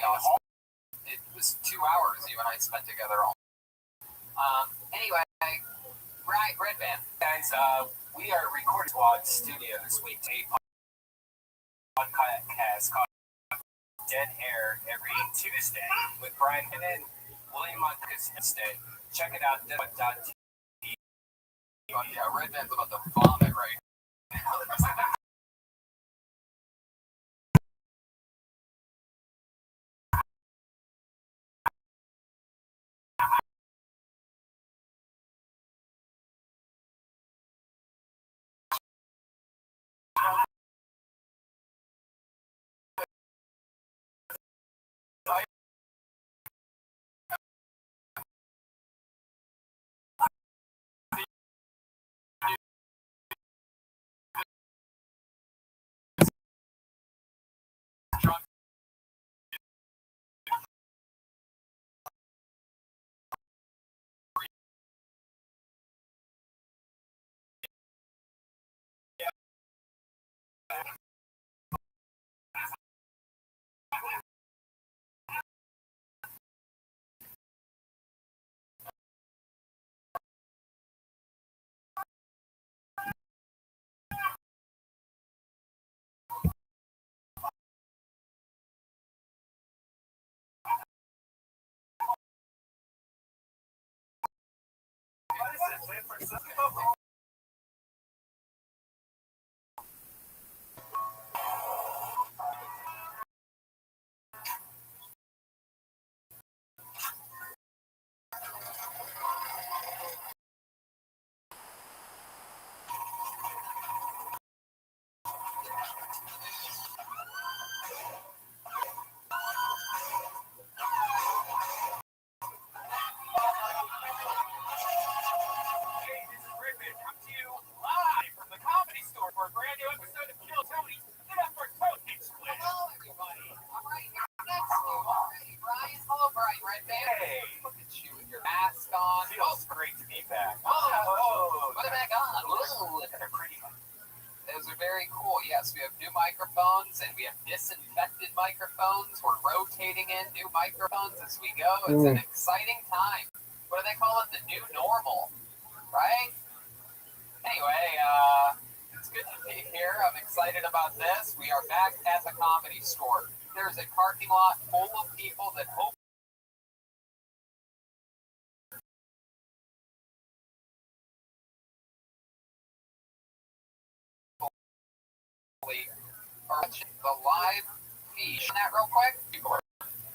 awesome. It was 2 hours you and I spent together all. Anyway, right, Red Band. Guys, we are recording Squad Studio this week. A podcast called Dead Air every Tuesday with Brian and William Montes instead. Check it out, dead.tv. Yeah, Red Band's about to vomit right now. Those are very cool. Yes, we have new microphones and we have disinfected microphones. We're rotating in new microphones as we go. It's an exciting time. What do they call it? The new normal, right? Anyway, it's good to be here. I'm excited about this. We are back at the Comedy Store. There's a parking lot full of people that hope are watching the live feed. That real quick.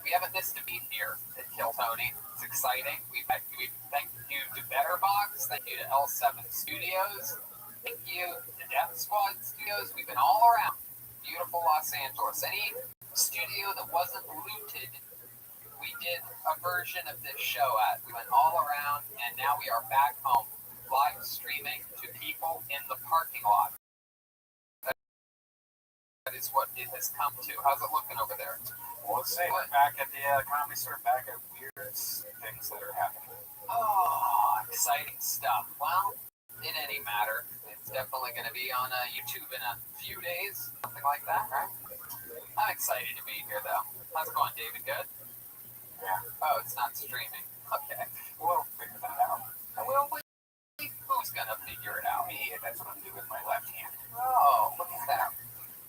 We haven't missed a beat here at Kill Tony. It's exciting. We thank you to Betterbox. Thank you to L7 Studios. Thank you to Death Squad Studios. We've been all around beautiful Los Angeles. Any studio that wasn't looted, we did a version of this show at. We went all around, and now we are back home, live streaming to people in the parking lot. That is what it has come to. How's it looking over there? Well, let's say we're back at the Comedy Store, back at weird things that are happening. Oh, exciting stuff. Well, in any matter, it's definitely going to be on YouTube in a few days, something like that, right? I'm excited to be here, though. How's it going, David? Good? Yeah. Oh, it's not streaming. Okay. We'll figure that out. Who's going to figure it out? Me. That's what I'm doing with my left hand. Oh, look at that.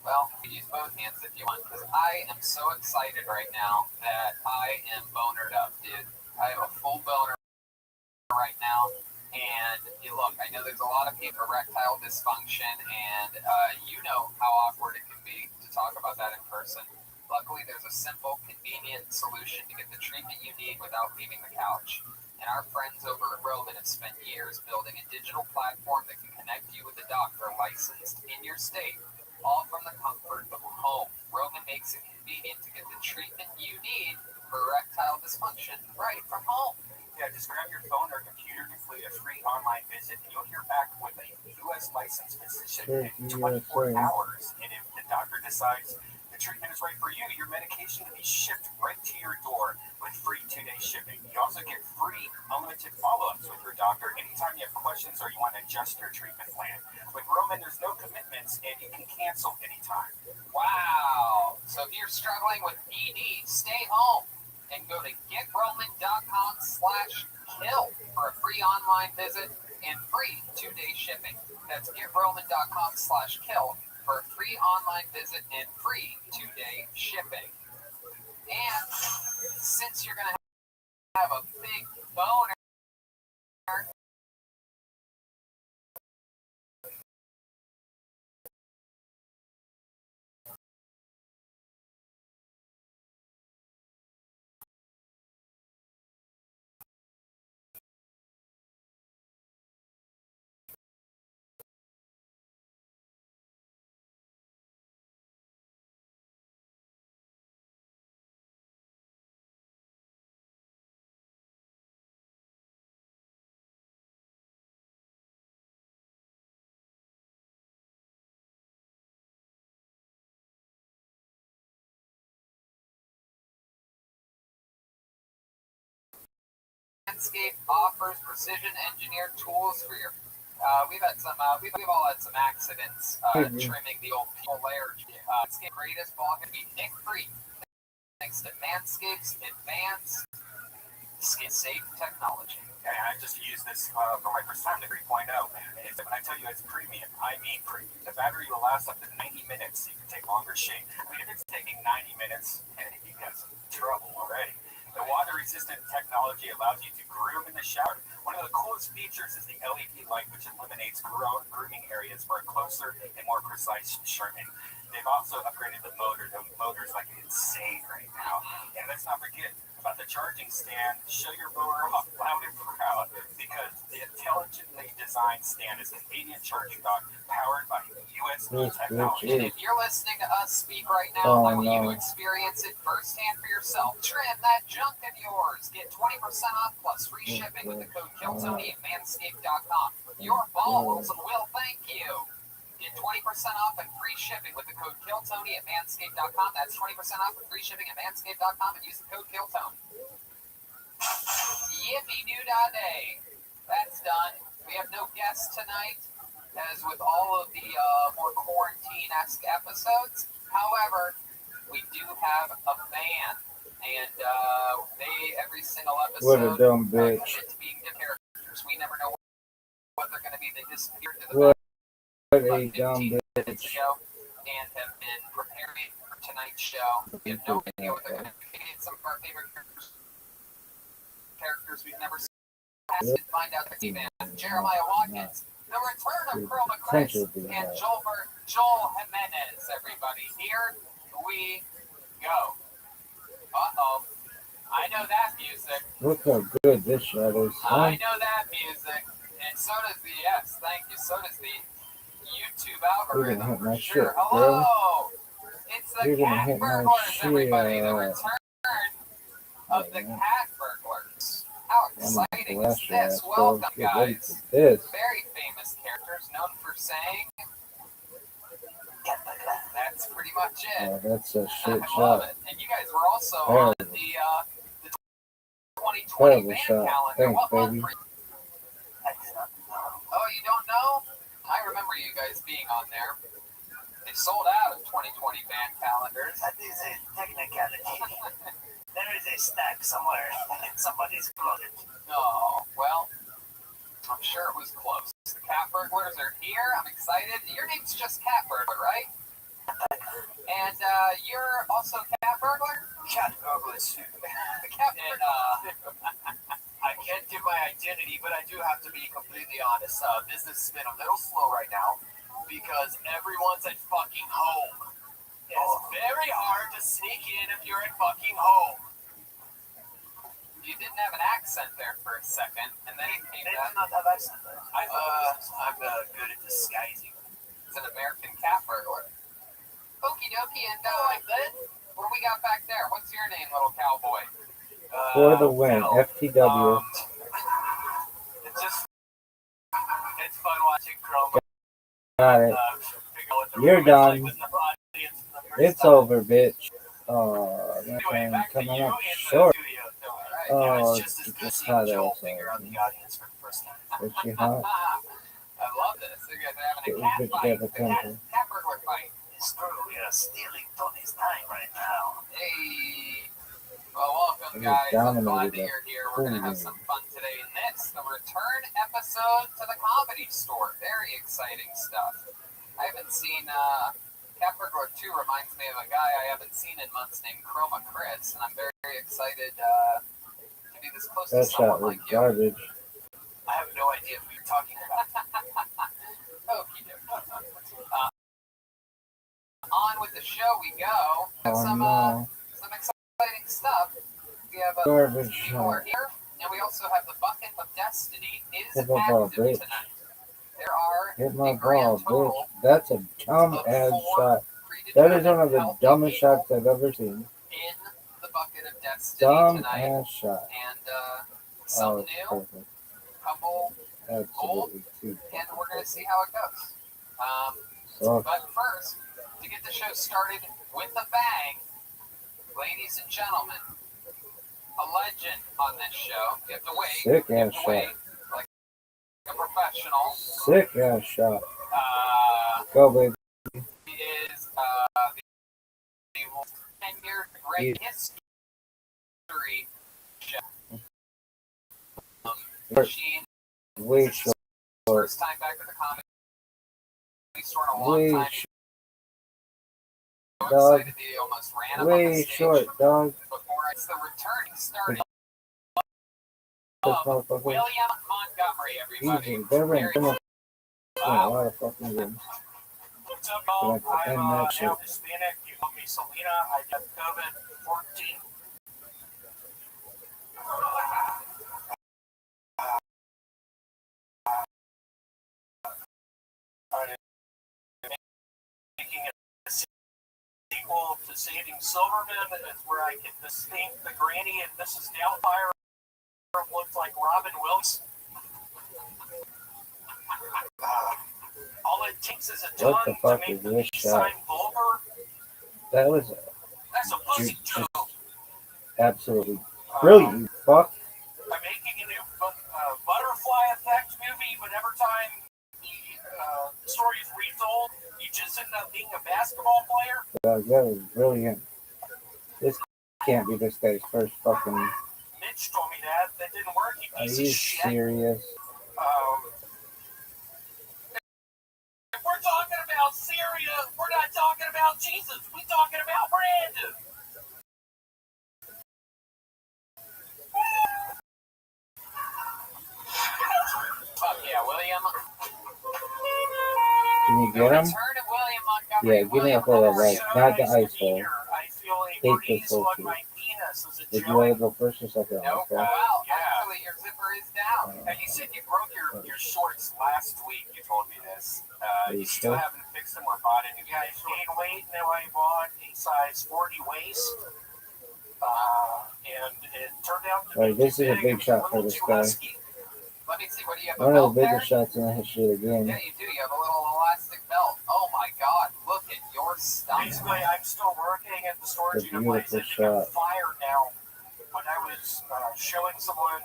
Well, you can use both hands if you want, because I am so excited right now that I am bonered up, dude. I have a full boner right now, and look, I know there's a lot of people with erectile dysfunction, and you know how awkward it can be to talk about that in person. Luckily, there's a simple, convenient solution to get the treatment you need without leaving the couch. And our friends over at Roman have spent years building a digital platform that can connect you with a doctor licensed in your state, all from the comfort of home. Roman makes it convenient to get the treatment you need for erectile dysfunction right from home. Yeah, just grab your phone or computer, complete a free online visit, and you'll hear back with a U.S. licensed physician in 24 hours. And if the doctor decides the treatment plan is right for you, your medication can be shipped right to your door with free 2-day shipping. You also get free unlimited follow-ups with your doctor anytime you have questions or you want to adjust your treatment plan. With Roman, there's no commitments and you can cancel anytime. Wow. So if you're struggling with ED, stay home and go to getroman.com/kill for a free online visit and free 2-day shipping. That's getroman.com/kill for a free online visit and free 2-day shipping. And since you're going to have a big boner, Manscaped offers precision engineered tools for your. We've all had some accidents trimming the old peel layer. Manscaped greatest ball can be nick free thanks to Manscaped's advanced skin safe technology. And I just used this for my first time, the 3.0. When I tell you it's premium, I mean premium. The battery will last up to 90 minutes, so you can take longer shave. I mean, if it's taking 90 minutes, you got some trouble already. The water-resistant technology allows you to groom in the shower. One of the coolest features is the LED light, which eliminates grooming areas for a closer and more precise trimming. They've also upgraded the motor. The motor's like insane right now. And let's not forget about the charging stand. Show your mower off loud and proud because the intelligently designed stand is a convenient charging dock powered by USB technology. And if you're listening to us speak right now, I want you to experience it firsthand for yourself. Trim that junk of yours. Get 20% off plus free shipping with the code KILLTONY at manscaped.com. Your balls will thank you. Get 20% off and free shipping with the code KILLTONY at manscaped.com. That's 20% off with free shipping at manscaped.com and use the code KILLTONY. Yippee-doo-dah-day. That's done. We have no guests tonight, as with all of the more quarantine-esque episodes. However, we do have a fan, and they, every single episode, What a dumb bitch. commit to being different characters. We never know what they're going to be. They disappeared to the What a about dumb 15 minutes bitch. ago and have been preparing for tonight's show. We have no idea what they're going to be. Some of our favorite characters we've never seen. To find out the team man, Jeremiah Watkins, the return of Chroma Chris, and Joel Jimenez, everybody. Here we go. Uh-oh. I know that music. Look how good this shot is. I know that music. And so does the, yes, thank you. So does the YouTube You're gonna algorithm hit for my sure. shit, Hello. It's the You're gonna Cat hit my Burglars, everybody. The shit. return of the Cat Burglars. How exciting is this? Welcome, guys. This. Very famous characters known for saying, that's pretty much it. Oh, that's a I shit love shot. it. And you guys were also Terrible. on the 2020 Terrible band shot. calendar. Thanks, What month baby. were you? Oh, you don't know? I remember you guys being on there. They sold out of 2020 band calendars. That is a technicality. There is a stack somewhere in somebody's closet. No, well, I'm sure it was close. The Cat Burglars are here. I'm excited. Your name's just Cat Burglar, right? And you're also Cat Burglar? Cat burglars. The Cat Burglar. I can't give my identity, but I do have to be completely honest. Business has been a little slow right now because everyone's at fucking home. It's very hard to sneak in if you're at fucking home. You didn't have an accent there for a second, and then it came They back. do not have accent. I'm good at disguising. It's an American Cat Burglar. Okie dokie, and then what do we got back there? What's your name, little cowboy? For the win. Phil. FTW. It's fun watching Chroma. Got it. Figure out what the You're room is like done. with no audience. It's over, bitch. That Anyway, time back to you coming in up the short. studio. Oh, It's just as good it's seeing hot Joel outside. Finger out in the audience for the first time. Is she hot? I love this. You guys are having Get a this cat bitch fight. got a A cat, temper. cat burglar fight. It's true, we are stealing Tony's time right now. Hey. Well, welcome, It guys. I'm glad dominated that the you're here. We're going to have food. some fun today. And it's the return episode to the Comedy Store. Very exciting stuff. I haven't seen Cat Burglar 2 reminds me of a guy I haven't seen in months named Chroma Chris, and I'm very, very excited to be this close to That shot someone was like you. garbage. I have no idea who you're talking about. Okie dokie. On with the show we go. Have Oh some no. exciting stuff. We have Garbage people are shot. here, and we also have the Bucket of Destiny is Hit my ball, active bitch. tonight. There are Hit my a grand ball, bitch. total That's a dumb of ass 4 shot. That predetermined is one of the healthy dumbest people shots I've ever seen. in the Bucket of Destiny Dumb tonight, ass shot. and Oh, something it's new, perfect. couple, Absolutely too. and we're gonna see how it goes. So But first, to get the show started with a bang, ladies and gentlemen, a legend on this show. You have to wait. sick You have ass to shot. wait like a professional. Sick ass shot. Uh, Go, baby. he is the 10-year great history show. Machine. Way This is his short. first time back at the Comedy Store in a long Way time. So dog. excited that he almost ran up on the Way stage. short, dog. Before it's the returning starting This of motherfucker. William Montgomery, everybody. Easy. They're in Very- a lot of fucking rooms. What's up, y'all? Like to end I'm that now shit. Hispanic. You call me Selena. I got COVID-14. Making a sequel to Saving Silverman is where I get to think the Granny and Mrs. Doubtfire looks like Robin Williams. All it takes is a tongue What the to fuck make is the this peace shot? sign vulgar. That was That's a pussy just joke. absolutely brilliant, you fuck. I'm making a new butterfly effect movie, but every time the story is retold, you just end up being a basketball player. That was brilliant. This can't be this guy's first fucking. Mitch told me that. That didn't work, you Are piece you of shit. serious? If we're talking about Syria, we're not talking about Jesus. We're talking about Brandon. Fuck yeah, William. Can you The get him? return of William Montgomery. Yeah, give me a William full of Montgomery. right, not the So nice ice to be hole. here. I feel a Hate this breeze whole on too. my penis. Is it Did you chilling? want to go first or second? Nope. Okay. Well, Yeah. actually, your zipper is down. And you said you broke your shorts last week. You told me this. You still haven't fixed them or bought any. Yeah, I gained weight. Now I bought a size 40 waist. And it turned out to Alright, be this is a big. big It was shot little for this too guy. husky. Let me see. What do you have? A One of belt the there? biggest shots in the history of the game. Yeah, you do. You have a little elastic belt. Oh my God! Look at your stuff. Basically, I'm still working at the storage It's a unit place. beautiful It's on shot. fire now. When I was showing someone,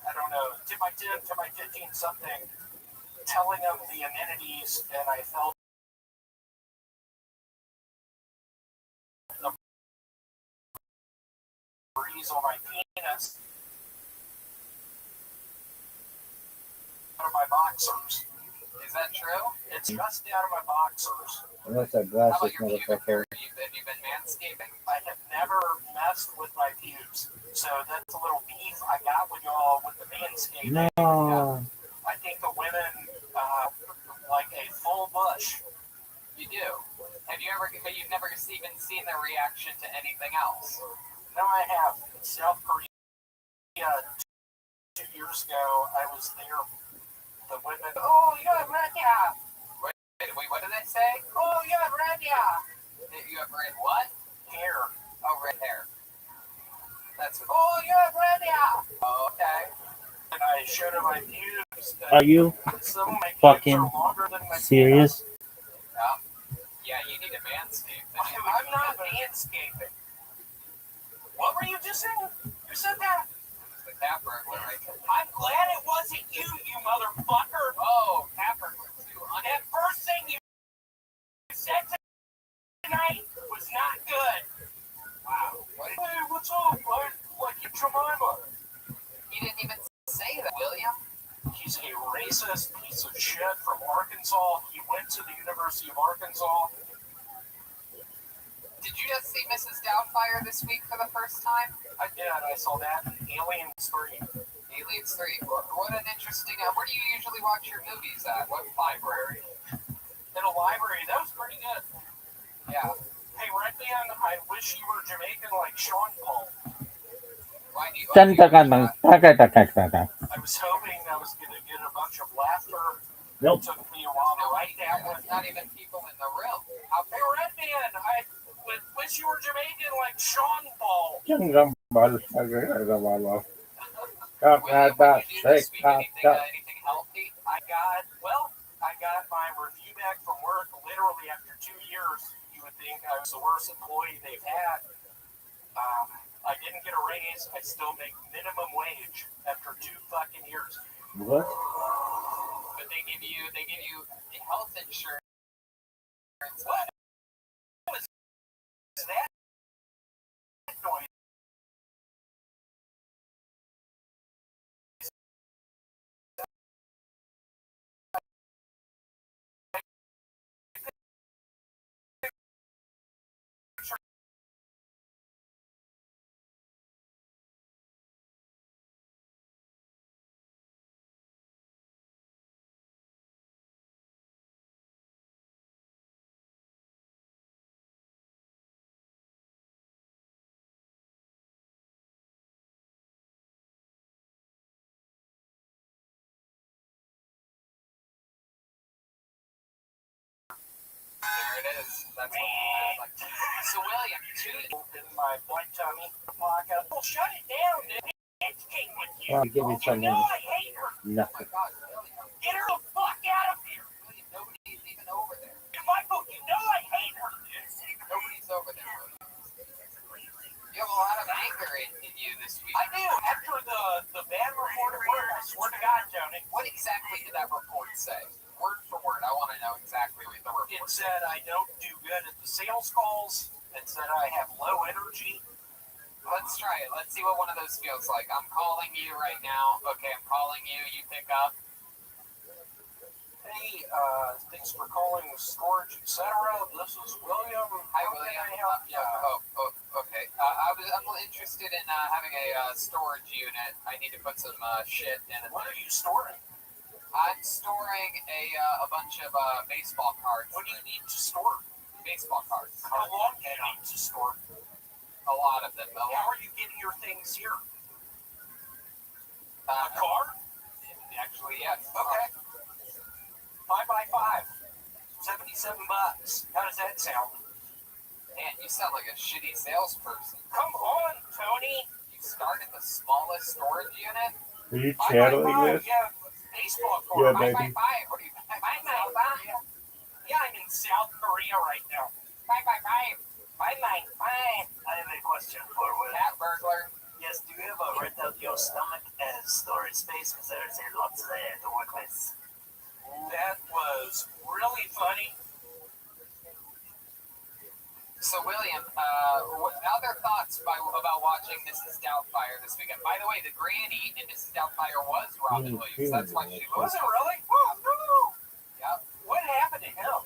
I don't know, 10 by 10, 10 by 15 something, telling them the amenities, and I felt the breeze on my penis out of my boxers. Is that true? It's just out of my boxers. Unless that How glasses about your pubic motherfucker. hair? Have you been manscaping? I have never messed with my pubes, so that's a little beef I got with y'all with the manscaping. No. I think the women like a full bush. You do. Have you ever? But you've never even seen their reaction to anything else. No, I have. In South Korea, 2 years ago, I was there. The women, oh, you have red hair. Wait, what did they say? Oh, you have red hair. You have red what? Hair. Oh, red hair. That's. Oh, you have red hair. Oh, okay. And I showed her my pubes. Are you Some of my pubes fucking are longer than my serious? Yeah, you need a manscape. I'm not landscaping. What were you just saying? You said that? The cat burglar, right? I'm glad it wasn't you, you motherfucker. Oh, cat burglar too. That first thing you said tonight was not good. Wow. What did Hey, what's up? Like Jemima. he didn't even say that, William? He's a racist piece of shit from Arkansas. He went to the University of Arkansas. Did you just see Mrs. Doubtfire this week for the first time? I did. I saw that in Aliens 3. Aliens 3. What an interesting. Where do you usually watch your movies at? What library? In a library. That was pretty good. Yeah. Hey, Redman, I wish you were Jamaican like Sean Paul. Why do you? I was hoping I was going to get a bunch of laughter. Nope. It took me a while to write that one. There's not even people in the room. Hey, Redman, I wish you were Jamaican like Sean Paul. Jangan balas lagi ada malam. Kak William, ada what did you do this week? Anything healthy? I got my review back from work literally after 2 years. You would think I was the worst employee they've had. I didn't get a raise. I still make minimum wage after 2 fucking years. What? But they give you health insurance. What was that noise? There it is. That's what like. So William, In my blank tummy. Well, shut it down, dude. It's king with you. Well, give me You some know I hate her. oh my nothing. God, William, Get her the fuck out of here. William, nobody's even over there. Michael, you know I hate her. Nobody's over there. William. You have a lot of anger in you this week. I do. After the bad report of work, I swear to God, Tony. What exactly did that report say? Word for word, I want to know exactly what the report It said. said I don't do good at the sales calls. It said I have low energy. Let's try it. Let's see what one of those feels like. I'm calling you right now. Okay, I'm calling you. You pick up. Hey, thanks for calling Storage, etc. This is William. Hi, How William. can I help you? Okay. I'm interested in having a storage unit. I need to put some shit in it. What are you storing? I'm storing a bunch of baseball cards. What do you need to store? Baseball cards. How long do you need to store? A lot of them. How are you getting your things here? A Uh, car? actually, yes. Okay. 5x5. $77. How does that sound? Man, you sound like a shitty salesperson. Come on, Tony. You started the smallest storage unit? Are you 5x5, channeling this? yeah, baseball Yeah, card. baby. 5x5. What are you? 5x5. Yeah, I'm in South Korea right now. 5x5. 5x5. I have a question for Will. Cat burglar. Yes, do you ever rent out your stomach as storage space? Because there's a lot there to work with. That was really funny. So, William, other thoughts about watching Mrs. Doubtfire this weekend? By the way, the granny in Mrs. Doubtfire was Robin Williams. That's why she Was was. it really? Oh, no. Yep. What happened to him?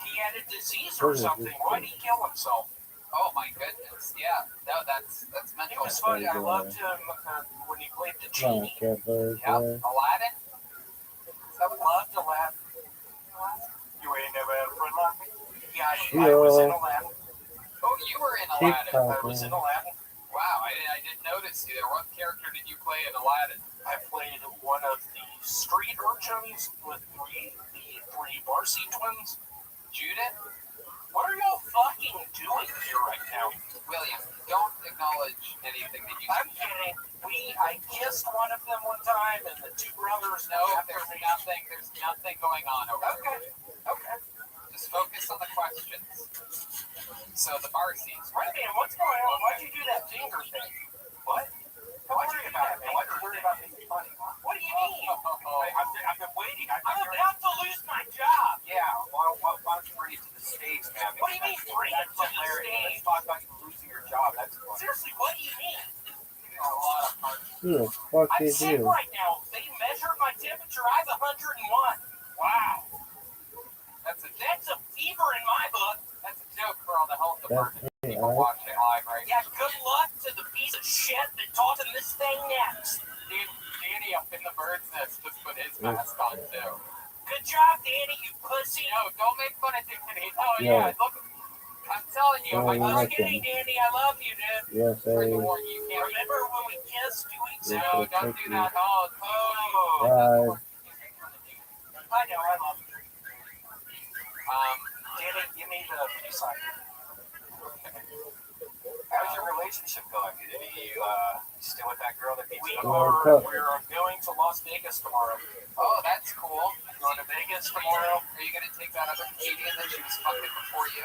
He had a disease or something. Why did he kill himself? Oh my goodness. Yeah. No, that's He mental. was funny. I loved him when he played the No, genie. cat burglar. Yep. Aladdin. I loved Aladdin. You ain't never had a friend like me? Yeah, I was in Yeah. Aladdin. Oh, you were in Keep Aladdin. I was in talking. Aladdin. Wow, I didn't notice you there. What character did you play in Aladdin? I played one of the street urchins with the three Barcy twins. Judith? What are y'all fucking doing here right now? William, don't acknowledge anything that you I'm kidding. I kissed one of them one time, and the two brothers No, after there's me. nothing going on over there. Okay. Just focus on the So the bar seats. Wait a minute, what's going on? Why'd you do that finger thing? What? Don't worry about it, man. Why'd you worry about making funny, huh? What do you mean? I've been waiting. I'm about to lose my job. Yeah, why don't you bring it to the stage, man? What do you mean bring it to the stage? Let's talk about you losing your job. That's fun. Seriously, what do you mean? Who the fuck I'm is sick you? right now. They measured my temperature. I have 101. Wow. That's a fever in my book. That's a joke for all the health department me, people alright. watching live right Yeah, good luck to the piece of shit that taught him this thing next. Dude, Danny up in the bird's nest just put his mask on too. Good job, Danny, you pussy. No, don't make fun of Danny. Oh Yeah. yeah, look, I'm telling you, Oh, if I you like okay, him. Danny, I love you, dude. Yes, Pretty I. warm, you can't Remember when we kissed 2 weeks Yes, ago? No, don't do that. Oh, Bye. I know, I love you. um, Danny, give me the peace sign. How's your relationship going? Are you still with that girl that beats you up? We're going to Las Vegas tomorrow. oh, that's cool. Going to Vegas tomorrow. Are you gonna take that other comedian that she was fucking before you?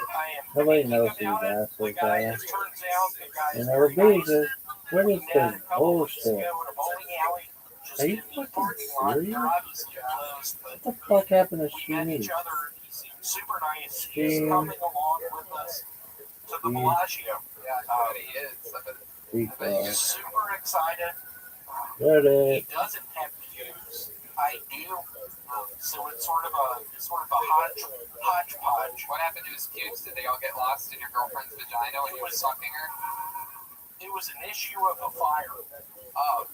I am Nobody thinking knows these about it. assholes, The guy, man. it turns out, the guy is And never very nice. Jesus. What We is met a this couple weeks bullshit? ago in a bowling alley. Just Are you in the fucking parking lot. serious? They're obviously closed, but What the fuck happened to we met Shimi? each other. He seemed super nice. He's Shim. coming along with us to the Shim. Bellagio. Yeah, I bet he is. I bet Because Super excited. there He it is. doesn't have pubes. I do. So it's sort of a hodgepodge. what happened to his pubes? Did they all get lost in your girlfriend's vagina when you were sucking her? It was an issue of a fire. Oh,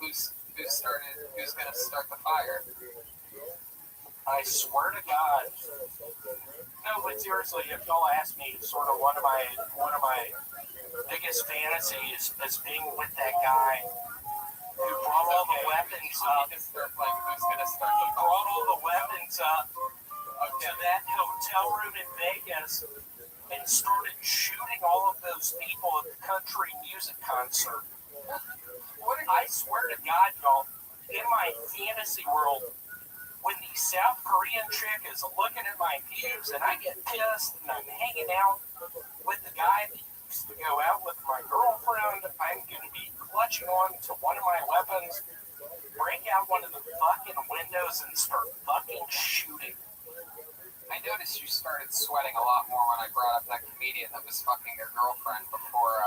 who's gonna start the fire? I swear to God. No, but seriously, if y'all ask me, sort of one of my biggest fantasies is being with that guy who brought all the weapons up. Just start playing who's gonna start He the fire. brought all the weapons up to that hotel room in Vegas and started shooting all of those people at the country music concert. I swear to God, y'all, in my fantasy world, when the South Korean chick is looking at my pubes and I get pissed and I'm hanging out with the guy that used to go out with my girlfriend, I'm going to be clutching on to one of my weapons, break out one of the fucking windows and start fucking shooting. I noticed you started sweating a lot more when I brought up that comedian that was fucking your girlfriend before,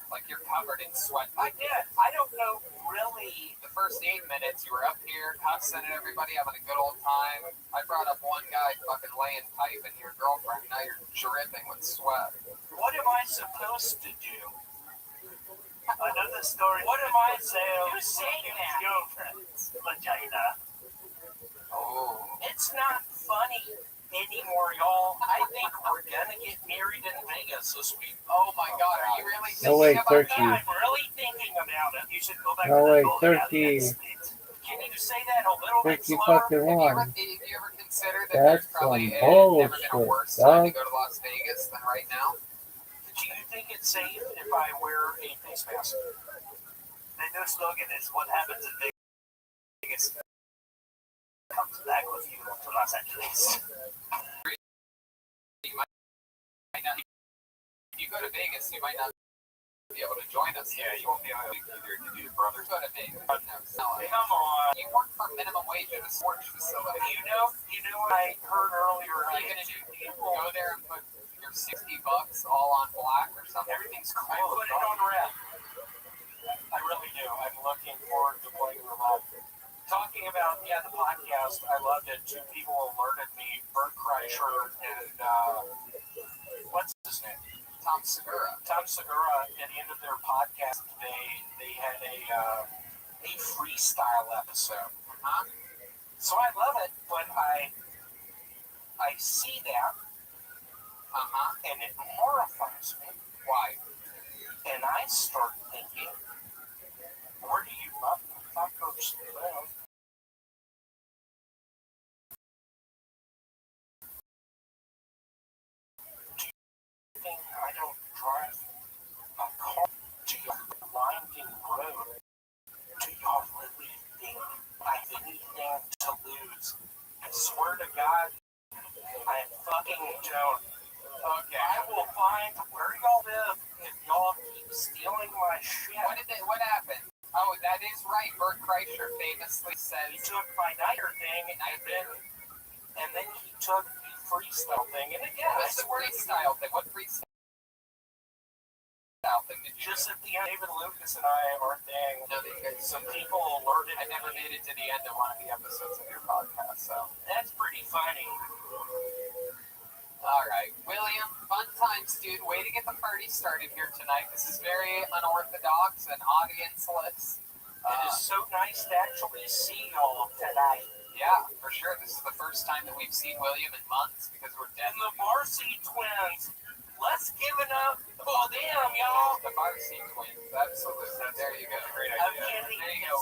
like you're covered in sweat. I did. I don't know really. The first 8 minutes you were up here cussing at everybody, having a good old time. I brought up one guy fucking laying pipe at your girlfriend. Now you're dripping with sweat. What am I supposed to do? Another story. What am I saying? Who's saying that? Girlfriend's vagina. Oh. It's not funny anymore, y'all. I think we're gonna get married in Vegas this week. Oh my God, are you really thinking No way, about Turkey. that? I'm really thinking about it. You should go back No to the way, bowling alley. Turkey. Can you say that a little bit Turkey slower? fucking Have won. you ever considered that That's there's probably some never been a bullshit, worse time to dog. go to Las Vegas than right now? Do you think it's safe if I wear a face mask? The new slogan is "What happens in Vegas comes back with you to Los Angeles." If you go to Vegas, you might not be able to join us. Yeah, you won't be able to either to do brothers. Go to Vegas. No, Come on. you work for minimum wage at a sports facility. You know what I heard earlier? What are you gonna do? Go there and put your $60 all on black or something? Everything's closed. I put it on red. I really do. I'm looking forward to playing the live. Talking about, the podcast, I loved it. 2 people alerted me, Bert Kreischer and, what's his name? Tom Segura. Tom Segura, at the end of their podcast today, they had a freestyle episode. Huh? So I love it, but I see that, and it horrifies me. Why? And I start thinking, where do you fuckers live? Do you think I don't drive a car to your winding road? Do y'all really think I have anything to lose? I swear to God, I don't. Okay. I will find where y'all live if y'all keep stealing my shit. What happened? Oh, that is right. Bert Kreischer famously He says, took my Niner thing and then he took the freestyle thing. And again, what's the freestyle thing? What freestyle thing did you just at the end, David Lucas and I, our thing, know that you guys? some people alerted. I never made it to the end of one of the episodes of your podcast, so. That's pretty funny. All right, William, fun times, dude. Way to get the party started here tonight. This is very unorthodox and audience-less. It is so nice to actually see y'all tonight. Yeah, for sure. This is the first time that we've seen William in months because we're dead. And the Marcy twins. Let's give it up for them, y'all. The Marcy twins, absolutely. There you go. Great There idea. you go.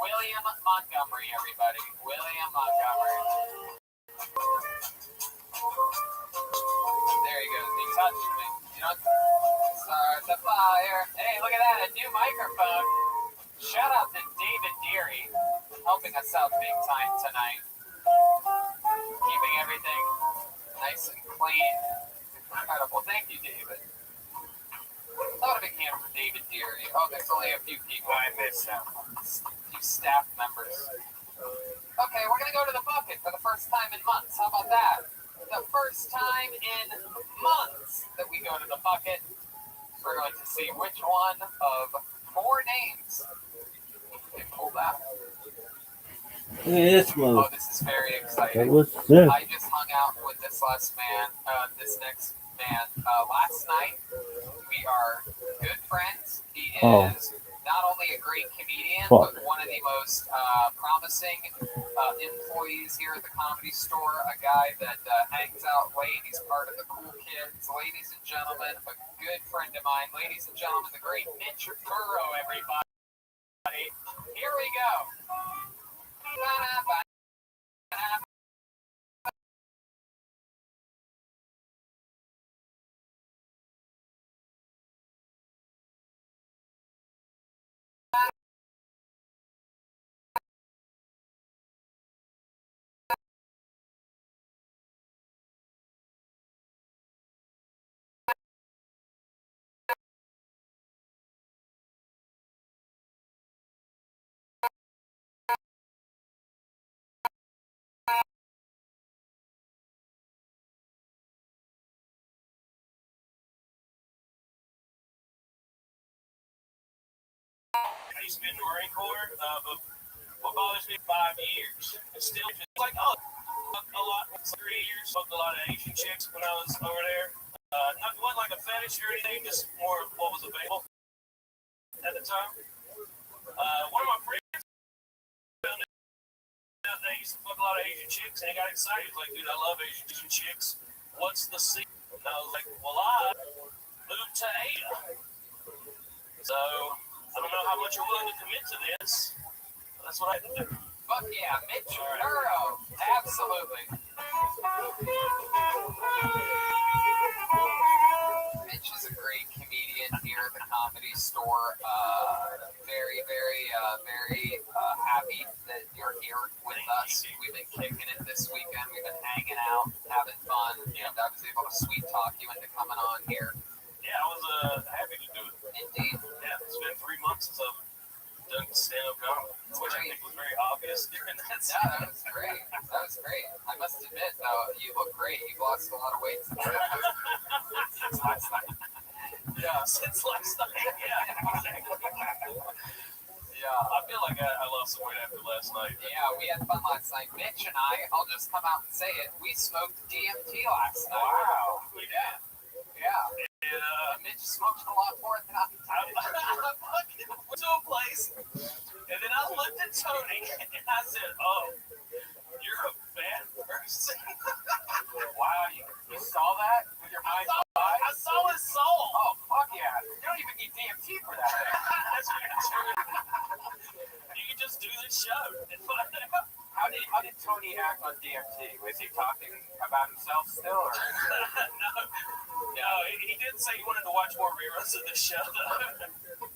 William Montgomery, everybody. William Montgomery. There you go. He touched me. You know, start the fire. Hey, look at that. A new microphone. Shout out to David Deary helping us out big time tonight. Keeping everything nice and clean. Incredible. Thank you, David. Thought of a hand for David Deary. Oh, there's only a few people. I missed them. A few staff members. Okay, we're going to go to the bucket for the first time in months. How about that? The first time in months that we go to the bucket. We're going to see which one of 4 names can pull that. Look at this move. Oh, this is very exciting. What's this? I just hung out with this next man, last night. We are good friends. He is not only a great comedian, but one of the most promising employees here at the Comedy Store. A guy that hangs out late. He's part of the cool kids. Ladies and gentlemen, a good friend of mine. Ladies and gentlemen, the great Mitch Burrow, everybody. Here we go. I used to be in the Marine Corps, but what bothers me 5 years. It's still just like, oh, a lot, 3 years, fucked a lot of Asian chicks when I was over there. Not wasn't like a fetish or anything, just more of what was available at the time. One of my friends found out they used to fuck a lot of Asian chicks, and he got excited. He was like, dude, I love Asian chicks. What's the secret? And I was like, well, I moved to Ada. So I don't know how much you're willing to commit to this. But that's what I do. Fuck yeah, Mitch Burrow. Absolutely. Mitch is a great comedian here at the Comedy Store. Very, very happy that you're here with us. We've been kicking it this weekend. We've been hanging out, having fun, and I was able to sweet talk you into coming on here. Yeah, I was happy to do it. Indeed. Yeah, it's been 3 months since I've done stand-up comedy, which I think was very obvious during that. Yeah, that was great. That was great. I must admit, though, you look great. You've lost a lot of weight since last night. Yeah, since last night. Yeah, exactly. Yeah. I feel like I lost some weight after last night. Yeah, we had fun last night. Mitch and I'll just come out and say it, we smoked DMT last night. Wow. We did. Yeah. Yeah. Mitch smoked a lot more than I I fucking went to a place, and then I looked at Tony, and I said, oh, you're a bad person. Wow, you saw that with your mind's eye? I saw his soul. Oh, fuck yeah. You don't even need DMT for that. That's very true. You can just do the show. How did Tony act on DMT? Was he talking about himself still? Or? No, he did say he wanted to watch more reruns of the show, though.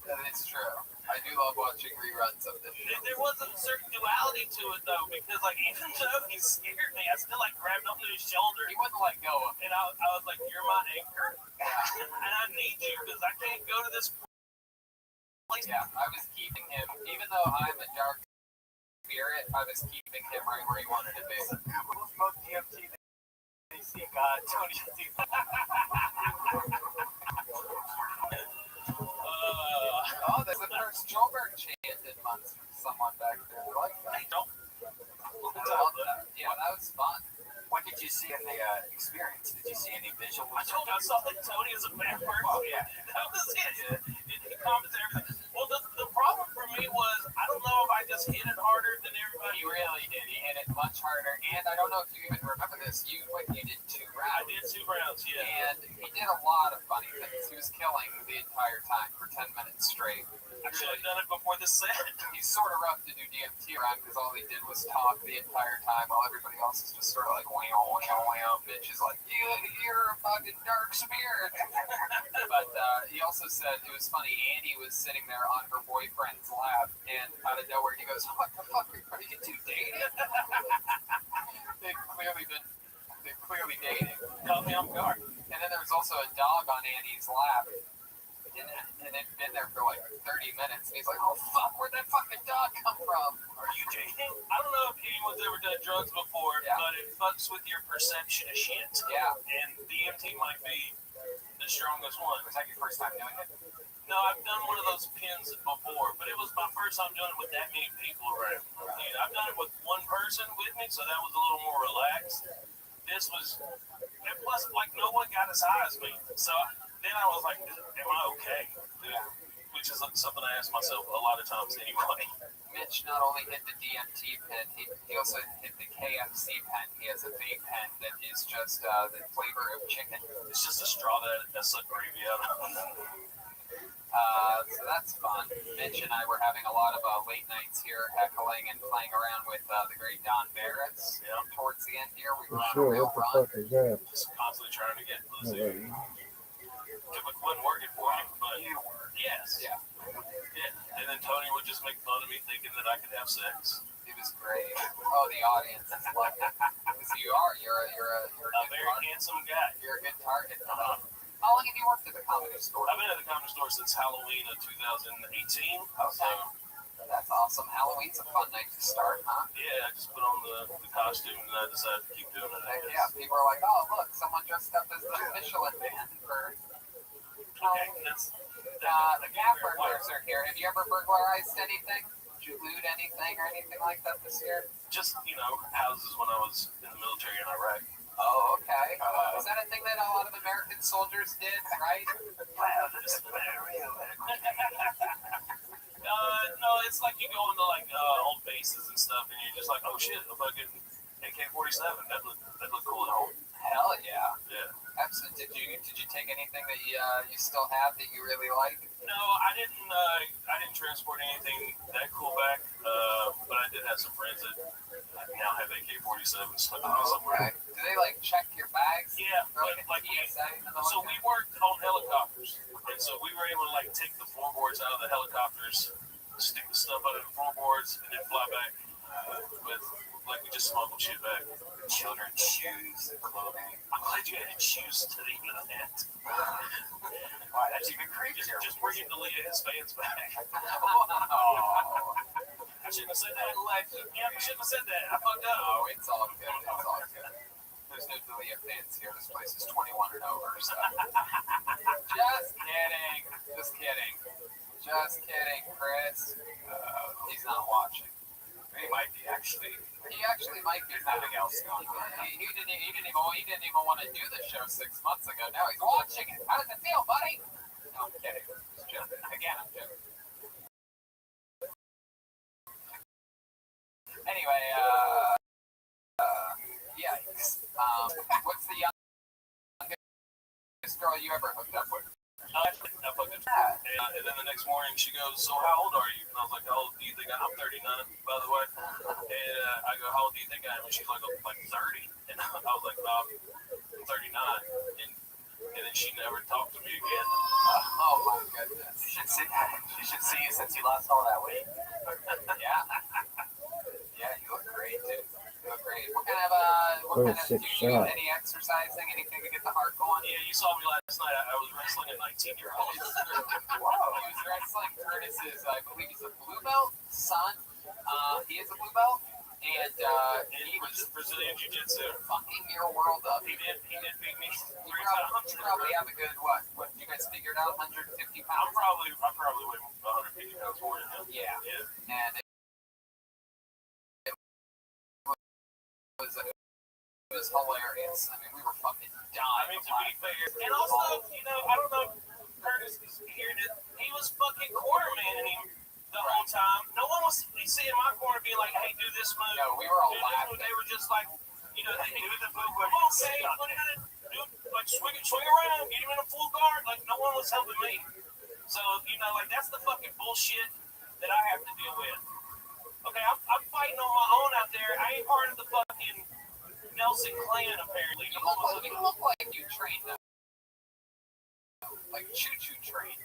That is true. I I do love watching reruns of this show. There was a certain duality to it though, because like even though he scared me, I still like grabbed onto his shoulder, He wouldn't let go of it. and I was like, "You're my anchor, and I need you because I can't go to this place." Yeah, I was keeping him, even though I'm a dark spirit, I was keeping him right where he wanted to be. Smoke DMT. They see God, Tony. Oh, there's the first Joburg chant in months from someone back there. I like that. Hey, don't. Yeah, that was fun. What did you see in the experience? Did you see any visual? I told you I saw that Tony is a bad person. Oh, yeah. That was it. He comments everything. Well, the problem for me was I don't know if I just hit it harder than everybody. He really did. He hit it much harder. And I don't know if you even remember this. You did 2 I rounds. did 2 rounds, yeah. And he did a lot of funny things. He was killing the entire time for 10 minutes straight. I should have done it before the set. He's sort of rough to do DMT around because all he did was talk the entire time while everybody else is just sort of like, wow, wow, wow. Mitch is like, you're a fucking dark spirit. But he also said, it was funny, Andy was sitting there on her boyfriend's lap, and out of nowhere he goes, what the fuck, are you two dating? They've clearly dating. Caught me off guard. And then there was also a dog on Andy's lap. And it'd been there for like 30 minutes. And he's like, oh fuck, where'd that fucking dog come from? Are you dating? I don't know if anyone's ever done drugs before, Yeah. but it fucks with your perception of shit. Yeah. And DMT might be the strongest one. Was that your first time doing it? No, I've done one of those pins before, but it was my first time doing it with that many people around. And I've done it with one person with me, so that was a little more relaxed. This was, and plus, like, no one got as high as me. So then I was like, am I okay? Yeah. Which is something I ask myself a lot of times anyway. Mitch not only hit the DMT pen, he also hit the KFC pen. He has a vape pen that is just the flavor of chicken. It's just a straw that sucked gravy out of. So that's fun. Mitch and I were having a lot of late nights here, heckling and playing around with the great Don Barrett's. Yeah. Towards the end here, we were on a Sure, real what the run. fuck is that? Just constantly trying to get No pussy. way. It wasn't working for him, but You were. yes. Yeah. And then Tony would just make fun of me thinking that I could have sex. It was great. Oh, the audience is loved it. Because you're a A good very target. handsome guy. You're a good target for them. How long have you worked at the Comedy Store? I've been at the Comedy Store since Halloween of 2018. So, That's awesome. Halloween's a fun night to start, huh? yeah, I just put on the costume and I decided to keep doing it. I Heck guess. yeah, people are like, oh, look, someone dressed up as the Michelin Man for Okay, that's the cat burglars are here. Have you ever burglarized anything? Did you loot anything or anything like that this year? just, houses when I was in the military in Iraq. Oh, okay. Is that a thing that a lot of American soldiers did, right? Wow, this is very no, it's like you go into like old bases and stuff, and you're just like, oh shit, a fucking AK-47. That looked cool at home. Hell yeah. Yeah. Absolutely. Did you take anything that you still have that you really like? No, I didn't transport anything that cool back, but I did have some friends that now have AK-47 stuck in Oh, somewhere. okay. Do they like check your bags? Yeah, Throw but it in like PSA and the so we worked on helicopters, and so we were able to like take the floorboards out of the helicopters, stick the stuff out of the floorboards, and then fly back with like we just smuggled shit back. Children's shoes and clothing. I'm glad you added shoes to the end of that. Why, that's even creepier. Just bringing Delia his fans back. Oh, I shouldn't have said that. Yeah, I shouldn't have said that. I fucked up. no, it's all good. It's all good. There's no Delia fans here. This place is 21 and over. So. Just kidding. Just kidding. Just kidding, Chris. He's not watching. He might be actually. He actually might be. Nothing else going on. He didn't even want to do the show 6 months ago. Now he's watching it. How does it feel, buddy? No, I'm kidding. Just joking. Again, I'm joking. Anyway, yikes. What's the youngest girl you ever hooked up with? I fucked up. And then the next morning she goes, so how old are you? And I was like, how old do you think I'm 39, by the way. And I go, how old do you think I am? And she's like 30. And I was like, no, I'm 39. And then she never talked to me again. Oh my goodness. You should She should see you since you lost all that weight. Yeah. Yeah, you look great, dude. You look great. What kind of do you do any exercising, anything to get the heart going? Yeah, you saw me last night. I was wrestling a 19-year-old. Whoa. He was wrestling Curtis's, I believe he's a blue belt son. He is a blue belt. And he was Brazilian Jiu-Jitsu. fucking your world up. He did beat me You 3 probably times. have a good, what, you guys figured out, 150 I'm pounds? probably weigh 150 pounds more than him. Yeah. Yeah. And it was hilarious. I mean, we were fucking I dying. mean, to be fair, and also, you know, I don't know if Curtis is hearing it. He was fucking quartermanning him the whole time. No one was sitting in my corner being like, "Hey, do this move." No, we were all do this laughing. move. They were just like, you know, they do the move. Come on, say, put it in, do like swing around, get him in a full guard. Like no one was helping me. So you know, like that's the fucking bullshit that I have to deal with. Okay, I'm fighting on my own out there. I ain't part of the fucking Nelson clan, apparently. You look like you trained them. Like choo-choo trained.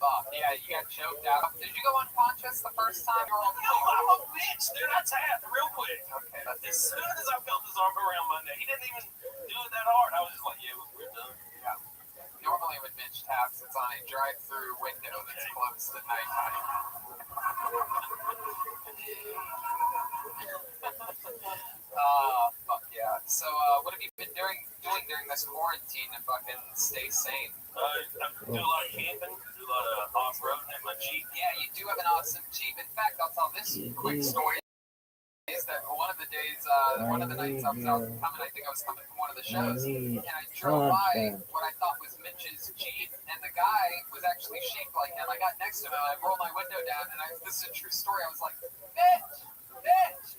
Fuck. Yeah, you got choked out. Did you go unconscious the first time? You were all No, I'm a bitch, dude. I tapped real quick. okay, that's As soon as I felt his arm around my neck, he didn't even do it that hard. I was just like, yeah, we're done. yeah. Normally when Mitch taps, it's on a drive-through window that's closed at nighttime. Fuck yeah. So, what have you been doing during this quarantine to fucking stay sane? I do a lot of camping, do a lot of off-roading in my Jeep. Yeah, you do have an awesome Jeep. In fact, I'll tell this quick story. Is that one of the days, one of the nights I was out coming, I think I was coming from one of the shows, and I drove by what I thought was Mitch's Jeep, and the guy was actually shaped like him. I got next to him, and I rolled my window down, and this is a true story. I was like, Mitch!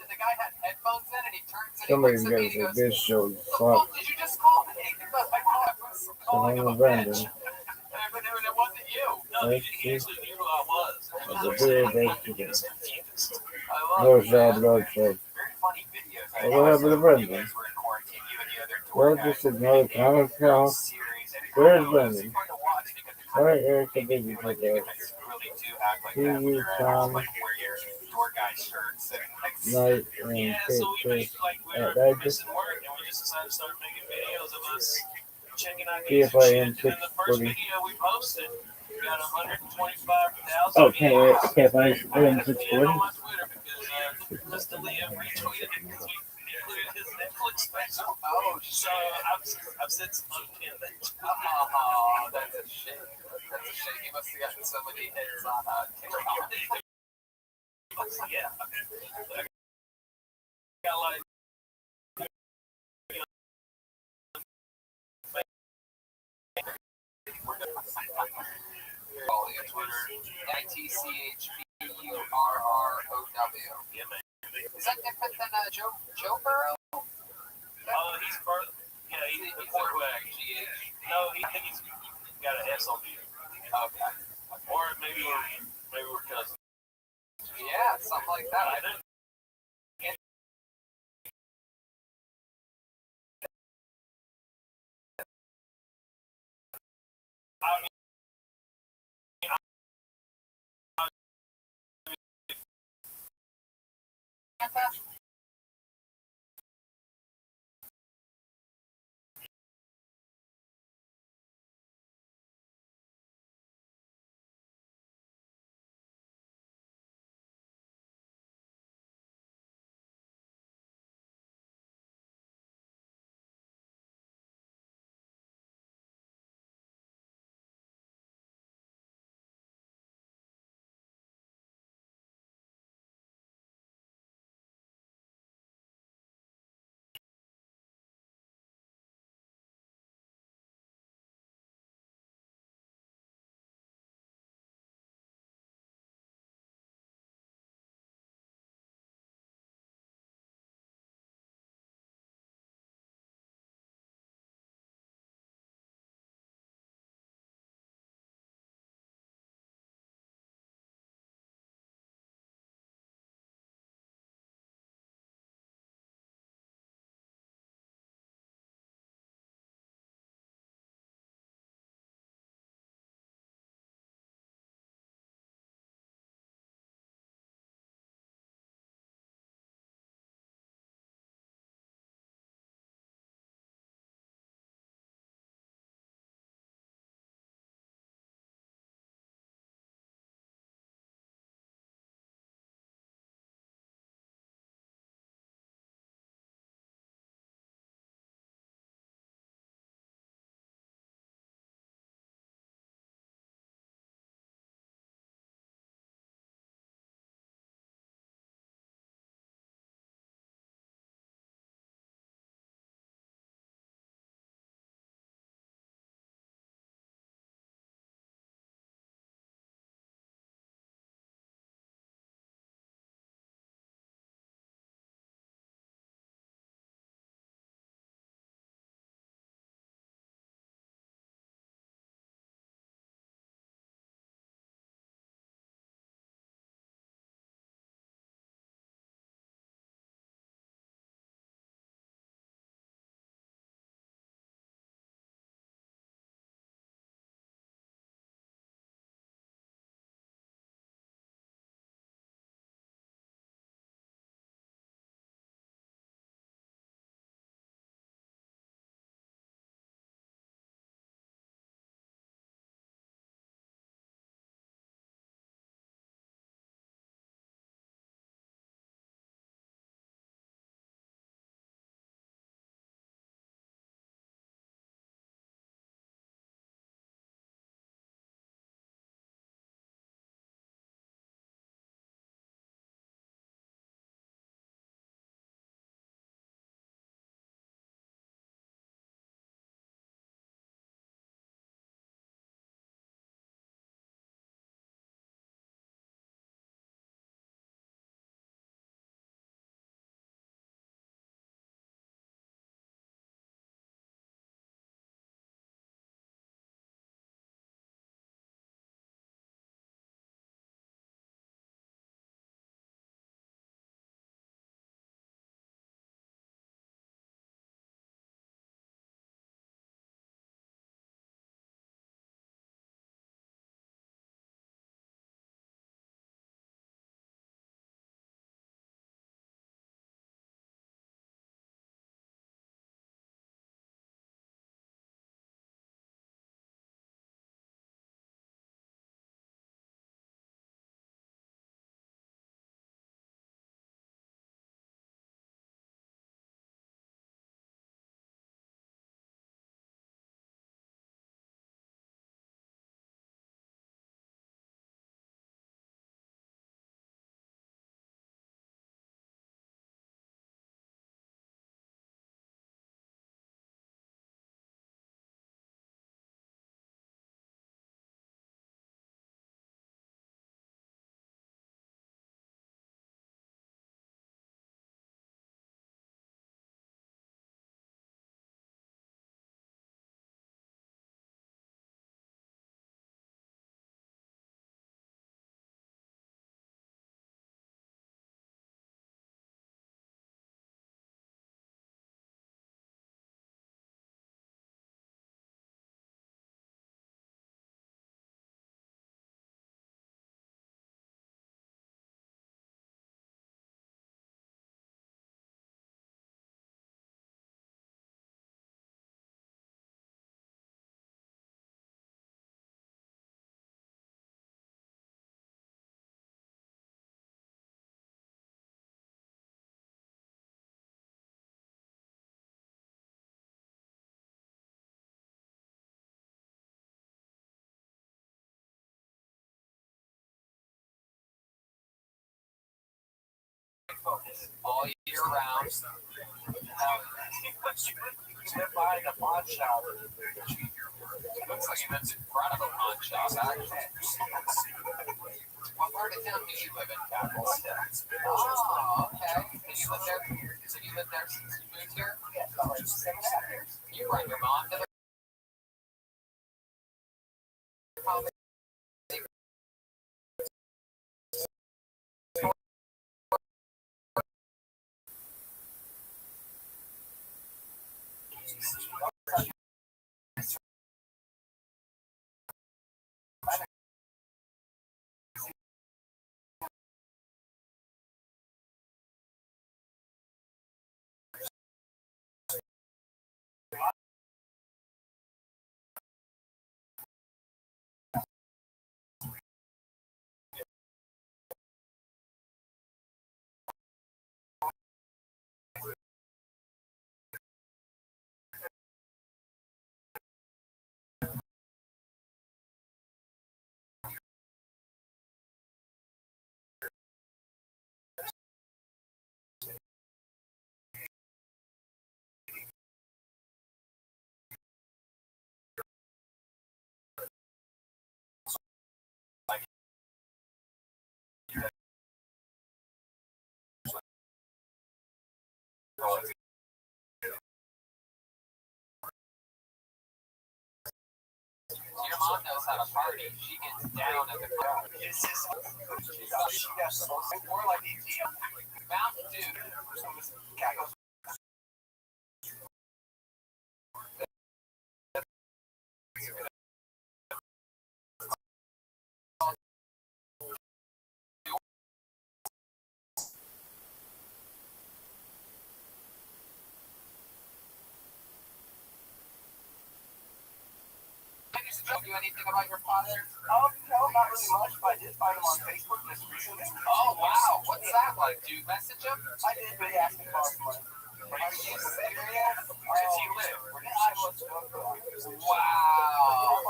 And the guy had headphones in, and he turns and he Somebody looks at me, and gets he a goes, good show. "The fuck did you just call me?" Because I thought I was calling him a bitch. But it wasn't you. No, he actually knew who I was. That's a good day He today. was confused. I love No it, shot, man. no shot. Very funny videos. Well, what happened to You Brendan? guys were in quarantine. You and the other Well, tour just guys. another comic account. Series. And Where's it was Brendan? fun to watch because it's All right, Eric, I think you like put you that. guys really do act like See that when you, you're Tom. like wear your tour guide shirts and like Night and Yeah, Kate so we Chris. made, like, we That were just missing work, and we just decided to start making videos of us checking IDs and TFIN shit. And then the first 640. video we posted got 125,000 Oh, can't views. TFIN I had a 640. video on my Twitter because Chris D'Elia retweeted it because we included his Netflix special. Oh, So I've since unpinned it. oh, that's a shame. That's a shame. He must have gotten so many hits on TikTok. Yeah. I got like Follow you on Twitter. ITCHBURROW. yeah, man. Is that different than Joe Burrow? Oh, he's first. Yeah, he's the quarterback. GH. No, I think he's got an S on the end. Okay. Or maybe we're cousins. Yeah, something like that. I don't all year round. You live behind a pawn shop. Looks like he lives in front of a pawn shop, actually. What part of town do you live in, Capital? Oh, okay. Did you live there? So you lived there since you moved here? Yeah, about like 7.5 years. You brought your mom to the Your mom knows how to party. She gets down at the club. It's just, she got the most, more like Mountain Dew. Cackles. Tell you anything about your father? Oh, no, not really much, but I did find him on Facebook just recently. Oh, wow. What's that like? Do you message him? I did, but he asked me for money. Are you serious? Where does he live? Wow.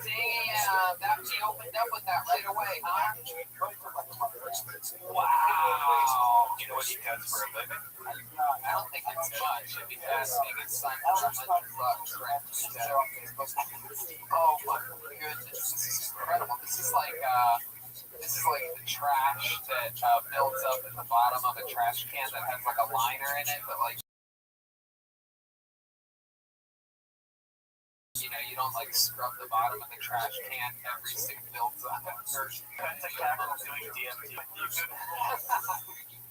Damn. That he opened up with that right away, huh? Wow. You know what he does for a living? I don't think it's much. It'd be fascinating. His son for $100 right? Oh my goodness. This is incredible. This is like the trash that builds up at the bottom of a trash can that has like a liner in it, but like, you know, you don't like scrub the bottom of the trash can every stick builds up. That's a cackle doing DMT.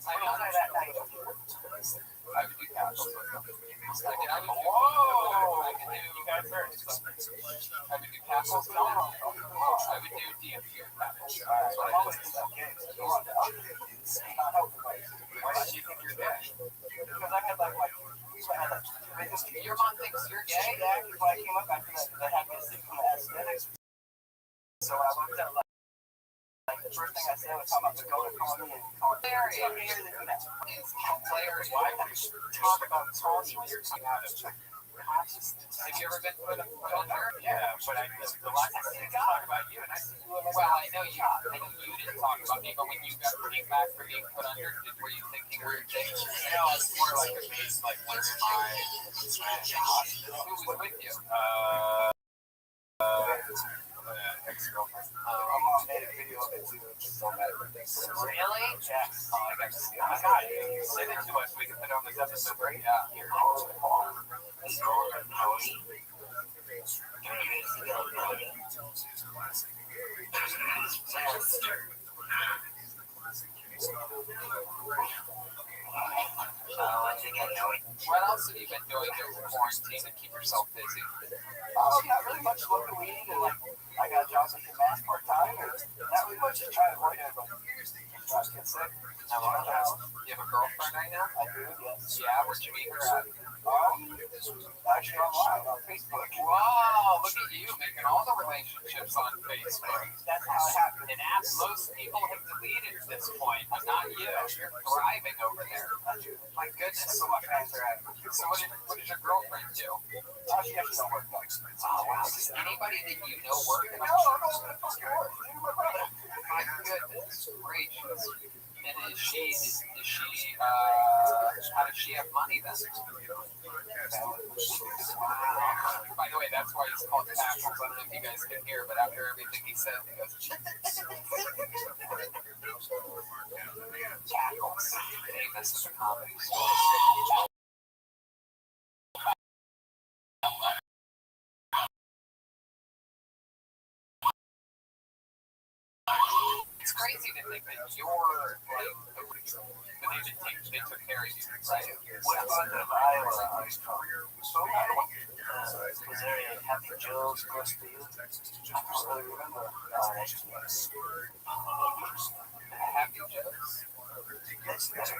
I know that night. I would do capsules with them. I would do, Whoa! I could do, You guys are. I would do capsules with them. I would do DMT with capsules. That's what I Always do. okay. So on the other end, it's not helping. Why did you think you're gay? Because I had like Your mom thinks you're gay? yeah, when I came up after that, they had me sick from the aesthetics. So I looked at like the first thing I said was talking about the Dakota Colony and Hilarious. It's hilarious. Why would you talk about Tony when you're coming out of consciousness? Have you ever been put under? Yeah, but the last time I talk about you, and I said, Well, I know you didn't talk about me, but when you came back for being put under, were you thinking we were dating? no, it's more like a base, like where's my Who was with you? ex-girlfriend. my mom made a video of it too. It's so bad. Really? Yes. Oh, I got to see. Oh my God, send it to us. We can put it on this episode right now. Here. What else have you been doing during quarantine to keep yourself busy? Not really much smoking weed and like I got jobs at the mass part time and not really much just trying to avoid it, but trying to get sick. I want to know. You have a girlfriend right now? I do, yes. Yeah, where'd you meet her at? Actually online on Facebook. Wow, look at you making all the relationships on Facebook. That's how it happened. And most people have deleted at this point, but not you. You're thriving over there. My goodness. So my fans are at. So what did your girlfriend do? She actually don't work much. Oh, wow. Does anybody that you know work? No, I'm not gonna fucking work. My goodness gracious. And how does she have money then? By the way, that's why he's called Tackles. I don't know if you guys can hear, but after everything he says, he goes, Tackles. Hey, this is a comedy. It's crazy to think that you're like, but they took care of you, right? What about the Iowa ice cream? Was there a Happy Joe's close to you? I don't really remember. Happy Joe's? That's pizzas.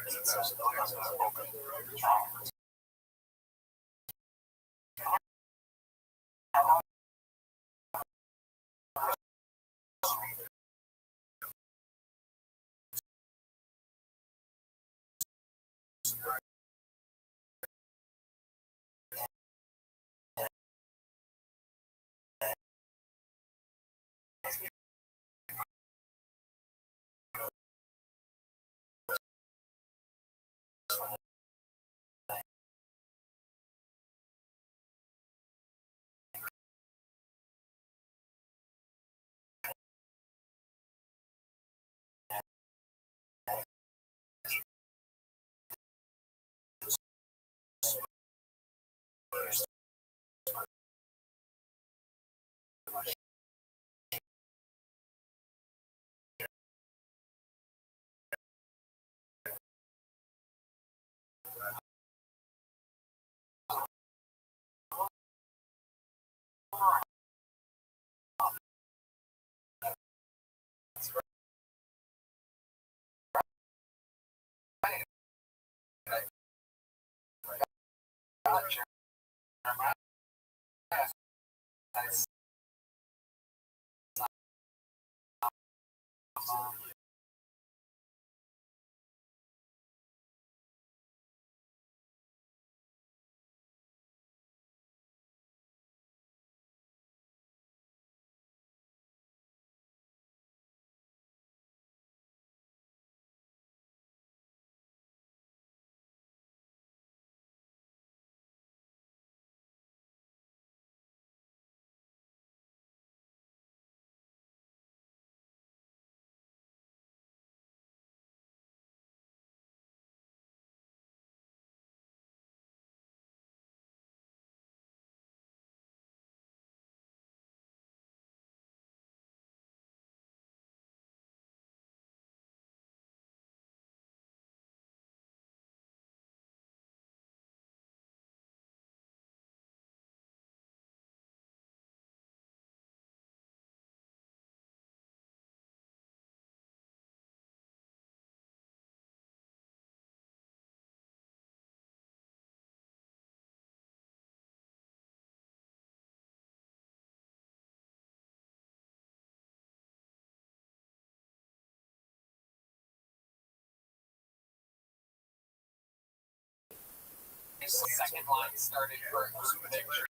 Second line started for a group picture.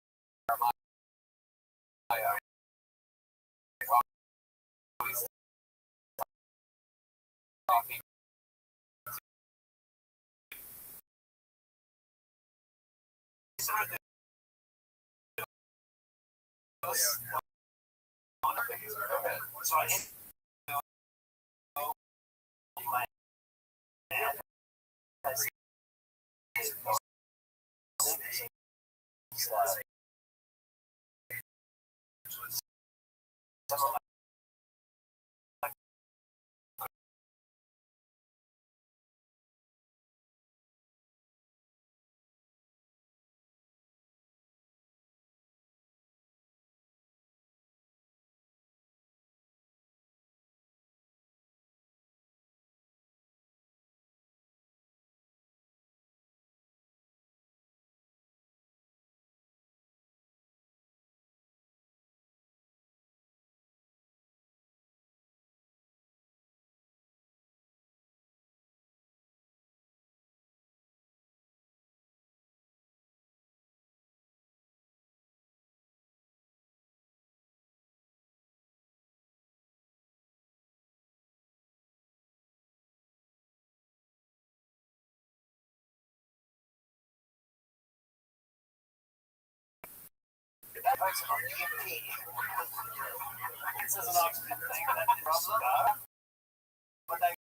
Talking. So I Thanks, this is an oxygen thing, but that didn't stop. But they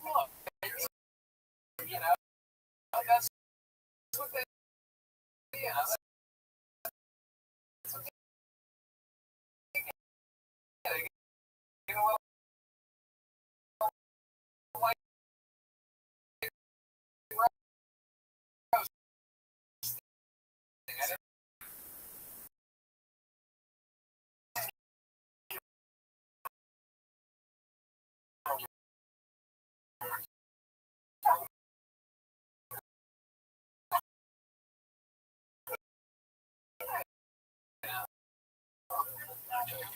look, you know, that's what they, you know, that's what they get. You know what? Like,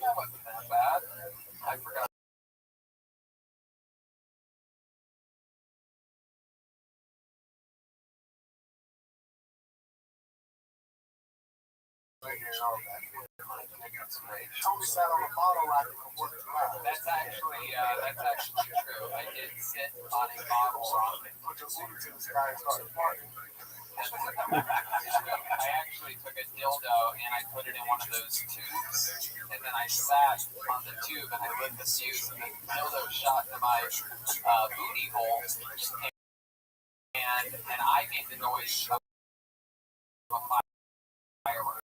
that wasn't that bad. I forgot. That's actually true. I did sit on a bottle rocket. I actually took a dildo and I put it in one of those tubes, and then I sat on the tube and I lit the fuse, and the dildo shot into my booty hole, and I made the noise of a firework.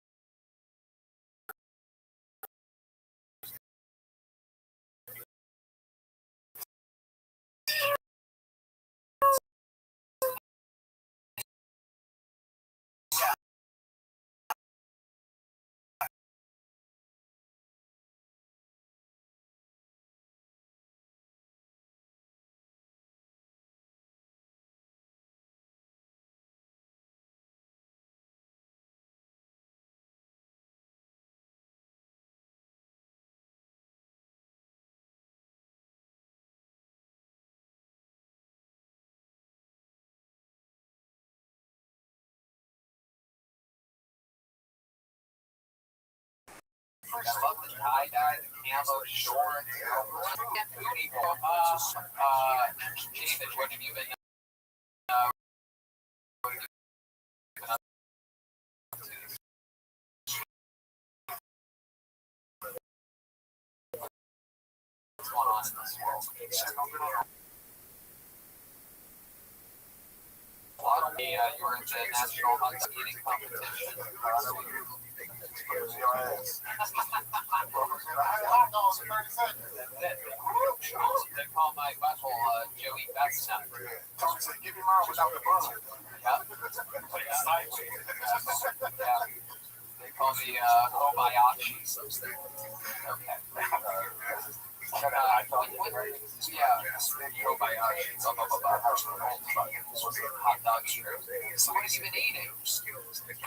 The tie-dye, the camo shorts, booty hole. David, what have you been up to? What's going on in this world? You were in the national hunt eating competition. They call my butthole Joey Betsnap. Tommy said, give me mine without the bun. Yeah. Put it sideways. Yeah. They call me Kobayashi. Okay. Yeah, Kobayashi. Blah, blah, blah, blah. Hot dog eater. So what have you been eating? Just fish.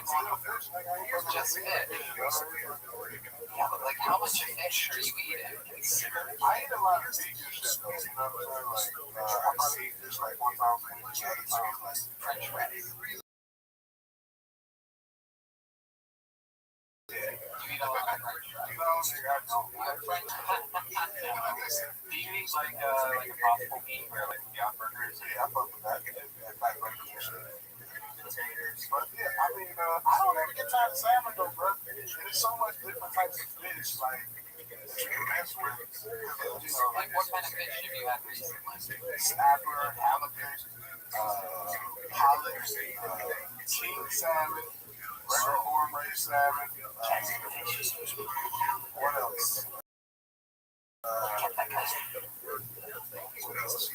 Yeah, but like how much fish are you eating? I eat a lot of seafood shit, though. You know what I'm saying? Like, I probably eat fish like 1 time a week, 2 times, like French fries. You eat a lot of French fries. you know, nigga, I don't. Do you eat like a possible meat or like Beyond Burgers? Yeah, I fuck with that. Like burgers and shit. But yeah, I mean, I don't ever get tired of salmon though, bro. There's so much different types of fish, like, that you can mess with. You know, Like what kind of fish have you had recently? snapper, halibut, pollock, king salmon, regular cornbread salmon. What else? What else?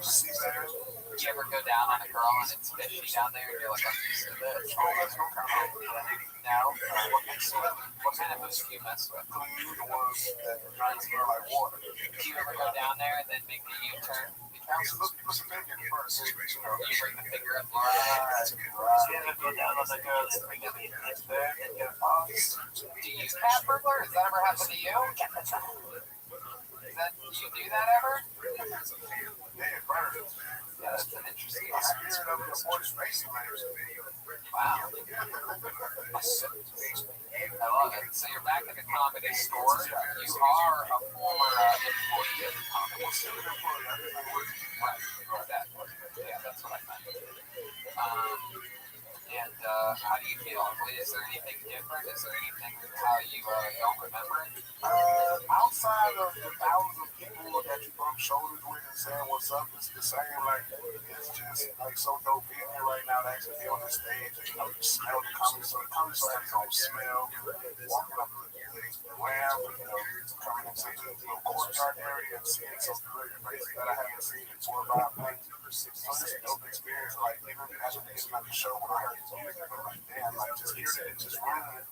Sea bass. Do you ever go down on a girl and it's fishy down there and you're like, I'm used to this? Oh, that's no kind of No? What kind of fish do you mess with? clean, the ones that smell like water. Do you ever go down there and then make the U-turn Council, look, put some bacon in first. You bring the finger up. Yeah, go down on the girl and bring up his bag and get a box. Do you use cat burglar? Has that ever happened to you? You do that ever? Yeah, it burns. Yeah, that's an interesting The spirit of the boy's face, man. Wow. I love it. So you're back at the comedy store. You are a former employee of the comedy store. Right. Exactly. Yeah, that's what I meant. And how do you feel? Is there anything different? Is there anything how you don't remember it? Outside of the thousands of people that you bump shoulders with and saying what's up, it's the same. Like, it's just like so dope being here right now to actually be on the stage and, you know, you smell the comedy. So the comedy store has all smell. Walking up the ramp, you know, coming into the little courtyard area and seeing something really crazy that I haven't seen in 4 or 5 months. So this is a dope experience. Like, even as we getting on the show, when I heard his music, I'm like, damn, like, just hearing it, just really,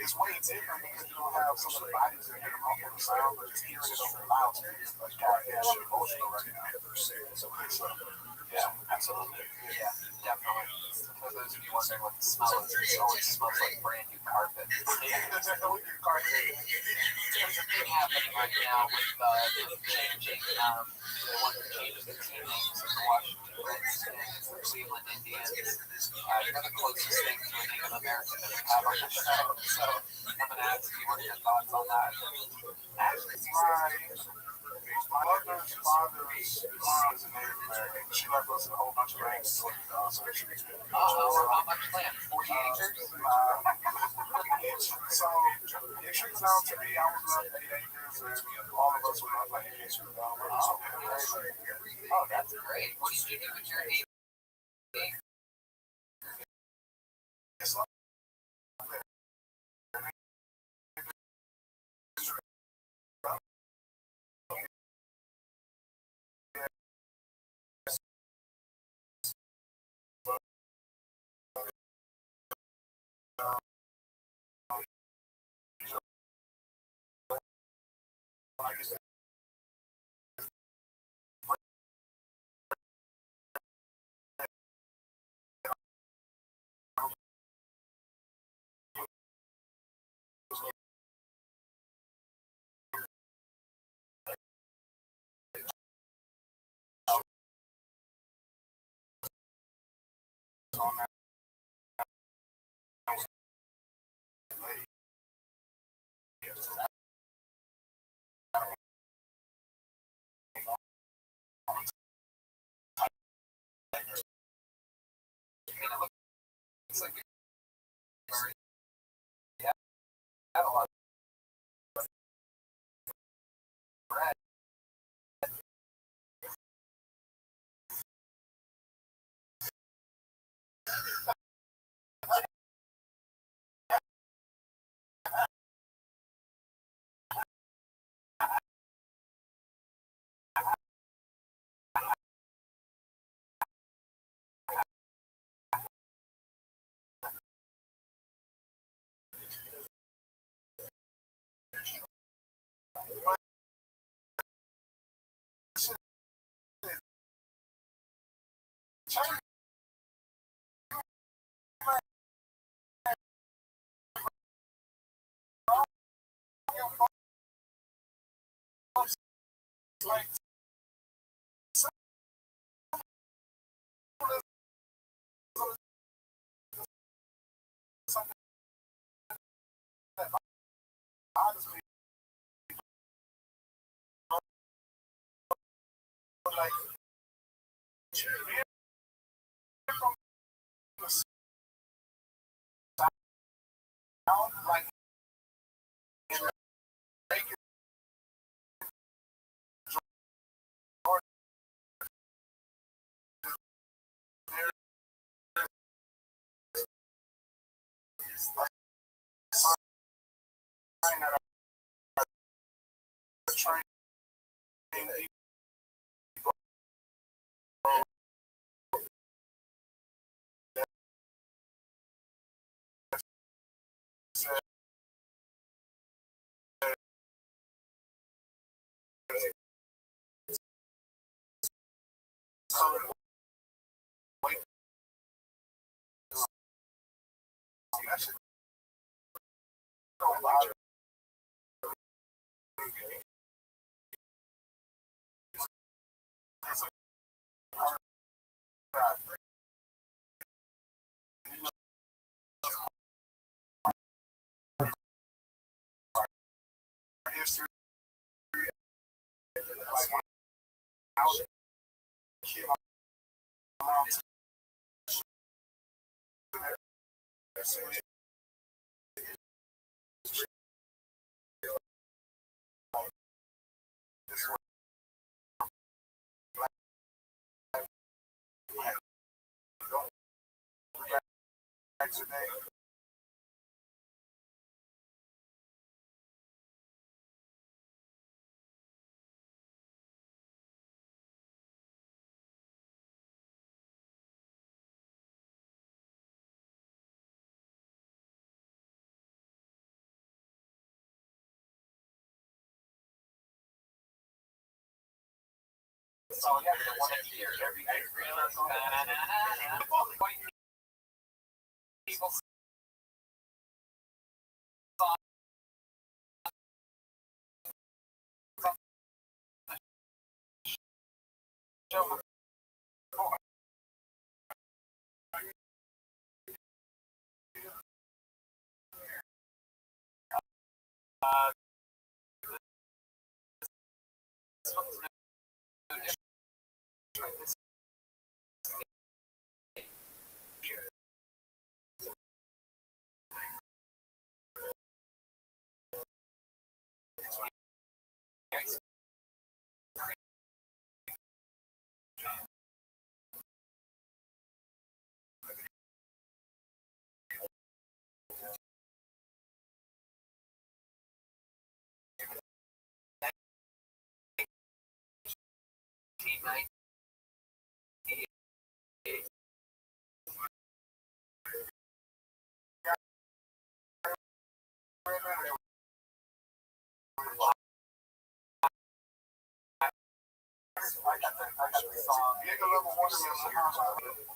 it's way different because you don't have some of the bodies in here on the sound, but just hearing it over the loudspeakers, like, goddamn, shit emotional right now. So it's, Yeah, absolutely. Yeah, definitely. For those of you wondering what the smell is, it always smells like brand new carpet. There's a thing happening right now with them changing, they want to change the team names of the Washington Redskins, the Cleveland Indians. You're the closest thing to a Native American that we have on the show. So I'm going to ask you what are your thoughts on that. actually, my mother's father's mom is a Native American. She left us a whole bunch of land in Georgia, so How much land? 40 acres? So it turns out to be I was left 8 acres and all of us were left like 8 acres. Oh, that's great. What did you do with your 8 acres? It's like It's like you have a lot of bread. like something that bothers me. Like, being from the South, like, train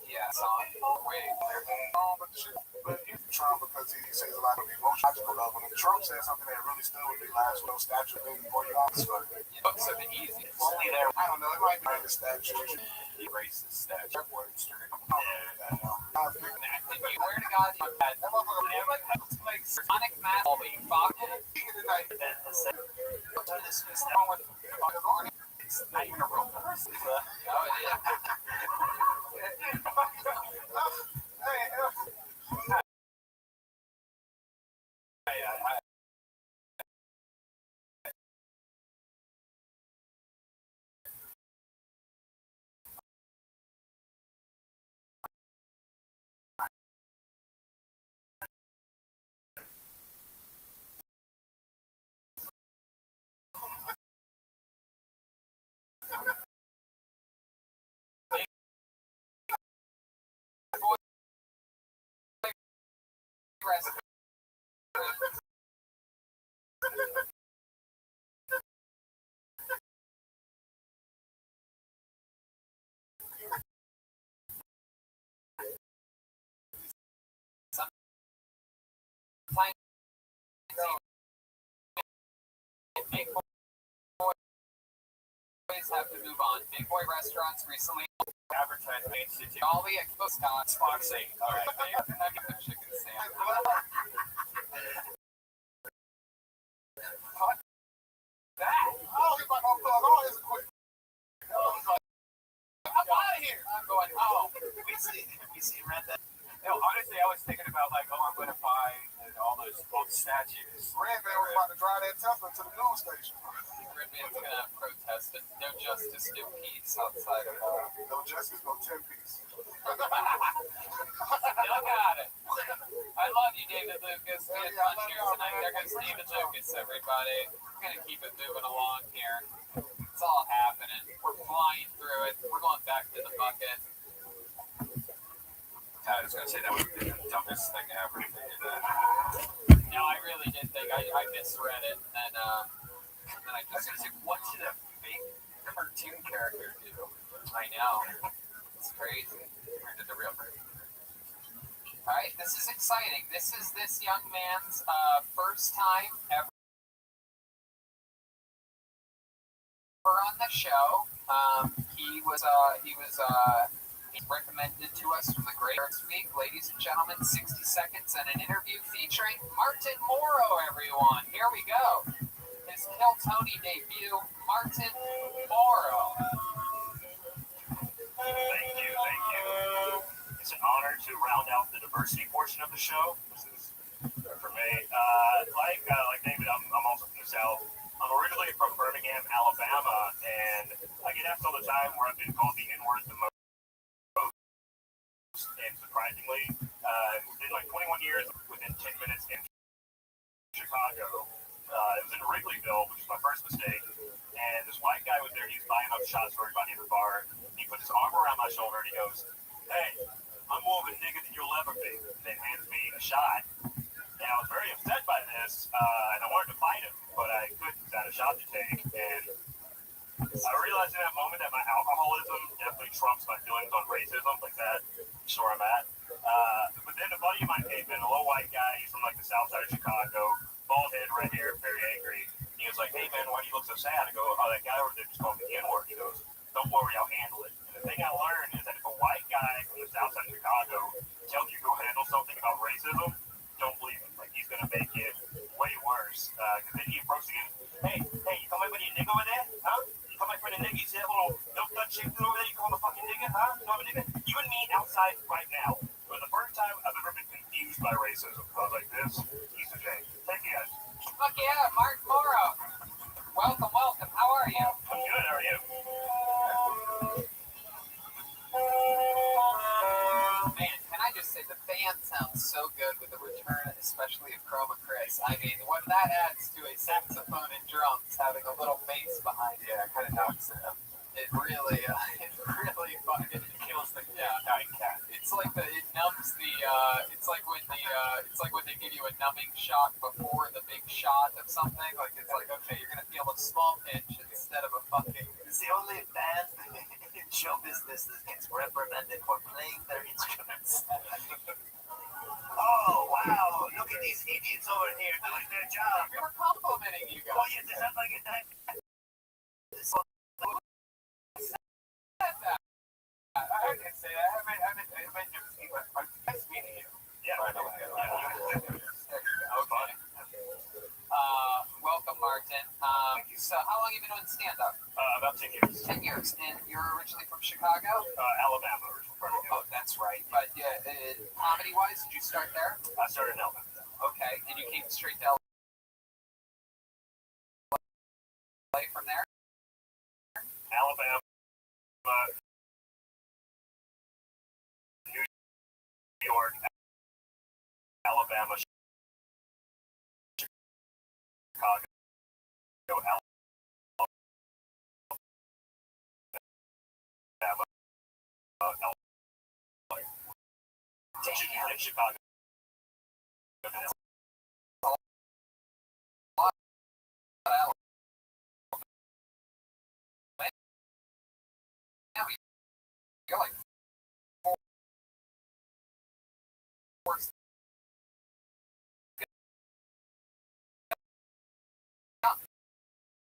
Yeah, song. Wait. But he's Trump because he says a lot of emotional love. When Trump said something that really stood with me last week, statue thing before you Oxford. So the easy. Only there. I don't know, it might be the statue. He racist statue. And you swear to God, you had like Sonic Mass. Oh, you fucked it. This is wrong with it's not even a real person. Oh, it is. Big boys have to move on. Big boy restaurants recently Advertisement Institute. all the expo spots. Boxing. All right. The chicken sandwich. That? Oh, he's like, oh, it's quick. I'm out of here. I'm going home. We see red that. No, honestly, I was thinking about like, oh, I'm going to buy all those old statues. Red Man was about to drive that Tesla to the news station. Red Man's gonna protest it. No justice, no peace outside of No justice, no 10-piece. Y'all got it. I love you, David Lucas. We had fun here tonight. There goes David Lucas, everybody. We're gonna keep it moving along here. It's all happening. We're flying through it. We're going back to the bucket. I was going to say that would be the dumbest thing ever. No, I really did think I misread it, and then I I was just going to say, what did a fake cartoon character do? I know. crazy. Turned into real crazy. All right, this is exciting. This is this young man's first time ever on the show. He was recommended to us from the Great Arts Week. Ladies and gentlemen, 60 Seconds and an interview featuring Martin Morrow, everyone. Here we go. His Kill Tony debut, Martin Morrow. Thank you. It's an honor to round out the diversity portion of the show. This is for me. Like David, I'm also from the South. I'm originally from Birmingham, Alabama, and I get asked all the time where I've been called the N-word the most. And surprisingly, within like 21 years, within 10 minutes in Chicago, it was in Wrigleyville, which was my first mistake. And this white guy was there. He was buying up shots for everybody in the bar. He put his arm around my shoulder and he goes, "Hey, I'm more of a nigga than you'll ever be." And then hands me a shot. And I was very upset by this, and I wanted to fight him, but I couldn't. I had a shot to take, and I realized in that moment that my alcoholism definitely trumps my feelings on racism, like that. Sure, I'm at. But then a buddy of mine came in, a little white guy. He's from like the south side of Chicago, bald head, red hair, very angry. And he was like, "Hey man, why do you look so sad?" I go, "Oh, that guy over there just called me the N-word." He goes, "Don't worry, I'll handle it." And the thing I learned is that if a white guy from the south side of Chicago tells you to go handle something about racism, don't believe him. Like, he's gonna make it way worse. Because then he approached again. Hey, you call my buddy a nigga over there? Huh? You call my friend a nigga? You see that little milk nut chick over there? You call him a fucking nigga? Huh? You call him a nigga? You and me outside right now. It was the first time I've ever been confused by racism. I was like, this piece of shit. Thank you guys. Fuck yeah, Martin Morrow. Welcome. How are you? I'm good. How are you? Man, can I just say the band sounds so good with the return, especially of Chroma Chris. I mean, what that adds to a saxophone and drums, having a little bass behind it, kind of knocks it up. It really fucking kills the night cat. It numbs the. It's like when they give you a numbing shot before the big shot of something. Like it's like, okay, you're gonna feel a small pinch instead of a fucking. It's the only band in show business that gets reprimanded for playing their instruments. Oh, wow. Look at these idiots over here doing their job. We were complimenting you guys. Oh, yeah, this sounds like a time. I can say that. I meant nice meeting you. Yeah. Okay. Welcome, Martin. So how long have you been doing stand-up? About 10 years. 10 years. And you're originally from Chicago? Alabama. Oh, that's right. But comedy-wise, did you start there? I started in Alabama. Okay. And you came straight to LA from there? Alabama, New York, Alabama, Chicago, Alabama, Damn. Chicago. You're like four.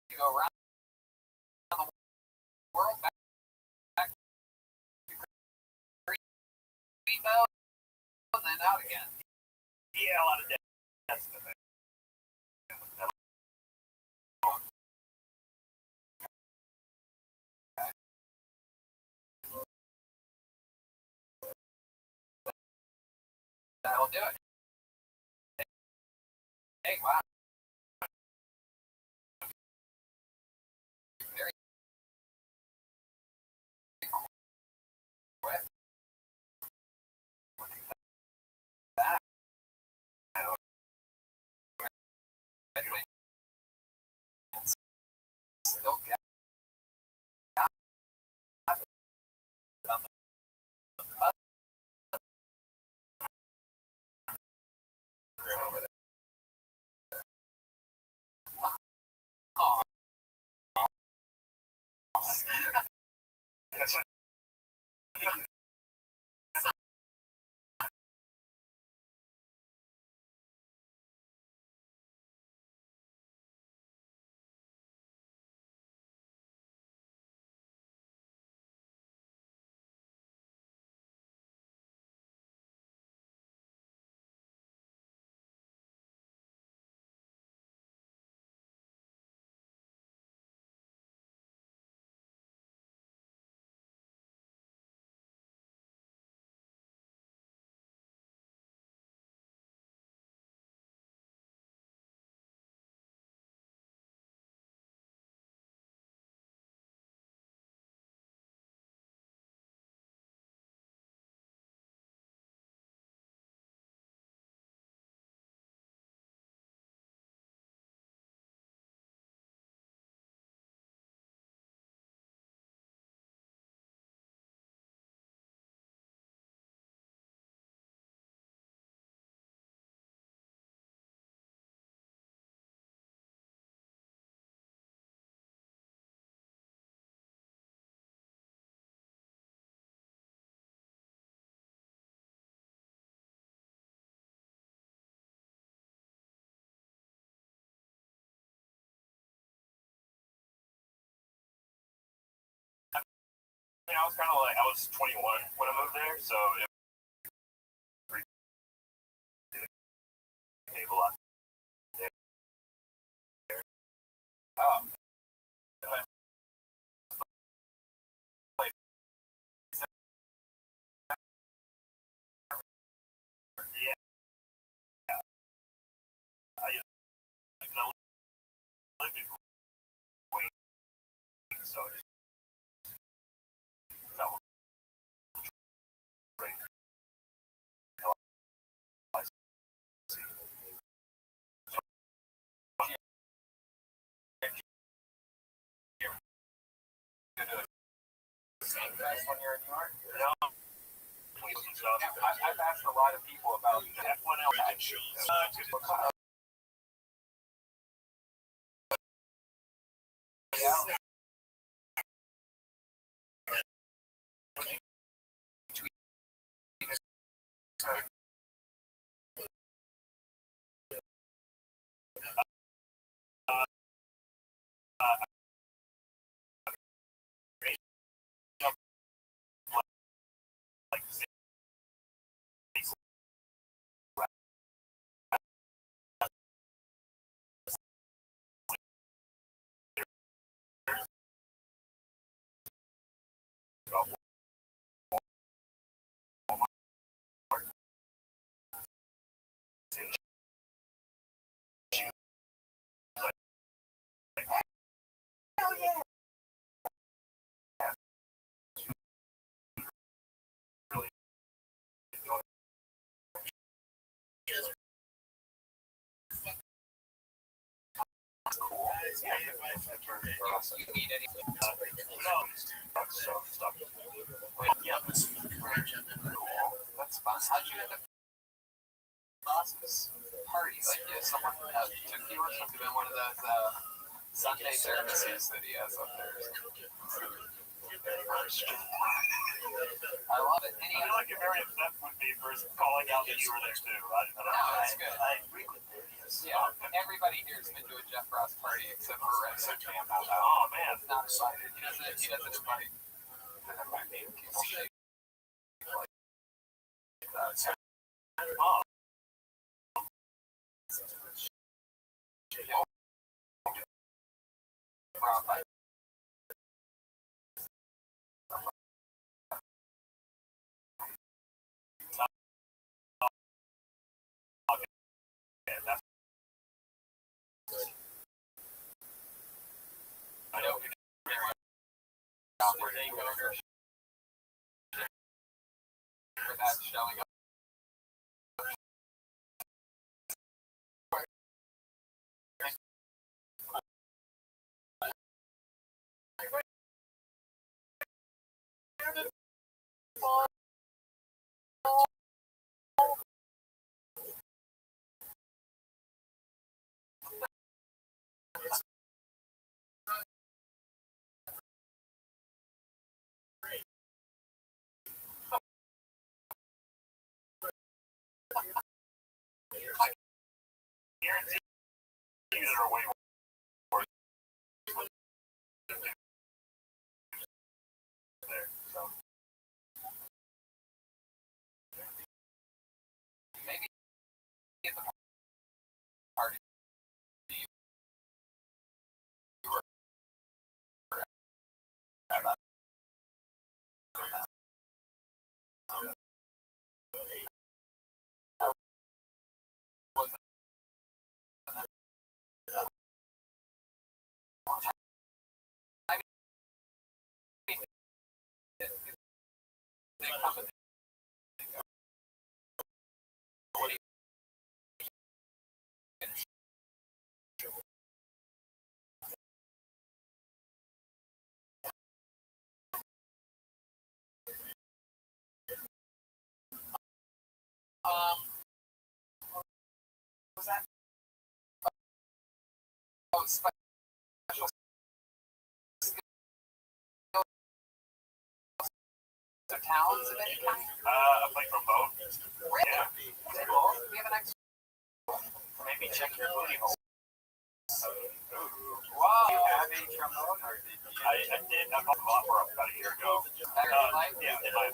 You go around the world, back to Greenville, and then out again. Yeah, a lot of deaths in the thing. That'll do it. Hey, wow. Very quick. That. Still got I was kind of like, I was 21 when I moved there, so it was a lot. So when you're in New York? No. I've asked a lot of people about F1 You need anything? That's fun. How'd you end up Boston's party? Like, yeah, someone took you or something in one of those Sunday services that he has up there. I love it. I feel like you're very upset with me for calling out that you were there too. I don't know. No, that's good. Yeah, everybody here's been to a Jeff Ross party except for Red Sox Jam. Oh man, He's not excited. He doesn't invite people shake like that. oh. I know where they go for that showing up. These are way worse there. So. Maybe at the party you were was that? Oh, special talents of any kind? I play trombone. Really? Yeah. Cool. Do you have an extra? Maybe check your booty hole. Wow. Do you have a trombone or did you? I did. I bought a opera about a year ago. Better Yeah, in my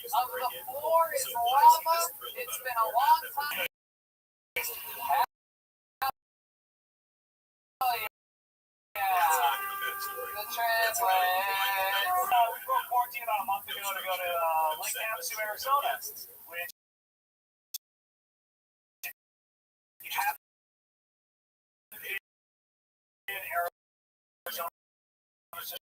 Of the four is lava. It's been a long time. Hell yeah. The translate. we broke quarantine about a month ago to go to Lake Havasu, Arizona, which you have in Arizona. It's just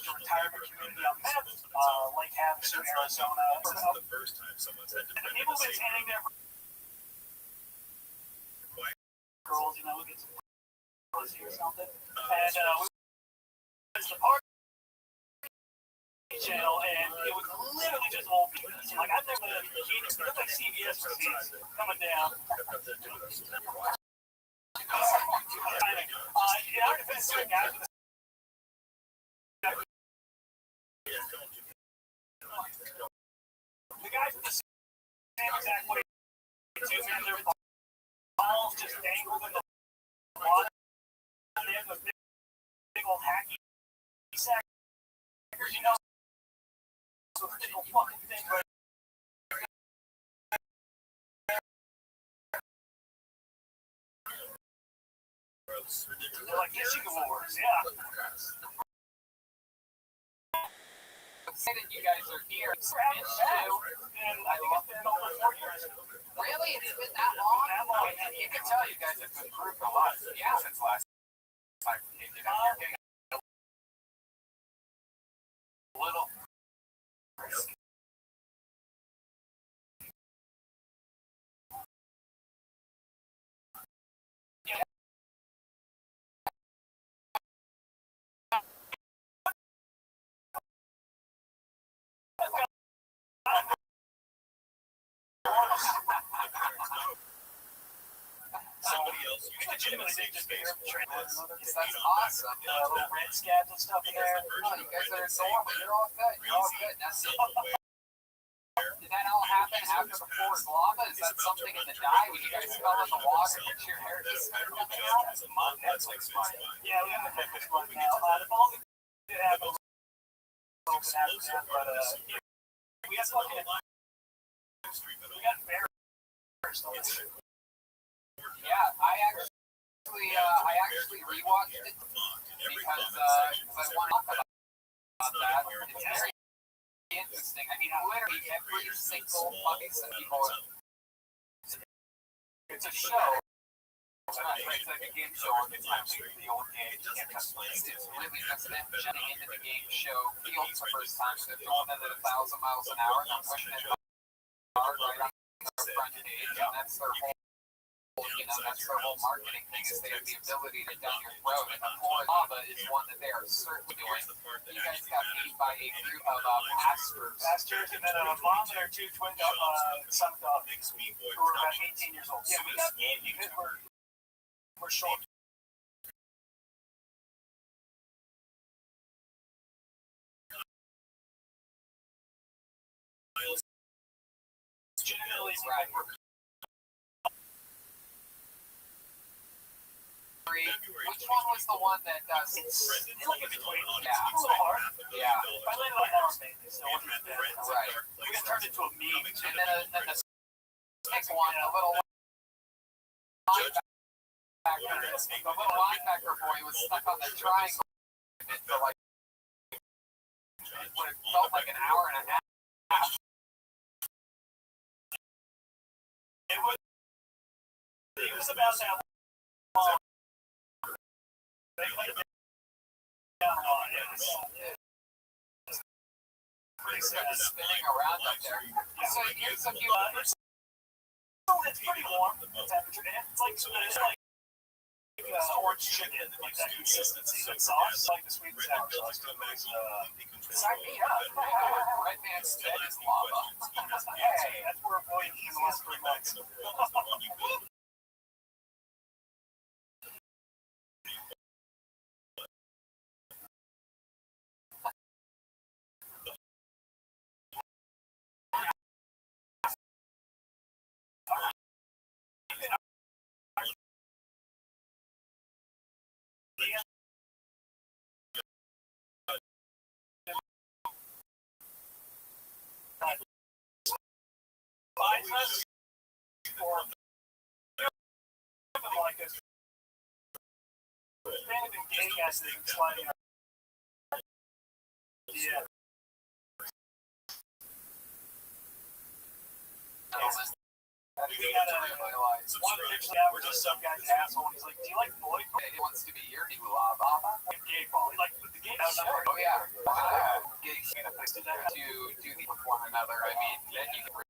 a retirement community on Meth, Lake Havasu, Arizona. The first time someone's had to And the people been standing there for girls, you know, who gets pussy or something. And we went to the park channel, and it was literally just old people. So, like, I've never been it looked like CBS receipts coming down. In our defense, two guys with the guys with the same exact way, too, man, their balls just dangled in the water. And they have those big old hacky sack. You know, so big old fucking thing, right? They're like fishing awards, yeah. Say that you guys are here. And I think it's been over 4 years. Really? It's been that long? You can tell you guys have improved a lot. Yeah, since last time you came down here. Getting a little. Somebody else We legitimately think just be here for training. That's awesome. Little red scabs and stuff in there. Oh, you guys are adorable. You're all good. You're all good. That's did that all happen after the floor is lava? Is that something in the dye when you guys fell in the water and your hair just coming out? Netflix spot. Yeah, we have the Netflix one now. The phone did have a little bit after that, but we got fucking we got embarrassed on this. Yeah, I actually rewatched it because I want to talk about that. It's very interesting. I mean, literally every single fucking people. It's a show. It's like a game show on the time the old game. It's really just them jetting into the game show field for the first time. So they're throwing it at 1,000 miles an hour and pushing it hard right on the front page, and that's their whole. You know, that's their whole marketing thing is they have the ability to down your throat, and the core lava is one that they are certainly doing. You guys got beat by a group of pastors, And then a mom and her two twin son dogs who were about 18 years old. Yeah, we got beat because we're short. Legitimately, which one was the one that does? it's like in between. Yeah. It's a little hard. Yeah. I landed on horror mainly, so it wasn't bad. Right. We got turned into a meme. And then the next one, a little linebacker boy was stuck on the triangle for like what it felt like an hour and a half. It was about that long. They played down on it. Pretty spinning around up there. So here's a few. It's pretty warm. The temperature. It's like orange chicken, like that consistency. That sauce, like the sweet and sour sauce. Sign me up. Red man's bed is lava. Hey, that's where we're going in the last 3 months. Spices or like this. Random gay gases and sliding up. Yeah. We got one picture that where just some guy's asshole. He's like, "Do you like boy?" He wants to be your new lava. Gay ball. He like the gay. Oh yeah. Gay to do the with one another. I mean, then you can.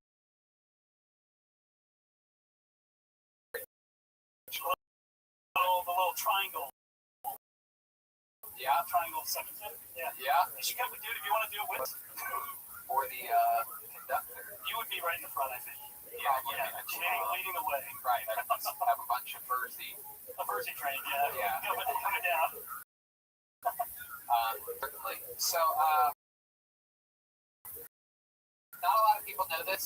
Oh, the little triangle. Yeah. Triangle second. Yeah. Yeah. You should come with dude if you want to do it with. Or the conductor. You would be right in the front, I think. Yeah. Leading the way. Right. I just have a bunch of Furzy. A Furzy train, yeah. Yeah. Coming down. Certainly. So, not a lot of people know this.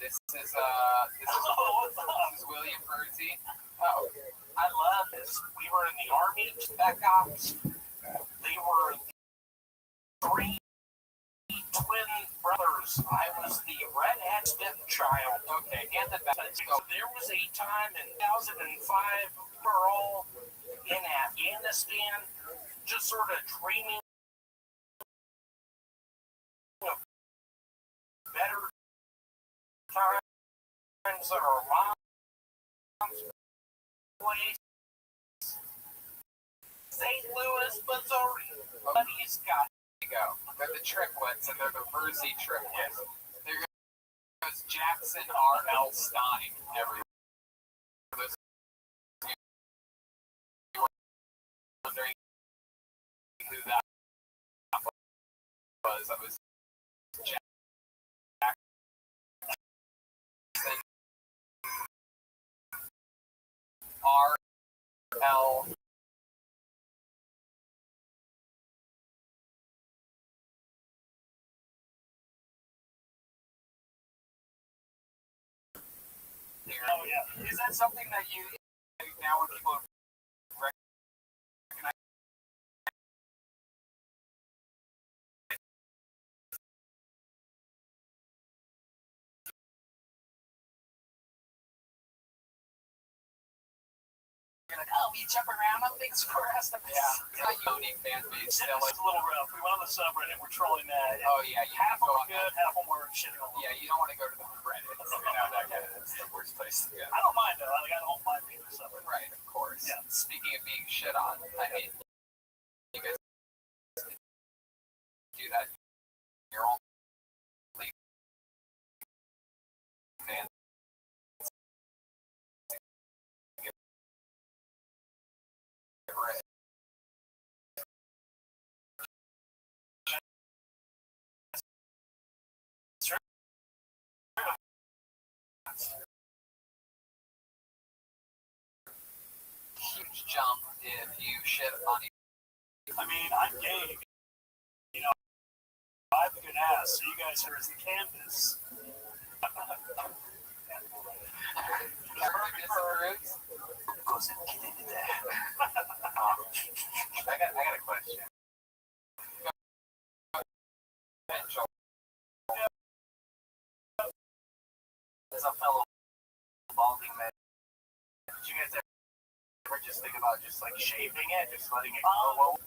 This is William Furzy. Oh, I love this. We were in the Army, back ops. They were three twin brothers. I was the redhead stepchild. okay. And the back. So there was a time in 2005 we were all in Afghanistan, just sort of dreaming of better times at our mom's place. St. Louis, Missouri. Buddy's got to go. They're the triplets, and they're the Furzy triplets. There goes Jackson R.L. Stein everywhere. Those wondering who that was. That was Jackson R.L. Oh, yeah. Is that something that you now when people recognize? You're like, oh, we jump around on things for us. Yeah. Not unique fan base. It's a little rough. We went on the subreddit. We're trolling that. Oh yeah, you Half have of to go them on good, half of them were shitting on them. Yeah, you don't want to go to the Reddit. That's the worst place to go. I don't mind though. Like, I don't mind being the subreddit. Right, of course. Yeah. Speaking of being shit on, I mean, you guys do that. You're only fans. Huge jump if you shit on you. I mean, I'm gay. You know, I have a good ass, so you guys are as the canvas. Goes and get into that. I got a question. As a fellow balding man, did you guys ever just think about just like shaving it, just letting it grow?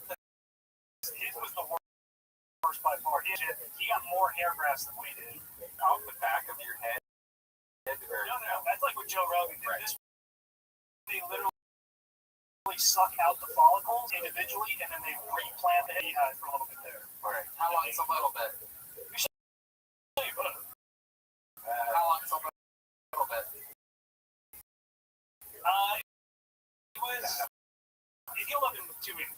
His was the worst by far. He got more hair grafts than we did. Off the back of your head? No, that's like what Joe Rogan did. Right. They literally literally suck out the follicles individually, and then they replant the head you had for a little bit there. Right. How long's a little bit? How long's a little bit? It healed up in 2 weeks.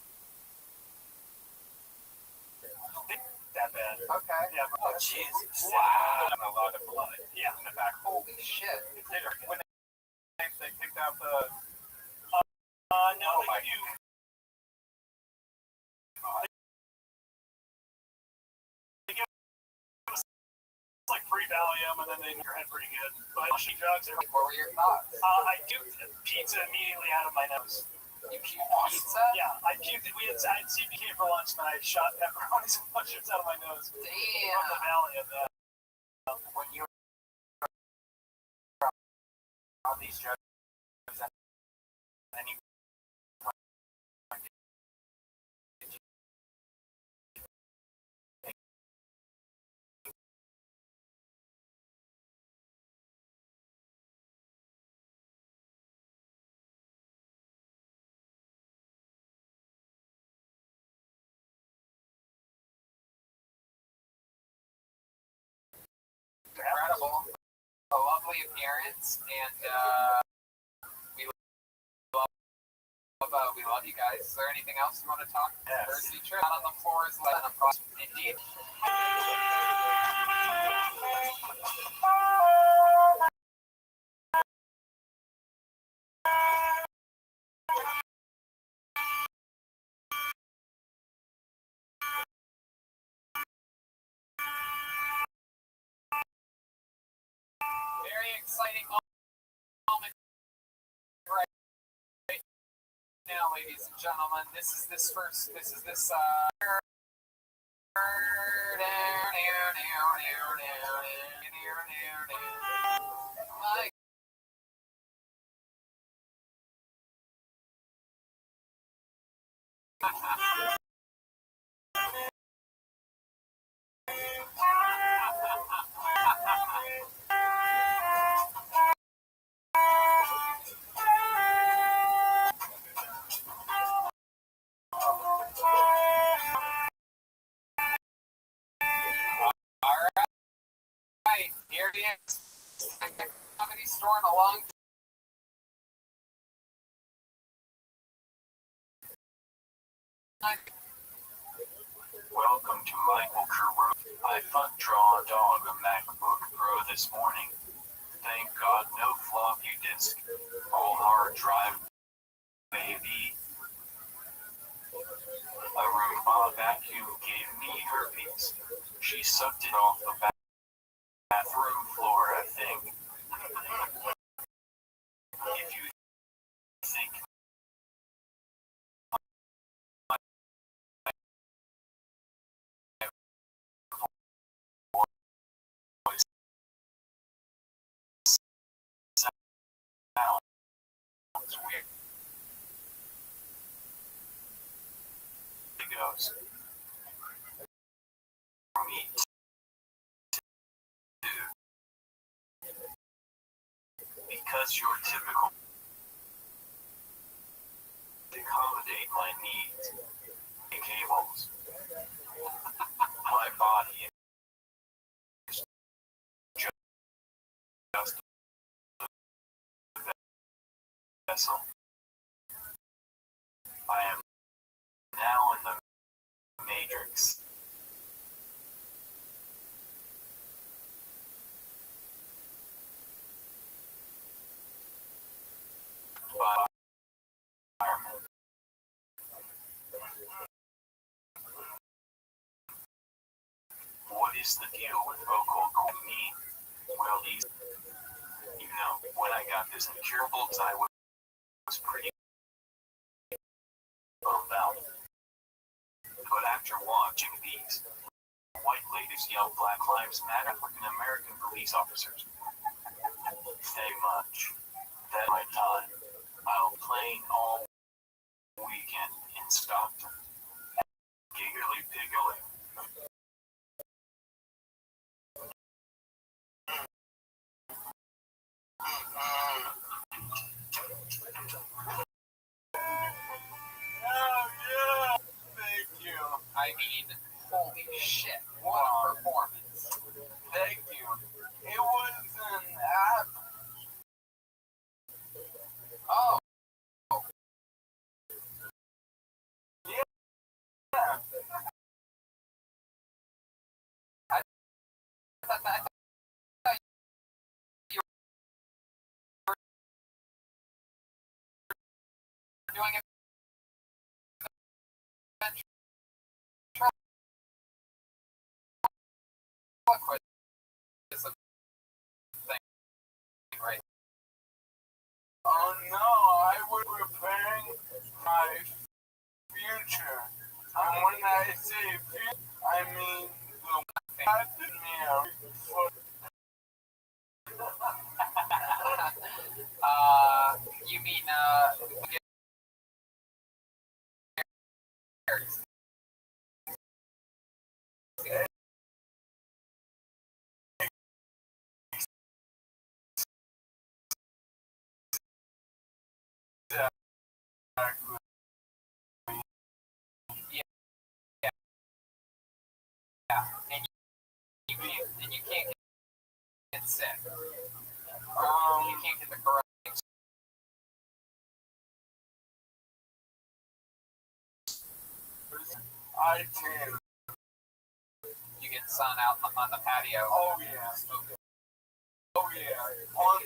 That bad. Okay. Yeah. Oh, Jesus. Wow. A lot of blood. Yeah. In the back. Holy shit. When they picked out the... No, Oh, my. they do. They give us like free Valium, and then they make your head pretty good. But she drugs are. What were your thoughts? I puked pizza immediately out of my nose. You puked pizza? Yeah, I puked. I had CPK for lunch, and I shot pepperonis and mushrooms out of my nose. From the Damn. Valium. When you were on these drugs, and you incredible, a lovely appearance, and we love you guys. Is there anything else you want to talk? Yes. Thirsty trip out on the floor is let a process. Indeed. Very exciting moment right now, ladies and gentlemen. This is this my Alright, here he is. Comedy store in a long time. Welcome to Michael Kuro. I fun draw a dog a MacBook Pro this morning. Thank God no floppy disk. All hard drive, baby. A Roomba vacuum gave me herpes. She sucked it off the bathroom floor, I think. If you think sounds weird, it goes. Me too. Because you're typical. Accommodate my needs. Cables. My body is just a vessel. I am now in the Matrix. Environment. What is the deal with vocal cord me? Well, when I got this incurable, I was pretty bummed out. But after watching these white ladies yell Black Lives Matter African American police officers, stay much. That's my time. I'll plane all weekend in Stockton. Giggly piggly. I mean, holy shit, what a performance. Thank you. It was an app. Oh, Yeah. I thought you were doing it ventriloquism thing, right? Oh no, I was preparing my future. And when I say future, I mean the nightmare for You mean, yeah, and you can't get sick. You can't get the correct. I can. You get sun out on the patio. Oh yeah. Oh yeah. On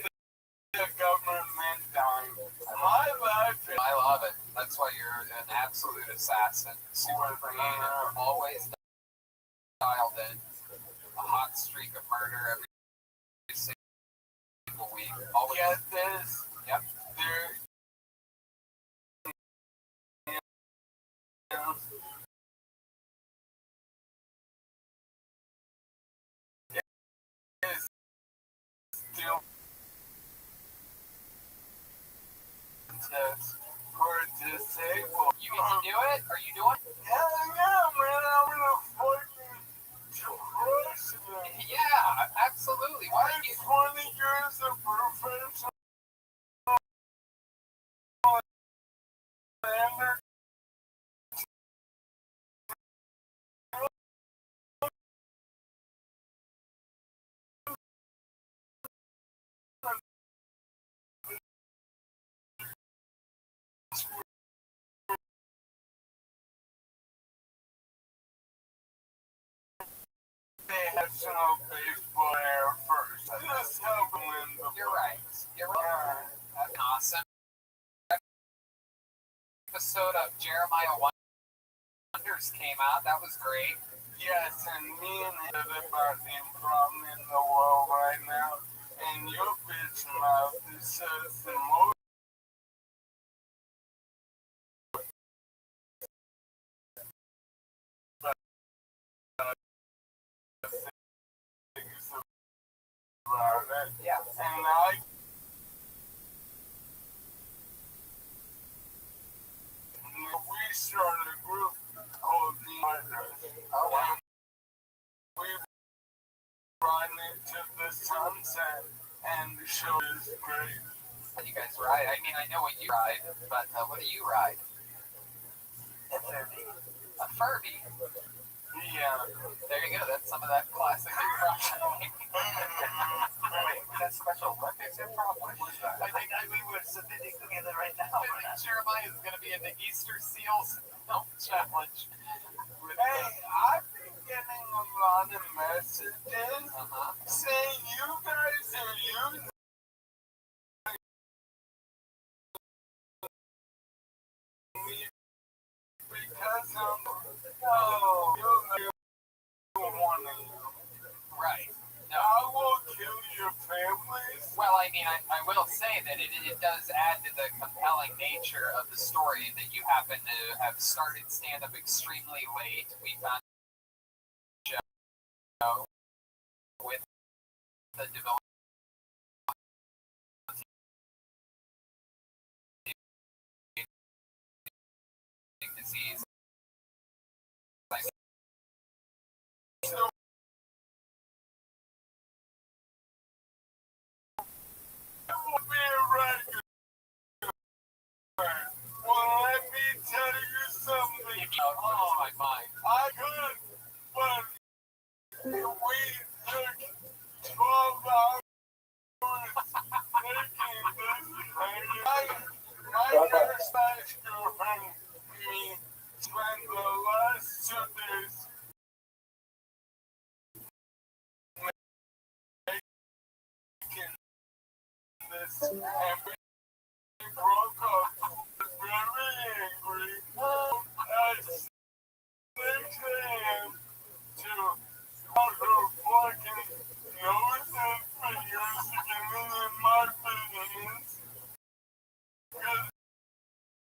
the government dime. My life is I love it. That's why you're an absolute assassin. Super creative. Always dialed in. A hot streak of murder every single week. Always. get this. Yep. There is still test for disabled. You get to do it? Are you doing it? Yeah, man, I'm gonna fucking crush it. Yeah, absolutely. Why I don't you? 20 years of professional standard. National baseball air first. Just help them win the You're right. You're right. That's awesome. Episode of Jeremiah Wonders came out. That was great. Yes, and me and him about the problem in the world right now. And your bitch mouth is just the most. Yeah. And I we started a group called the Hunters. Oh, wow. We run into the sunset, and the show is great. What do you guys ride? I mean, I know what you ride, but what do you ride? A Furby. Yeah. There you go. That's some of that classic improv. Wait, was that Special Olympics improv? What was that? I think we were submitting together right now. I think Jeremiah is going to be in the Easter Seals Film Challenge. Hey, I've been getting a lot of messages saying you guys are using me because I'm one of you. Right. No. I will kill your families. Well, I mean, I will say that it does add to the compelling nature of the story that you happen to have started stand-up extremely late. We found a show with the development disease. I will be a record. Well, let me tell you something. my mind. I could, but we took 12 hours making this. My first Spanish girlfriend, me, spent the last 2 days making this, and we broke up. Very angry. At 6 a.m. to cut her fucking nose and fingers to get in my business. Because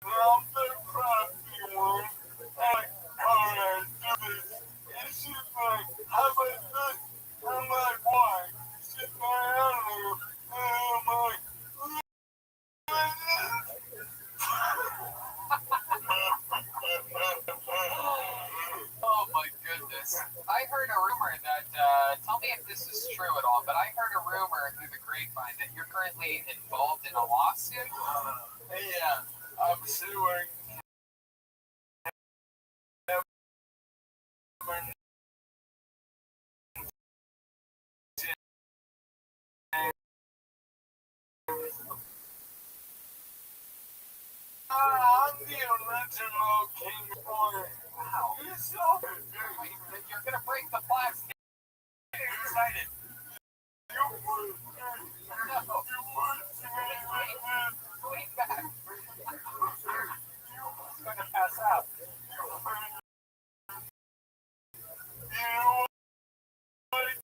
I'm the crafty one. And alright, do this. And she's like, how about this? I'm like, why? She's like, I don't know. And I'm like, oh my goodness. I heard a rumor that, tell me if this is true at all, but I heard a rumor through the grapevine that you're currently involved in a lawsuit. Yeah, I'm suing. I'm the original King Boy. Wow. You're so you're gonna break the plastic. Get excited. You would. No. You would to me like this. Lean back. You're gonna pass out. You would.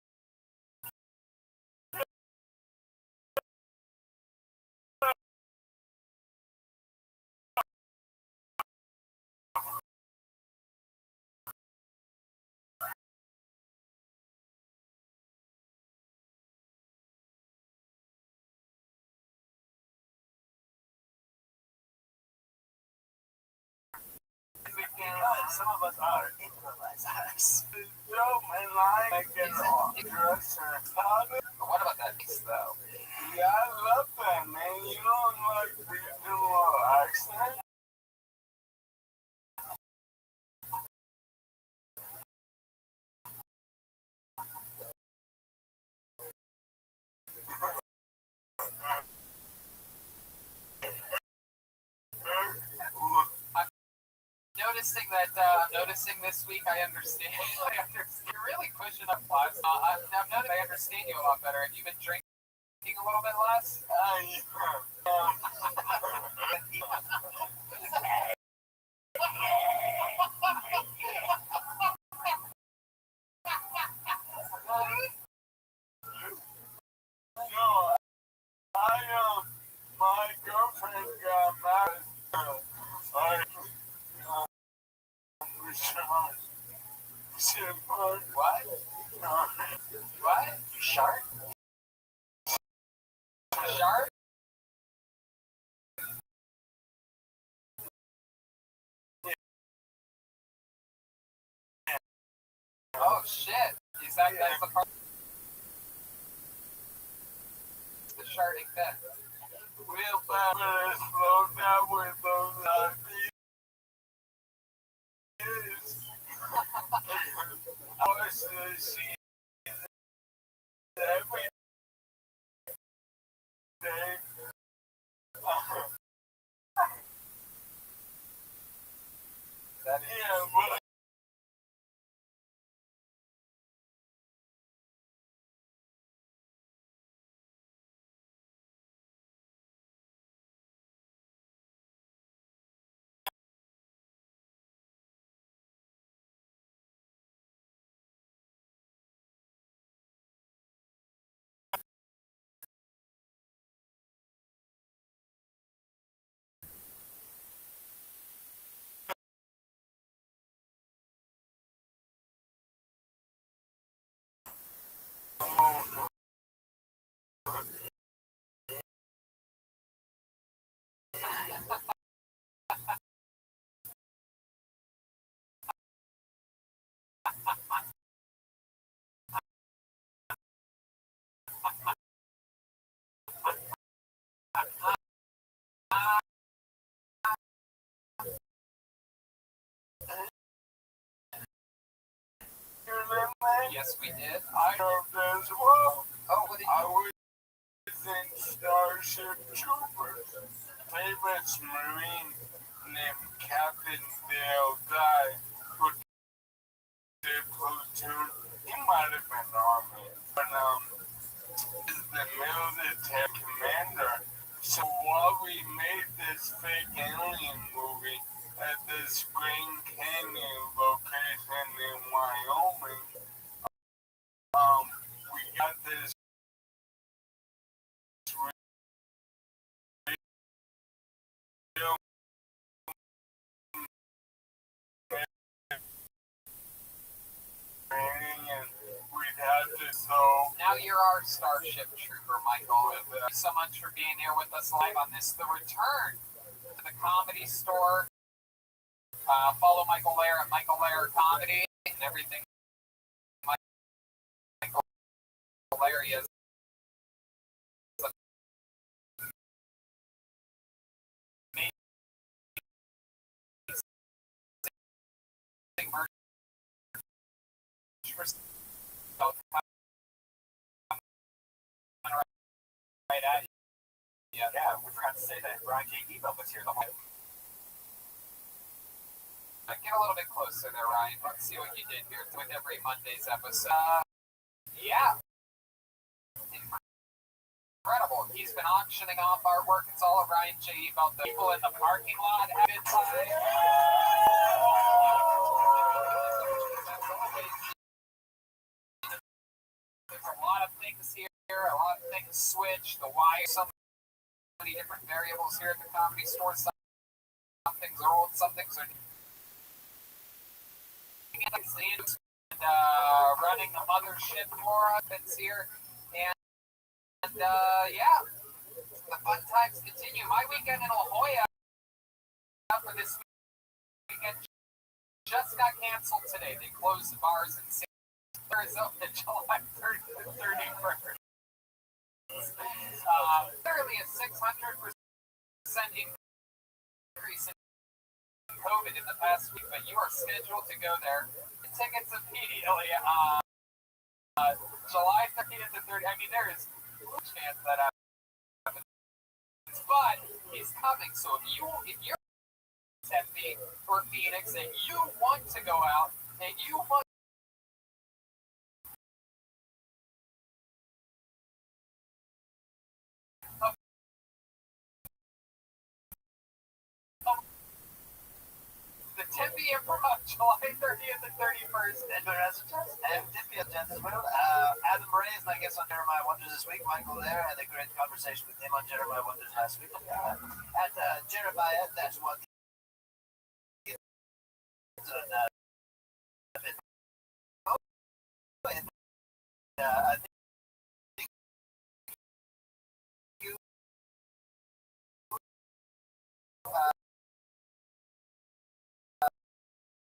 Some of us are equalizers. What about that piece, though? Yeah, I love that, man. You don't like regional accent? I'm noticing this week. I understand. You're really pushing up plots. I understand you a lot better. Have you been drinking a little bit less? No, my girlfriend got married. What? What? You sharp? Sharp? Oh shit! Is that that's the part? The sharding death. We'll better slow down with those ideas. I was she every day. That is, yeah, but Yes, we did. I served as well. Oh, what did I you? was in Starship Troopers. Famous Marine named Captain Dale died with their platoon. He might have been Army, but is the military commander. So while we made this fake alien movie at this Green Canyon location in Wyoming, we got this real training, and we'd have to Now you're our Starship Trooper, Michael. Thank you so much for being here with us live on this, the return to the Comedy Store. Follow Michael Lair at Michael Lair Comedy and everything. Michael Lair is right at you. Yeah, we forgot to say that Ryan J. Evo was here the whole. Get a little bit closer there, Ryan. Let's see what you did here with every Monday's episode. Yeah. Incredible. He's been auctioning off artwork. It's all at Ryan J. Evo. The people in the parking lot have it signed. There's a lot of things here, a lot of things switch. The why, so many different variables here at the Comedy Store. Some things are old, some things are new. And running the mothership for us that's here. And yeah, the fun times continue. My weekend in La Jolla for this weekend just got canceled today. They closed the bars in Arizona July 31st. Literally a 600% increase in COVID in the past week, but you are scheduled to go there. The tickets immediately, July 30th to 30th. I mean, there is no chance that happens, but he's coming. So if you're Tempe or Phoenix and you want to go out and you want the Tempe Improv, July 30th and 31st, and Tempe Agenda as well. Adam Reyes, I guess, on Jeremiah Wonders this week. Michael there had a great conversation with him on Jeremiah Wonders last week. At Jeremiah, that's what. I think you.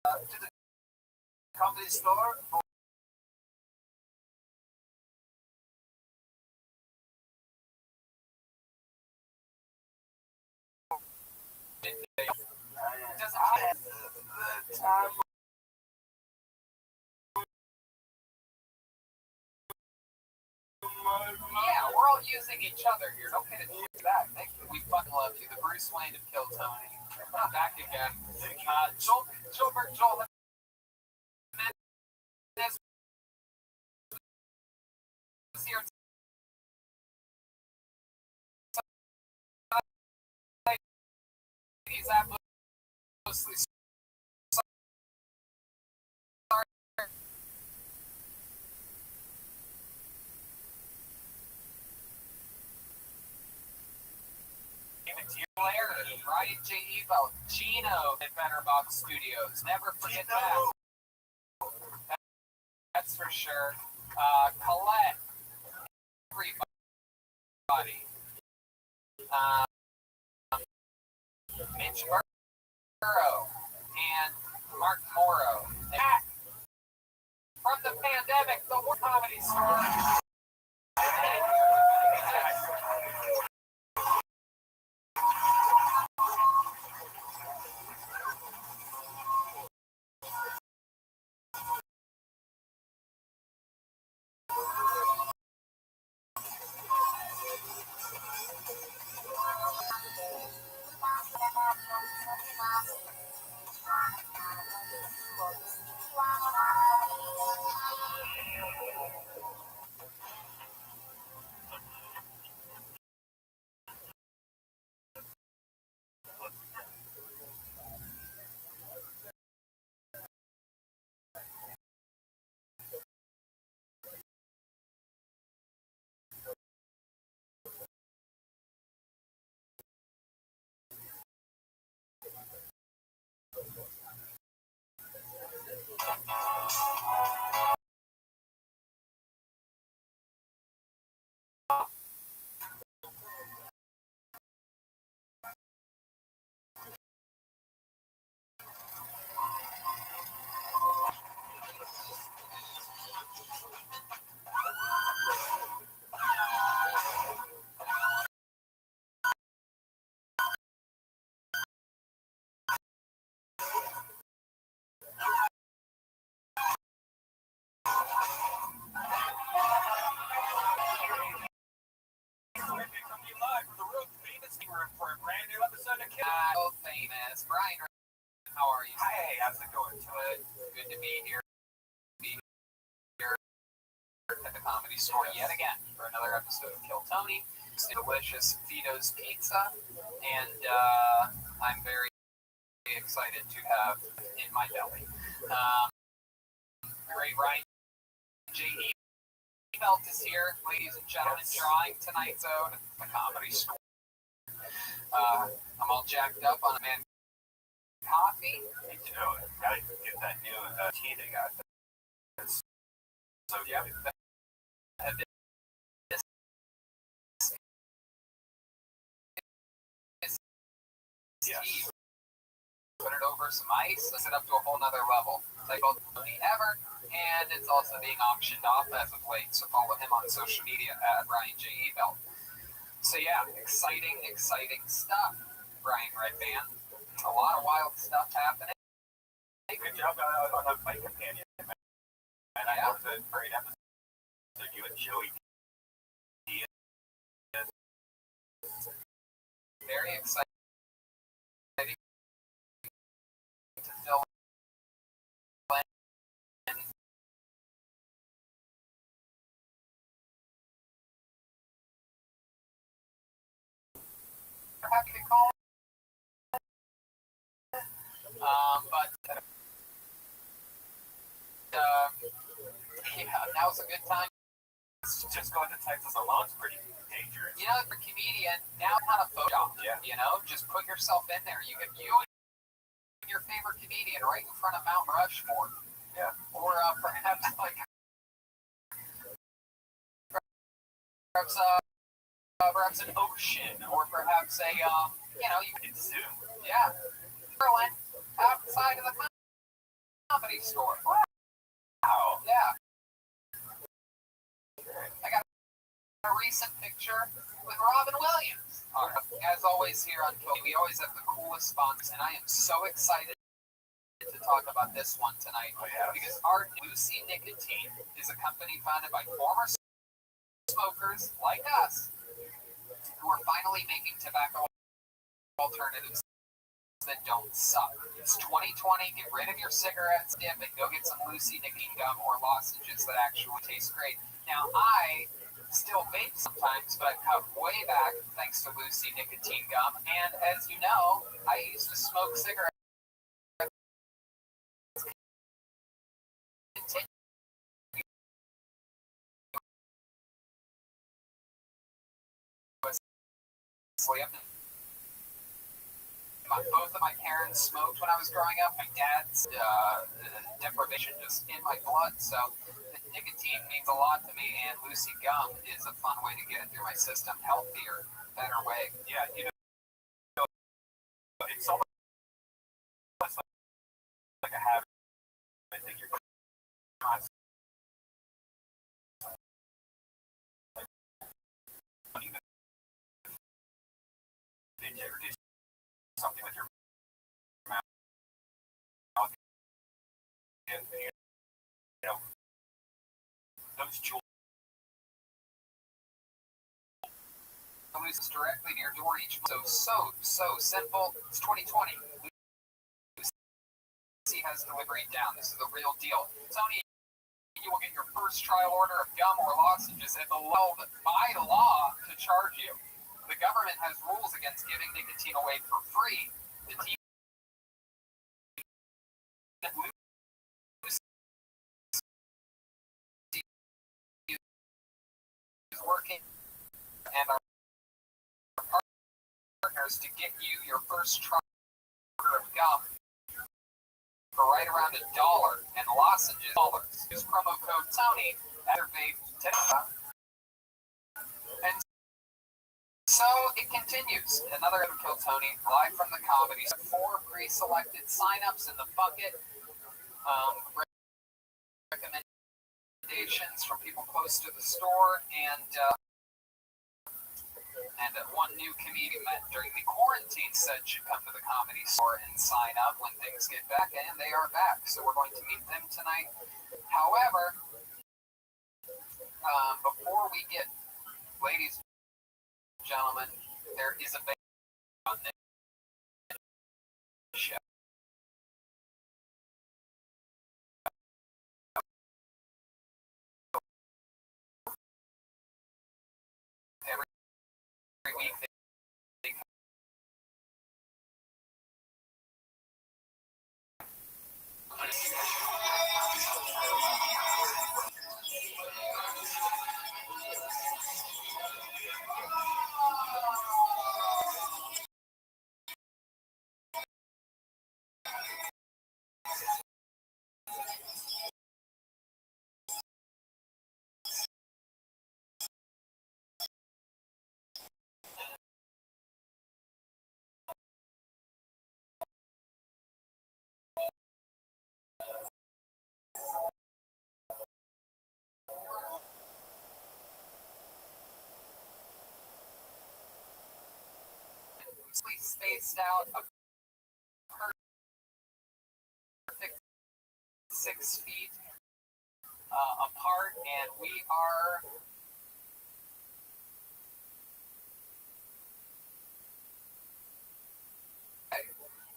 To the Comedy Store. doesn't have the time. Yeah, we're all using each other here. Don't get it back. Thank you. We fucking love you. The Bruce Wayne of Kill Tony. Back again. Joel Menendez was here. He's absolutely sorry. Blair, Ryan J. Evo, Gino at Betterbox Studios. Never forget that. That's for sure. Colette, everybody. Mitch Burrow and Mark Morrow. Back from the pandemic, the War Comedy Store. Oh, famous. Brian, how are you? Hey, how's it going? Good to be here. Be here at the Comedy Store yet again for another episode of Kill Tony. It's delicious Vito's Pizza, and I'm very excited to have in my belly. Great Ryan J.E. Felt is here, ladies and gentlemen, drawing tonight's own the Comedy Store. I'm all jacked up on a man coffee. Me too. Gotta get that new tea they got. So yeah. Tea. Put it over some ice, set it up to a whole nother level. It's like both money ever, and it's also being auctioned off as of late. So follow him on social media at Ryan J. Ebelt. So yeah, exciting stuff, Brian Redband. A lot of wild stuff happening. Good job on the Fight Companion, man. And I know it's a great episode. You and Joey. Very exciting to fill in. Happy to call it. But yeah, now's a good time. Just going to Texas alone is pretty dangerous. You know, for comedian, now kind of Photoshop. Yeah. You know, just put yourself in there. You and your favorite comedian right in front of Mount Rushmore. Yeah. Or perhaps like perhaps an ocean, or perhaps a you know, you can zoom. Yeah. Berlin, outside of the Comedy Store. Wow. Yeah. I got a recent picture with Robin Williams. As always here on Kill, we always have the coolest sponsors, and I am so excited to talk about this one tonight. Oh, yeah. Because our Lucy Nicotine is a company founded by former smokers like us who are finally making tobacco alternatives that don't suck. It's 2020. Get rid of your cigarettes, dip, and go get some Lucy nicotine gum or lozenges that actually taste great. Now, I still vape sometimes, but I've cut way back thanks to Lucy nicotine gum. And as you know, I used to smoke cigarettes. Both of my parents smoked when I was growing up. My dad's deprivation just in my blood, so nicotine means a lot to me. And Lucy gum is a fun way to get it through my system, healthier, better way. Yeah, you know, it's almost like a habit. I think you're constantly something with your mouth, and you know, those jewels. Lucy's directly to your door each. So simple. It's 2020. Lucy has delivery down. This is the real deal. Tony, you will get your first trial order of gum or lozenges at the level by law to charge you. The government has rules against giving nicotine away for free. The team that Lucy is working and our partners to get you your first trial order of gum for right around $1 and lozenges dollars. Use promo code Tony at your vape today. And so it continues. Another Kill Tony live from the comedy. 4 pre-selected signups in the bucket. Recommendations from people close to the store, and one new comedian met during the quarantine said should come to the comedy store and sign up when things get back, and they are back. So we're going to meet them tonight. However, before we get, ladies and gentlemen, there is a big on this show. Every week they spaced out a perfect 6 feet apart, and we are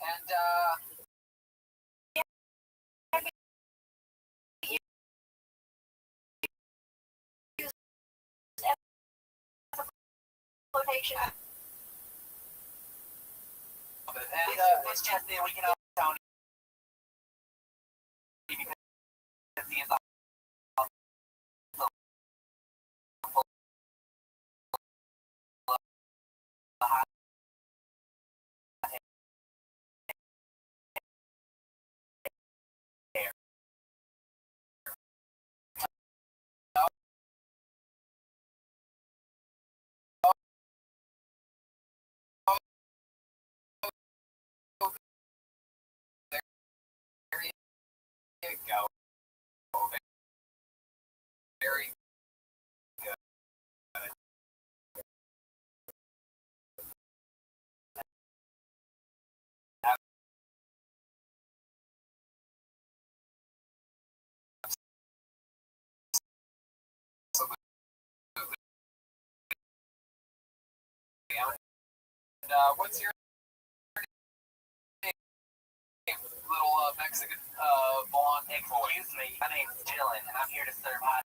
and Location. it's just that we can all Tony because the there you go. Very good. And what's your name, little Mexican blonde? Excuse me, my name's Dylan, and I'm here to serve hot.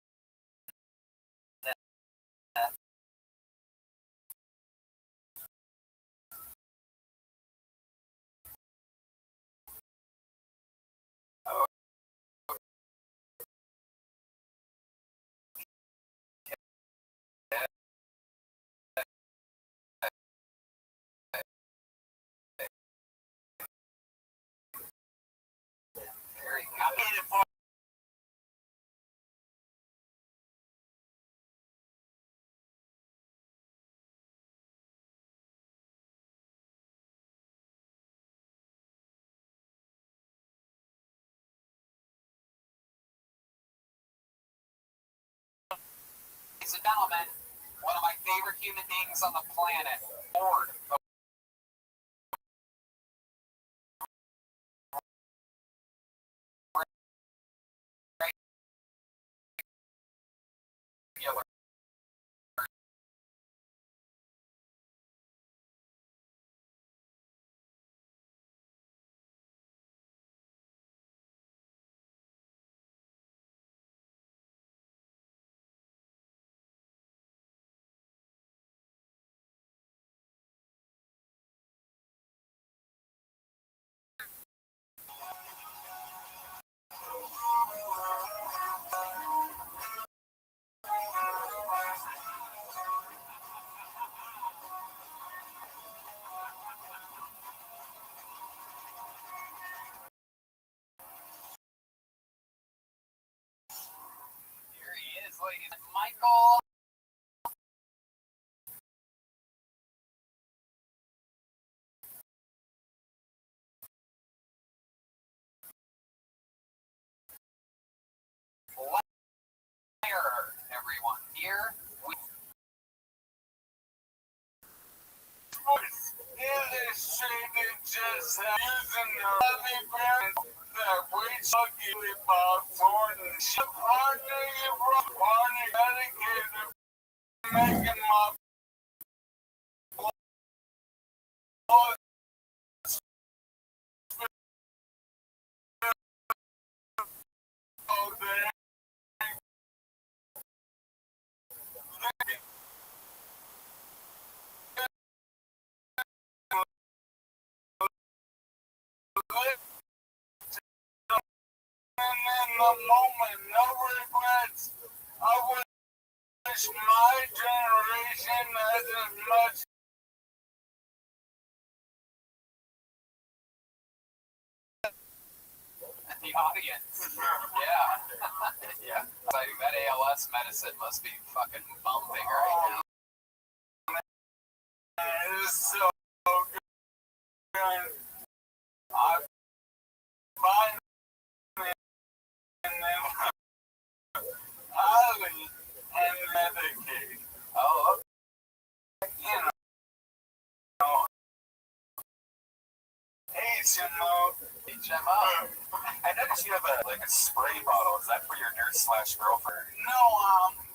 Very good. I'm headed for. Ladies and gentlemen, one of my favorite human beings on the planet, Lord of regular Here, everyone. Here, we. Illustrated just using the heavy brand that we took you about Thornton. Partner, you brought partner dedicated making my blood so there. In the moment, no regrets. I wish my generation had as much. The audience. Yeah. Yeah. Exciting. That ALS medicine must be fucking bumping right now. It's so good. I find them highly and Medicaid. Oh, You know, HMO. HMO. I noticed you have a spray bottle. Is that for your nurse/girlfriend? No,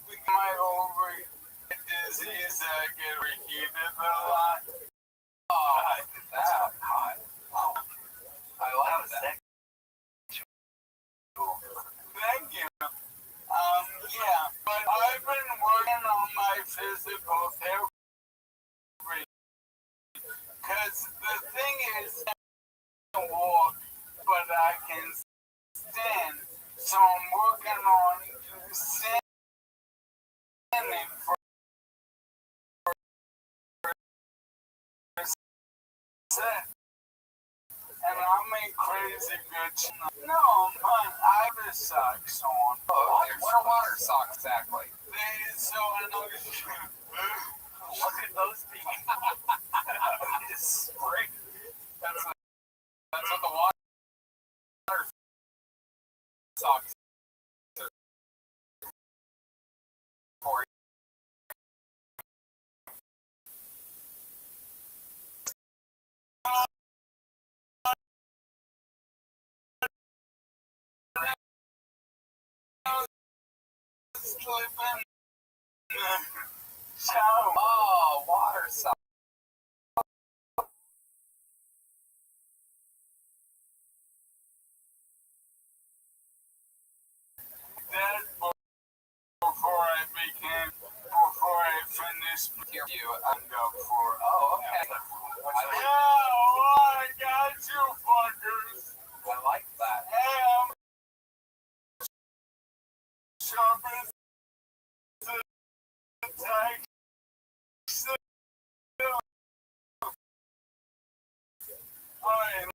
with my ovary disease, I get reheated a lot. Oh, that's That hot. I like that. Thank you. Yeah, but I've been working on my physical therapy. Because the thing is, I can walk, but I can stand. So I'm working on standing for a set. And I'm in crazy good shape. No, man, I have a socks on. Oh, what are water socks exactly? So I know What could those be? It's spray. That's what the water socks are for. slipping. Shower. Oh, water socks. That before I finished You. and go for. Oh, okay. I got you fuckers. I like that. Hey, I'm sharp as the tank. Alright,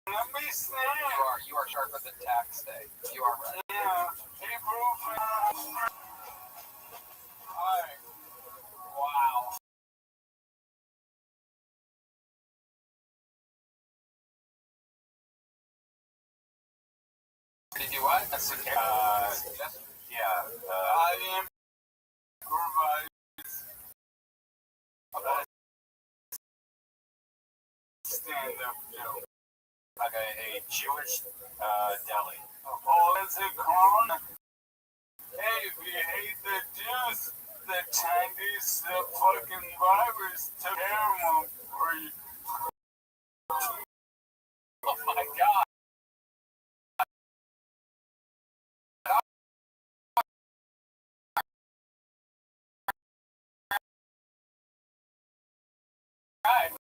let me stand. You are sharper than tax day. You are right. Yeah, keep moving. Alright. Wow. Did you what? That's okay. Yeah. I improvise. Stand up, Joe. Like a Jewish deli. Oh, is it Corona? Hey, if you hate the Jews, the Chinese, the fucking virus took care of them for you. Oh my god. Right.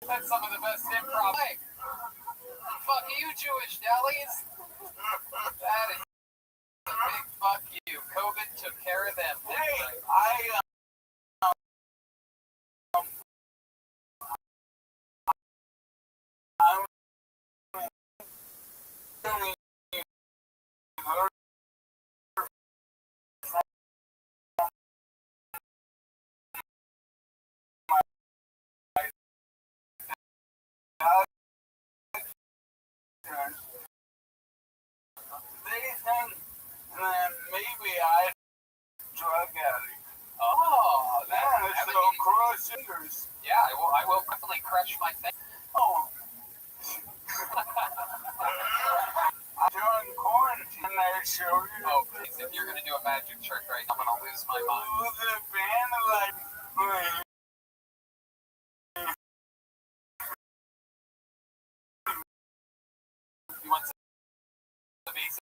That's some of the best improv. Hey, fuck you, Jewish delis. That is a big fuck you. COVID took care of them. Hey, I'm really hurt. fingers. Yeah, I will definitely crush my thing. Oh. During quarantine, I showed you. Oh, please, if you're gonna do a magic trick right now, I'm gonna lose my mind. The band like. You want some basic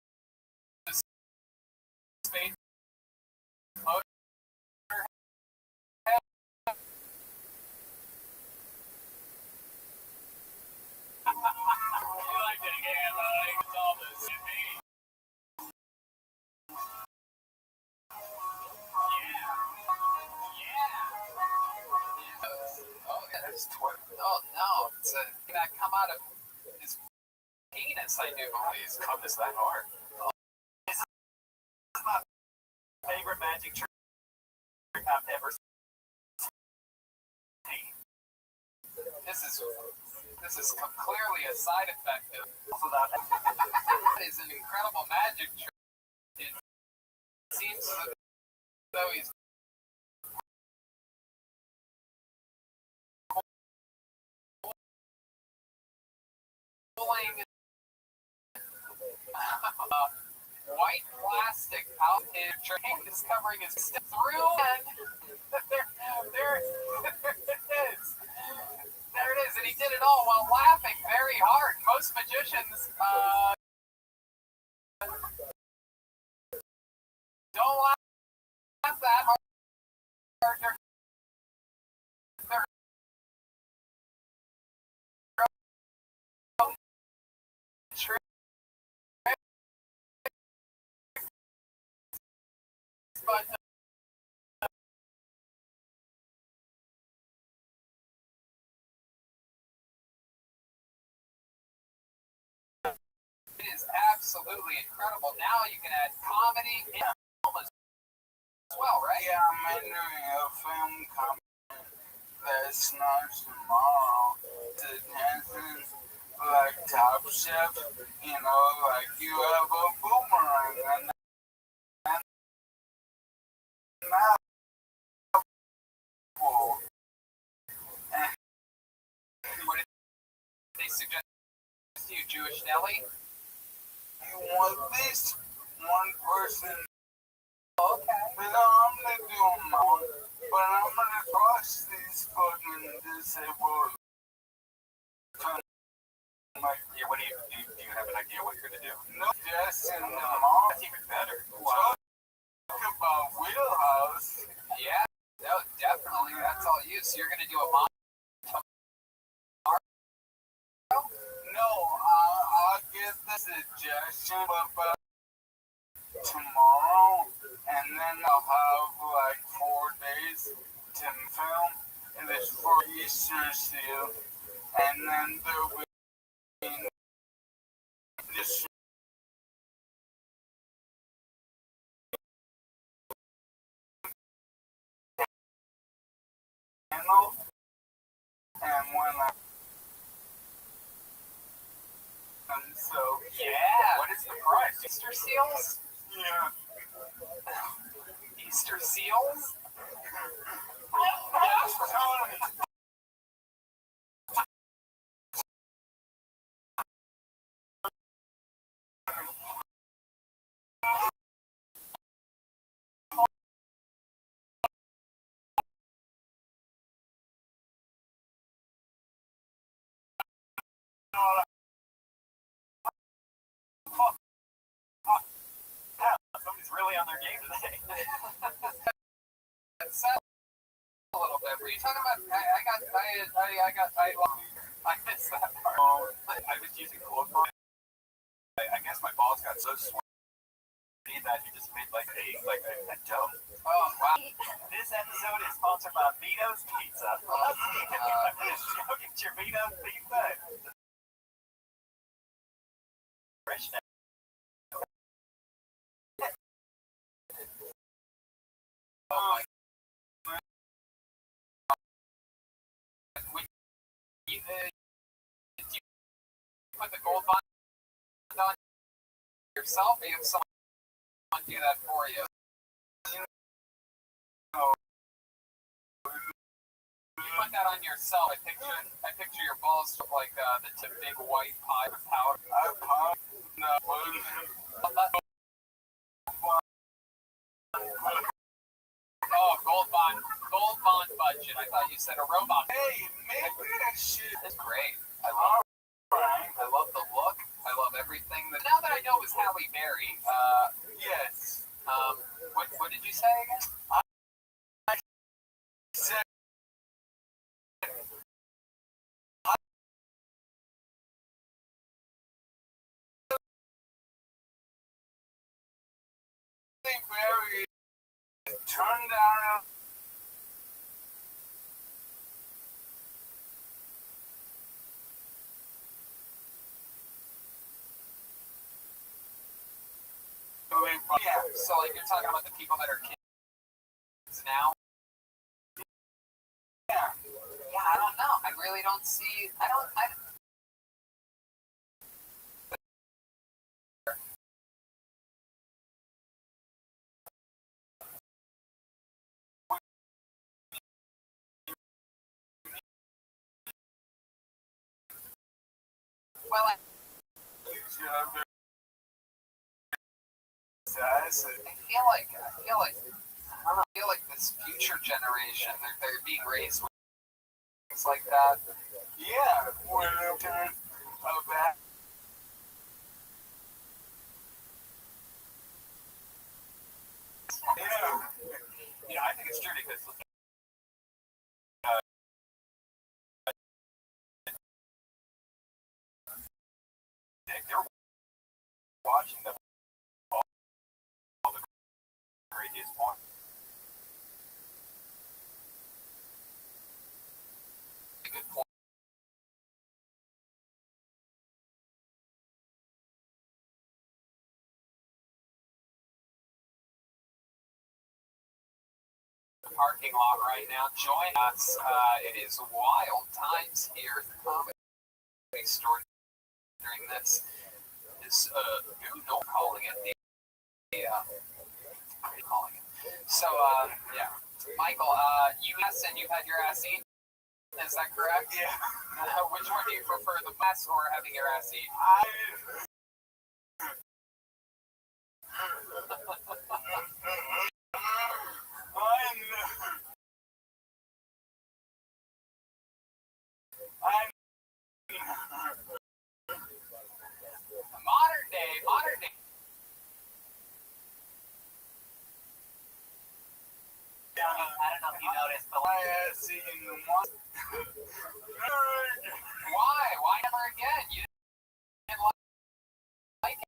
space motor? You like it again, but I think it's all the same. Oh, yeah, there's oh no, it's gonna come out of his penis, I do believe. Come this that hard. This is my favorite magic trick I've ever seen. This is clearly a side effect of it is an incredible magic trick. It seems as though he's pulling white plastic out his train is covering his step through, and there it is. There it is, and he did it all while laughing very hard. Most magicians don't laugh that hard. But it is absolutely incredible. Now you can add comedy and film as well, right? Yeah, I'm entering a film company that starts tomorrow to dancing like Top Chef. You know, like you have a boomerang and an apple. And What did they suggest to you, Jewish deli? you want at least one person. Okay. But I'm gonna do them all. But I'm gonna cross these fucking disabled. Like, yeah, what do you have an idea what you're gonna do? No, just in the mall. That's even better. Wow. Talk about wheelhouse. Yeah, no, definitely. That's all you. So you're gonna do a mom tomorrow? No, I'll get the suggestion about tomorrow, and then I'll have like 4 days to film, and it's for Easter seal, and then there will be this. And when I so Yeah. What is the price? Easter seals? yeah. Easter seals? Yes, Tony. Somebody's really on their game today. That sounds a little bit. Were you talking about? I missed that part. I was using clothesline. I guess my balls got so sweaty that he just made like a jump. Oh wow! This episode is sponsored by Vito's Pizza. Go get your Vito's Pizza. Fresh now. Oh my! Did you put the gold bond on yourself, or you have someone do that for you? that on yourself. I picture your balls look like the big white pie with powder. I popped the Oh, gold bond budget. I thought you said a robot. Hey, maybe that shit It's great. right. I love the look. I love everything. Now that I know it was Halle Berry, Yes. what did you say again? Said Berry turned down. Yeah. So like you're talking about the people that are kids now. Yeah. Yeah, I don't know. I really don't see. I don't. Well, I feel like this future generation, they're being raised with things like that. Yeah, we're looking back. Yeah. You know, I think it's true because they're watching all the craziest ones. Good point. Parking lot right now. Join us. It is wild times here at the Comedy Store during this noodle calling it what are you calling it? So yeah, Michael, you and you've had your ass eaten. Is that correct? Yeah. Which one do you prefer, the best or having your ass eaten? Modern day. I don't know if you noticed, but My ass eating one. Why? Why never again? You didn't like it?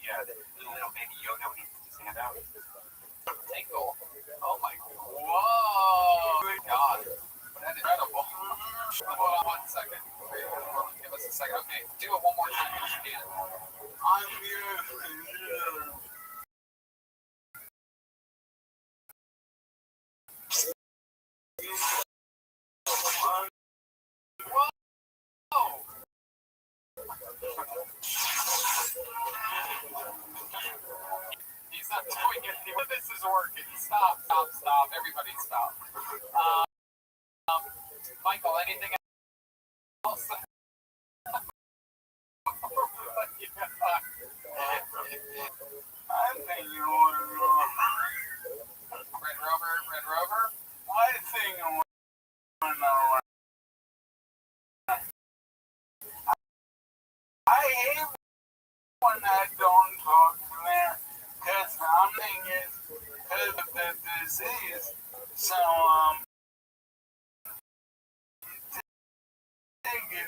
Yeah, the little baby Yoda needs to stand out. Tingle. Oh my. Whoa. Good God. That's incredible. Hold on 1 second. Give us a second. Okay, do it one more time if you can. I'm here. Whoa. He's not doing it anymore. This is working. Stop. Everybody stop. Michael, anything else? I think you want Red Rover. I think you want I hate when I don't talk to them because I'm thinking because of the disease. So, thank you.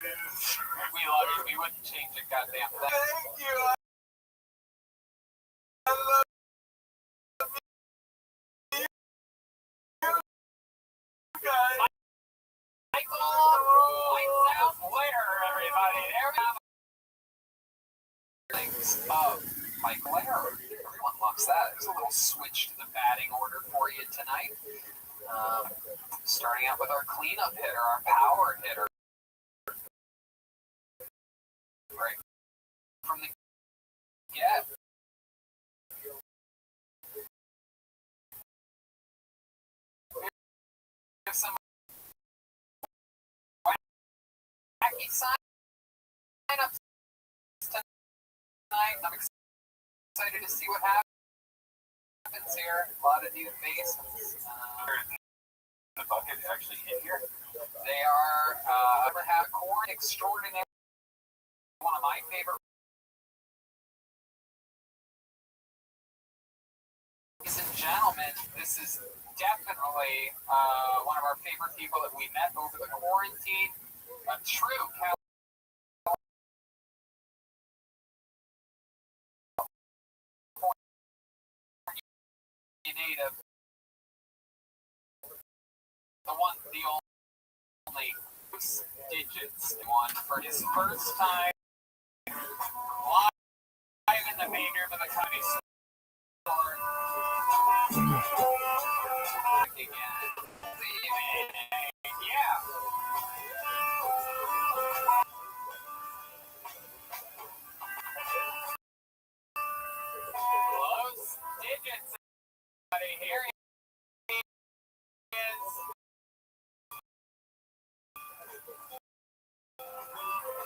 We love you. We wouldn't change it, goddamn thing. Thank you. I love you guys. Michael, lights out, signings of Michael Aaron. Everyone loves that. There's a little switch to the batting order for you tonight. Starting out with our cleanup hitter, our power hitter. Right from the get. We have some wacky sign-ups tonight. I'm excited to see what happens here. A lot of new faces. The bucket actually in here. They are ever have corn extraordinary. One of my favorite. Ladies and gentlemen, this is definitely one of our favorite people that we met over the quarantine. A true California native. The one, the only digits one for his first time live in the main room of the Comedy Store. Again. Yeah. Close digits. Here he is.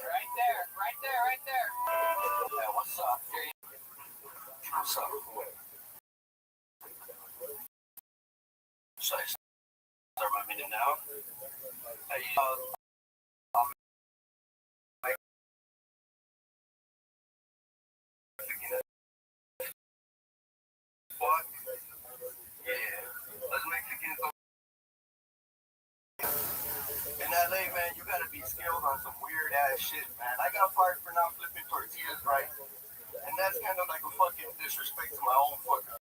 Right there. Yeah, what's up? What's up? Should I start my meeting now? Hey, what? Yeah, let's make the kids. In LA, man, you gotta be skilled on some weird ass shit, man. I got fired for not flipping tortillas right, and that's kind of like a fucking disrespect to my own fucking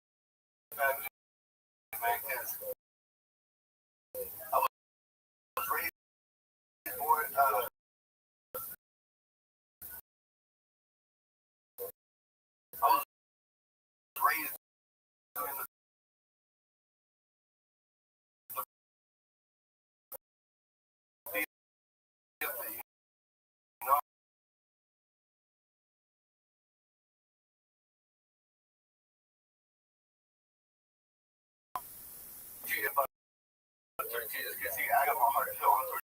family, man. Cause I was raised, boy, I was raised in the tortillas, because see, I got my heart filled on tortillas.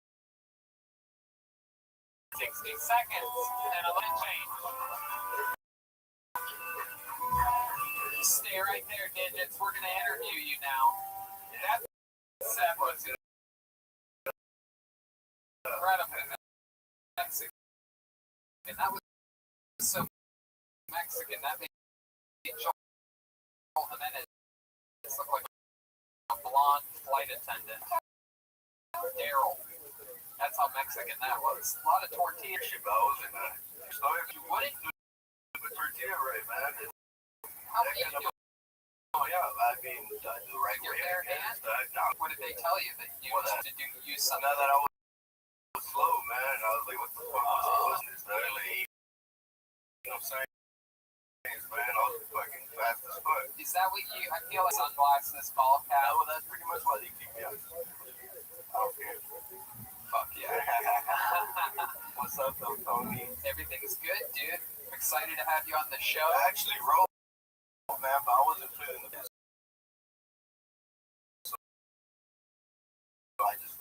60 seconds and a little change. Stay right there, digits. We're going to interview you now. That set was incredible. Mexican. And that was so Mexican. That made Joel Jimenez look like a blonde flight attendant. Daryl. That's how Mexican that was. A lot of tortilla Chibos and what did you do the tortilla right, man? how many you do? Oh yeah, I mean, I do right Your way. bare hand? What did they tell you that you used to use something? Now that I was slow, man, I was like, what the fuck was this? You know what I'm saying? Man, I was fucking fast as fuck. Is that what you? I feel like sunglasses, ball cap. Yeah, well, that's pretty much why they keep me out. I don't care. Fuck yeah. What's up, though, Tony? Everything's good, dude. I'm excited to have you on the show. I actually wrote, man, but I wasn't feeling the best. So I just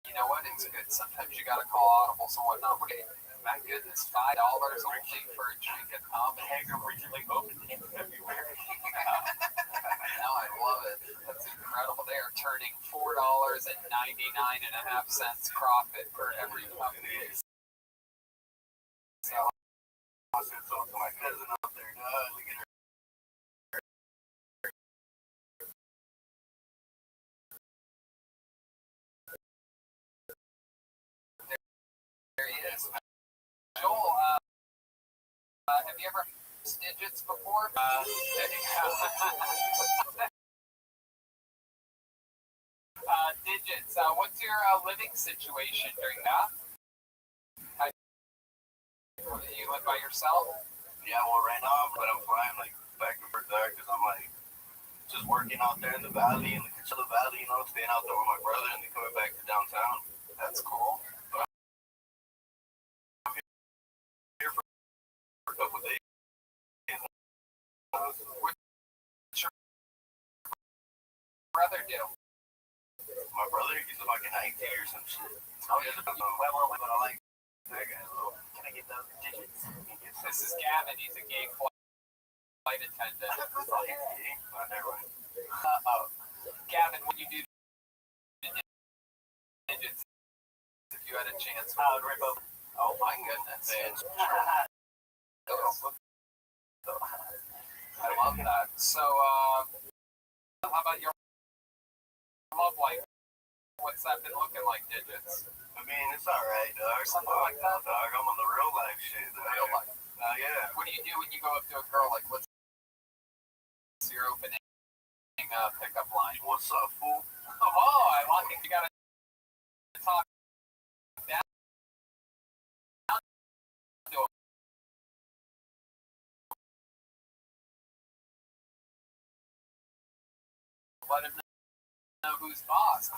you know what? It's good. Sometimes you gotta call audibles and whatnot. My goodness, $5 only for a drink at home. hang originally opened in February. No, I love it. That's incredible. They are turning $4.99.5 profit for every cup. So I said so to my cousin out there, look at her. there he is. Joel, have you ever used digits before? Digits. What's your your living situation during that? You live by yourself? Yeah, well, right now, but I'm flying like back and forth there because I'm like just working out there in the valley, in the Coachella Valley, you know, staying out there with my brother and then coming back to downtown. That's cool. Here for a couple of days. What's your brother do? My brother, he's a fucking IT or some shit. Oh, yeah, but I like that guy, though. Can I get those digits? This is Gavin. He's a gay flight attendant. Oh, he's gay? Oh, never mind. Gavin, would you do digits if you had a chance? Rip up. Oh my goodness. I love that. So, how about your love life? What's that been looking like, digits? I mean, it's alright, dog. Something like that? Dog, I'm on the real life shit, dog. Real life. Yeah. What do you do when you go up to a girl? Like, what's your opening pickup line? What's up, fool? Oh, I like it. You gotta talk down to him. Let him know who's boss.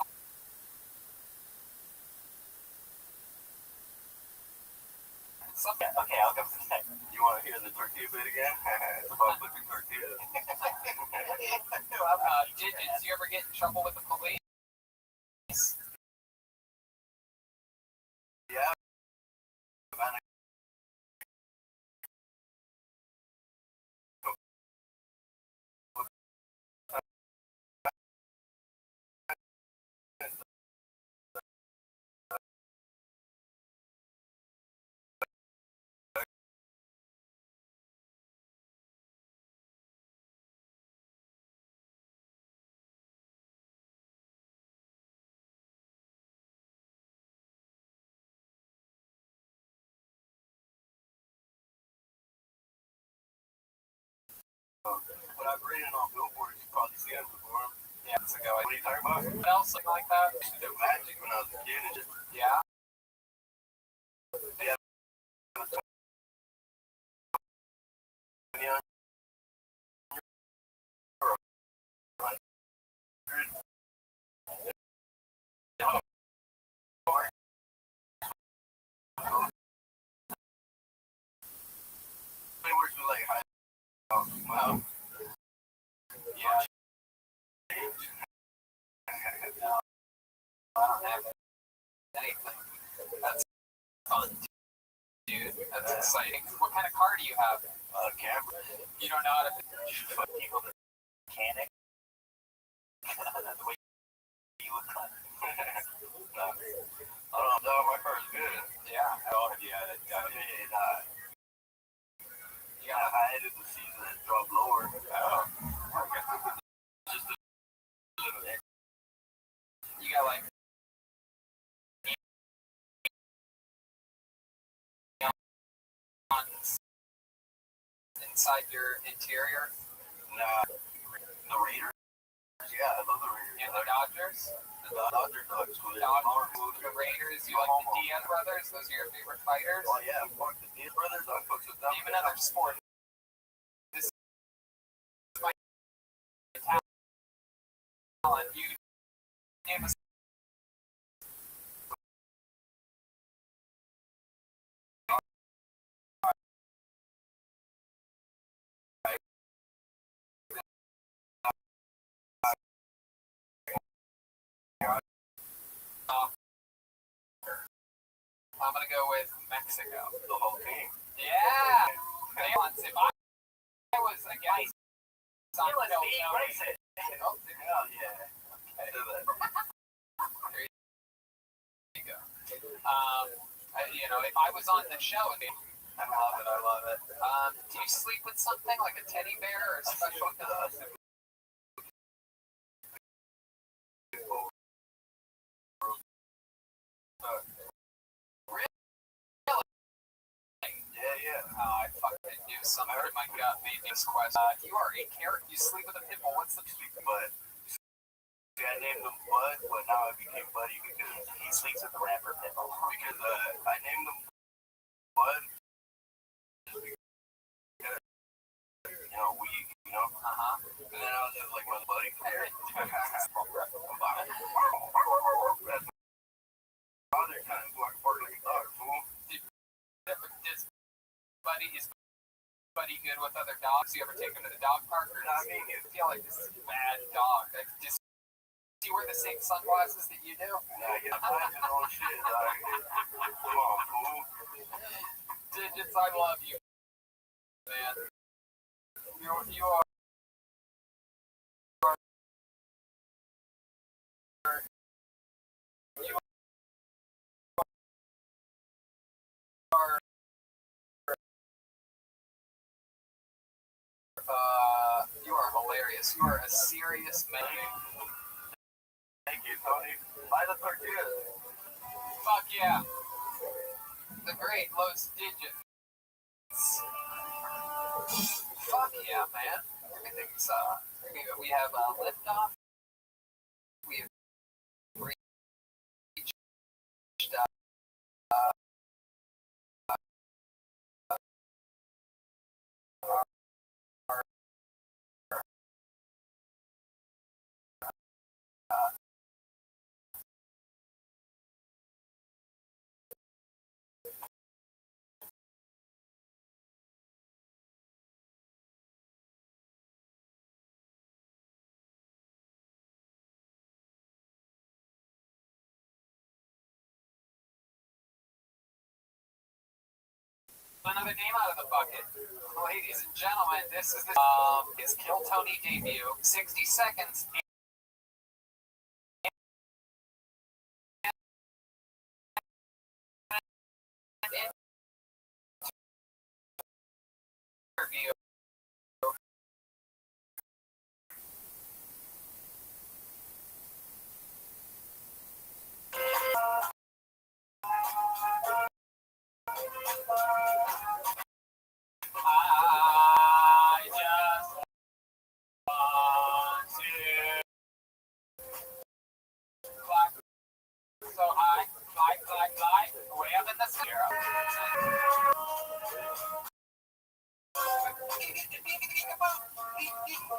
Okay, I'll go for that. You want to hear the tortilla bit again? It's about flipping tortillas. Digits, you ever get in trouble with the police? Yeah. But I've written on billboards, you probably seen them before. Yeah, it's a go. What are you talking about? What else like that? I used to do magic when I was a kid and just Yeah. Wow. Yeah. I don't have anything. That's fun, dude. That's exciting. What kind of car do you have? Camera. You don't know how to. Fuck people that mechanic. The way you look like. No. I don't know, my car is good. Yeah. Oh, have you had it? I added the season and dropped lower. Oh. Just a little bit. You got like. Inside your interior? Nah. The Raiders? Yeah, I love the Raiders. And the Dodgers? The Dodgers, The Raiders, you like the Diaz brothers? Those are your favorite fighters? Oh yeah, fuck the Diaz brothers. I fucks with them. Name another sport. This is my talent. You name a I'm gonna go with Mexico. The whole team. Yeah. If I was a guy, He was being racist. Oh, dude. Hell yeah. Okay. Do that. There you go. If I was on the show, I love it. I love it. Do you sleep with something like a teddy bear or a special dog? I fucking knew something in my gut made me this question. You are a carrot. You sleep with a pit bull. What's the But I named him Bud, but now I became Buddy because he sleeps with the rapper Pitbull. Because I named him Bud. Weak, And then I was just like, my buddy. Other times, like, bark like a dog, fool. Is Buddy good with other dogs? You ever take him to the dog park? Or I mean, I feel like this is a bad dog. Like, does he wear the same sunglasses that you do? Yeah, he has plans and all shit. Like, come on, fool. Digits, I love you, man. You are. You are hilarious. You are a serious man. Thank you, Tony. Buy the tortillas. Fuck yeah. The great Los Digits. Fuck yeah, man. Everything's, we have liftoff. We have reached, another name out of the bucket. Ladies and gentlemen, this is his Kill Tony debut. 60 seconds. Interview. I just want to clap so high, fly, way up in the sky.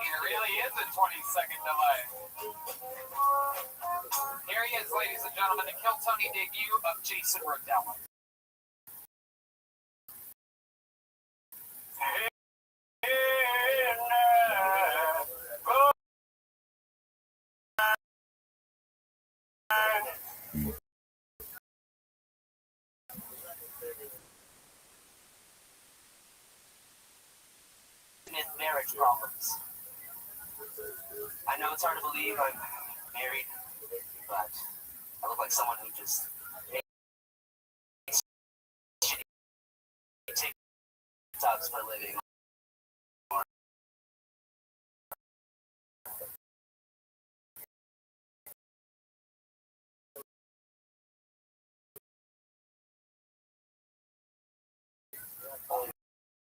It really is a 20-second delay. Here he is, ladies and gentlemen, the Kill Tony debut of Jason Rodello. Marriage problems. I know it's hard to believe I'm married, but I look like someone who just makes shitty TikToks for a living.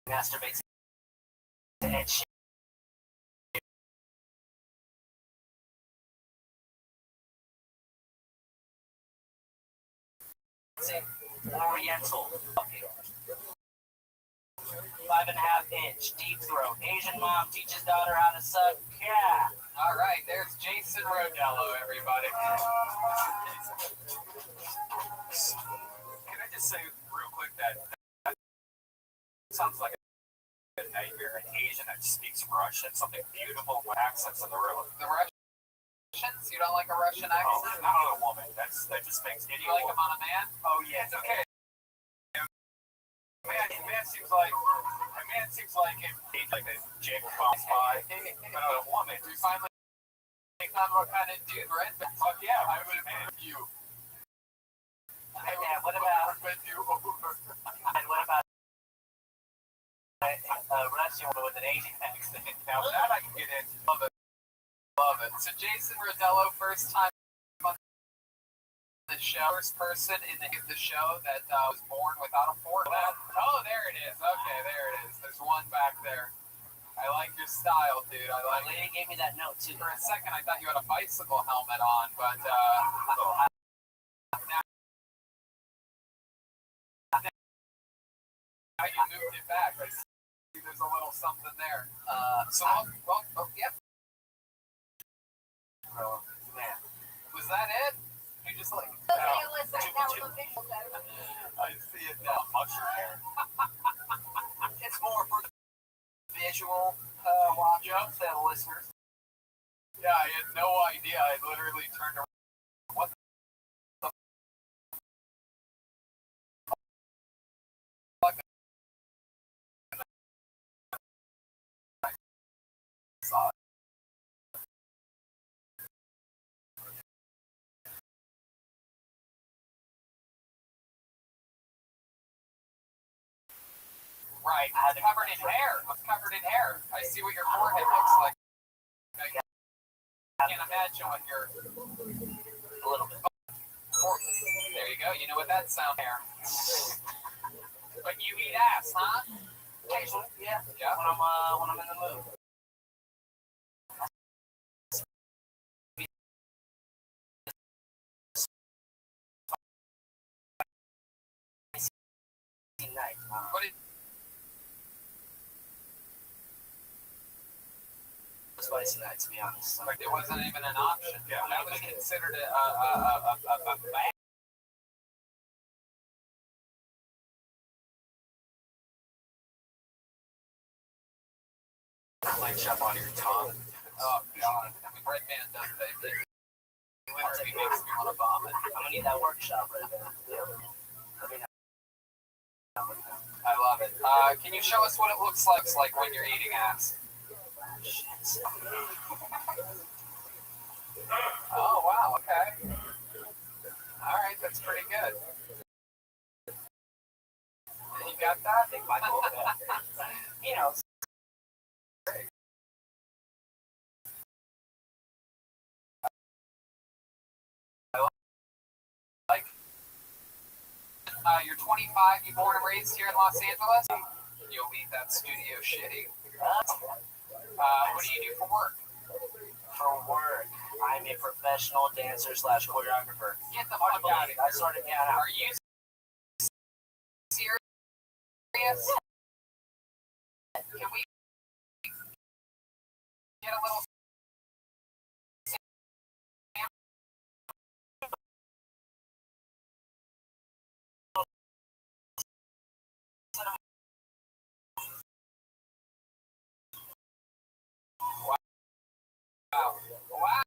Masturbates to Ed Sheeran. Oriental. 5.5-inch deep throat. Asian mom teaches daughter how to suck. Yeah. All right, there's Jason Rodello, everybody. Can I just say real quick that sounds like a nightmare. An Asian that speaks Russian, something beautiful with accents in the room. The Russians? You don't like a Russian Oh, accent? not on a woman. That just makes Do you like them on a man? Oh yeah, It's okay. Man seems like it. He's like a Jacob Boss pie. But on a woman, We finally found what kind of dude, right? fuck yeah, I would have been you. Yeah, what about with you over? and what about a Russian woman with an Asian accent? Now that I can get into. Love it. Love it. So Jason Rodello, first time on the show, first person in the show that was born without a forehead. Oh, there it is. Okay, there it is. There's one back there. I like your style, dude. I My like. lady gave me that note too. For a second, I thought you had a bicycle helmet on, but now you moved it back. I see there's a little something there. Yep. Oh, man. Was that it? You just like. I see it now. Mushroom hair. It's more for the visual watch for the listeners. Yeah, I had no idea. I literally turned around. What the fuck? I saw it. Right, it's covered in hair. It's covered in hair. I see what your forehead looks like. I can't imagine what your. A little bit. There you go. You know what that sound hair. But you eat ass, huh? Occasionally, yeah. Yeah. When I'm in the mood. Night. What is Spicy night, to be honest. like? It wasn't even an option. Yeah, That was considered a bad. Like shove on your tongue. Oh God, Red Man does that. It literally makes me want to vomit. I'm gonna need that workshop right there. I love it. Can you show us what it looks like when you're eating ass? Shit. Oh wow, okay. All right, that's pretty good. You got that? You know, You're 25. You born and raised here in Los Angeles. You'll leave that studio shitty. What do you do for work? for work, I'm a professional dancer / choreographer. Get the fuck out of here. I started out. Are you serious? Can we get a little wow. Wow.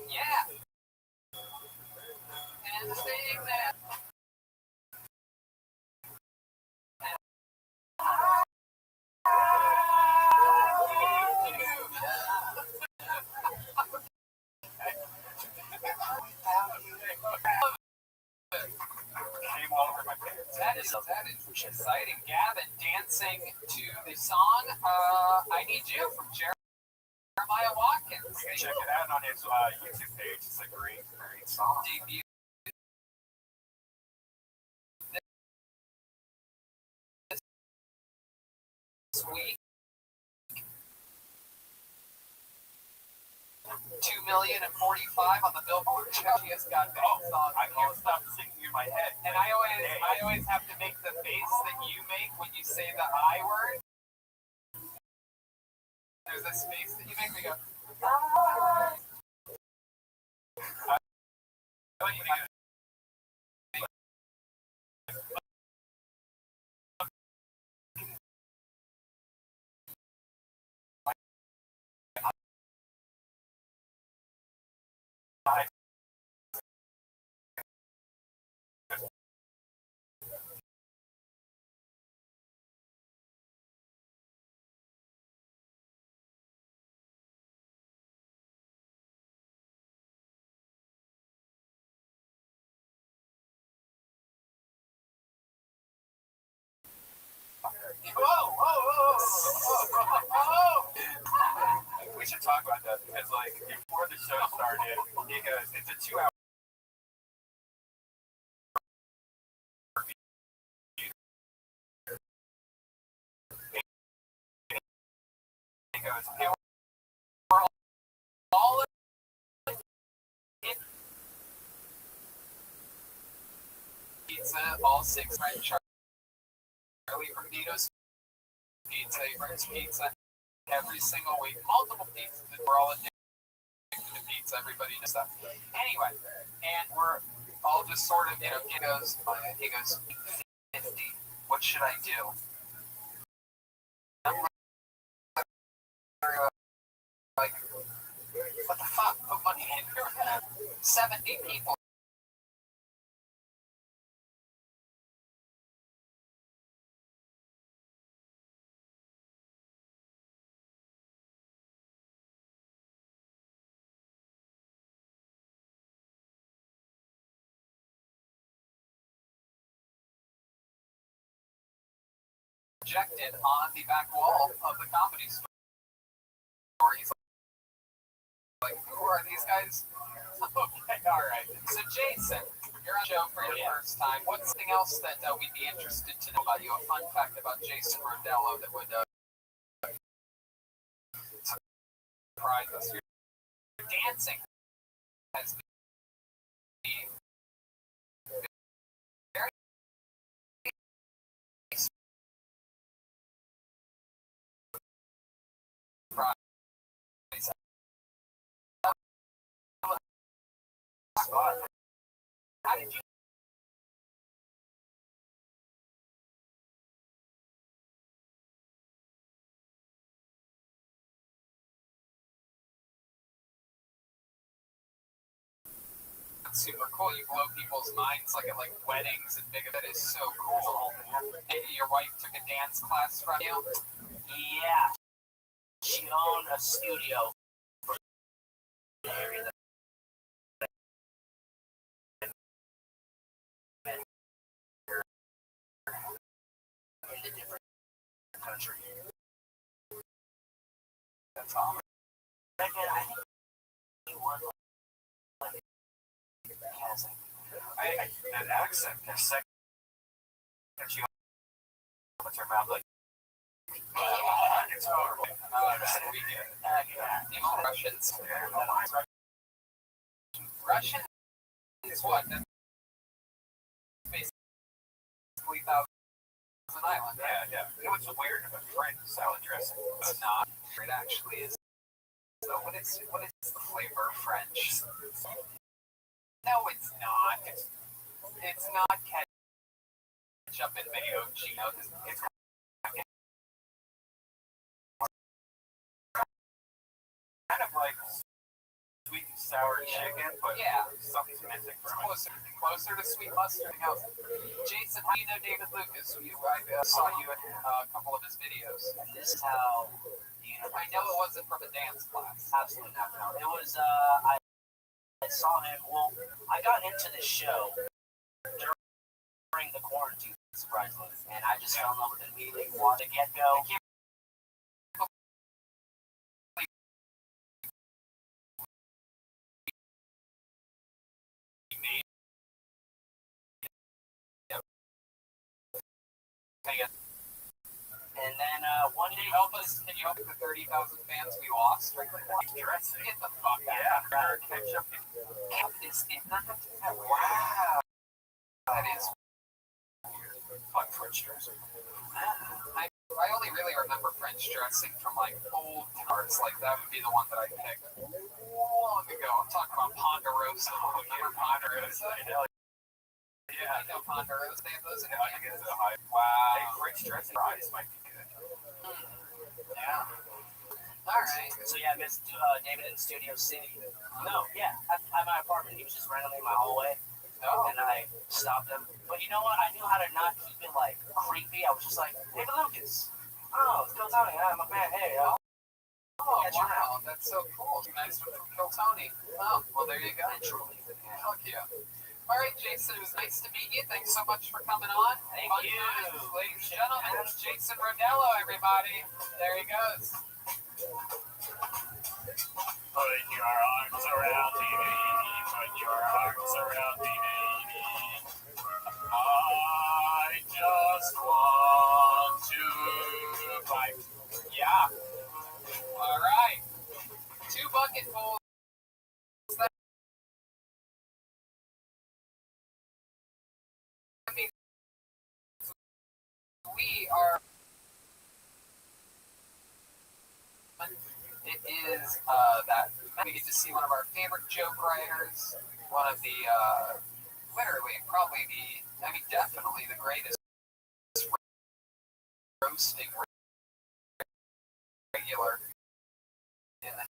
Yeah. And saying that. Came over my pants. That is exciting. Gavin dancing to the song I Need You from Jeremiah Watkins. You can check it out on his YouTube page. It's a great song. Debut this week. 2,045,000 on the Billboard. She has got big songs. I can't stop singing in my head. And I always have to make the face that you make when you say the I word. There's this face that you make. We go. I want you to go. We should talk about that because, like, before the show started, he goes, "It's a 2 hour." He goes, "Hey, we're all in Pizza, all six friend Charlie from Dito's Pizza. He brings pizza every single week, multiple pizzas. We're all addicted to pizza. Everybody knows that. Anyway, and we're all just sort of, he goes, 50. What should I do? I'm like, what the fuck? Put money in here. 70 people. Projected on the back wall of the Comedy Store. He's like, who are these guys? Okay, all right. So Jason, you're on the show for your first time. What's something else that we'd be interested to know about you? A fun fact about Jason Rodello that would surprise us. Your dancing has been very how did you super cool. You blow people's minds like at weddings and big events. It is so cool. Maybe your wife took a dance class from you. Yeah. She owned a studio for the area that in a different country. That's awesome. Second, I think he was like casting. that accent. The second that you open your mouth, like, it's horrible. We get Russians. Russian is what? That's basically Thousand Island. Yeah. It was weird about French salad dressing. It's not. It actually is. So what is the flavor of French? No, it's not. It's not ketchup and mayo, Gino. It's kind of like sweet and sour chicken, but yeah, something's missing from it. closer to sweet mustard. Now, Jason, how do you know David Lucas? I saw you in a couple of his videos. And this is how I know it wasn't from a dance class. absolutely not. No, it was. I saw him. Well, I got into the show during the quarantine, surprisingly, and I just fell in love with it immediately. From the get go. And then one day, Can you help the 30,000 fans we lost? Dressing. Get the fuck out. Yeah. Ketchup. Is it not? Wow. That is. Fuck French dressing. I only really remember French dressing from old cards. That would be the one that I picked long ago. I'm talking about Ponderosa. Remember Ponderosa? Yeah, I know Ponderosa. They have those in I think it's a high. Wow. French dressing fries might be good. Yeah. All right. So yeah, I missed David in Studio City. No, yeah, at my apartment. He was just randomly in my hallway, Oh, and I stopped him. But you know what? I knew how to not keep it like creepy. I was just like, David Lucas. Oh, it's Bill Tony. I'm a fan. Hey, oh, catch you around. wow. That's so cool. Nice from Kill Tony. Oh, well, there you go. Truly. Fuck yeah. All right, Jason, it was nice to meet you. Thanks so much for coming on. Thank Fun you. times, ladies and gentlemen. It's Jason Rodello, everybody. There he goes. Put your arms around me, baby. Put your arms around me, baby. I just want to fight. Yeah. All right. 2 bucketfuls. We are. It is that we get to see one of our favorite joke writers, one of the literally probably definitely the greatest roasting regular in the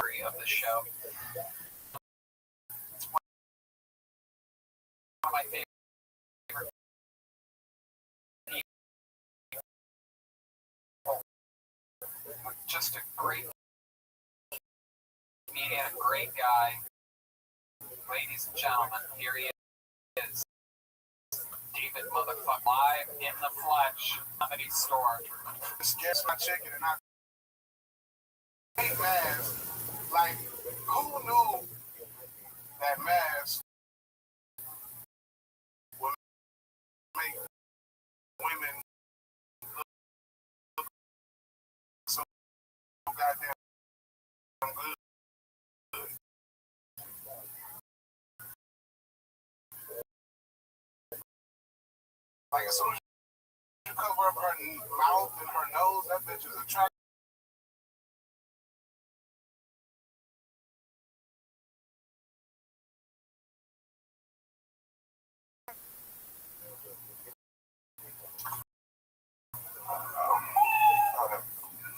history of the show. It's one of my favorite. Just a great comedian, a great guy. Ladies and gentlemen, here he is. David motherfucker live in the flesh. Comedy Store. Scares my chicken and I hate masks. Like, who knew that masks would make women look so goddamn good? Like, as soon as you cover up her mouth and her nose, that bitch is attractive.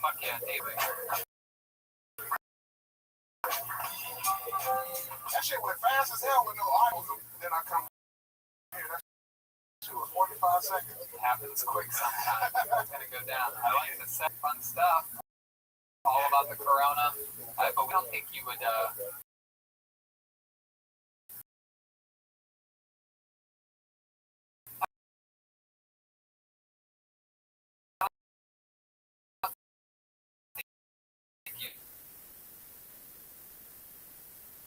Fuck yeah, David. That shit went fast as hell with no eyes. Then I come here. That shit was 45 seconds. It happens quick sometimes. It's gonna go down. I like to set fun stuff. All about the corona. But we don't think you would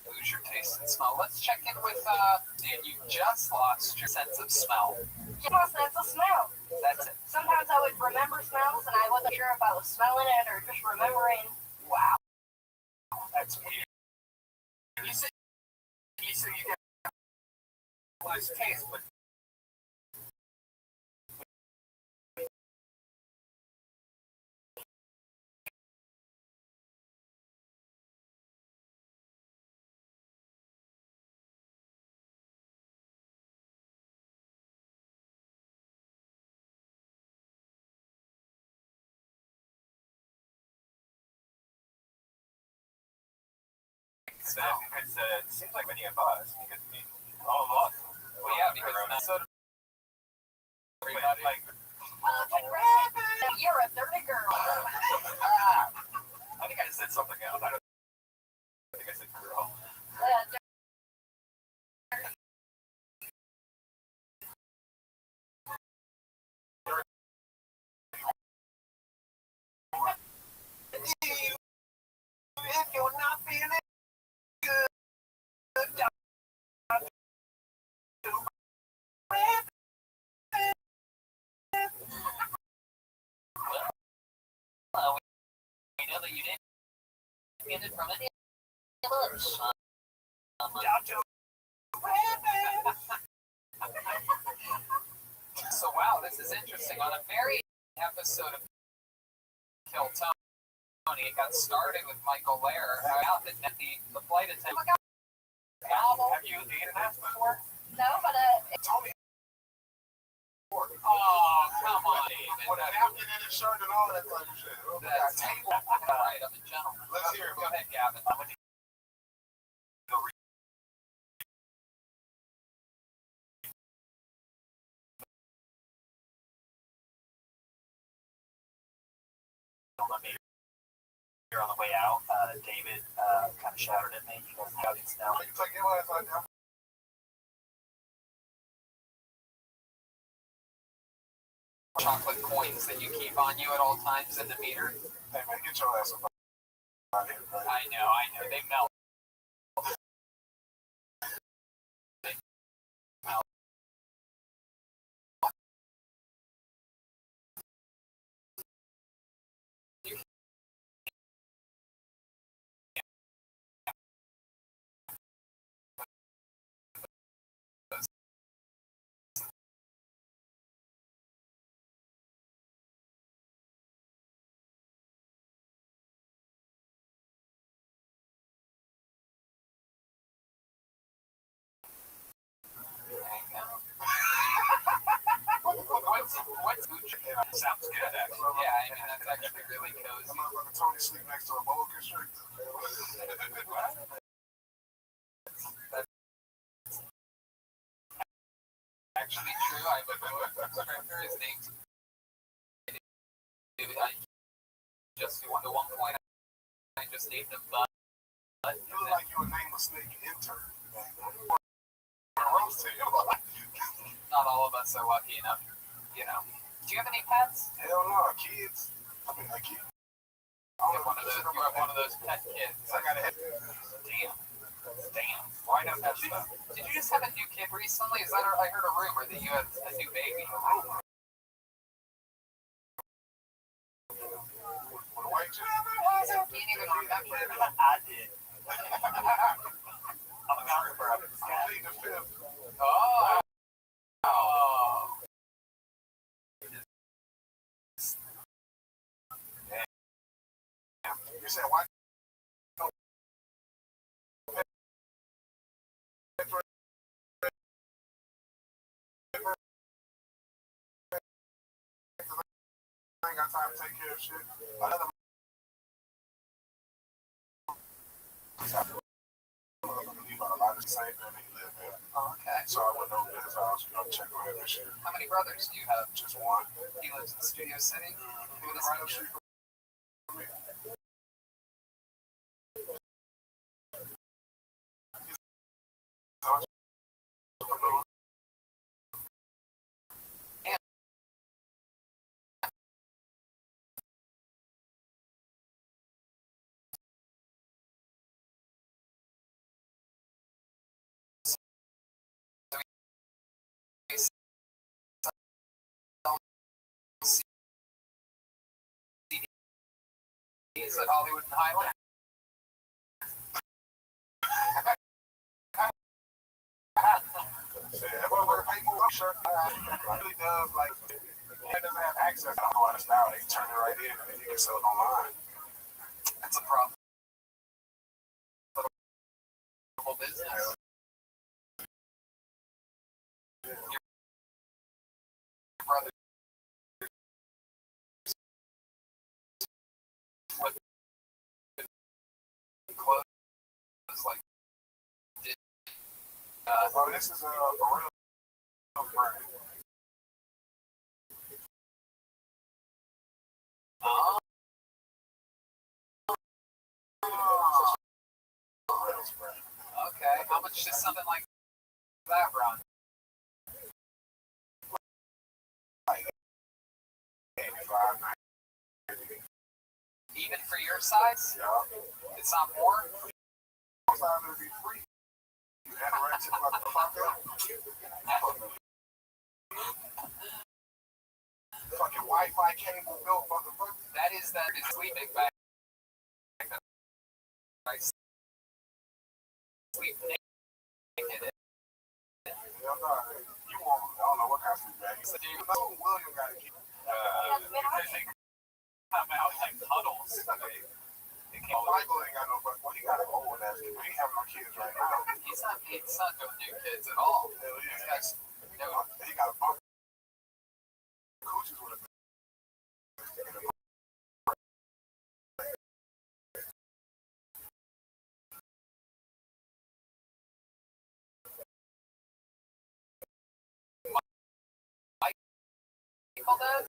lose your taste and smell. Let's check in with and you just lost your sense of smell. My sense of smell. That's it. Sometimes I would remember smells and I wasn't sure if I was smelling it or just remembering. Wow. That's weird. You said you get lose taste, but It seems like many of us, because all of us. well, yeah, because Minnesota. Everybody, Like, You're a dirty girl. I think I just said something else. I don't think I said girl. If you're not feeling good, we know that you didn't get it from it. So wow, this is interesting. On a very episode of Kill Tony, it got started with Michael Lair out at the flight attendant. Have you eaten that before? No, but Tony gentleman. With a napkin in his shirt and all that type of shit. Oh, That's God, table. right. I'm a gentleman. Let's hear it. Go ahead, Gavin. Here on the way out, David kind of shouted at me. He goes, "How do you smell?" You take your ass out there. Chocolate coins that you keep on you at all times in the meter. Hey, man, get your ass up out here, man. I know. They melt. What's Gucci? Sounds good, actually. Yeah, I mean, that's actually really That cozy. motherfucker Tony sleep next to a boa constrictor. Actually true. I have a boa constrictor. His name's I just at one point I just named him Bud. You look like you a nameless snake intern. Roast him. Not all of us are lucky enough, you know. Do you have any pets? Hell no, kids. I mean, like kids. You have one of those pet kids. I got a head. Damn. Why not pet stuff? Did you just have a new kid recently? I heard a rumor that you had a new baby. With a white chick. I can't even remember. I did. I'm a member of it. I'm pleading the fifth. Oh. You said white. I ain't got time to take care of shit. Another motherfucker leave out a lot of the same building he lived in. Oh, okay. So I went over to his house, check on him and shit. How many brothers do you have? Just one. He lives in Studio City? He was right up the street from me. He's at Hollywood and Highland. Yeah, whoever pay more shirt, really does like. He doesn't have access to all this now. They turn it right in and then you can sell it online. That's a problem. Business. Your brother. What? Clothes like. Oh, this is a real brand. Oh. Okay. How much does something like that run? Even for your size? Yeah. It's not more? Outside it'll be free. You anorexic motherfucker. Fucking Wi-Fi cable built motherfucker. That is sleeping bag. I sleep naked. Hell no. You want, I don't know what kind of sleep bag. So, dude, that's what William got to get. Because they come out like puddles. Michael ain't got no fuck. Well, he got an old ass kid. We ain't having no kids right now. He's not doing new kids at all. Hell He's yeah. got no. He got a bump. Coochies with a does.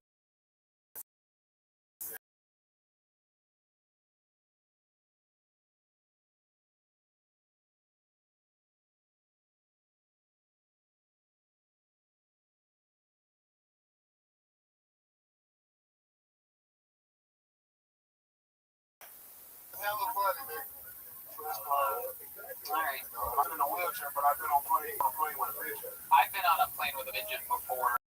Hella funny, man. All right. I'm in a wheelchair, but I've been on plane with a bitch. I've been on a plane with a midget before.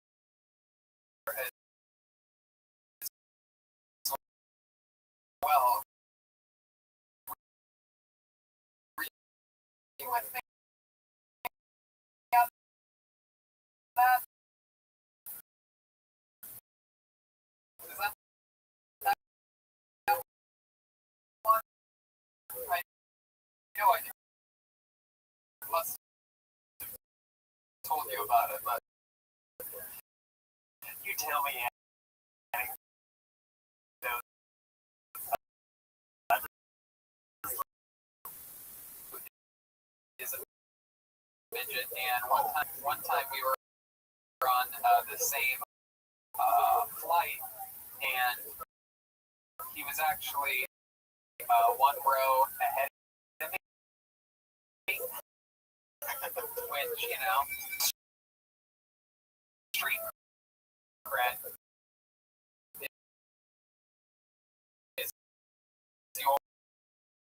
Well, you would think that is that one? I know I must have told you about it, but You tell me is a midget. And one time we were on the same flight, and he was actually one row ahead of me, which, you know, street cred is you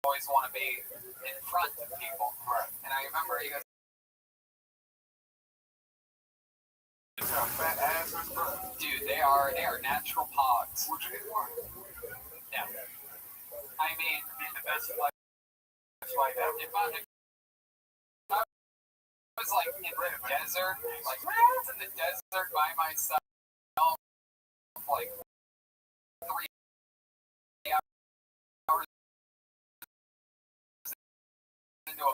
always want to be in front of people. Right. And I remember he goes, Fat asses, bro. dude, they are natural pogs. Would you get one? Yeah. I mean, the best flight if I was like in the desert, like I was in the desert by myself, like 3 hours into a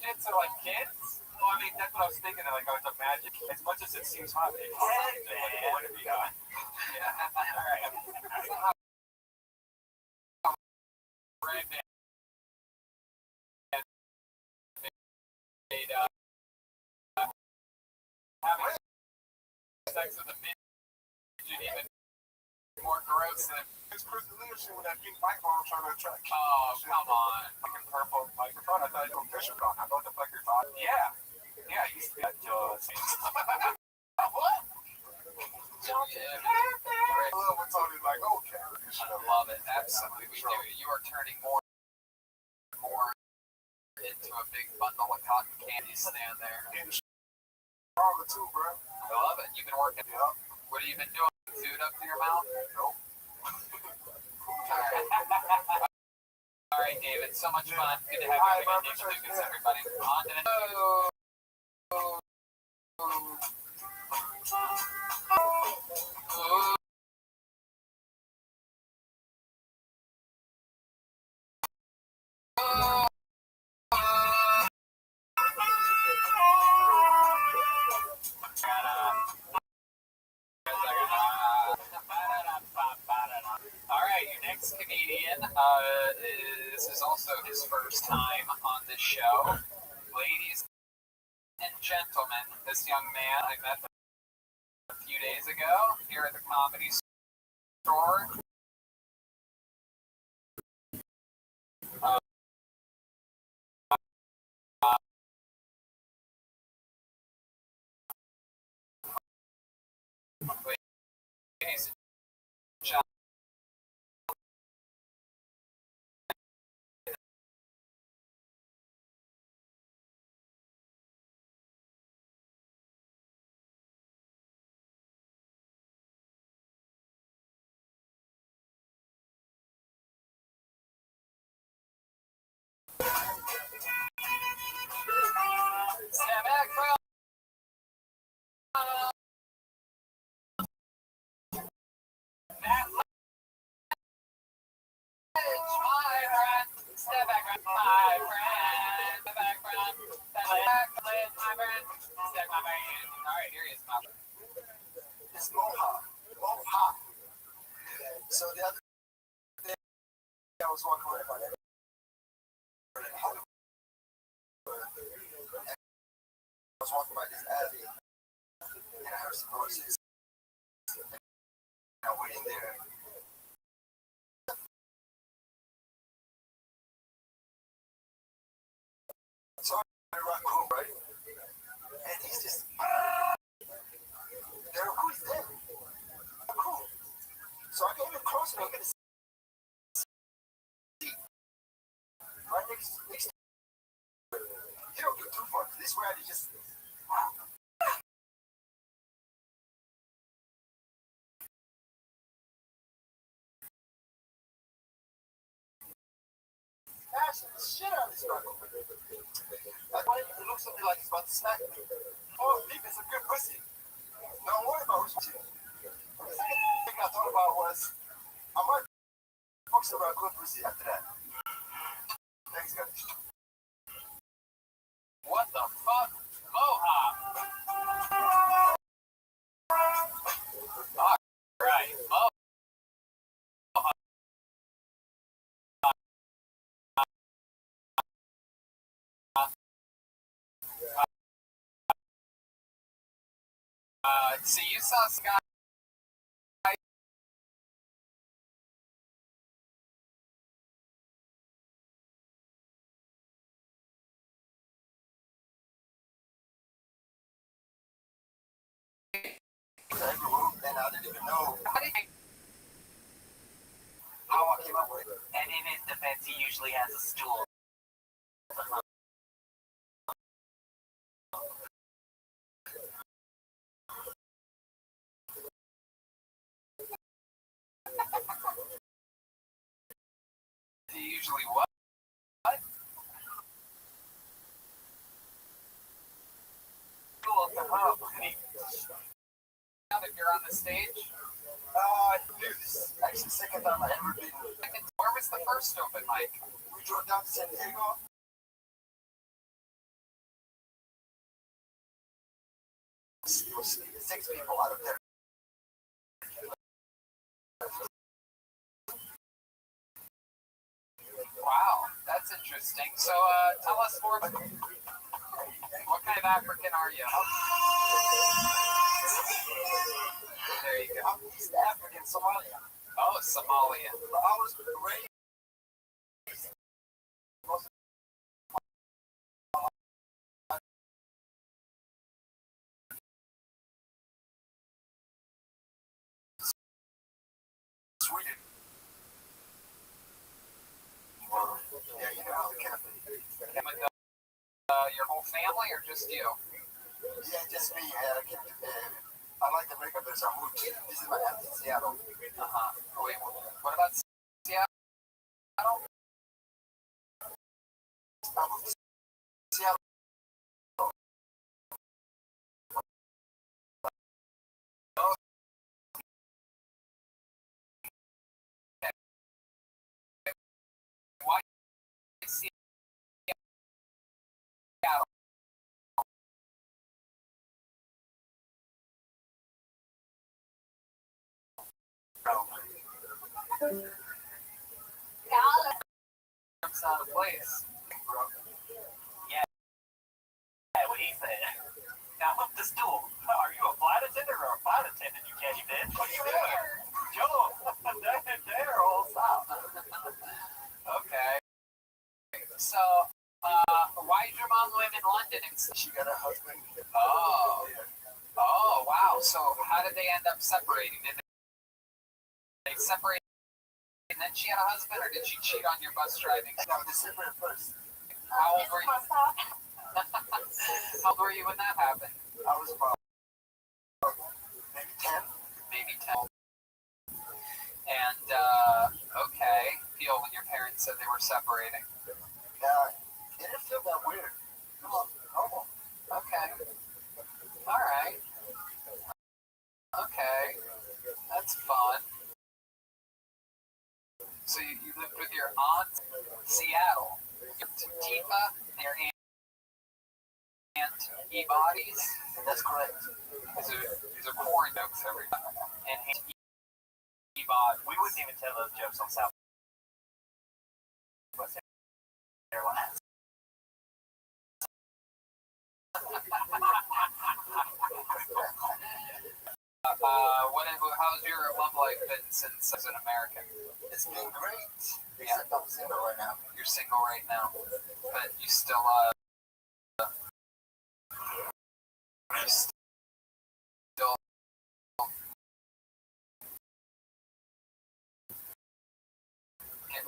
midgets are like kids. Well, I mean, that's what I was thinking. Like, I was imagining, as much as it seems hot, it's what would it be hot? Yeah. All right. That's not how Brandon made having sex with a midget even more gross than. It's Chris D'Elia shit with that pink microphone trying to attract. Oh, come on. Fucking purple microphone. I thought it was from Fisher-Con. I thought the fuck you're talking. Yeah. Yeah, I used to be that What? does. Yeah. I love when Tony's like, okay. I love it. Absolutely, we do. You are turning more and more into a big bundle of cotton candy stand there. In Chicago too, bro. I love it. You've been working. Yep. What have you been doing? Food up to your mouth? Nope. All right, David. So much fun. Good to have All you right, again. bro. Lucas, everybody. On to the All right, your next comedian. This is also his first time on this show. Ladies and gentlemen, this young man I met a few days ago here at the Comedy Store. Ladies right, here he is, Mal. It's Mohawk. Mohawk. So the other day, I was walking around my neighborhood in Hollywood. And I was walking by this alley, and I heard some voices. And I went in there. So I rock cool, right? And he's just, they're cool, he's dead. Cool. So I came in close and I get a seat. Right next to you don't get too far. This rat is just, smashing the shit out of this rat. Like, why it looks something like he's about to smack me. Oh, deep is a good pussy. Don't worry about who's shit. The second thing I thought about was, I might fuck some about good pussy after that. Thanks, guys. What the fuck? Mohawk. All right, Mohawk. So you saw Scott. And I didn't even know How did you? how I came up with it. And in his defense, he usually has a stool. Usually what? Stool to hub. Now that you're on the stage, I knew this. Actually, second time I ever been. where was the first open mic? We drove down to San Diego. It was 6 people out of there. Wow, that's interesting. So, tell us more. What kind of African are you? There you go. I'm East African, Somalia. Oh, Somalian. I was raised. Sweden. Yeah, you know how the Catholic. Came with your whole family or just you? Yeah, just me. I like to break up this. I moved. This is my aunt in Seattle. Wait, what about Seattle? I moved to Seattle. Why Seattle? It's not a place. Yeah, what he said. Now, flip the stool. Are you a flight attendant or a flight attendant, you catchy bitch? What are you doing? Joe, there, old stop. Okay. So, why did your mom live in London instead? She got a husband. Oh. Oh, wow. So, how did they end up separating? Did they separate and then she had a husband, or did she cheat on your bus driving? No, they separated first. How old were you? How old were you when that happened? I was about maybe 10. Maybe 10. And, okay. Feel when your parents said they were separating. Yeah, it didn't feel that weird. It was normal. Okay. All right. Okay. That's fun. So you lived with your aunt in Seattle. Tifa, your aunt. E-bodies. That's correct. These are corn jokes, everybody. And E-bodies. we wouldn't even tell those jokes on Southwest Airlines. How's your love life been since as an American? It's been great. Except I'm single right now. You're single right now, but you still get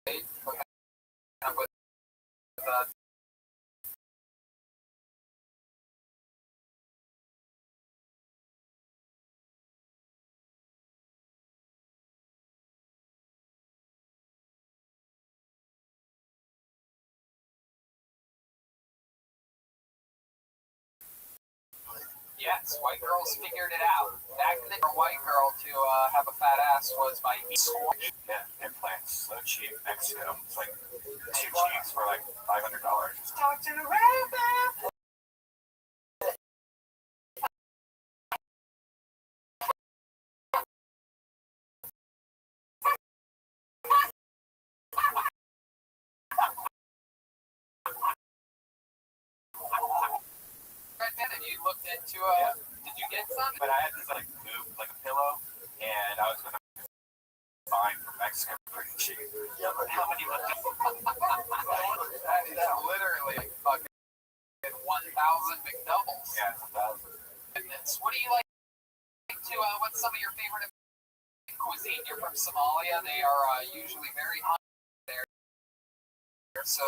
laid. Okay. With yes, white girls figured it out. Back then, for a white girl to have a fat ass was by Yeah, implants so cheap. Mexico, it's like 2 cheeks for like $500. Talk to the rabbit. And you looked into did you get some? But I had this like move, like a pillow, and I was gonna buy from Mexico pretty cheap. Yeah, but how many would That is literally like fucking 1,000 McDoubles. Yeah, it's 1,000. Goodness. What do you like to? What's some of your favorite cuisine? You're from Somalia. They are usually very hot there. So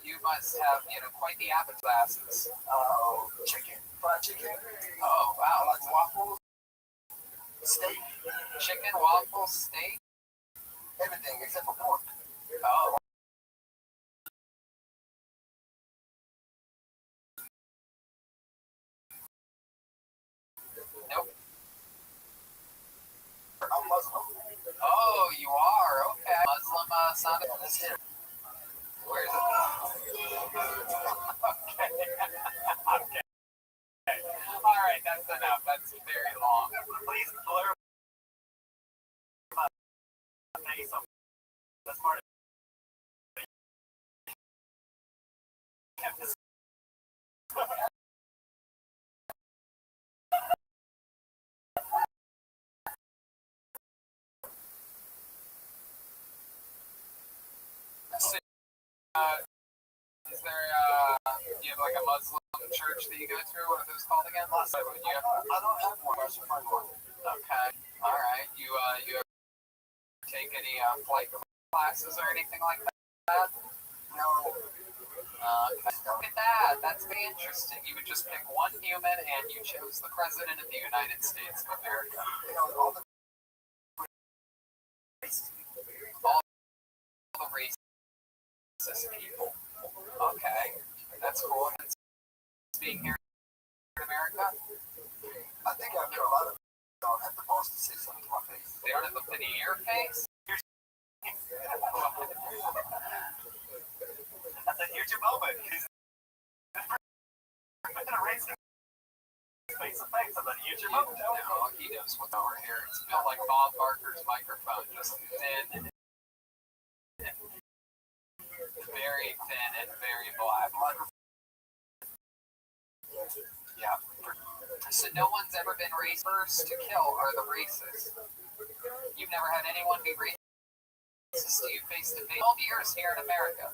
you must have quite the appetizers. Oh, chicken, fried chicken. Oh wow, Like waffles, steak, chicken, waffles, steak. everything except for pork. Oh. Nope. I'm Muslim. Oh, you are okay. Muslim son. Let's hear it. Where is it? Okay. Okay. All right, that's enough. That's very long. Please blur my face on this part of it. Is there do you have like a Muslim church that you go to? What are those called again? I don't have one. I should find one. Okay. All right. You ever take any flight classes or anything like that? No. Look at that. That's very interesting. You would just pick one human and you chose the President of the United States of America. You know, all the Racist people. Okay. That's cool. And being here in America, I think I've met a lot of them. Don't have the boss to say something to my face. they don't have a pity in your face. I said, here's your moment. I'm gonna race him face to face. I said, here's your moment. No, he knows what's over here. It's built like Bob Barker's microphone, just thin, very thin and very black. Yeah. So no one's ever been racist. First to kill are the racists. You've never had anyone be racist to you face to face. 12 years here in America.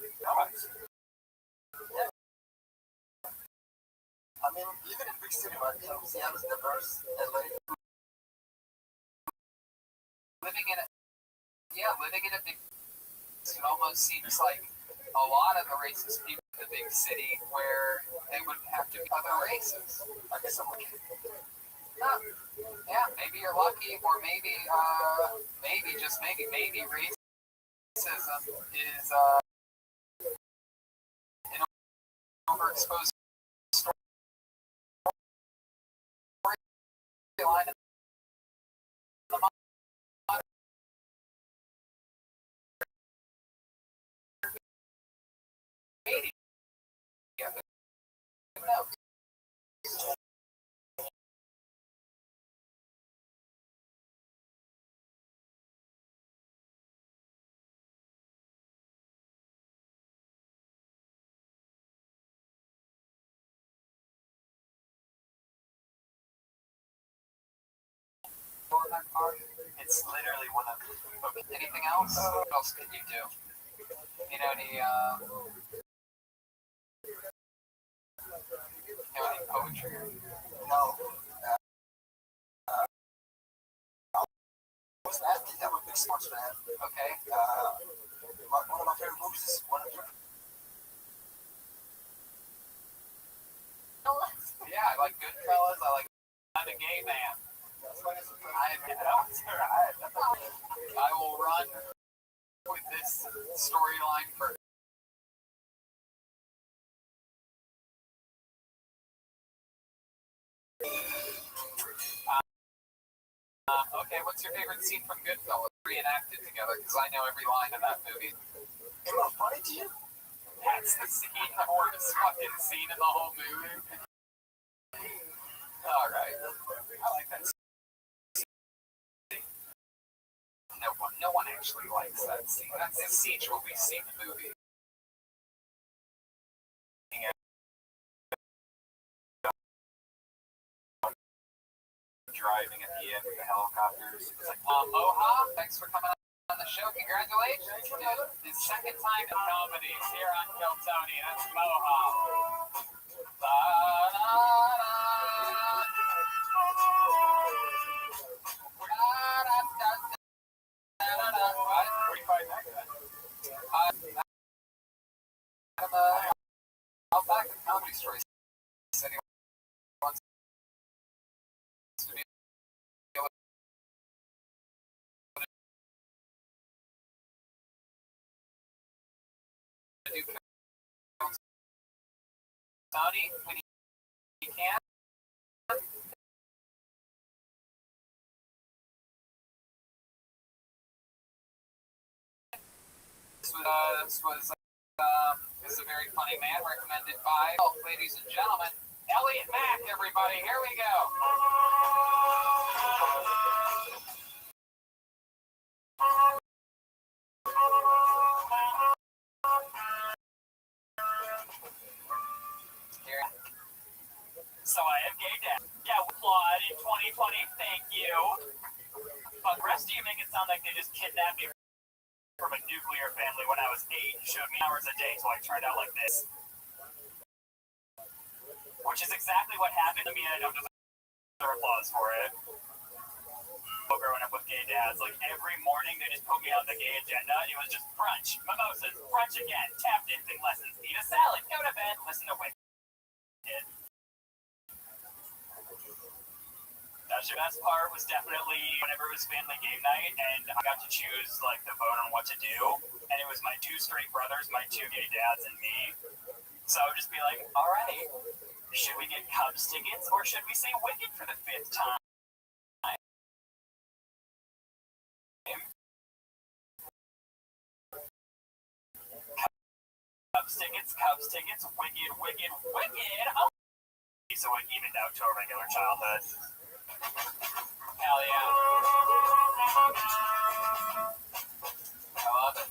I mean, living in big city, right? You know, Seattle's diverse. LA. Living in a big, it almost seems like a lot of the racist people in the big city where they wouldn't have to be other races. I guess I'm lucky. Yeah, maybe you're lucky, or maybe just maybe racism is an overexposed storyline in the modern on that car? It's literally one of. Anything else? What else can you do? You know any poetry? No. What's that? That would be sports fan. Okay. One of my favorite movies is one of your. Yeah, I like Goodfellas. I'm a gay man. I will run with this storyline for. Okay, what's your favorite scene from Goodfellas? Reenacted together, because I know every line of that movie. Am I funny to you? That's the scene, the hardest fucking scene in the whole movie. Alright. I like that scene. No one actually likes that scene. That's a siege what we see in the movie. Driving at the end with the helicopters. It's like, Moha, thanks for coming on the show. Congratulations, dude. His second time in comedy here on Kill Tony. That's Moha. where do you find that guy? Out back in Comedy Story. Said he wants to be able to do Tony when he can. This was is a very funny man recommended by, ladies and gentlemen, Elliot Mack, everybody. Here we go. Here. So I am gay dad. Yeah, we applaud in 2020. Thank you. But the rest of you make it sound like they just kidnapped me from a nuclear family when I was 8 and showed me hours a day till I turned out like this. Which is exactly what happened to me, and I don't deserve applause for it. Growing up with gay dads, like every morning they just put me on the gay agenda, and it was just brunch, mimosas, brunch again, tap dancing lessons, eat a salad, go to bed, listen to Wicked. The best part was definitely whenever it was family game night and I got to choose like the vote on what to do, and it was my 2 straight brothers, my 2 gay dads, and me. So I would just be like, all right, should we get Cubs tickets or should we say Wicked for the 5th time? Cubs tickets, Wicked, Wicked, Wicked. Oh, so it evened out to a regular childhood. Hell yeah. I love it.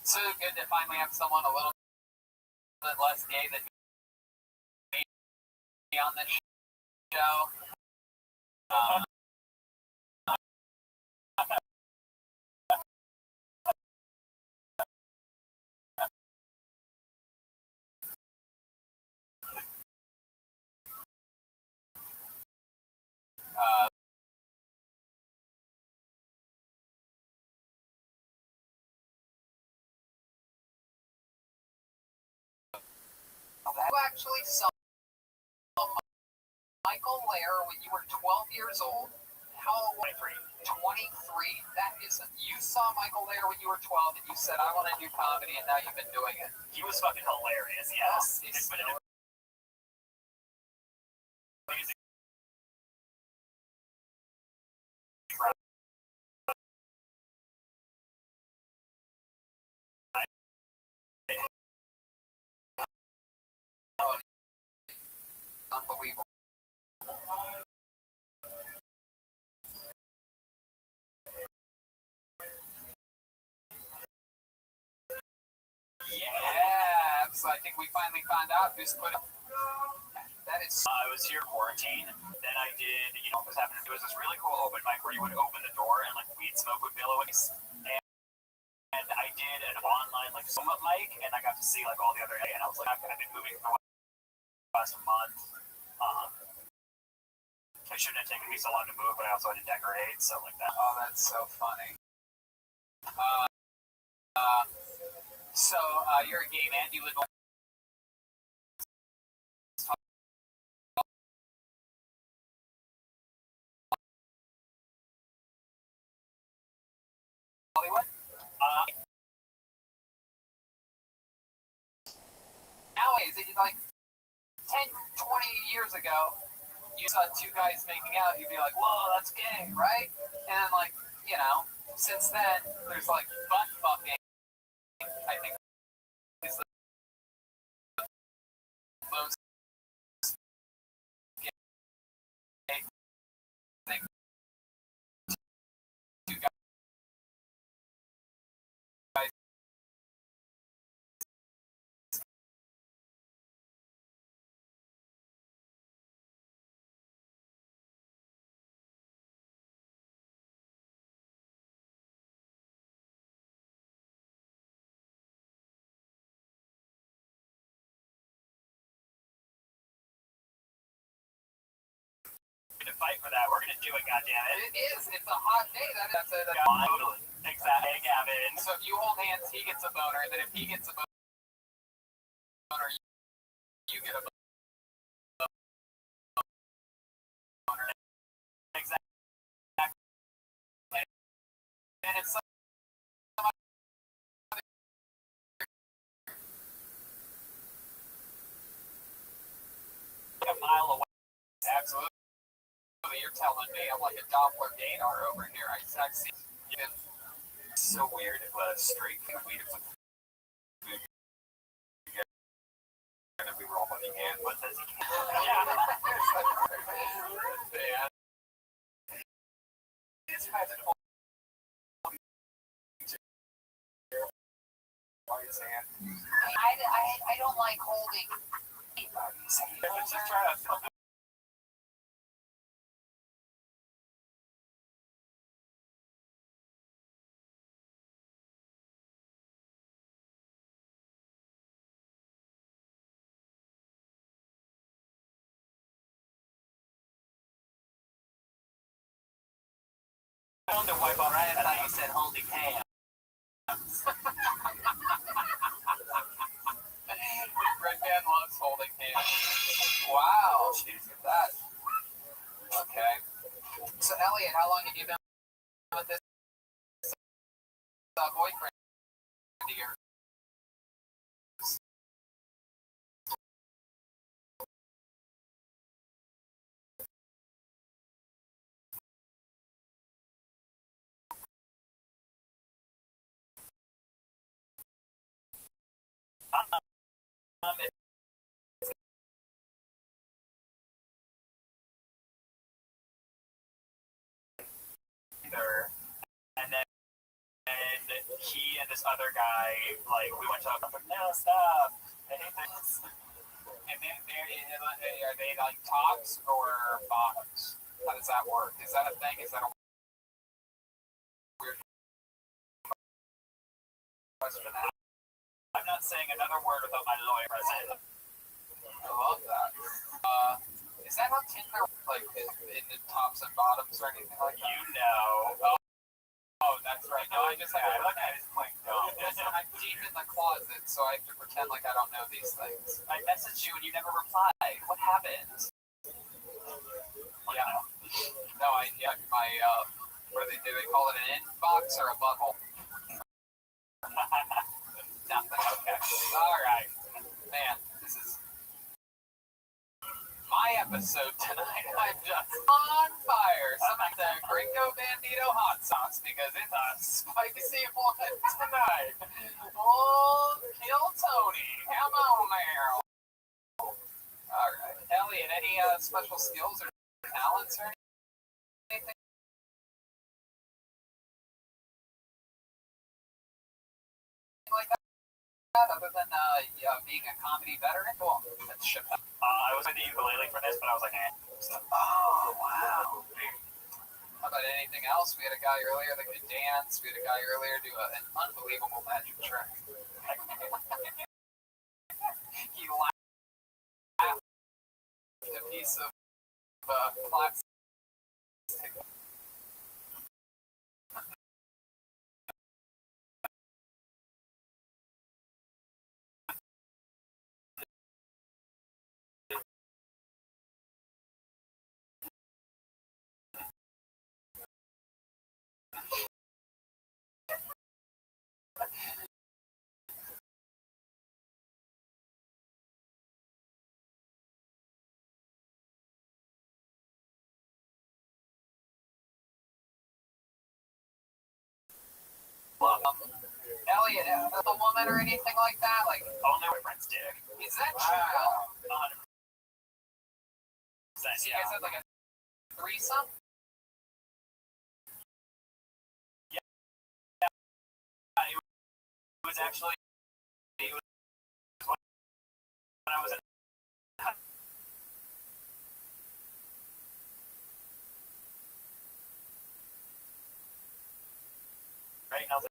So good to finally have someone a little bit less gay than me on this show. You actually saw Michael Lair when you were 12 years old. How old were you? 23. That isn't. You saw Michael Lair when you were 12 and you said, I want to do comedy, and now you've been doing it. He was fucking hilarious, yes. It's been an amazing. Unbelievable. Yeah, so I think we finally found out who's put That is I was here quarantine. Then I did, what was happening? It was this really cool open mic where you would open the door and like weed smoke would billow in. And I did an online like Zoom mic, and I got to see like all the other. And I was like, I've been moving for the last month. It shouldn't have taken me so long to move, but I also had to decorate, so like that. Oh, that's so funny. So you're a gay man. Do you live in Hollywood? Nowadays, it's like 10, 20 years ago, you saw two guys making out, you'd be like, whoa, that's gay, right? And like, since then, there's like butt fucking, I think, is the most gay thing. Two guys To fight for that, we're gonna do it, goddammit. It is. It's a hot day. That's it. Totally. Exactly, Gavin. So if you hold hands, he gets a boner. Then if he gets a boner, you get a boner. Exactly. And it's a mile away. absolutely. You're telling me I'm like a Doppler radar over here. I see. It's so weird if straight weed is like food. And we were all holding hands. What says he can't? Yeah. This has an old I don't like holding anybody's hand. Let's just try to. I don't know why, but I thought you said holding hands. Red Man loves holding hands. Wow. Jeez, that. Okay. So, Elliot, how long have you been with this boyfriend of yours? And then he and this other guy, like, we went to a like, no, stop. And then are they like tops or bottoms? How does that work? Is that a thing? Is that a weird question? I'm not saying another word without my lawyer present. I love that. Is that how Tinder like in the tops and bottoms or anything like that? You know. Oh, that's right. No, I just I look at his point. I'm deep in the closet, so I have to pretend like I don't know these things. I messaged you and you never replied. What happened? Yeah. No, my what do they call it, an inbox or a butthole? Nothing. Okay. All right. Man, this is my episode tonight. I'm just on fire. Some of the Gringo Bandito hot sauce because it's a spicy one tonight. Oh, kill Tony. Come on there. All right. Elliot, any special skills or talents or anything like that? other than being a comedy veteran? Cool. That's Chappelle. I was with the ukulele for this, but I was like, eh. So, Oh, wow. How about anything else? We had a guy earlier that could dance. We had a guy earlier do an unbelievable magic trick. He laughed a piece of plastic. Elliot, a woman or anything like that? Like, oh, no, my friend's dick. is that true? 100%. So you guys had like a threesome? It was actually when I was in right, and I was like,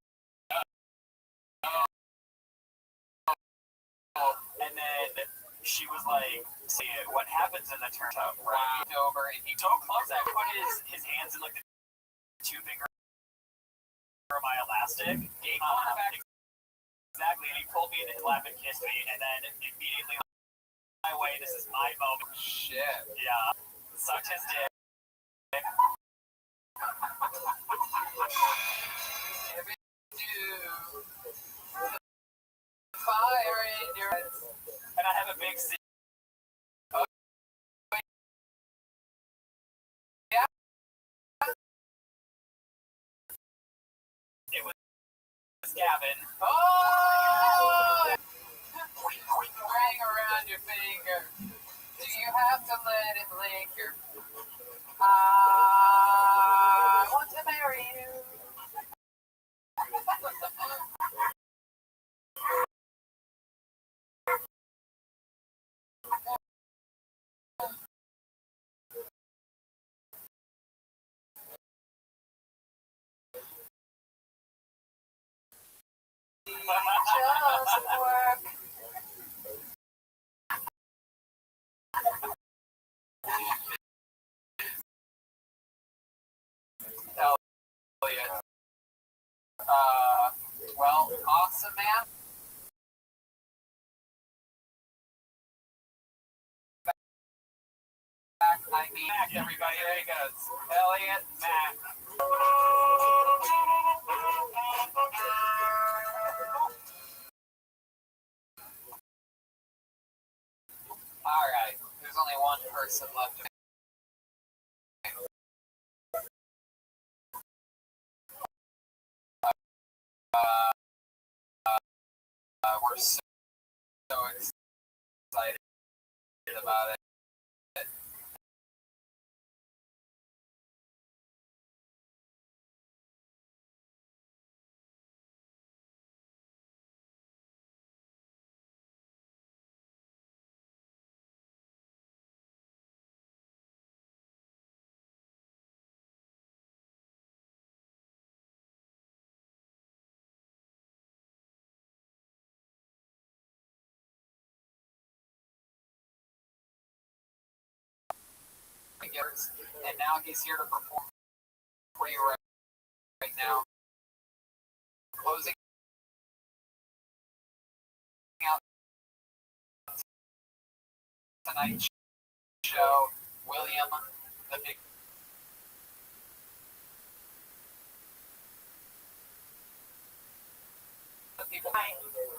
and then she was like, see what happens in the turnip, right? Over and he So close that put his hands in like the 2 finger of my elastic. Exactly, and he pulled me into his lap and kissed me, and then immediately on my way, this is my moment. shit. Yeah, sucked his dick. Fire in your And I have a big C. Yeah. It was Gavin. Oh! Ring around your finger. Do you have to let it linger? I want to marry you. Just work. Elliot. Well, awesome, man. Back, I mean, Mac, everybody, there he goes. Elliot, Mac. Alright, there's only one person left. We're so excited about it. And now he's here to perform for you right now. Closing out tonight's show, William the Big. I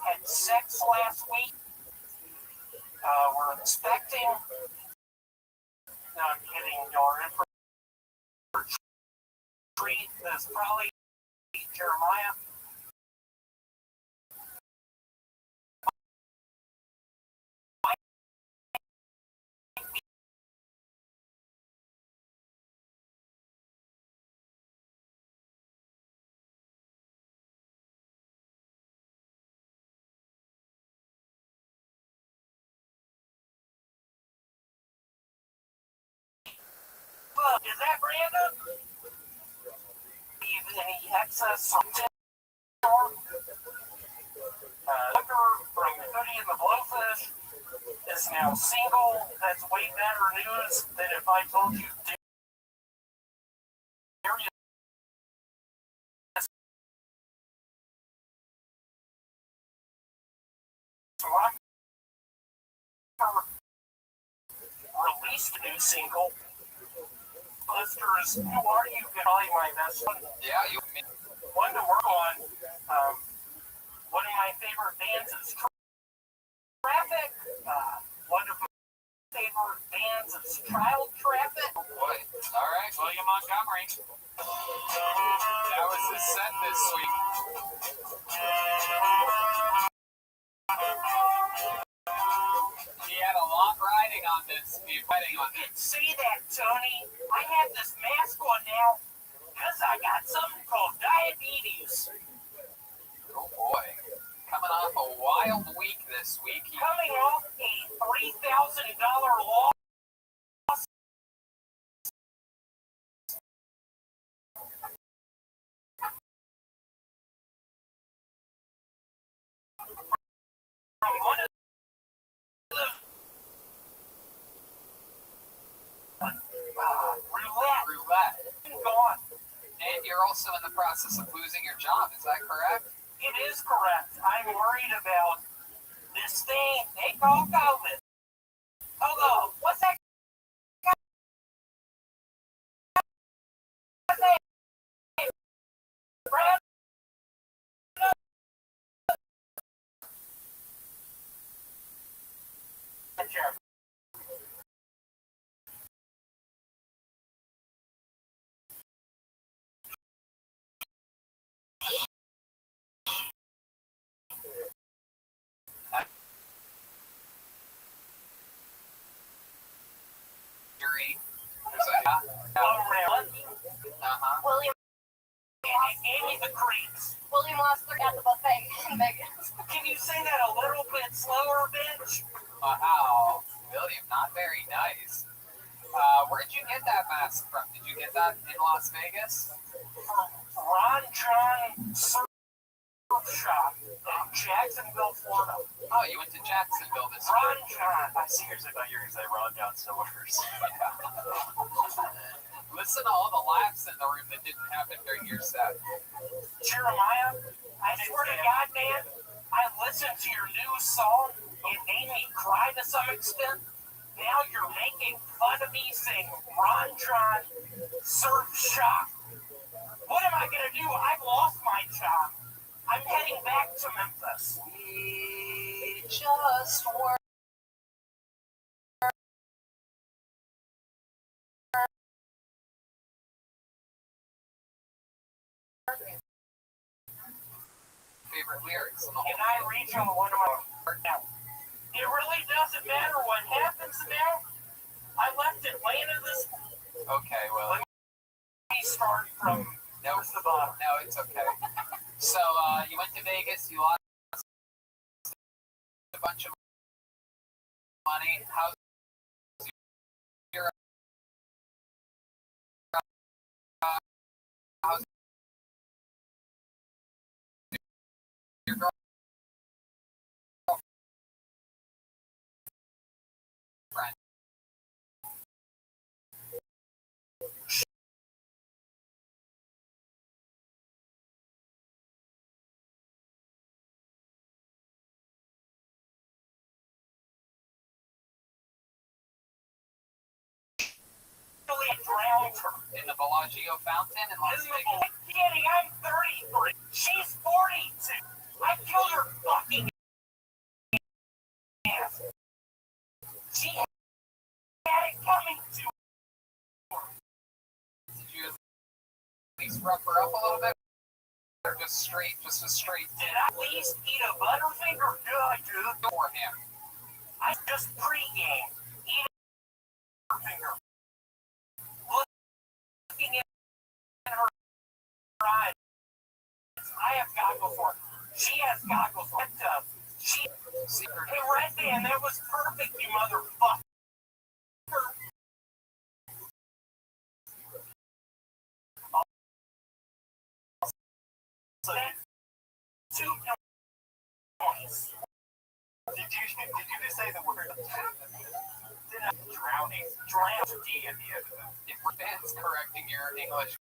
had sex last week. We're expecting. No, I'm kidding. You're in for a treat. That's probably Jeremiah. Is that Brandon? Any excess from Tucker from Hoodie and the Blowfish is now single. That's way better news than if I told you Darius released a new single. Busters, who are you? Probably my best one. Yeah, you. One to work on. One of my favorite bands is Traffic. One of my favorite bands is Child Traffic. Oh boy. All right, William Montgomery. That was his set this week. He had a long riding on this. You can see that, Tony. I have this mask on now because I got something called diabetes. Oh boy. Coming off a wild week this week. Coming off a $3,000 loss. From one of the Roulette. gone. And you're also in the process of losing your job. Is that correct? It is correct. I'm worried about this thing they call COVID. Hello, what's that? Brad? William Gave me the creeps. William lost three at the buffet in Vegas. Can you say that a little bit slower, bitch? Wow. William, not very nice. Where'd you get that mask from? Did you get that in Las Vegas? From Ron John Surf Shop in Jacksonville, Florida. Oh, you went to Jacksonville this Ron week. John. I seriously thought you were going to say Ron John Silvers. Listen to all the laughs in the room that didn't happen during your set. Jeremiah, I swear to God, man, I listened to your new song. It made me cry to some extent. Now you're making fun of me saying Ron John Surf Shop. What am I going to do? I've lost my job. I'm heading back to Memphis. We just were. Favorite lyrics in the Can whole I reach on one of my now? It really doesn't matter what happens now. I left Atlanta this. Okay, well, Let me start from towards the bottom. no, it's okay. So, you went to Vegas, you lost a bunch of money. How's your, how's your girlfriend? Drowned her. In the Bellagio fountain in Las Vegas? Kidding, I'm 33. She's 42. I killed her fucking ass. She had it coming to her. Did you at least rough her up a little bit? Or just a straight Did I at least eat a Butterfinger? Good, dude. for him? I just pre-game. Eat a Butterfinger. Looking in her eyes. I have goggles for. She has goggles for. She. Hey, Red Man, that was perfect, you motherfucker. drown D at the end of that. If fans correcting your English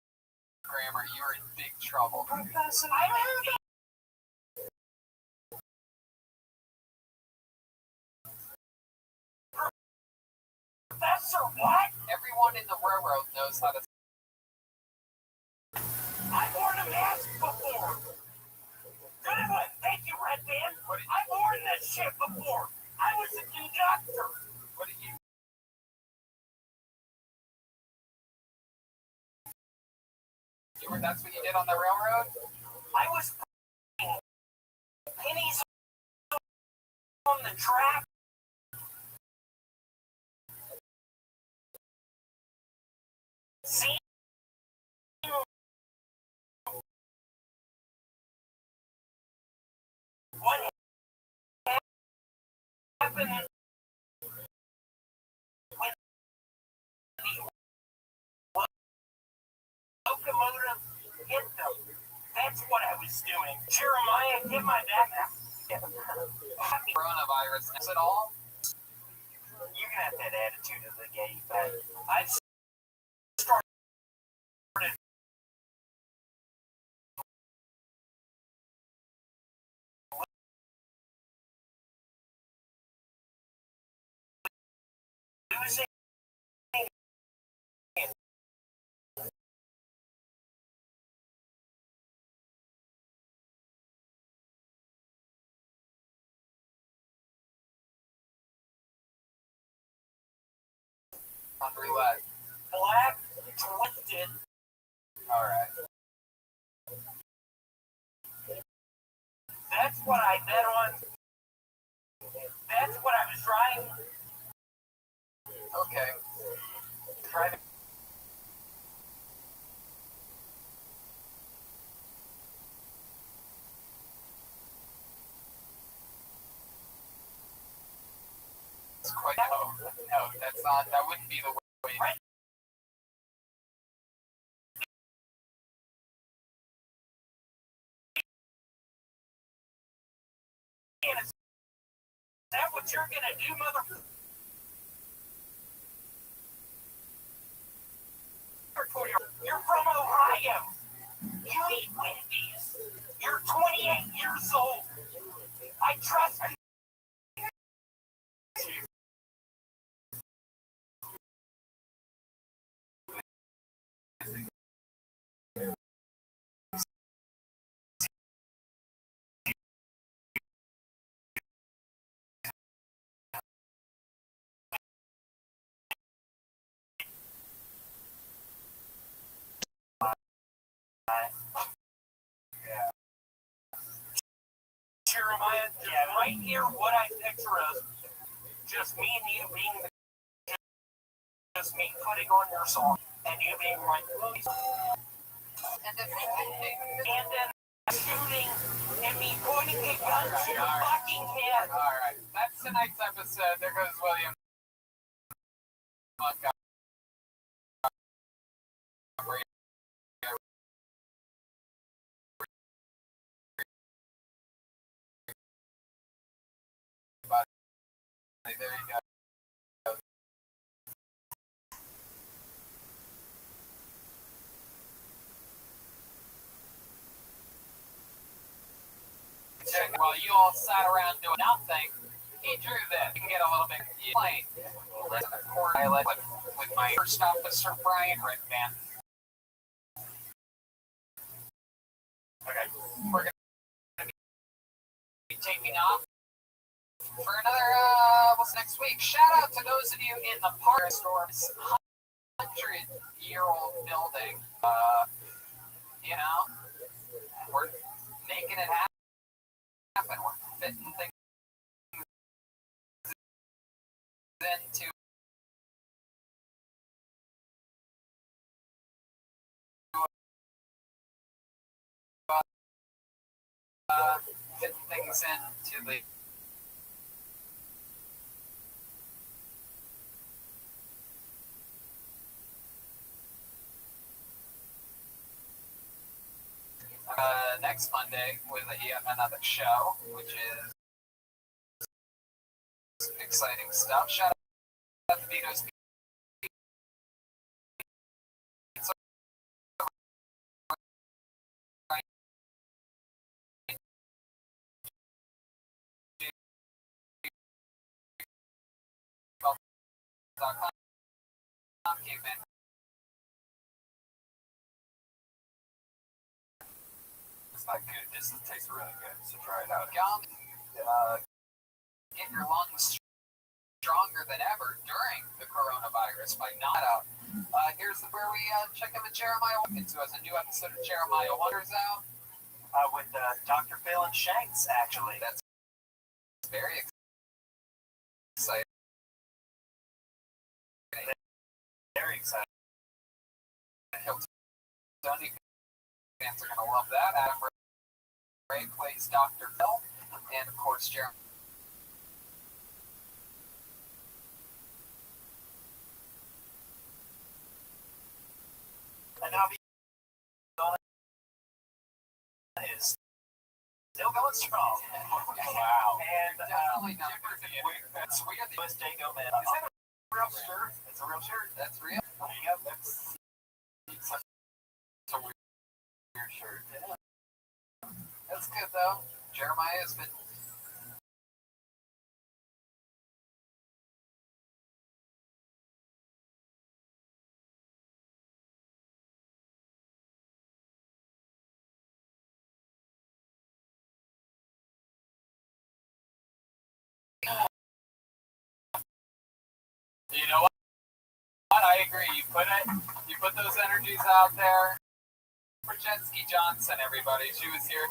grammar, you're in big trouble. Professor, Professor, what? Everyone in the railroad knows how to. I've worn a mask before. Good one. Thank you, Red Band. I've worn this shit before. I was a conductor. What did you? That's what you did on the railroad? I was pennies on the track. See? What happened when the locomotive hit them? That's what I was doing. Jeremiah, get my backpack. Coronavirus at all? You can have that attitude of the gay, but I've started losing On roulette. black twisted. Alright. That's what I bet on. That's what I was trying. Okay. Try to. It's quite low. No, that's not. That wouldn't be the way. Is that what you're gonna do, motherfucker? You're from Ohio. You eat Wendy's. You're 28 years old. I trust you. Jeremiah, right here, what I picture is just me and you being the, just me putting on your song, and you being like, And then shooting, and me pointing a gun to your fucking head. Alright. That's tonight's episode. There goes William. Montgomery. There you go. While you all sat around doing nothing, he drew this. You can get a little bit plain. That's a core pilot with my first officer, Brian Redman. Okay. We're going to be taking off for another, what's next week? Shout out to those of you in the park storm's 100-year-old building. You know, we're making it happen. We're fitting things into fitting things into the next Monday with yet another show, which is exciting stuff. Shout out to Vito's came in. It's not good. This tastes really good, so try it out. Gum, get your lungs stronger than ever during the coronavirus by not out. Here's where we check in with Jeremiah Watkins, who has a new episode of Jeremiah Wonders out. With Dr. Phelan Shanks, actually. That's very exciting. Very exciting. Tony fans are gonna love that. Adam Ray plays Dr. Phil, and of course Jeremiah. And now is still going strong. Wow. And Definitely not that's weird. US Dago Man. Is that a real shirt? It's a real shirt. That's real. There you go. It's a weird shirt. That's good though. Jeremiah has been. You know what? I agree. You put those energies out there. For Jetski Johnson, everybody. She was here.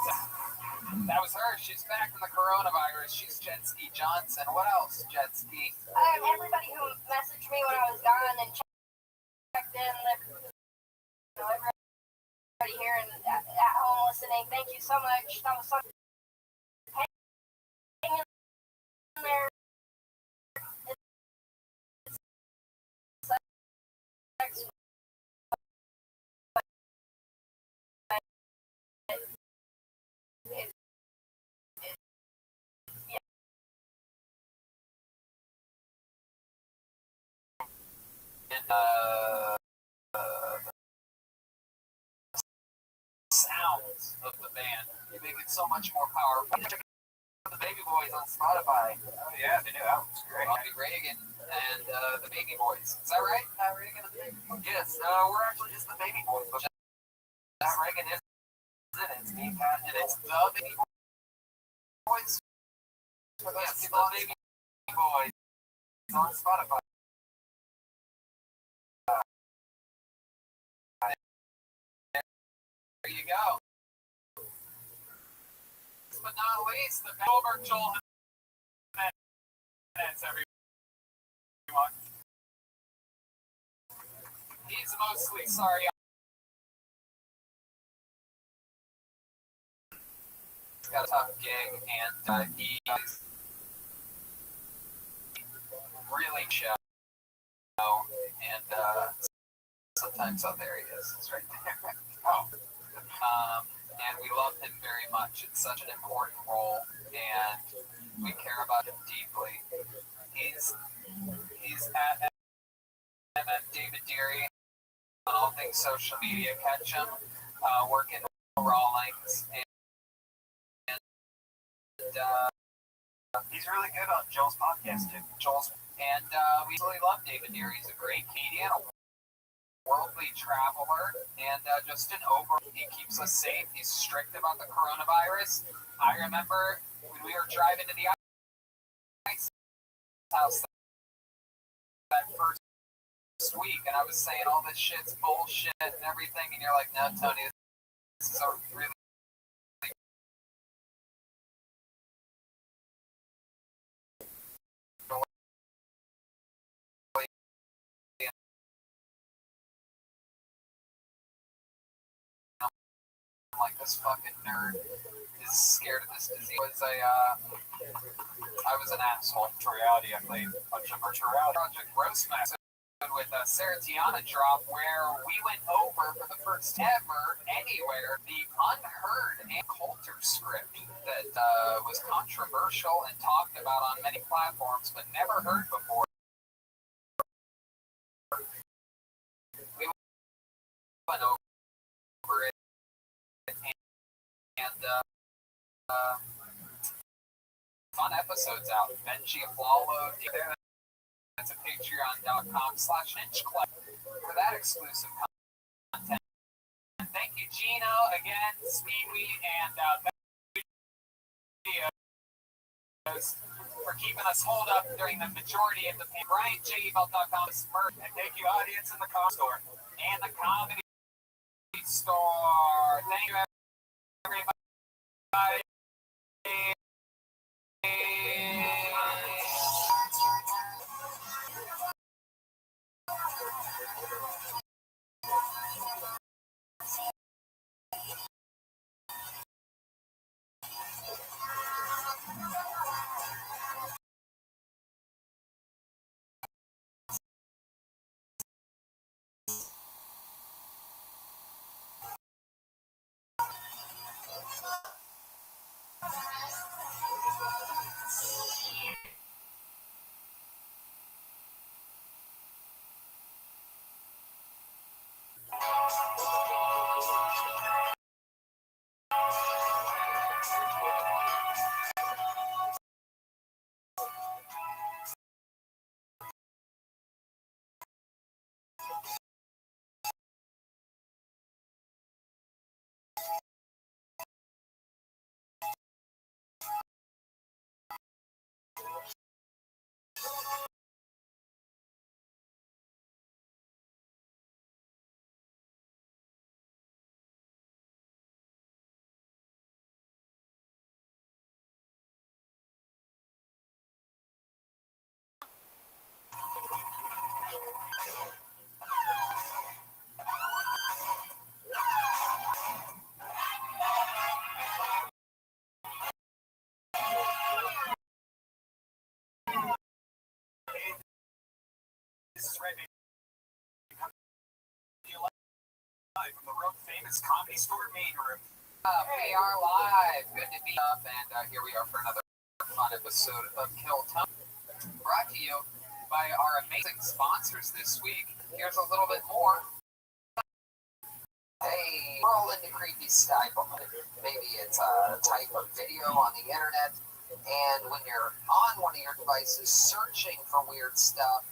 That was her. She's back from the coronavirus. She's Jetski Johnson. What else, Jetski? Everybody who messaged me when I was gone and checked in, everybody here and at home listening, thank you so much. That was so hang in there. Sounds of the band. You make it so much more powerful. Check out the Baby Boys on Spotify. Oh yeah, the new album's great. Bobby Reagan and the Baby Boys. Is that right? Reagan and the Baby Boys? Yes, we're actually just the Baby Boys, but That Reagan is it. It's me, Pat, and it's the Baby Boys. For those people, the Baby Boys on Spotify. There you go. Last but not least, the Gilbert Joel Jimenez, everyone. He's mostly sorry. He's got a tough gig, and he's really show. And sometimes, oh, there he is. He's right there. Oh. And we love him very much. It's such an important role, and we care about him deeply. He's at MF David Deary on all things social media. Catch him working Rawlings, and he's really good on Joel's podcast too. We really love David Deary. He's a great comedian, a worldly traveler, and just an he keeps us safe. He's strict about the coronavirus. I remember when we were driving to the ice house that first week, and I was saying all this shit's bullshit and everything, and you're like, no, Tony, this is a really like this fucking nerd is scared of this disease. I was an asshole. Reality, I played a bunch of virtual reality. Project Roastmaster with Sarah Tiana drop, where we went over for the first ever anywhere the unheard Ann Coulter script that was controversial and talked about on many platforms but never heard before. We went over it. And fun episodes out. Benji Aflalo, to patreon.com/ninjclub for that exclusive content. And thank you, Gino, again, Speedweed, and videos for keeping us holed up during the majority of the pandemic. BrianJEvault.com is merch. And thank you, audience in the comedy store. And the comedy store. Thank you, everybody. This is Red Baby. Live from the world famous comedy store main room. We are live. Good to be up, and here we are for another fun episode of Kill Tony. Brought to you by our amazing sponsors this week. Here's a little bit more. Hey, we're all into creepy Skype. Maybe it's a type of video on the internet, and when you're on one of your devices searching for weird stuff,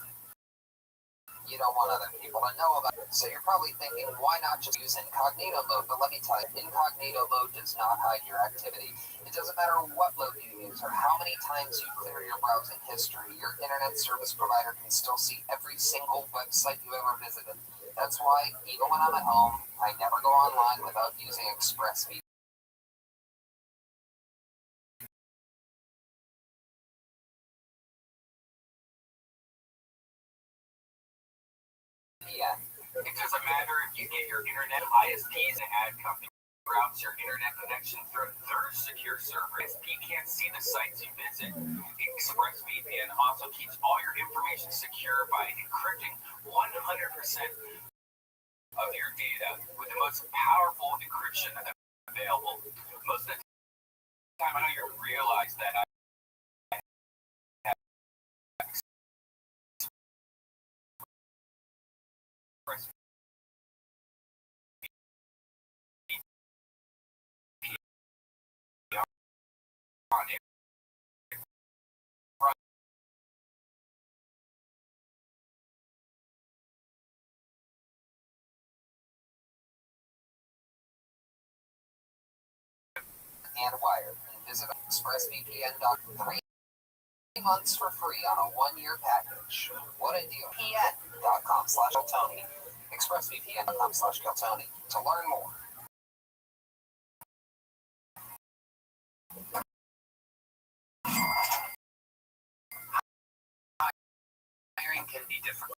you don't want other people to know about it. So you're probably thinking, why not just use incognito mode? But let me tell you, incognito mode does not hide your activity. It doesn't matter what mode you use or how many times you clear your browsing history. Your internet service provider can still see every single website you ever visited. That's why, even when I'm at home, I never go online without using ExpressVPN. It doesn't matter if you get your internet ISPs and ad company routes your internet connection through their secure server. ISP can't see the sites you visit. ExpressVPN also keeps all your information secure by encrypting 100% of your data with the most powerful encryption available. Most of the time, I know you realize that I have and wired. And visit ExpressVPN.com. 3 months for free on a 1-year package. What a deal. VPN.com/Keltoni. ExpressVPN.com/Keltoni to learn more. Hiring can be difficult.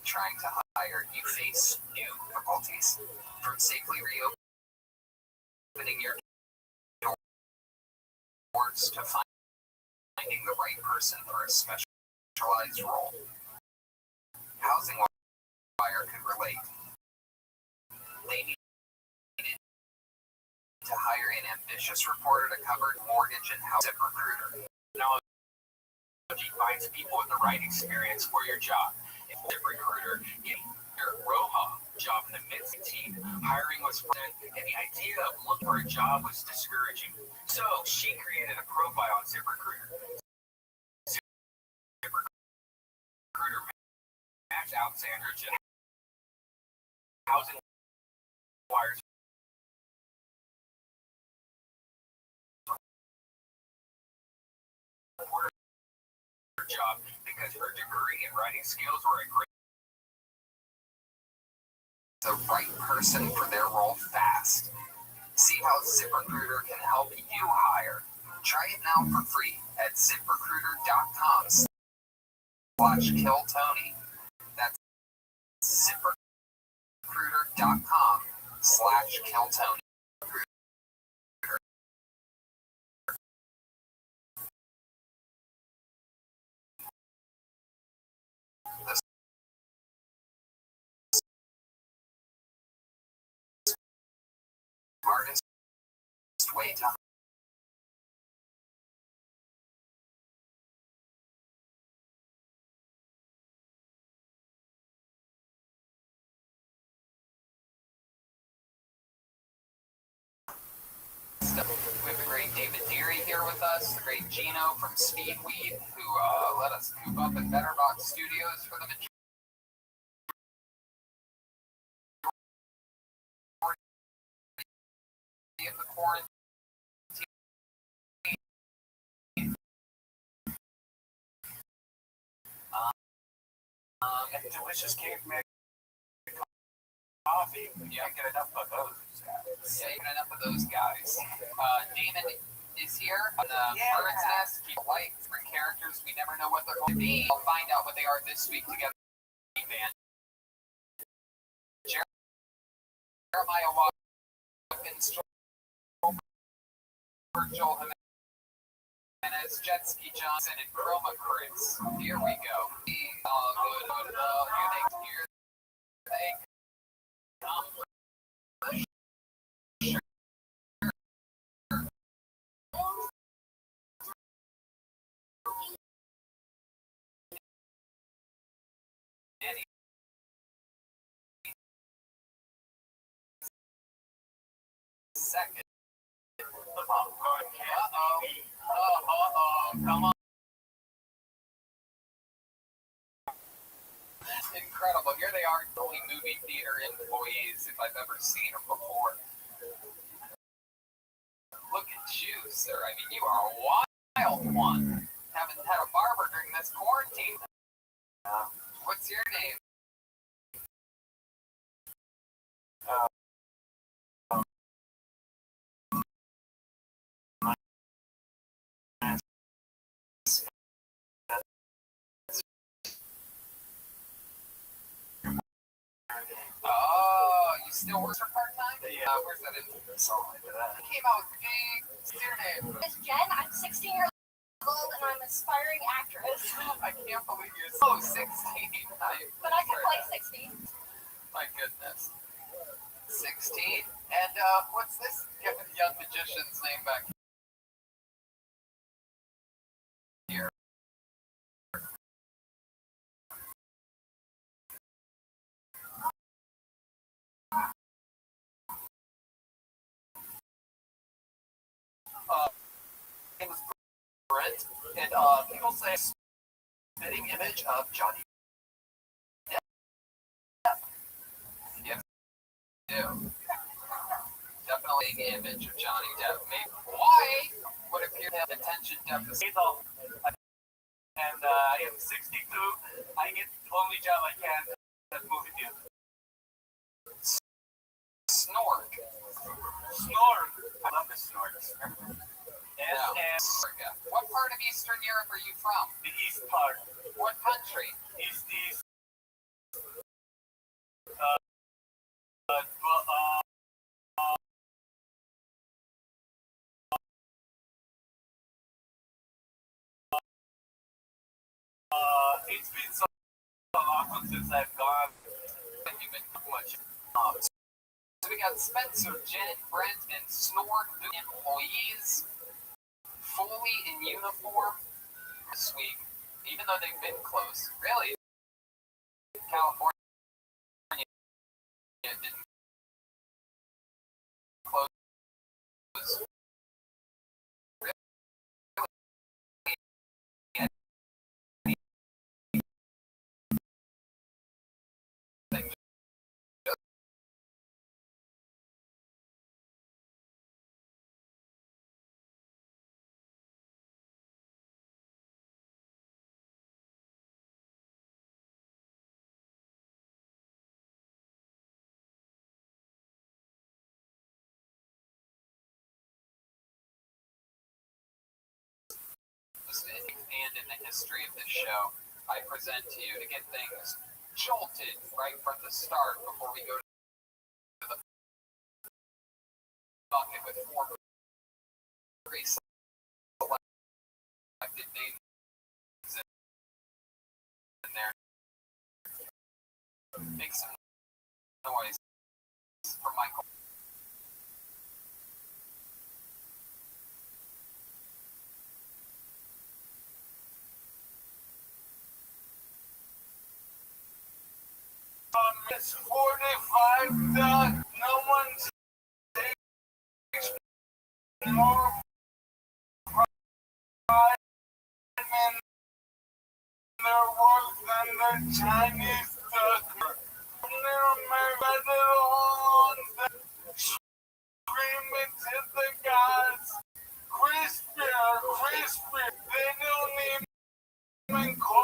Trying to hire, you face new difficulties. From safely reopening your doors to finding the right person for a specialized role. Housing Wire could relate. They needed to hire an ambitious reporter to cover mortgage and house recruiter. Technology finds people with the right experience for your job. If ZipRecruiter getting your Roma job in the mid-16, hiring was present, and the idea of looking for a job was discouraging. So she created a profile on ZipRecruiter. South Sandwich and housing wires her job because her degree and writing skills were a great. The right person for their role fast. See how ZipRecruiter can help you hire. Try it now for free at ZipRecruiter.com/KillTony. That's ZipRecruiter.com/KillTony. The smartest way to we have the great David Deary here with us, the great Gino from Speedweed, who let us coop up at Betterbox Studios for the majority of the quarantine. And delicious caveman coffee. You can't get enough of those. Yeah, you got enough of those guys. Damon is here on the Bird's Nest. Keep light, different characters. We never know what they're going to be. We'll find out what they are this week together. Band. Jeremiah Watkins, Joel Jimenez, Jetski Johnson, and Chroma Chris. Here we go. All good. Here they come. Second. Come on. Incredible. Here they are, the only movie theater employees if I've ever seen them before. Look at you, sir. I mean, you are a wild one. Haven't had a barber during this quarantine. What's your name? Oh, you still work for part-time? Yeah. Where's that in? Something like that. You came out with big. What's your name? Miss Jen, I'm 16 years old and I'm an aspiring actress. I can't believe you're so 16. But I can play 16. My goodness. 16? And what's this young magician's name back here? Name is Brent, and people say spitting image of Johnny Depp. Yes, do. Definitely an image of Johnny Depp. Maybe why would appear to have attention deficit. And I am 62. I get the only job I can at movie theater. Snork. Snort. I love the snorts. And what part of Eastern Europe are you from? The east part. What country? Is this it's been so long since I've gone. You've been much. So we got Spencer, Jen, Brent, and Snork, new employees, fully in uniform this week, even though they've been close. Really, California didn't close. most and in the history of this show, I present to you to get things jolted right from the start before we go to the bucket with 4 pre-selected names in there. Make some noise for Michael. It's 45, Doug. No one's takes more pride in their work than the Chinese Doug. Remember the ones that screaming to the gods, crispy, crispy. They don't even call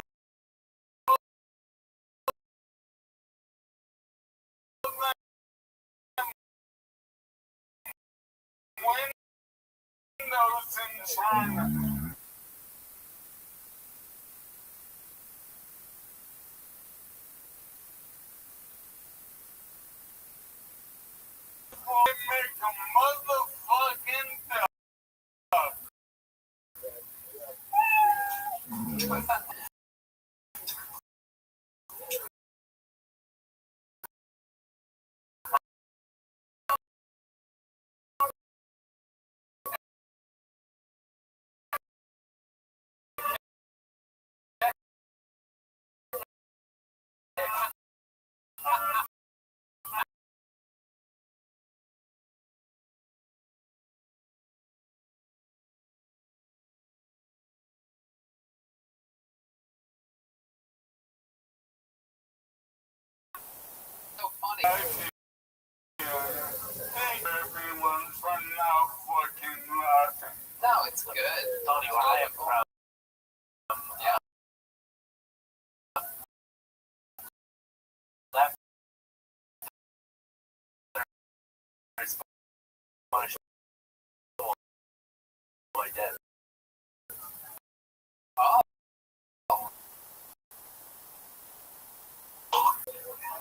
windows in China. They make a motherfucking duck. So funny. Everyone for now fucking laughing. No, it's good. Tony, what I am proud Yeah. left is punishable by death. Oh.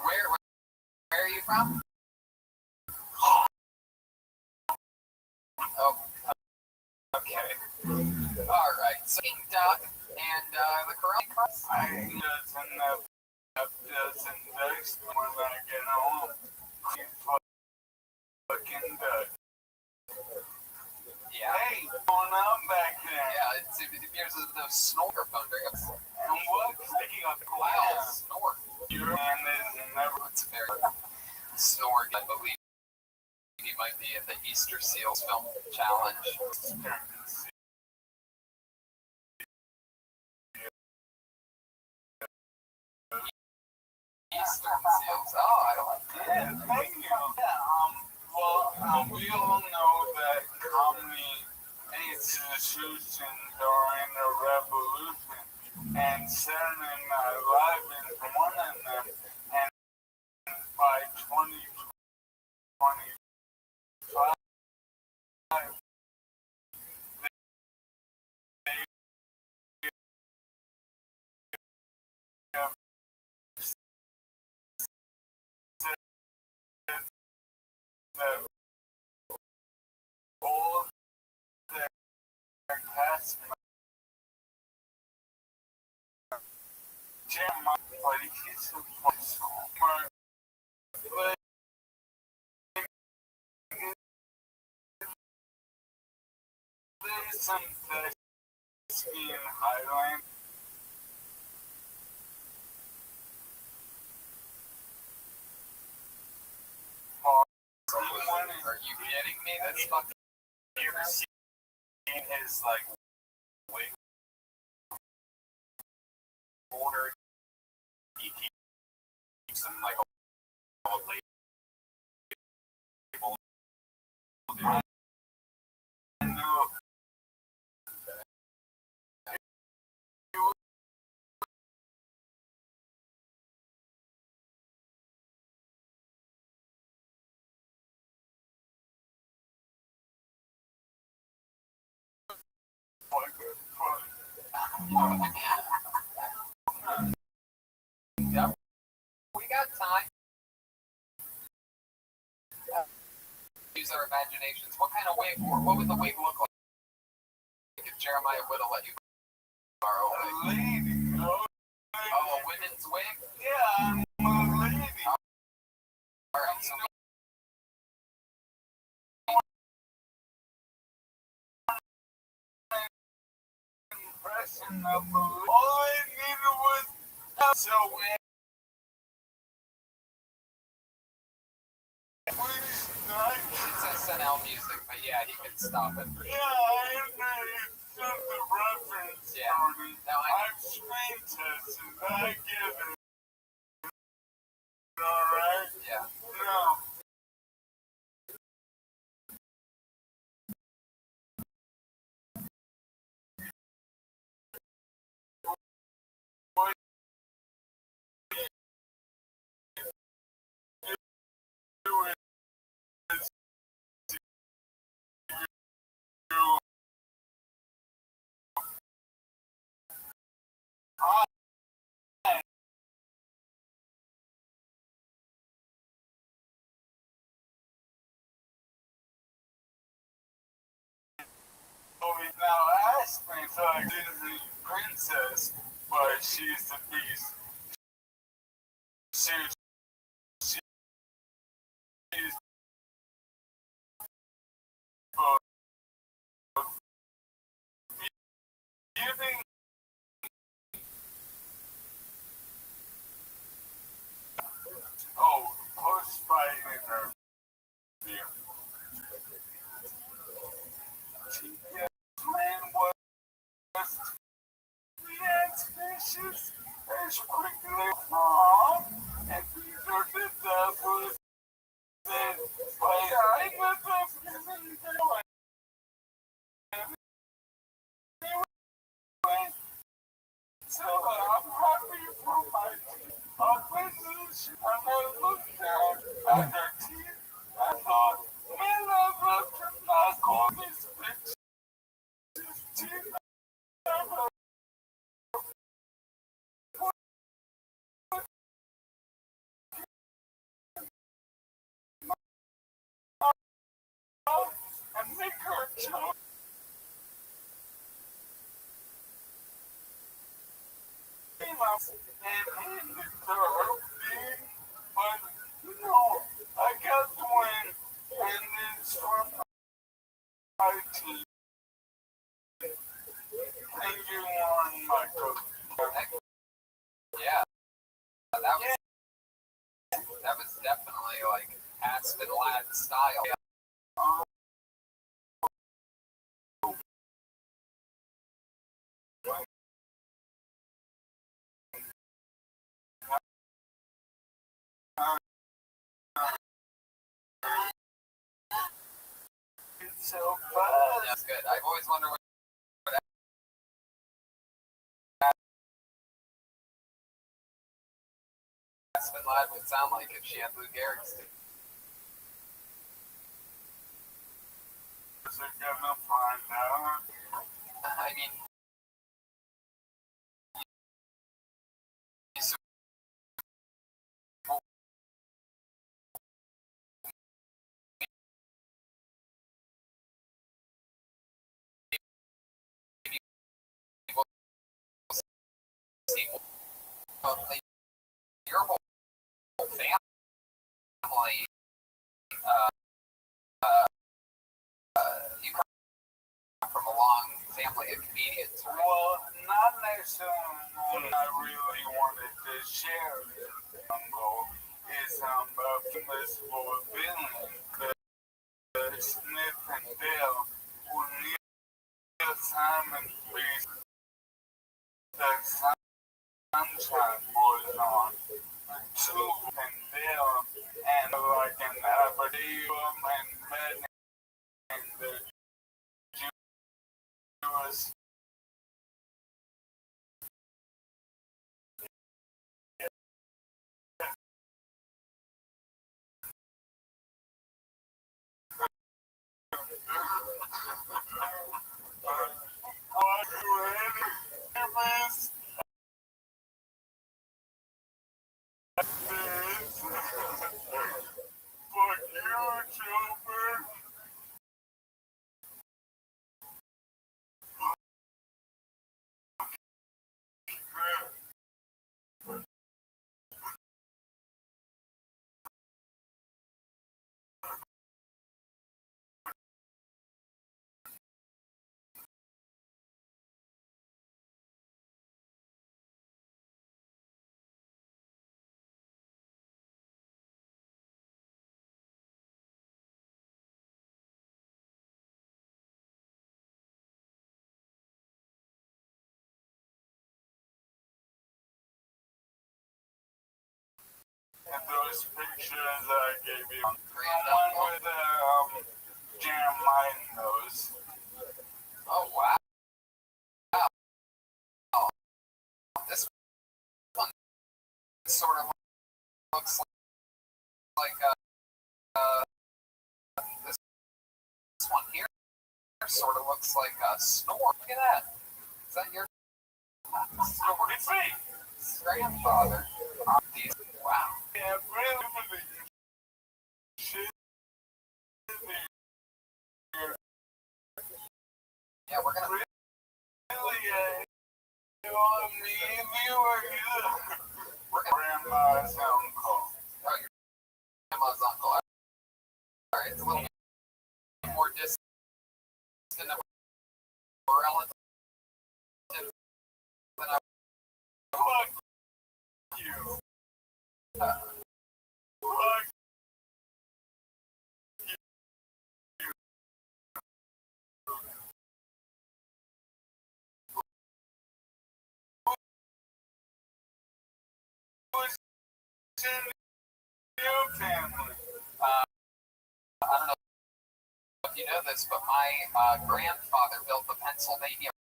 Where are you from? Oh. Okay. All right. So King Duck and the Corona Cross. I doesn't have dozen ducks when I get home. You fucking duck. Yeah. Hey, what's going on back there? Yeah. It appears as though snore phone rings. And what? Sticking out the Wow. cool. Snore. Your man is never. It's very snore. I believe he might be at the Easter Seals Film Challenge. Eastern Seals. Oh, I don't like that. Yeah, thank you. Well, we all know that comedy institutions during the revolution, and Saturday Night Live is one of them. And by 2025, all their cast Jim, but he's a smart, but there's some thespian highlight. Are you kidding me? That's fucking. You ever seen his like wig order? He keeps them like all label. No. Yep. We got time. Use our imaginations. What kind of wig? What would the wig look like if Jeremiah would have let you borrow a wig? Lady. Oh, a women's wig? Yeah, I'm a lady. Alright, so Impression of all I needed was so please not. it's SNL music, but yeah, he could stop it for Yeah, sure. I understand the reference. Yeah. Tony. No, I've screen tested. I get it. Alright? yeah. No. What you do is you now Aspen's a Disney princess, but she's the beast. She's giving. Oh, post-fighting her view. TPS plan was react vicious as quickly from, and Peter did that was then, but I got the feeling anyway, so I'm happy for my opposition, and I looked down at their team, I thought, man, I'd love to knock all these bitches' team ever. And make her choke. And hand it to her big, but no, I got the win, and it's from my team. Thank you, Warren Michael. Yeah. That was definitely like Aspen Lad style. It's so fast. That's good. I've always wondered what Aspen Lad would sound like if she had Lou Gehrig's. Is it gonna find out? I mean, your whole family, you come from a long family of comedians, right? Well, not necessarily what I really wanted to share is a famous villain, the Smith and Dale, who Neil Simon based the Sunshine Boys on. Two and Dale, and like an Aberdeen and Men and the Jewish. pictures I gave you. The Grand one with the Jeremiah nose. Oh wow. This one sort of looks like this one here sort of looks like a snore. Look at that. Is that your It's me. grandfather? Wow. Yeah, really shit. Yeah, we're gonna. Really, you want me if you were good. We're gonna. Grandma's uncle. Oh, your grandma's uncle. All right, it's a little bit more distant of a relative than I. Fuck you. Fuck who's in your family? I don't know if you know this, but my grandfather built the Pennsylvania.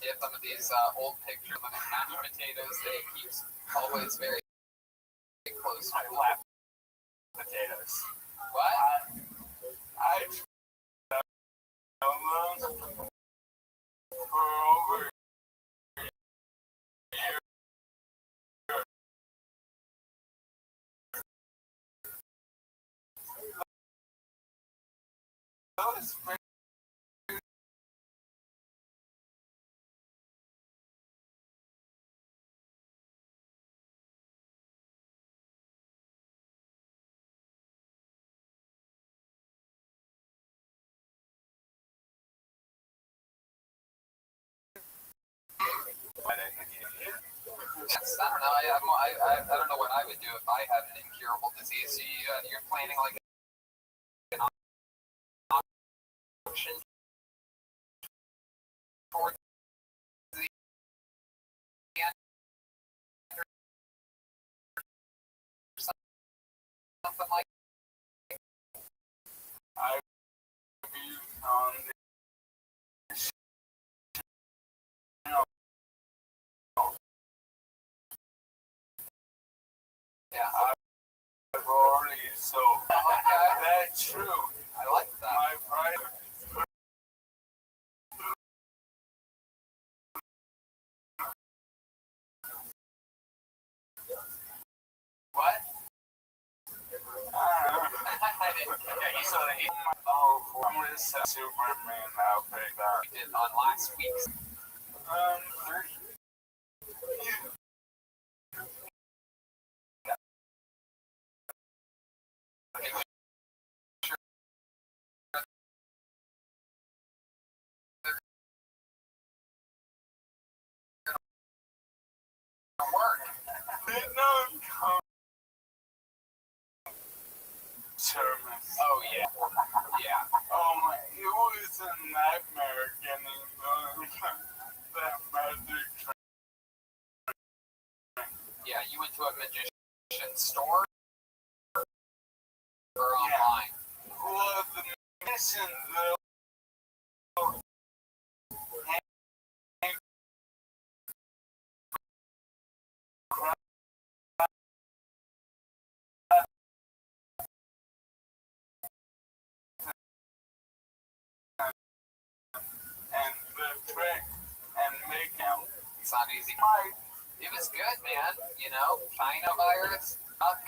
He had some of these old pictures of mashed potatoes that he keeps always very close to. I love potatoes. What? I known them for over a year. Those Yes, I don't know. I don't know what I would do if I had an incurable disease. You're planning like an option for the something like. I used on the Yeah. I've already sold. That's true. I like that. My private. What? Yeah, you saw that he Oh, I'm gonna say Superman outfit that. We did on last week's. 30. Work. Did not come. Sherman. Oh yeah. Yeah. Oh my, it was a nightmare getting that magic trick. Yeah. You went to a magician store or online. Well, the mission though. And the trick and make out. It's not easy. My It was good, man. You know, China virus, duck,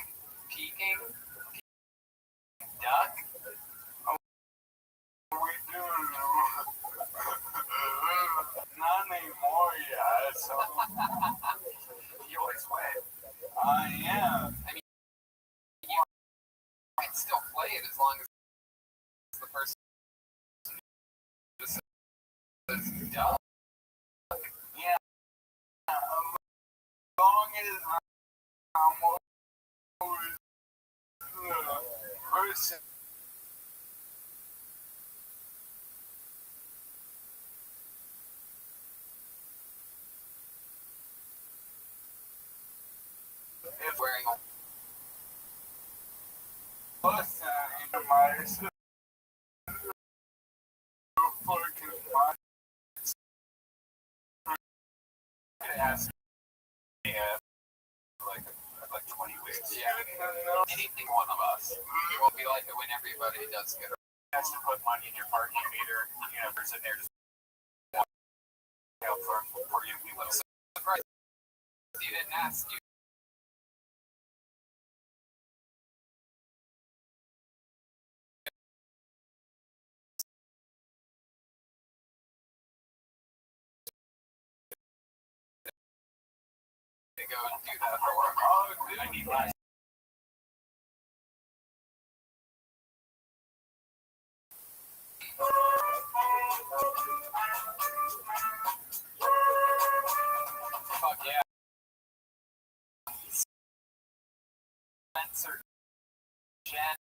peking, duck. we doing not anymore, yeah. So You always win. I am. I mean, you can still play it as long as the person just says duck. Yeah. As long as I'm always the person. If wearing a ask me like 20 weeks. Yeah. Anything one of us. It won't be like it when everybody does get it. Has to put money in your parking meter. You know, there's in there just for you. We will. Surprised you didn't ask you. To go and do that for work. Oh, I need my Fuck yeah. Spencer Jen.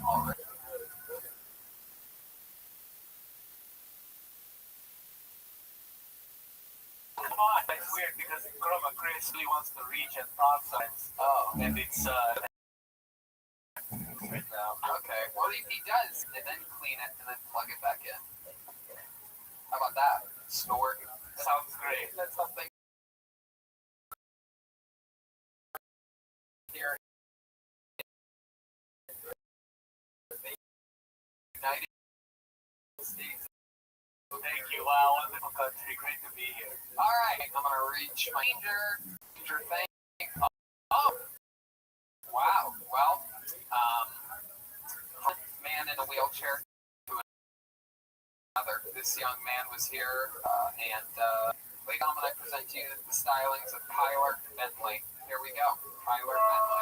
Already. Come on, it's weird because Chroma Chris really wants to reach and thought signs. Oh. And it's Okay. Well, if he does, and then clean it and then plug it back in. How about that? Snort. sounds great. That's something here. United States. Thank you. Wow, wonderful country. Great to be here. All right, I'm gonna reach my ranger thing. Oh, wow. Well, man in a wheelchair to another. This young man was here, and later on, I present to you the stylings of Kyler Bentley. Here we go, Kyler Bentley.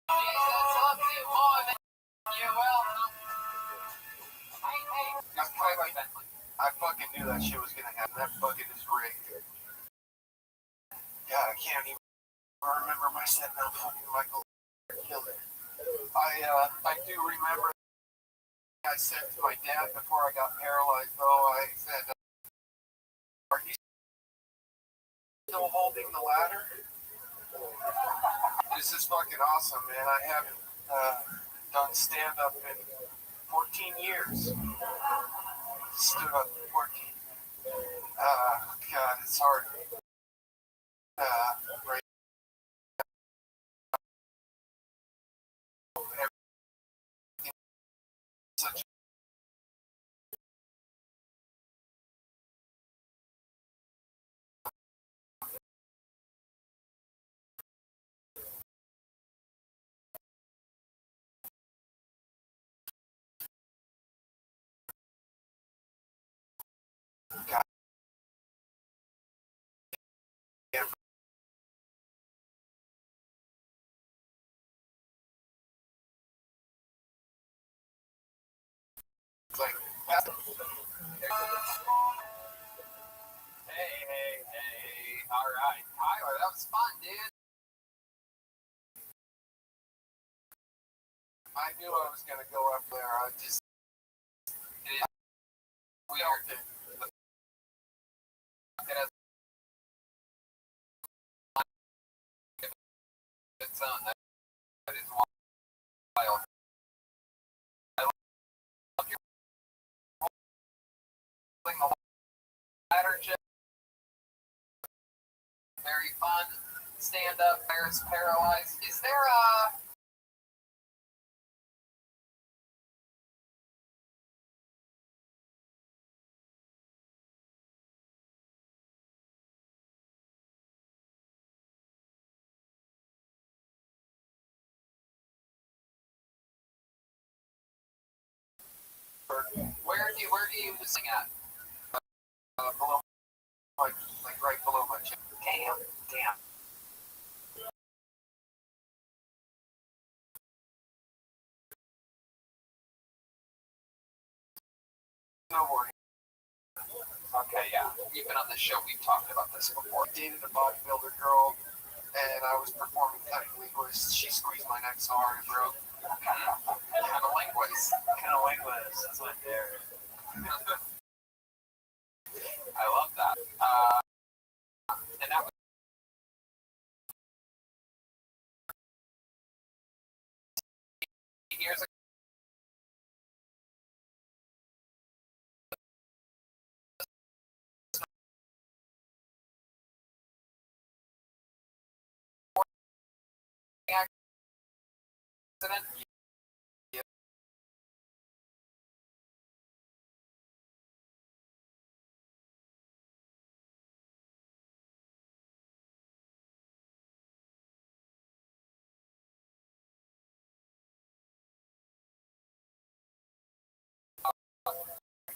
Jesus loves you more than you will. Hey, that's Kyler Bentley. I fucking knew that shit was gonna happen. That fucking is rigged. God, I can't even remember my set now. Fucking Michael killed it. I do remember I said to my dad before I got paralyzed, though, I said, are you still holding the ladder? This is fucking awesome, man. I haven't done stand-up in 14 years. Stood up 14. God, it's hard. Right. Such like Hey. All right, Tyler, that was fun, dude. I knew I was gonna go up there. I just We are it has its own. That is wild. I love your holding the ladder chip. Very fun. Stand up. Paris paralyzed. Is there a where do you sing at? below like right below my chin. Damn. Snowboarding. Okay, yeah. You've been on the show. We've talked about this before. I dated a bodybuilder girl, and I was performing technically, but she squeezed my neck so hard it broke. Yeah. Cunnilingus. Cunnilingus. That's my favorite. I love that. And that was years ago. Accident.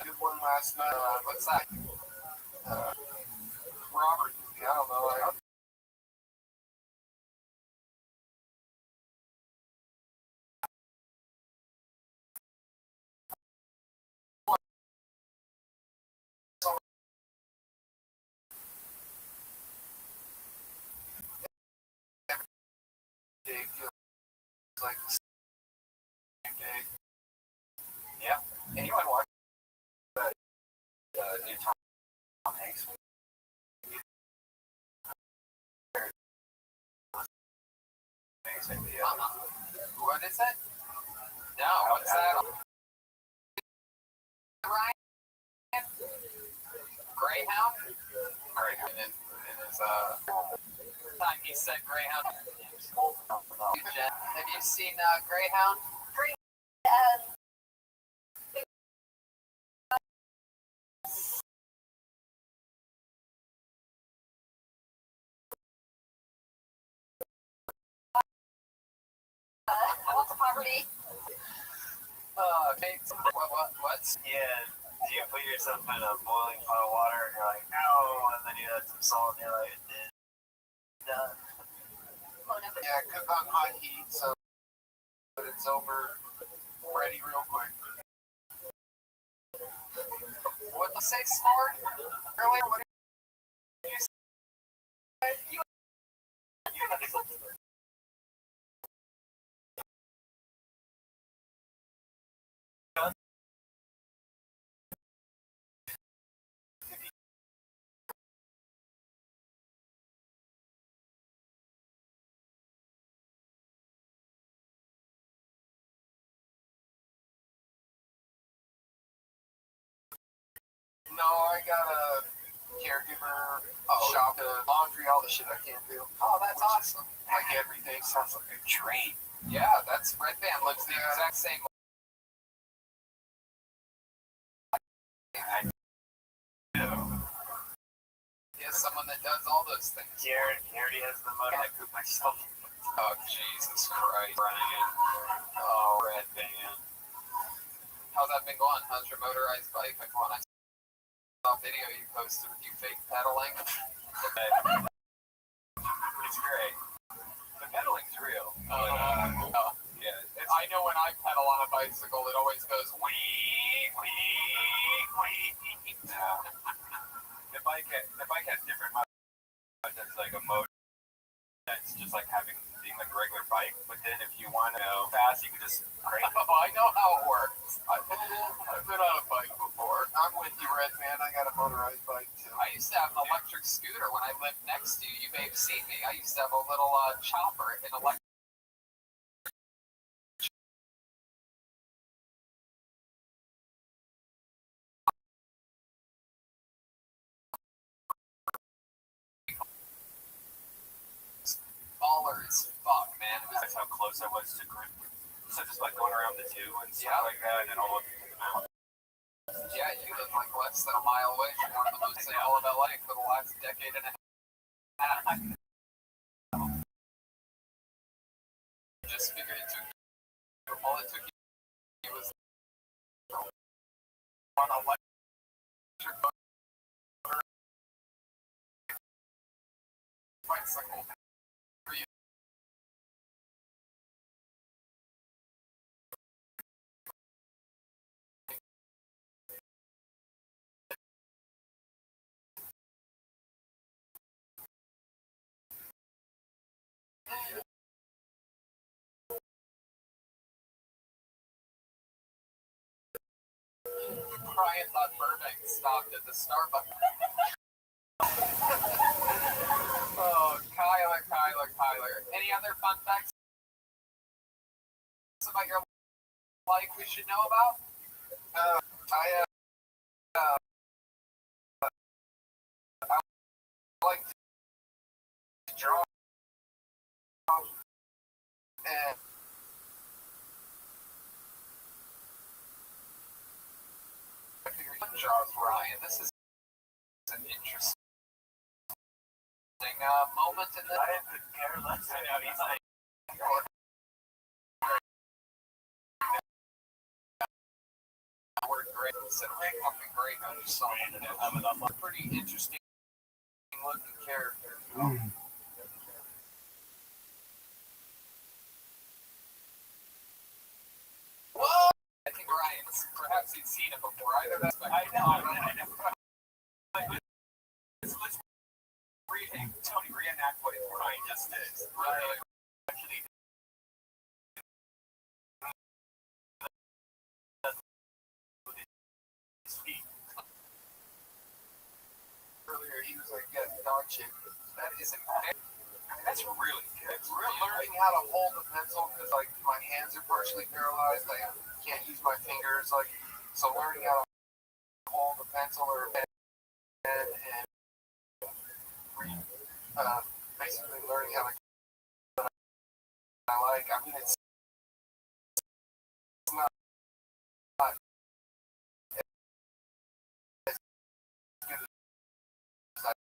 Did one last night. What's that? Robert, I don't know. Day feels like the same day. Yeah. Anyone watch that new Tom Hanks movie? Amazing. What is it? No, what's that? Ryan? Greyhound? Greyhound. In his time he said Greyhound. Have you seen Greyhound? What's poverty? Okay. What? Yeah. Do you put yourself in a boiling pot of water and you're like, no, and then you add some salt and you're like, done. Yeah, cook on high heat so that it's over, ready real quick. What did you say, Smart? Earlier, what did you say? You No, I got a caregiver, shop, laundry, all the shit I can't do. Oh, that's awesome. Like everything sounds like a dream. Yeah, that's Red Band looks the exact same. Yeah, someone that does all those things. Garrett has the motor. I cook myself. Oh, Jesus Christ, Ryan. Oh, Red Band. How's that been going? How's your motorized bike been going? I saw a video you posted with you fake pedaling. It's great. The pedaling's real. Yeah. I know when I pedal on a bicycle, it always goes wee, wee, wee. The bike has different modes. It's like a mode that's just like being like a regular bike. But then if you want to go fast, you can just crank. Oh, I know how it works. I've been on a bike before. I'm with you, Red Man. I got a motorized bike too. I used to have an electric scooter when I lived next to you. You may have seen me. I used to have a little chopper, an electric. Baller as fuck, man. It was That's how close I was to group. So just like going around the two and stuff like that, and all of the mountains. Yeah, you live like less than a mile away from one of the most in all of LA for the last decade and a half. Just figured it took you, all it took you was on a electric motor bicycle. For you. Brian thought Burbank stopped at the Starbucks. Oh, Kyler. Any other fun facts about your life we should know about? I like to draw and draws Ryan. This is an interesting moment in the. I could care less. I know he's like. We're great. It's a fucking great. I just saw it. I'm a pretty interesting looking character. Whoa! I think Ryan's perhaps he'd seen it before. Either that's I know. Let's read him. Tony, reenact what Ryan just did. Right. Actually, earlier he was like, "Yeah, dog shit." That is that's really good. It's really learning how to hold a pencil because like my hands are partially paralyzed. I can't use my fingers. Like so, learning how to hold a pencil or a pen and basically learning how to. I like. I mean, it's not as good as I.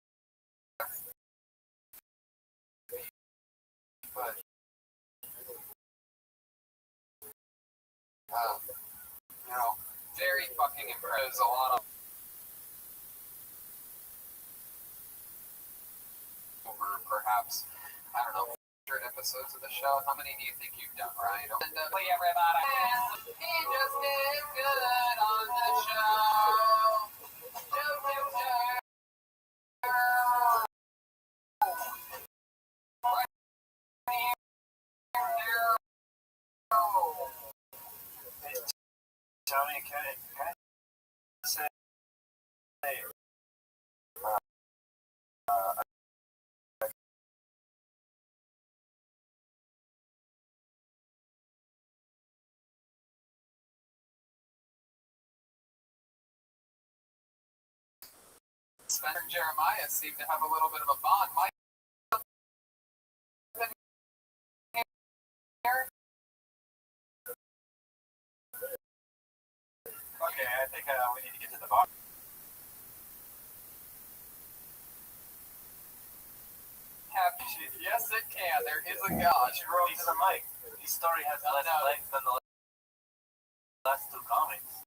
But you know, very fucking impressed. A lot of over perhaps I don't know 100 episodes of the show. How many do you think you've done, Ryan? And play everybody. He just did good on the show. Tony, can I say, Spencer and Jeremiah seem to have a little bit of a bond. Mike, okay, I think we need to get to the bottom. Yes, it can. There is a God. she wrote to the mic. His story has less legs than the last two comics.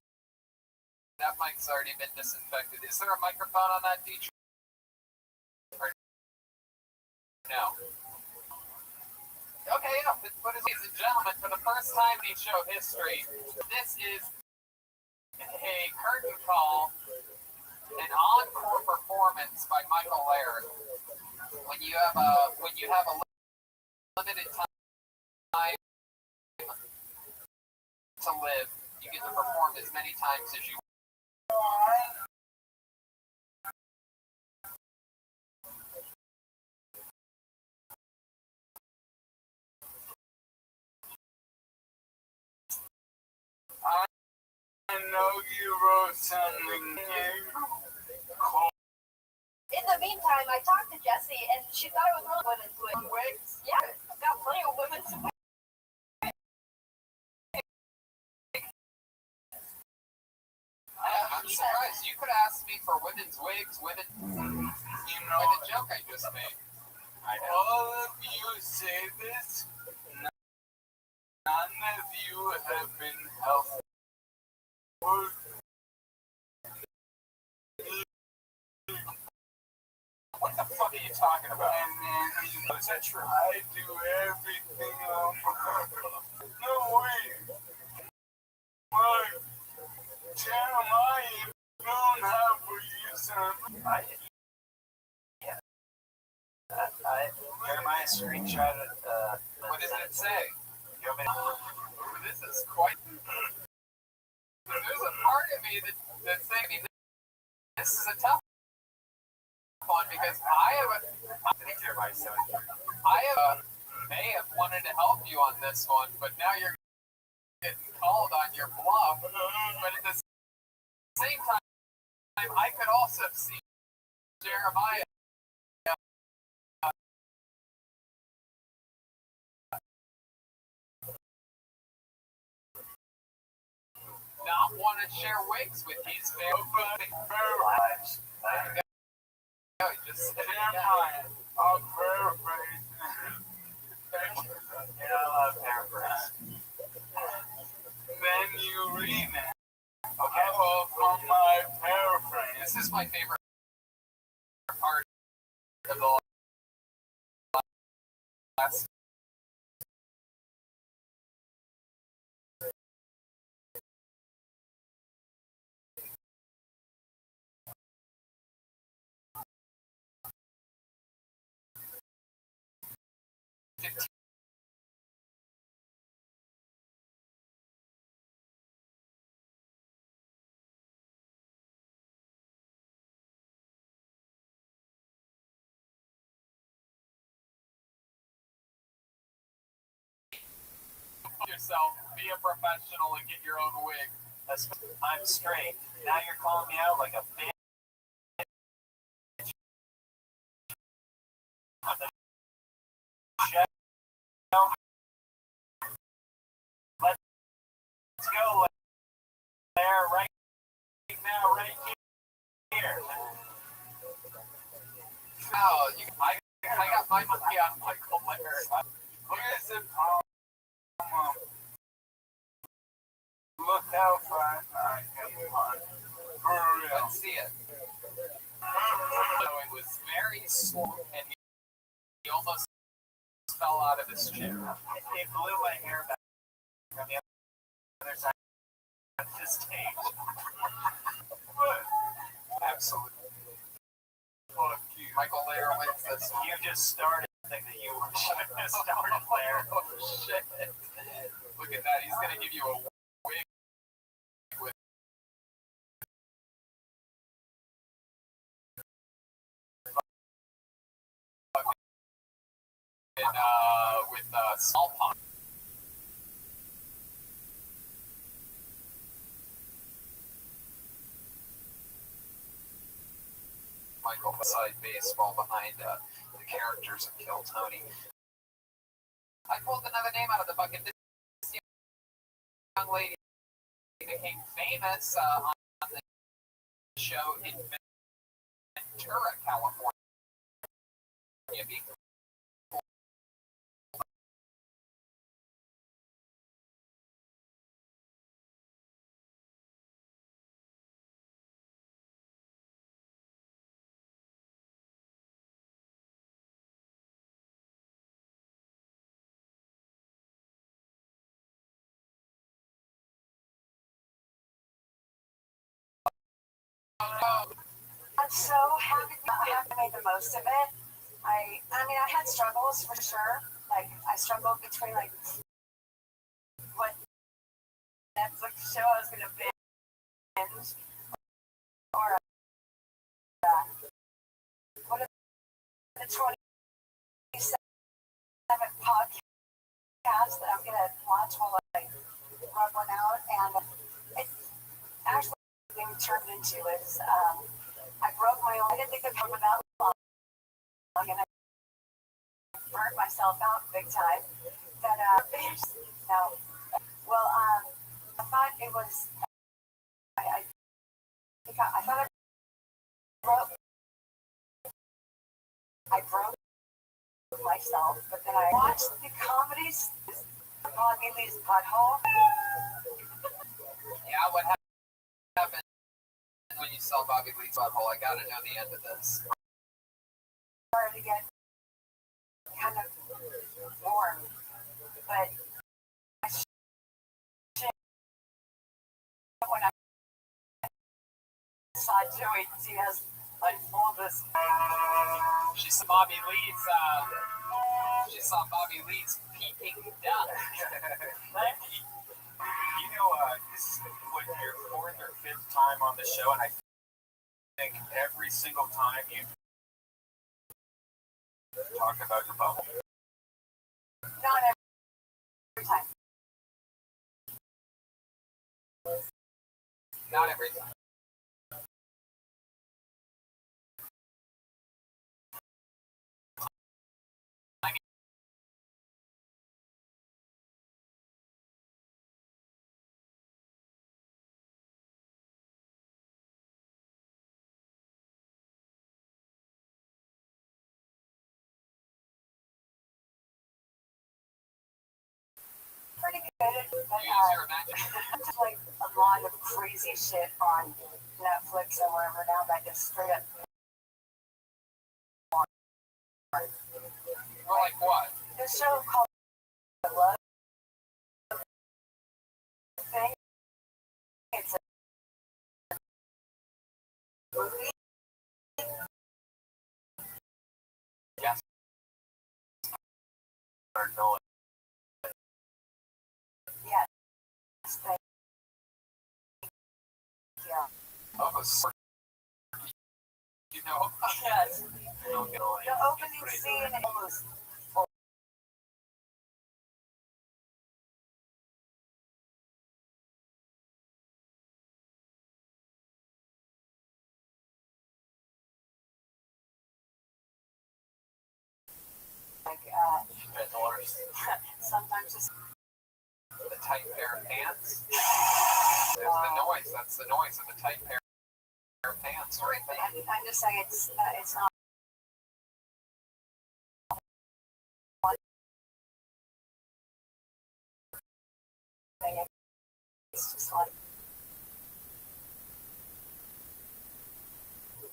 That mic's already been disinfected. Is there a microphone on that, Detroit? No. Okay, yeah. But ladies and gentlemen, for the first time in show history, this is a curtain call, an encore performance by Michael Laird. When you have a limited time to live, you get to perform as many times as you want. I know you wrote something cool. In the meantime, I talked to Jessie, and she thought it was really women's wigs. Yeah, I've got plenty of women's wigs. I'm surprised. You could ask me for women's wigs, you know the joke I just made. All of you say this. None of you have been helpful. What the fuck are you talking about? And Is that true? I do everything on my No way. My Jeremiah, you don't have what you said. Jeremiah screenshotted. What does it say? You want me to- This is quite. There's a part of mean, the thing, I mean, this is a tough one because may have wanted to help you on this one, but now you're getting called on your bluff. But at the same time, I could also see Jeremiah not want to share wigs with these very lives. Just Jeremiah, I'll paraphrase. I love paraphrase. Then you read it. Okay. From my paraphrase. This is my favorite part of the last. Yourself, be a professional, and get your own wig. I'm straight. Now you're calling me out like a bitch. Let's go there right now, right here. Oh, I got my monkey on Michael Myers. Here's the problem. Look how fast I can run. For real. Let's see it. So it was very slow, and he almost fell out of his chair. It blew my hair back from the other side of the stage. Absolutely. Fuck you. Michael Lair wins this one. You just started something that you should have started there. Oh, shit. Look at that. He's going to give you a wig with smallpox. Michael beside baseball behind the characters of Kill Tony. I pulled another name out of the bucket. This young lady became famous on the show in Ventura, California. I'm so happy I made the most of it. I mean, I had struggles for sure. Like, I struggled between, like, what Netflix show I was going to binge, or what are the 27 podcasts that I'm going to watch while I rub one out. And it actually turned into is, I broke my own. I didn't think I'd come that long, and I burnt myself out big time. But no, well, I thought it was. I thought I broke myself, but then I watched the comedies. Bobby Lee's Butthole. Yeah, what happened when you saw Bobby Lee's Butthole? I gotta know the end of this. Started to get kind of warm, but when I saw Joey Diaz unfold this, She saw Bobby Lee's. She saw Bobby Lee's peeping duck. You know, this is what your fourth or fifth time time on the show, and I think every single time you talk about your bubble. Not every time. Not every time. Pretty good, but You use your imagination. just like a lot of crazy shit on Netflix and wherever now that just straight up. Well, like what? This show called The Love Thing. It's a movie. Yes. Or no. Yes. Thank you. Of a sort. You know? Yes. You don't get all The opening scene almost. Like, sometimes it's the tight pair of pants. There's the noise. That's the noise of the tight pair of pants, right? but I'm just saying it's not one thing. It's just like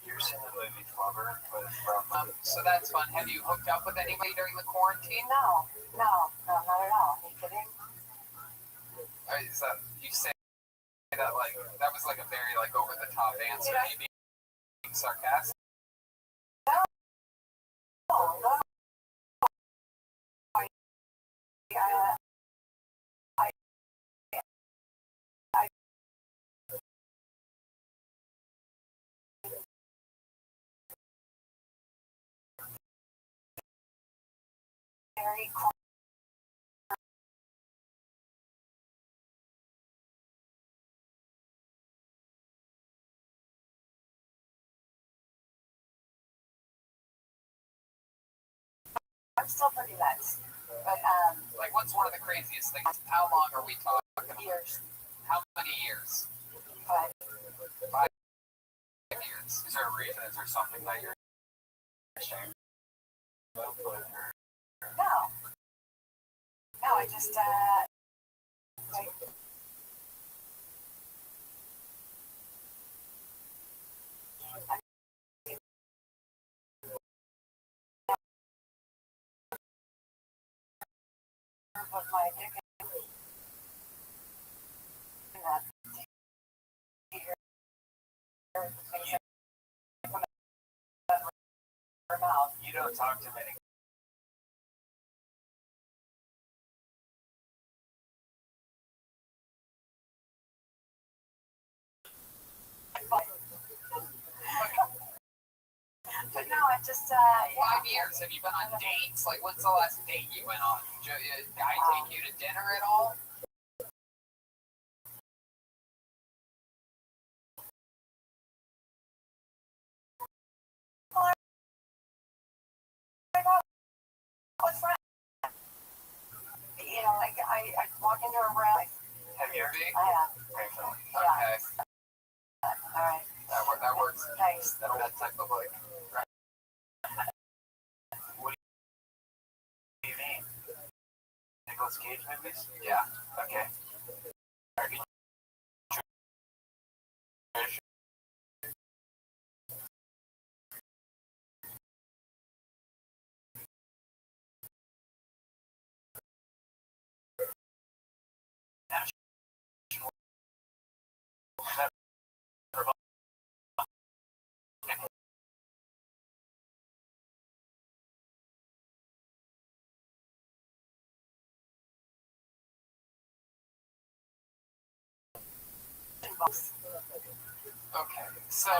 You're seeing the movie Flubber with So that's fun. Have you hooked up with anybody during the quarantine? no, not at all. Are you kidding? Is that you say that like that was like a very like over the top answer? Yeah. You being sarcastic? No. Very cool. I'm still pretty nuts, but Like what's one of the craziest things? How long are we talking? years, How many years? but 5 years. Is there a reason? Is there something that you're ashamed of? no, I just like, of my dick and that here things that come out of her mouth. You don't talk to many. But no, I just yeah. 5 years. Have you been on dates? Like when's the last date you went on? Did guy take you to dinner at all? What's right? You know, like I walk into a room. Have you? I have. Yeah. Okay. All right. That works. Thanks. That type of like. What do you mean? Nicolas Cage movies? Yeah. Okay. Are you Okay, so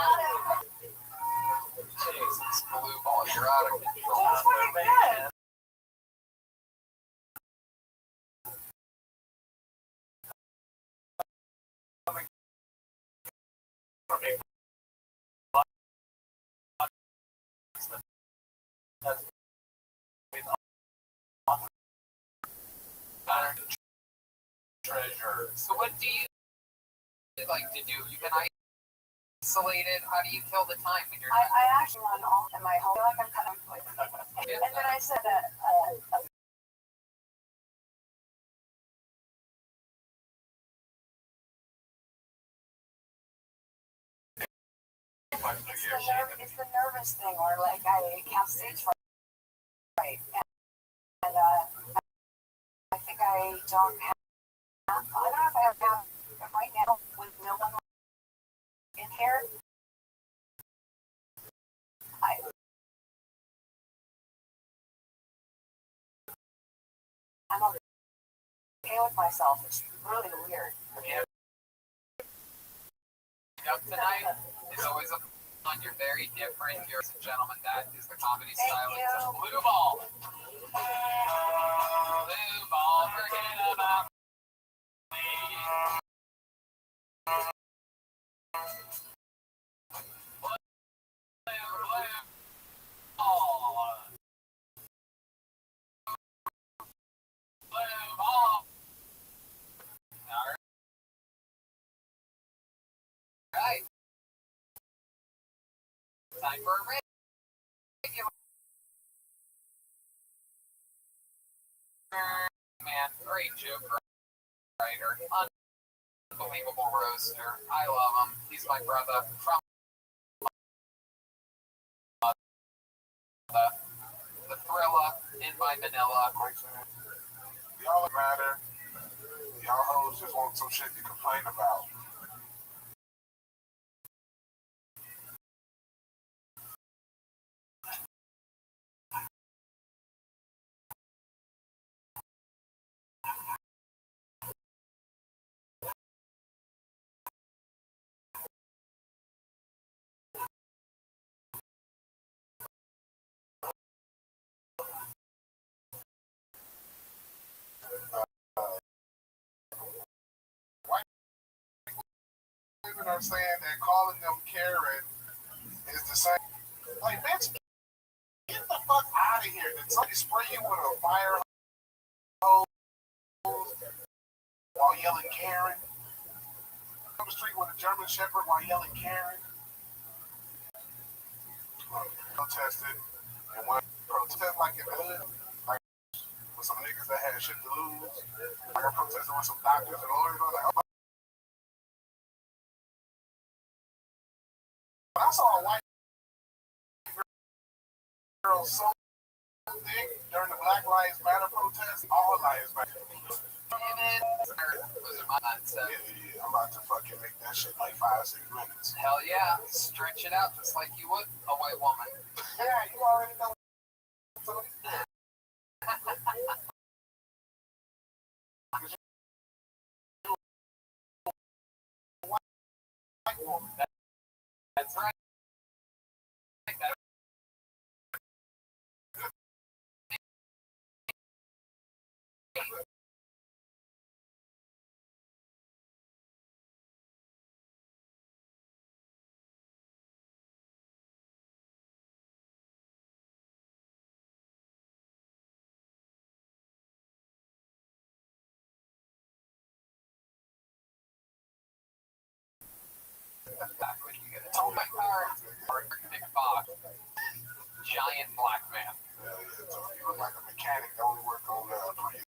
Jesus, blue ball, you're out of control. That's pretty good. Treasure. So what do you like to do? You've been isolated. How do you kill the time when you're I actually run all in my home. I feel like I'm kind of like, and then I said that it's the nervous thing, or like I can't stage right, and I think I don't have. I don't know if I have right now with no one in here. I'm okay with myself. It's really weird. up tonight is always up on. You're very different. You're a gentleman. That is the comedy style. It's a blue ball. Blue ball. Forget about me. Blue ball. Blue ball. All right. Time for a regular. Man, great joke writer. Unbelievable roaster. I love him. He's my brother from the Thrilla in my Manila. Y'all matter. Y'all hoes just want some shit to complain about. Women are saying that calling them Karen is the same. Like, bitch, get the fuck out of here. Did somebody spray you with a fire hose while yelling Karen? On the street with a German Shepherd while yelling Karen? Protested. And when protested like in the hood, like with some niggas that had shit to lose, like I protested with some doctors and lawyers, I was like, oh. I saw a white girl so thick during the Black Lives Matter protest. All lives matter. Yeah, I'm about to fucking make that shit like 5-6 minutes. Hell yeah, stretch it out just like you would a white woman. Yeah, you already know. That's right. Back when you get a oh my car, or Nick Fox, giant black man. Yeah, so you look like a mechanic that only work on Prius.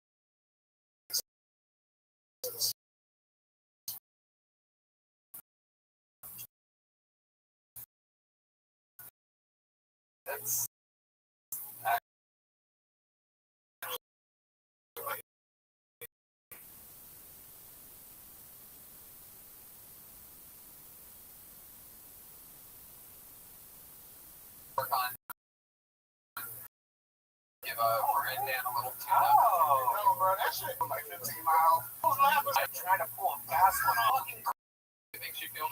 That's work on. Give a Brendan a little tune up. Oh, no, bro, that shit was like 15 miles. Who's laughing? I'm trying to pull a fast one off. It makes you feel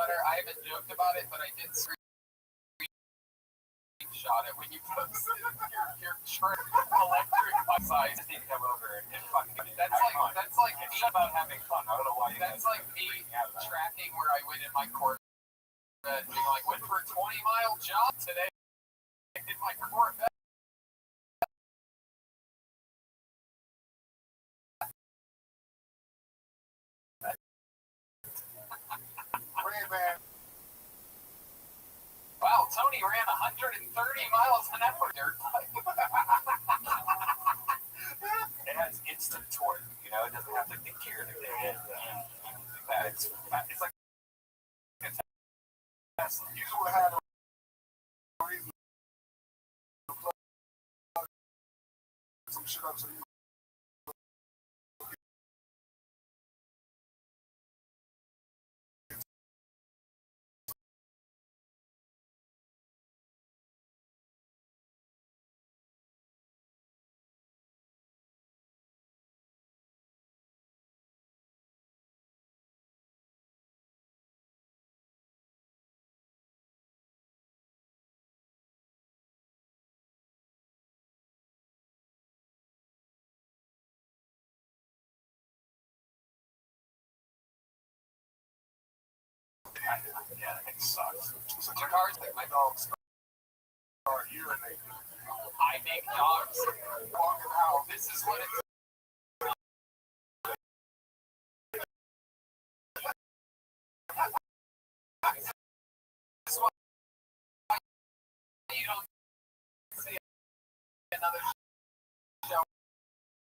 better. I haven't joked about it, but I did screenshot it when you posted your trip electric size. Just need to come over and fucking. That's like It's about having fun. I don't know why you guys. That's like me tracking where I went in my Corvette, being like, went for a 20-mile jog today in my Corvette. Ray-Ban. Wow, Tony ran 130 miles an hour dirt bike. It has instant torque. You know, it doesn't have to think here. It's like a Tesla. You would have no reason to plug some shit up so you. Yeah, it sucks. So Your car's like my dogs are urinating. I make dogs Walking out. This is what it's. This is why you don't see another show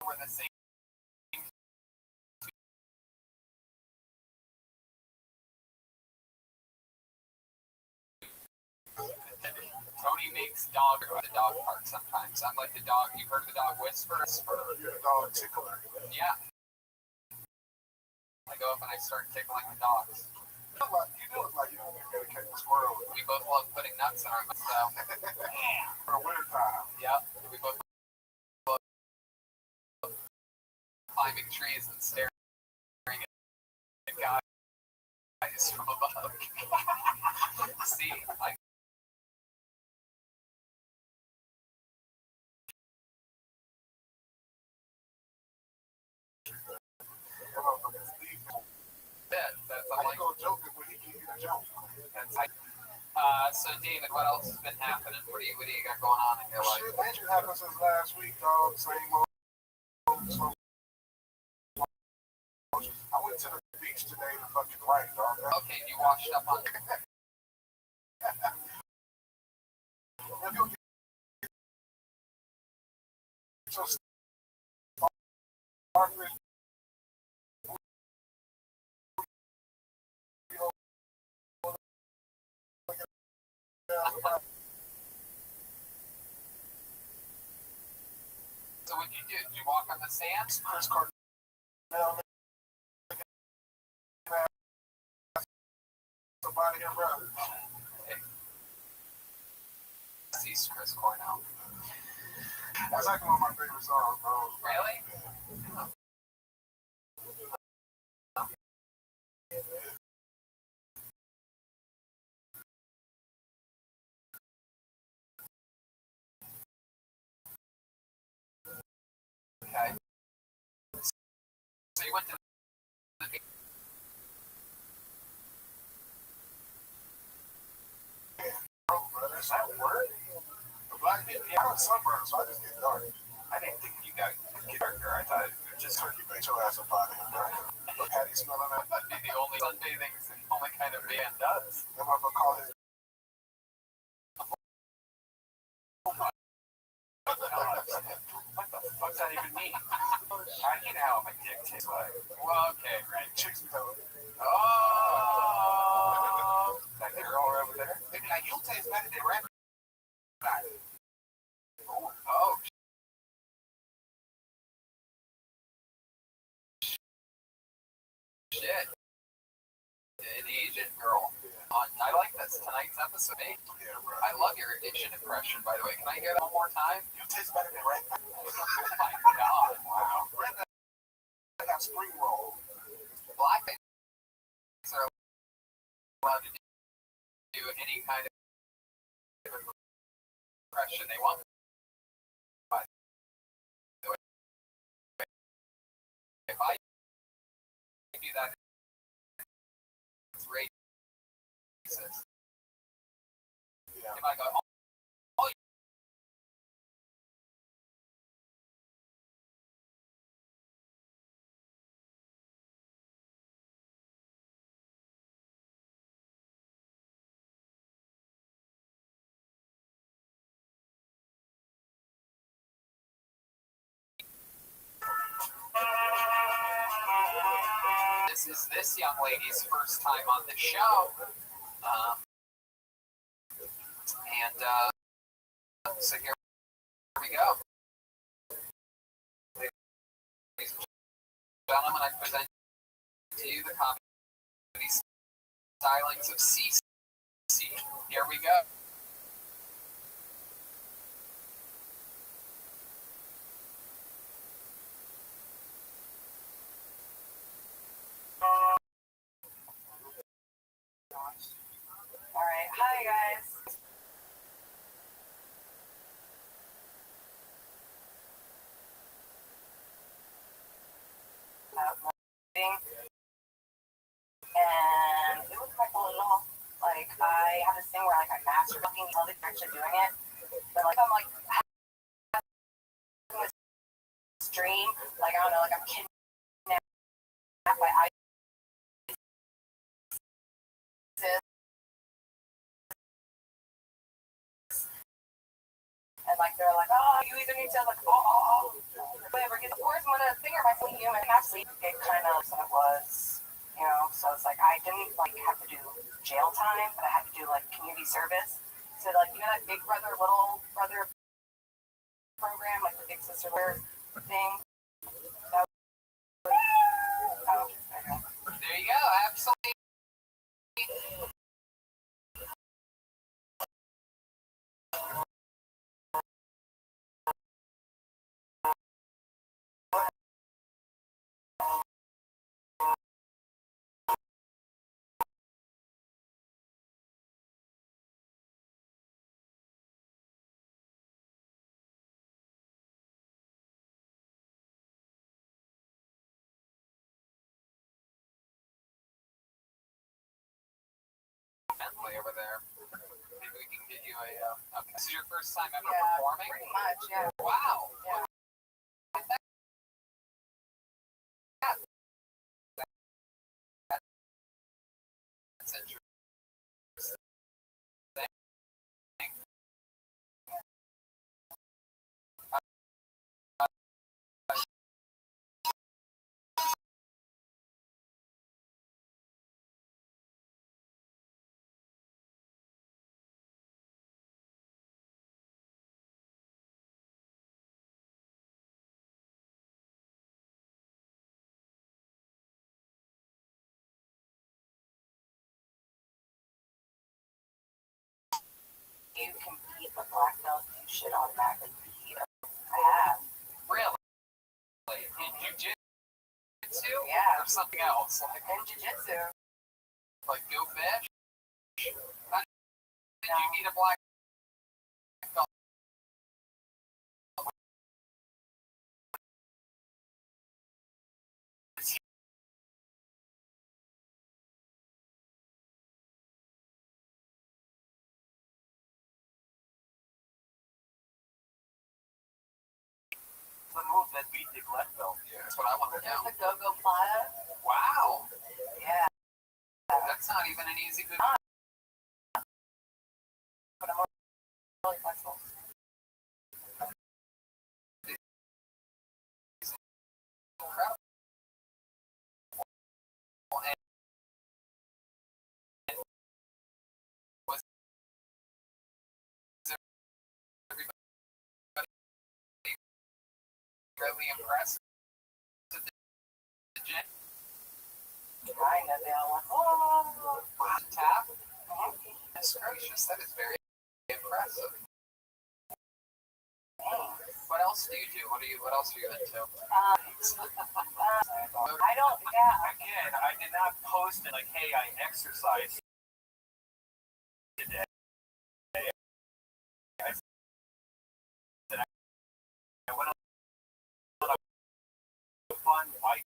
where the same. Tony makes dog go to the dog park sometimes. I'm like the dog. You've heard the dog whisper? You're a dog tickler. Yeah. I go up and I start tickling the dogs. You look like you don't get a cat squirrel. We both love putting nuts in our mouth. So, For the winter time. yeah, we both love climbing trees and staring at guys from above. See, I. That's I go joking when he can get a joke. So David, what else has been happening? What do you got going on in your life? Shit, ain't shit happened since last week, dog. Same old. I went to the beach today to fucking write, dog. Okay, you washed up on. So, starfish. So what you do? Did you walk on the sand? Chris Cornell. Somebody here, bro. He's Chris Cornell. That's like one of my favorite songs, bro. Really? Okay. So you went to the beach. Bro, that's that word. The black people, yeah, I'm sunburned, so I just get dark. I didn't think you got character. I thought it was Just turkey bait your ass up out of here, bro. Patty smelling that. That'd be the only sunbathing the only kind of band does. That motherfucker call his. what the fuck's that even mean? I need how my dick tastes like. Well, okay, right. Chicks be telling me. Oh, That girl over there. They be like, you taste better than rabbit. oh, shit. An Asian girl. I like this tonight's episode 8. Yeah, bro. I love your Asian impression, by the way. Can I get it one more time? You taste better than rabbit. Oh my god. Wow. I got spring roll. Black things are allowed to kind of impression they want. By the way, if I do that, it's racist. Yeah. If I go, this is this young lady's first time on the show. So here we go. Ladies and gentlemen, I present to you the comedy stylings of CC. Here we go. All right, hi guys. And it was like a little, like I have this thing where like I master fucking all the actually doing it, but like I'm like having this dream, like I don't know, like I'm kidnapped by ISIS, and like they're like, oh, you either need to like, whatever, get the words, I'm gonna finger my fully human. And actually, it kind of was. You know, so it's like I didn't like have to do jail time, but I had to do like community service. So like you know that Big Brother, Little Brother program, like the Big Sister thing. That was, There you go, absolutely. Bentley over there. Maybe we can get you a. Okay. This is your first time ever performing? pretty much, yeah. Wow. Yeah. That's interesting. You compete with black belts, you should automatically be I have. Really? In jiu-jitsu? Yeah. Or something else? Like In jiu-jitsu. Like go fish? How did you need a black belt? The move that beat the black belt. Yeah, that's what I want to There's know. the go-go plata. Wow. Yeah. That's not even an easy move. But I'm really flexible. Incredible. And was everybody really impressed? Kind of, they all went, oh. Tap? That's gracious. That is very impressive. What else do you do? What else are you into? I don't, yeah. Again, I did not post it like, hey, I exercise today. fun bike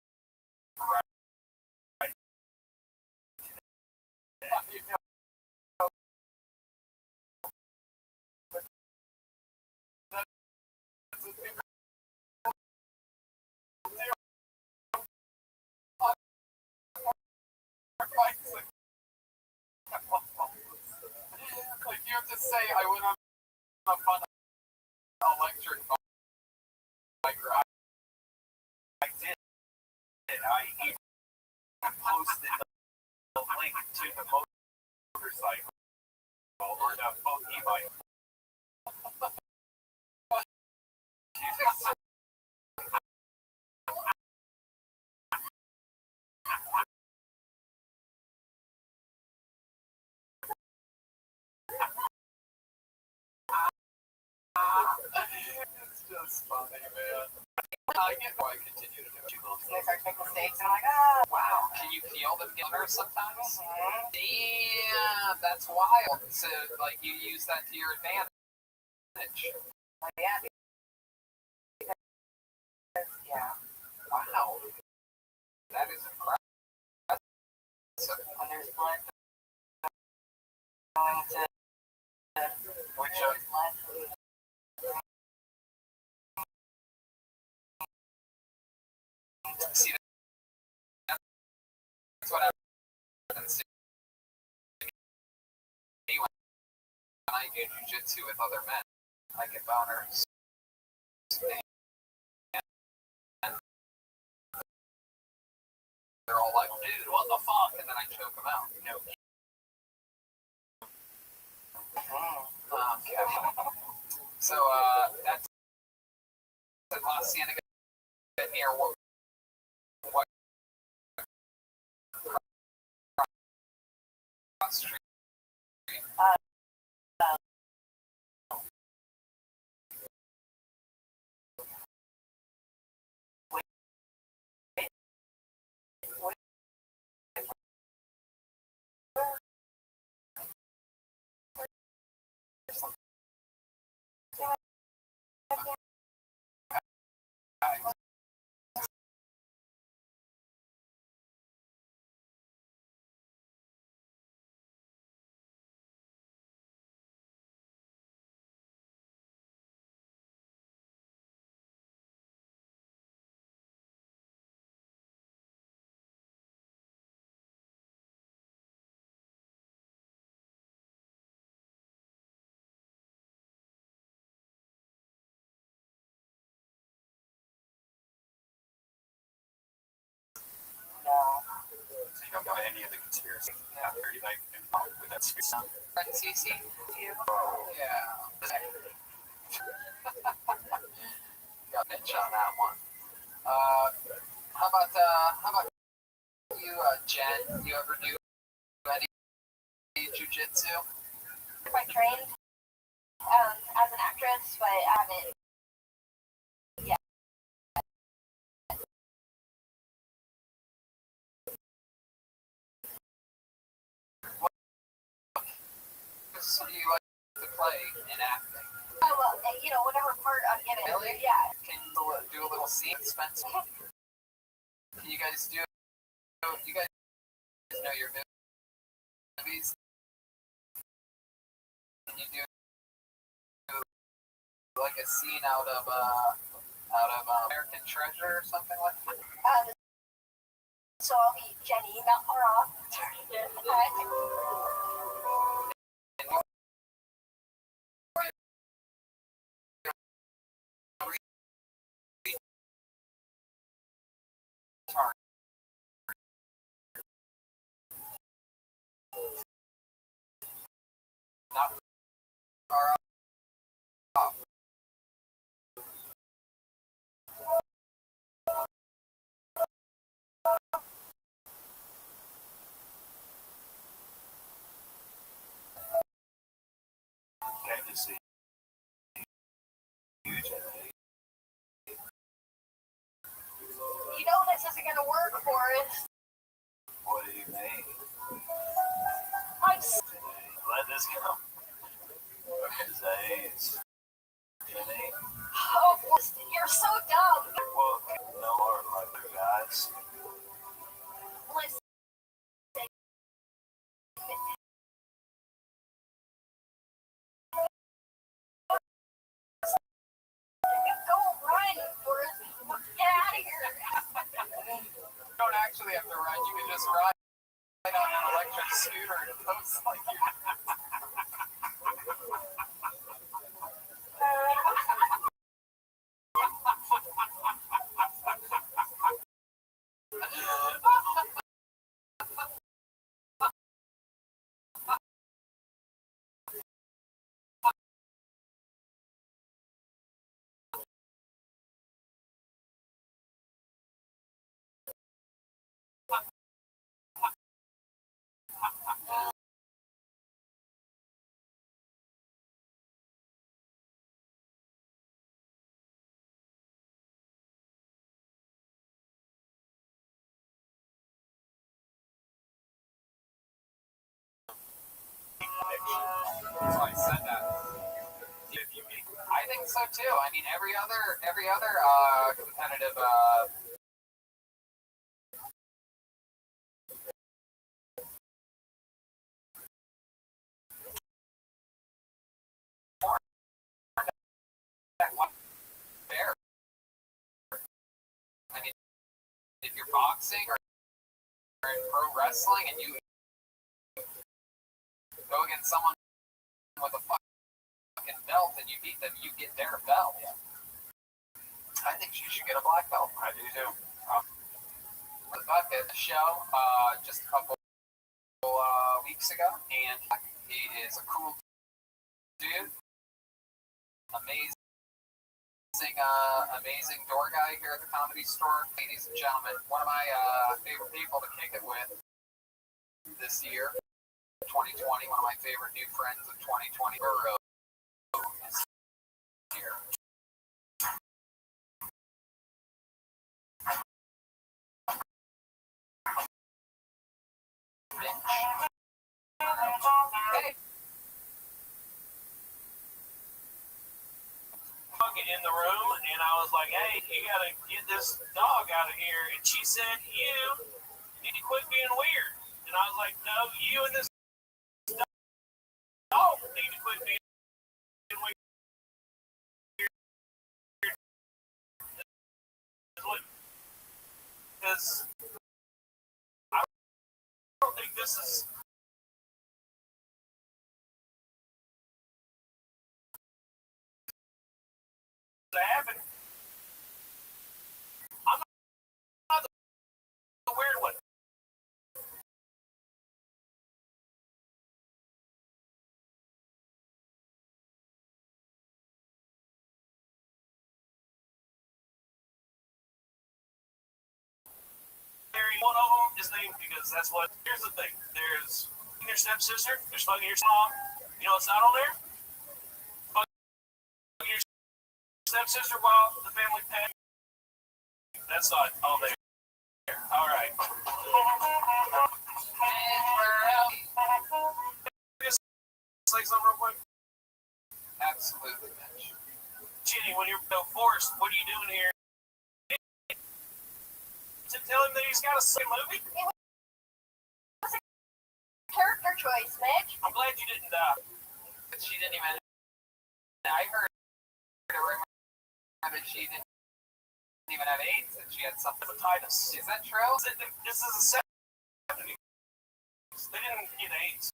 ride. Like you have to say, I went on a fun electric bike ride. I did. I even posted the link to the motorcycle or the boat e-bike. It's just funny, man. I get why I continue to do it. They start to make mistakes, and I'm like, ah, Wow, can you feel them get hurt sometimes? Damn, that's wild. So, like, you use that to your advantage. well, yeah, because, yeah, Wow, that is impressive. when there's blood going to Which, see, that's what happens to me when I do jujitsu with other men. I get boners. And they're all like, dude, what the fuck? And then I choke them out. No. Okay. So, that's at La Cienega near what street? So you don't got any of the conspiracy theory like with that space. CC? Yeah. Got Mitch on that one. How about you, Jen? You ever do any jujitsu? I trained as an actress, but I haven't. So do you like to play in acting? Oh, well, whatever part I'm given. Really? Yeah. Can you do a little scene, Spencer? Can you guys do? You guys know your movies? Can you do like a scene out of American Treasure or something like that? So I'll be Jenny, not far off. Not far off. Can't you see? You know this isn't going to work for it. What do you mean? Let this go. Zays. Jenny. Oh, you're so dumb. Well, no art like just ride on an electric scooter and post like you. That's why I said that. I think so too. I mean, every other competitive fair. I mean, if you're boxing or in pro wrestling and you go against someone with a fucking belt and you beat them, you get their belt. I think she should get a black belt. I do too. Buck at the show just a couple weeks ago, and he is a cool dude, amazing door guy here at the Comedy Store. Ladies and gentlemen, one of my favorite people to kick it with this year, 2020, one of my favorite new friends of 2020, Burrow, is here. Hey. In the room, and I was like, "Hey, you gotta get this dog out of here." And she said, "You need to quit being weird." And I was like, "No, you and this dog need to quit being weird." Because I don't think this is. Happen. I'm not the weird one. One of them is named because that's what. Here's the thing: there's your stepsister, there's fucking your mom. You know what's not on there? Stepsister, while the family pet. That's not all there. All right. Just say something real quick. Absolutely, Mitch. Jenny, when you're forced, what are you doing here? To tell him that he's got to see a movie? It was a character choice, Mitch. I'm glad you didn't die. But she didn't even. I heard a rumor that she didn't even have AIDS, that she had some hepatitis. Is that true? This is a 70s. They didn't get AIDS.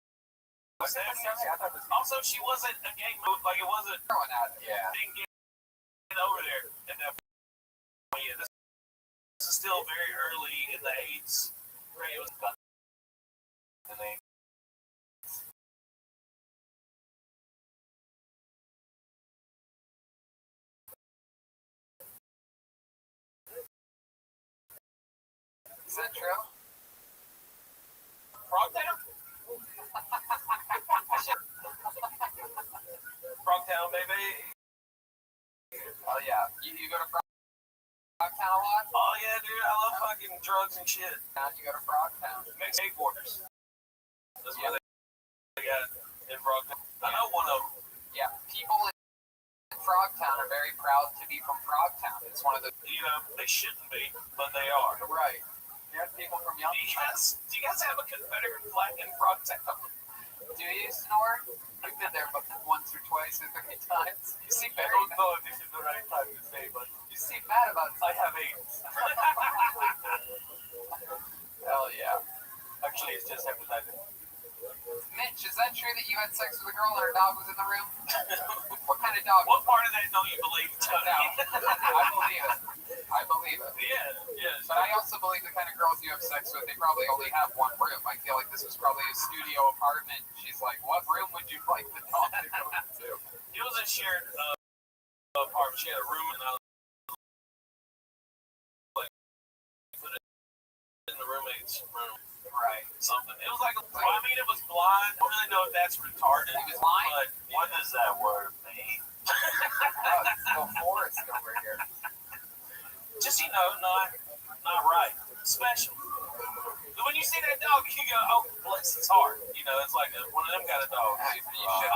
Also, she wasn't a gay move, like it wasn't. Yeah. Didn't get over there. And yeah, this is still very early in the AIDS. Right, it was done. Is that true? Frogtown? Frogtown, baby. Oh, yeah. You go to Frogtown a lot? Oh, yeah, dude. I love fucking drugs and shit. How'd you go to Frogtown? Makes skateboarders. That's what they got in Frogtown. I know one of them. Yeah. People in Frogtown are very proud to be from Frogtown. It's one of the. You know, they shouldn't be, but they are. Right. You have people from Young. Do you guys have a Confederate flag in Frogtown? Do you, Snore? We've been there once or twice or 30 times. You seem I very. don't know if this is the right time to say, but You seem mad about it. I have AIDS. Hell yeah. had sex with a girl and her dog was in the room? What kind of dog? What part of that don't you believe, Tony? No, I believe it. I believe it. Yeah. But I also believe the kind of girls you have sex with, they probably only have one room. I feel like this was probably a studio apartment. She's like, what room would you like the dog to go into? It was a shared apartment. She had a room, and I like put it in the roommate's room. Right. Something. It was like, I mean, it was blind. I don't really know if that's retarded. He was lying? But what does that word mean? Oh, it's so forest over here. Just, not right. Special. When you see that dog, you go, oh, bless its heart. It's like one of them kind of dogs. You should,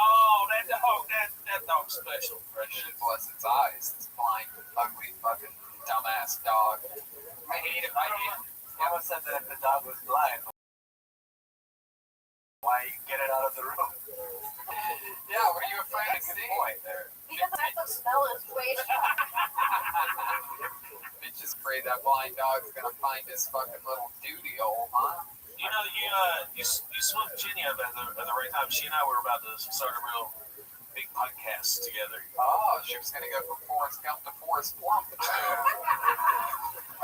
That dog's special. it should bless its eyes. This blind, ugly, fucking dumbass dog. I hate it. I almost said that if the dog was blind, why you get it out of the room? Yeah, what are you afraid to see? Point there. Because I can smell his weight. Bitch is afraid that blind dog's gonna find his fucking little duty hole, huh? You swooped Jenny up at the right time. She and I were about to start a real big podcast together. Oh, she was gonna go from Forrest Gump to Forrest Plump.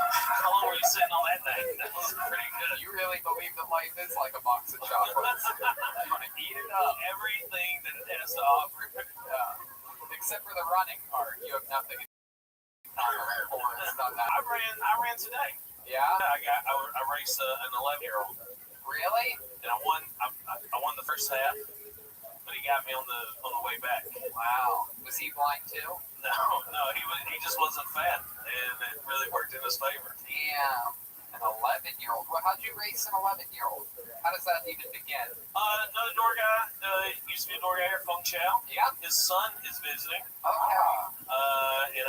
How long were you sitting on that thing? That was pretty good. You really believe that life is like a box of chocolates? You want to eat it up? Everything that it has to offer. Except for the running part, you have nothing in common with Forrest on that. I ran today. Yeah, I raced an 11-year-old, really? and I won the first half, but he got me on the way back. Wow. Was he blind too? No, he just wasn't fat, and it really worked in his favor. Damn. An 11-year-old. Well, how'd you race an 11-year-old? How does that even begin? Another door guy, used to be a door guy here, Feng Chao. Yeah. His son is visiting. Okay. And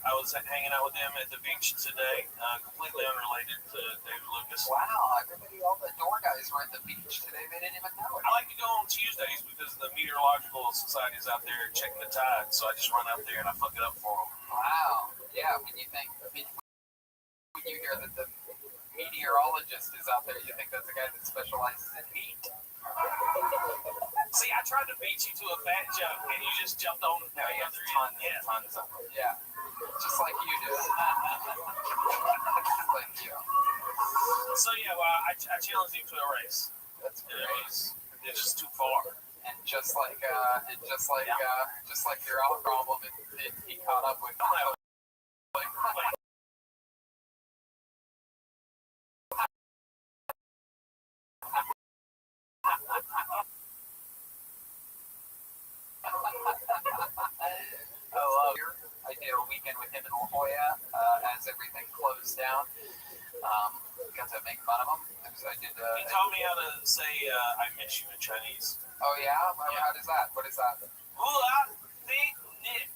I was hanging out with him at the beach today, completely unrelated to David Lucas. Wow. All the door guys were at the beach today. They didn't even know it. I like to go on Tuesdays because the Meteorological Society is out there checking the tide, so I just run out there and I fuck it up for them. Wow. Yeah. When you hear that the meteorologist is out there, you think that's a guy that specializes in meat. See, I tried to beat you to a fat joke, and you just jumped on the No, he has other tons end. and tons of them. Yeah. Just like you do. Just like you. So yeah, well, I challenged him to a race. That's And great. it's just too far. And just like your own problem, he caught up with. I did a weekend with him in La Jolla as everything closed down. Got to make fun of him. I did. He taught me how to say "I miss you" in Chinese. Oh yeah? How does that? What is that? Hula, thick, knit.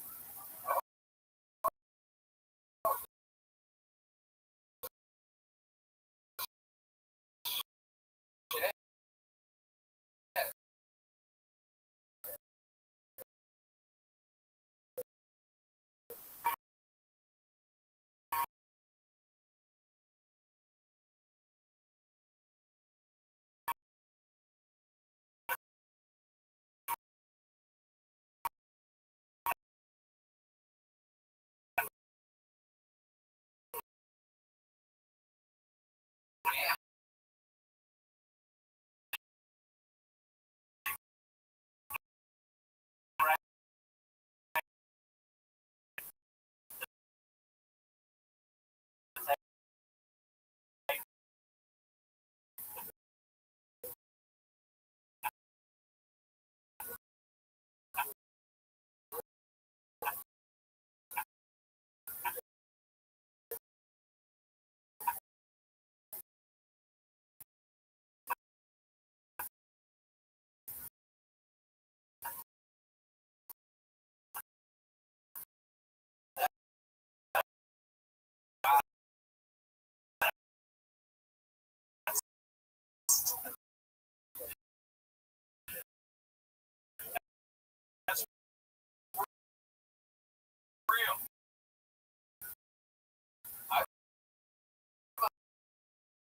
Real.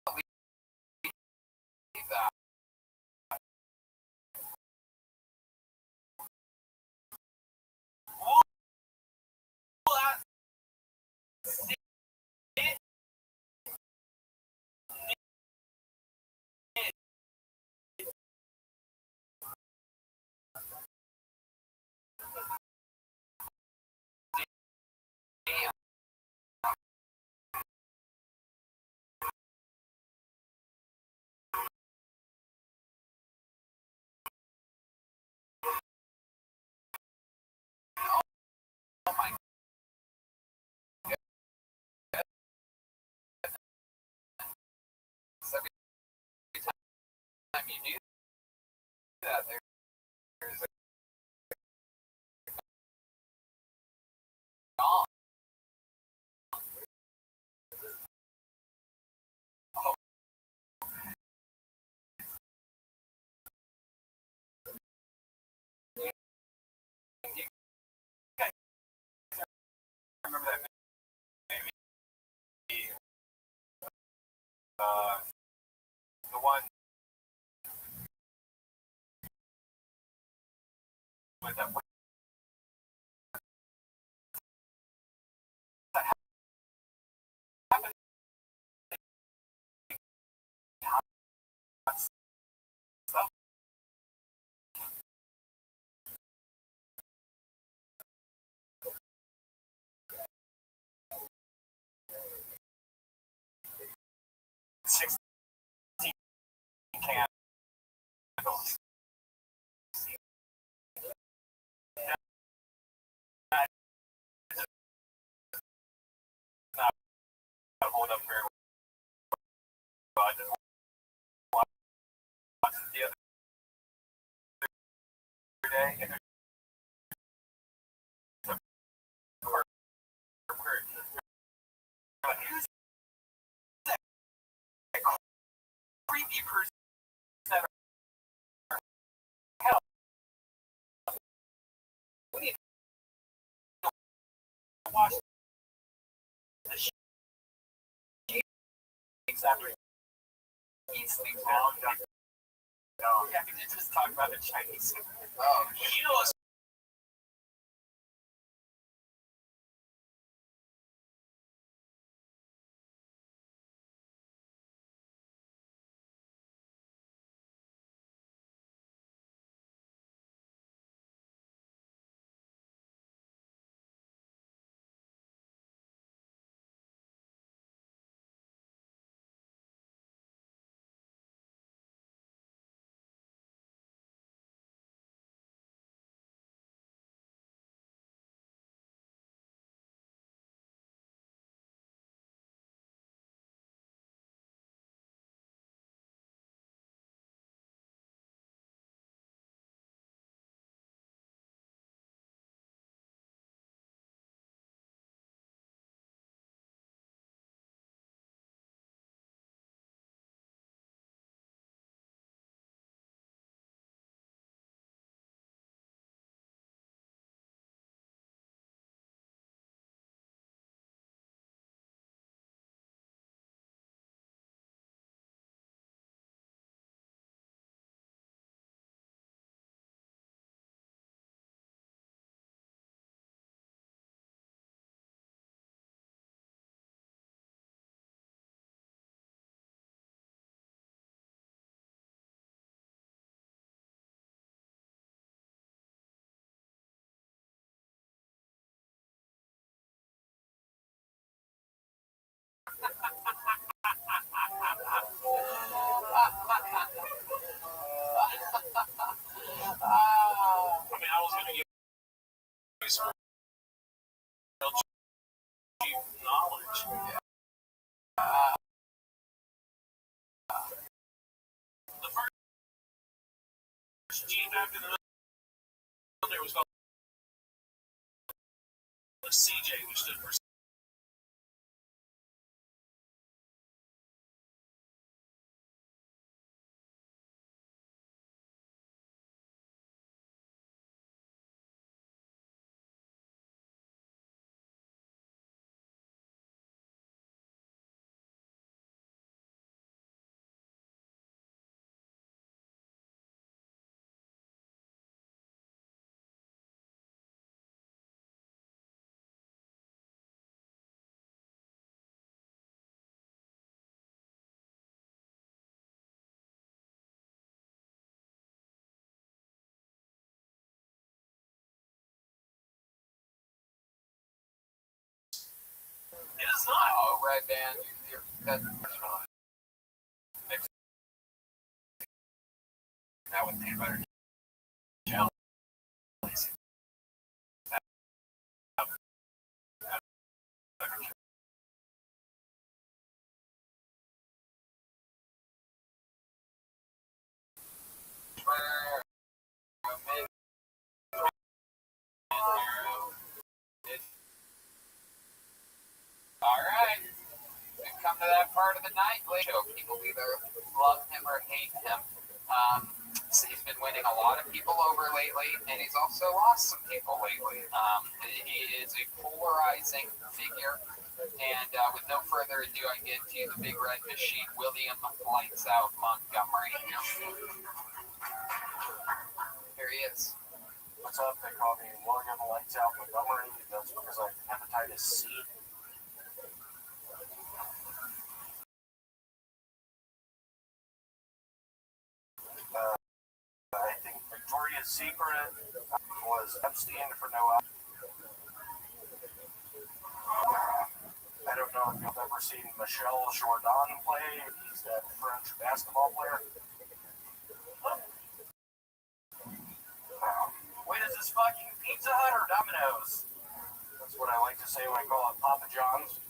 Believe that. you do that, there's a gone. Oh. You guys remember that maybe the one with the stuff. 16 candles. Not hold up very well. I just watched it the other day, and there's a like, who's that creepy person that are hell? We need to watch the sheets after he sleeps down. Yeah, because it's just talking about the Chinese. Oh, you know what's I mean, I was going to give you some real cheap knowledge. The first Jeep after the military was called the CJ, which stood for It is not. Oh, Red Band, that's not. That with peanut butter jelly. to that part of the night. People either love him or hate him. So he's been winning a lot of people over lately, and he's also lost some people lately. He is a polarizing figure. And with no further ado, I get to the big red machine, William Lights Out Montgomery. Here he is. What's up? They call me William Lights Out Montgomery. That's because I have hepatitis C. I think Victoria's Secret was Epstein for no. I don't know if you've ever seen Michel Jourdan play. He's that French basketball player. Wait, is this fucking Pizza Hut or Domino's? That's what I like to say when I call it Papa John's.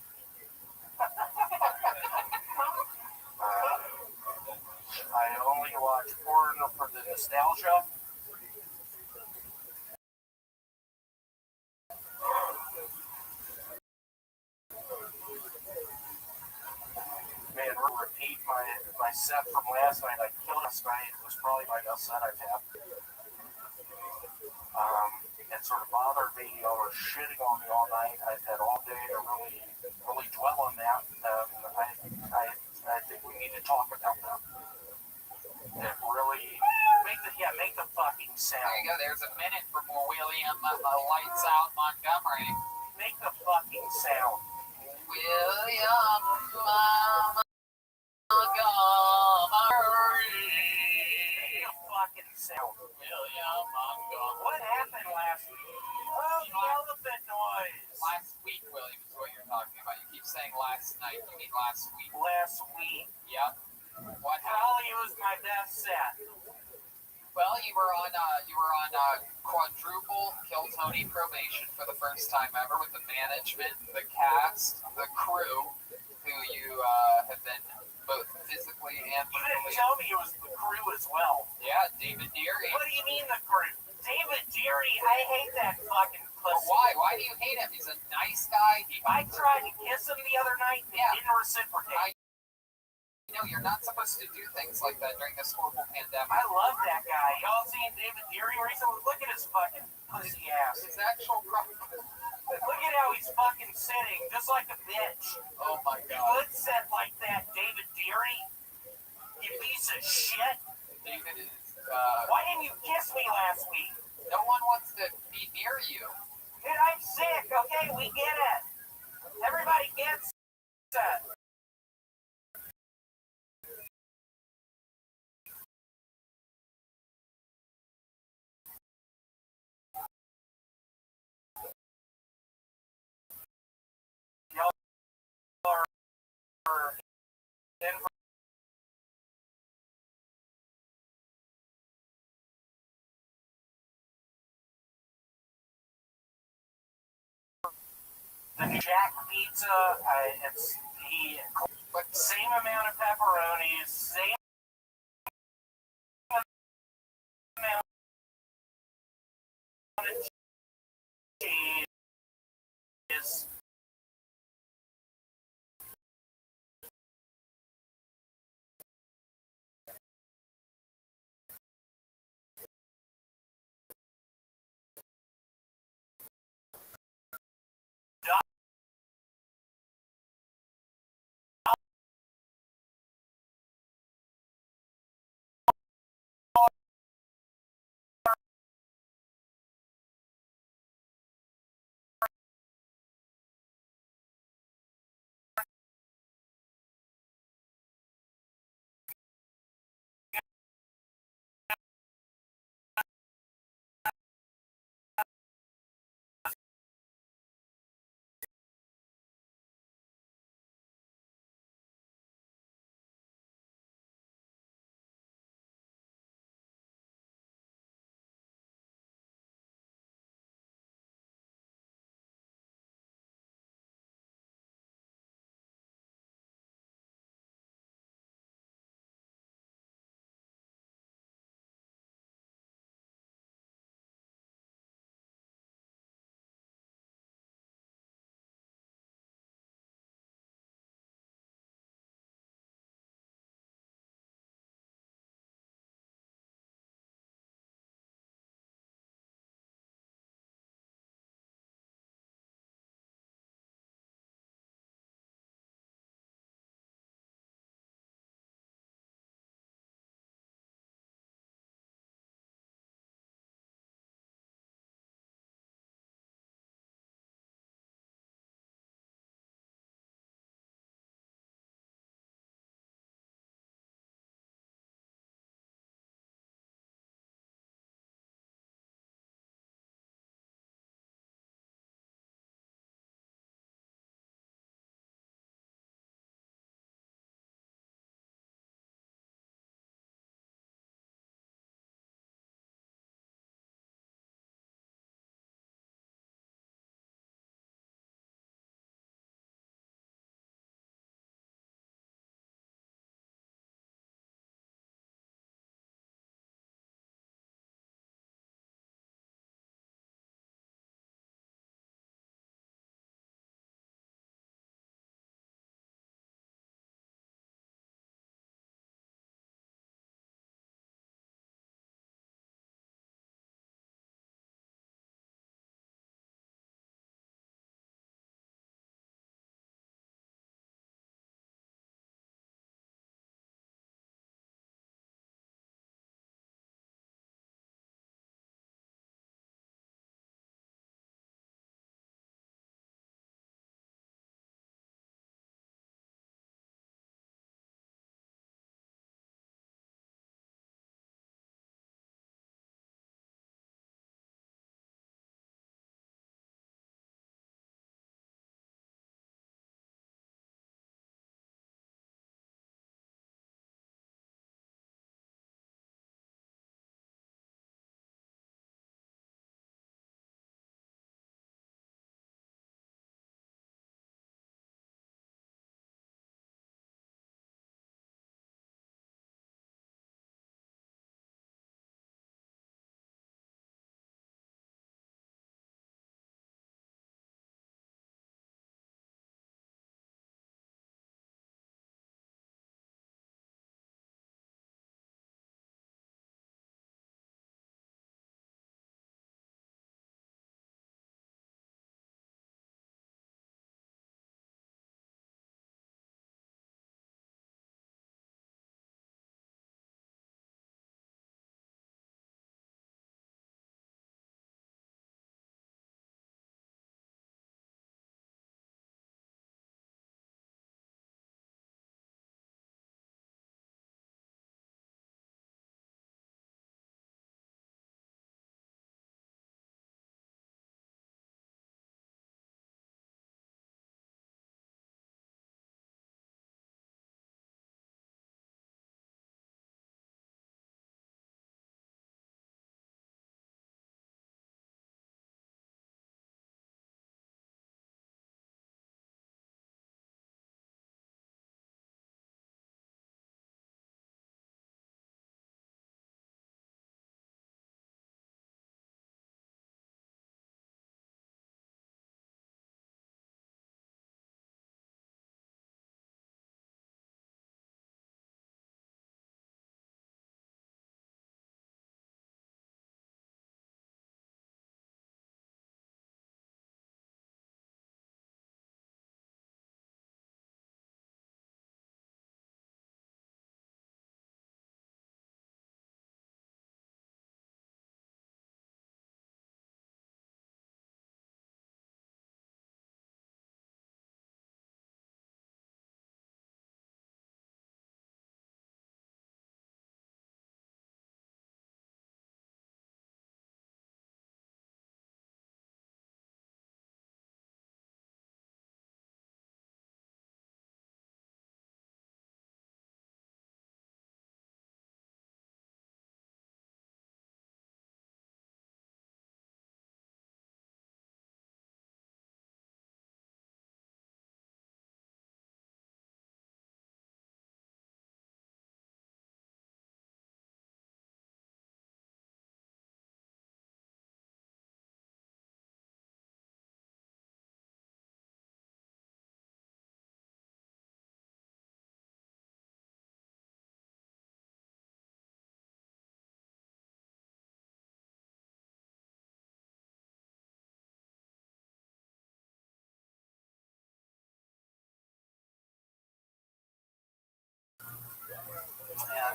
I only watch porn for the nostalgia. Man, repeat my set from last night. I killed last night. It was probably my best set I've had. It sort of bothered me. Y'all were shitting on me all night. I've had all day to really dwell on that. I think we need to talk about that. It really make the fucking sound. There you go. There's a minute for more William Lights Out Montgomery. Make the fucking sound. William Montgomery. Make the fucking sound. William Montgomery. What happened last week? Oh, the elephant noise. Last week, William, is what you're talking about. You keep saying last night. You mean last week? Last week. Yep. What happened? Probably was my best set. Well, you were on quadruple Kill Tony probation for the first time ever with the management, the cast, the crew, who you have been both physically and You didn't mentally. tell me it was the crew as well. Yeah, David Deary. What do you mean the crew? David Deary, I hate that fucking But pussy. why? Why do you hate him? He's a nice guy. I tried to kiss him the other night and he didn't reciprocate. You know, you're not supposed to do things like that during this horrible pandemic. I love that guy. Y'all seen David Deary recently? Look at his fucking pussy ass. His actual problem. Look at how he's fucking sitting, just like a bitch. Oh my You God. would set like that, David Deary? You piece of shit. David is. Why didn't you kiss me last week? No one wants to be near you. Dude, I'm sick, okay? We get it. Everybody gets it. Y'all are in the Jack Pizza, it's the same amount of pepperonis, same amount of cheese.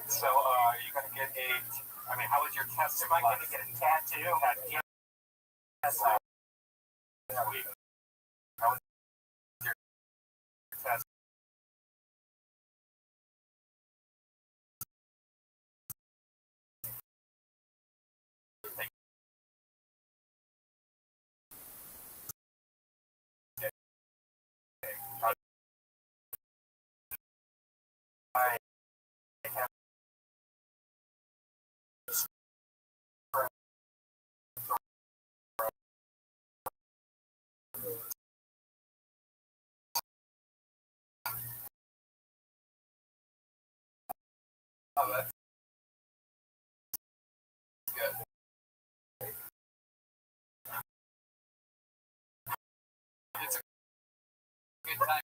So, you're gonna get how was your test? Am I going to get a tattoo? Yes, This week. How was your test? Oh, that's good. It's a good time.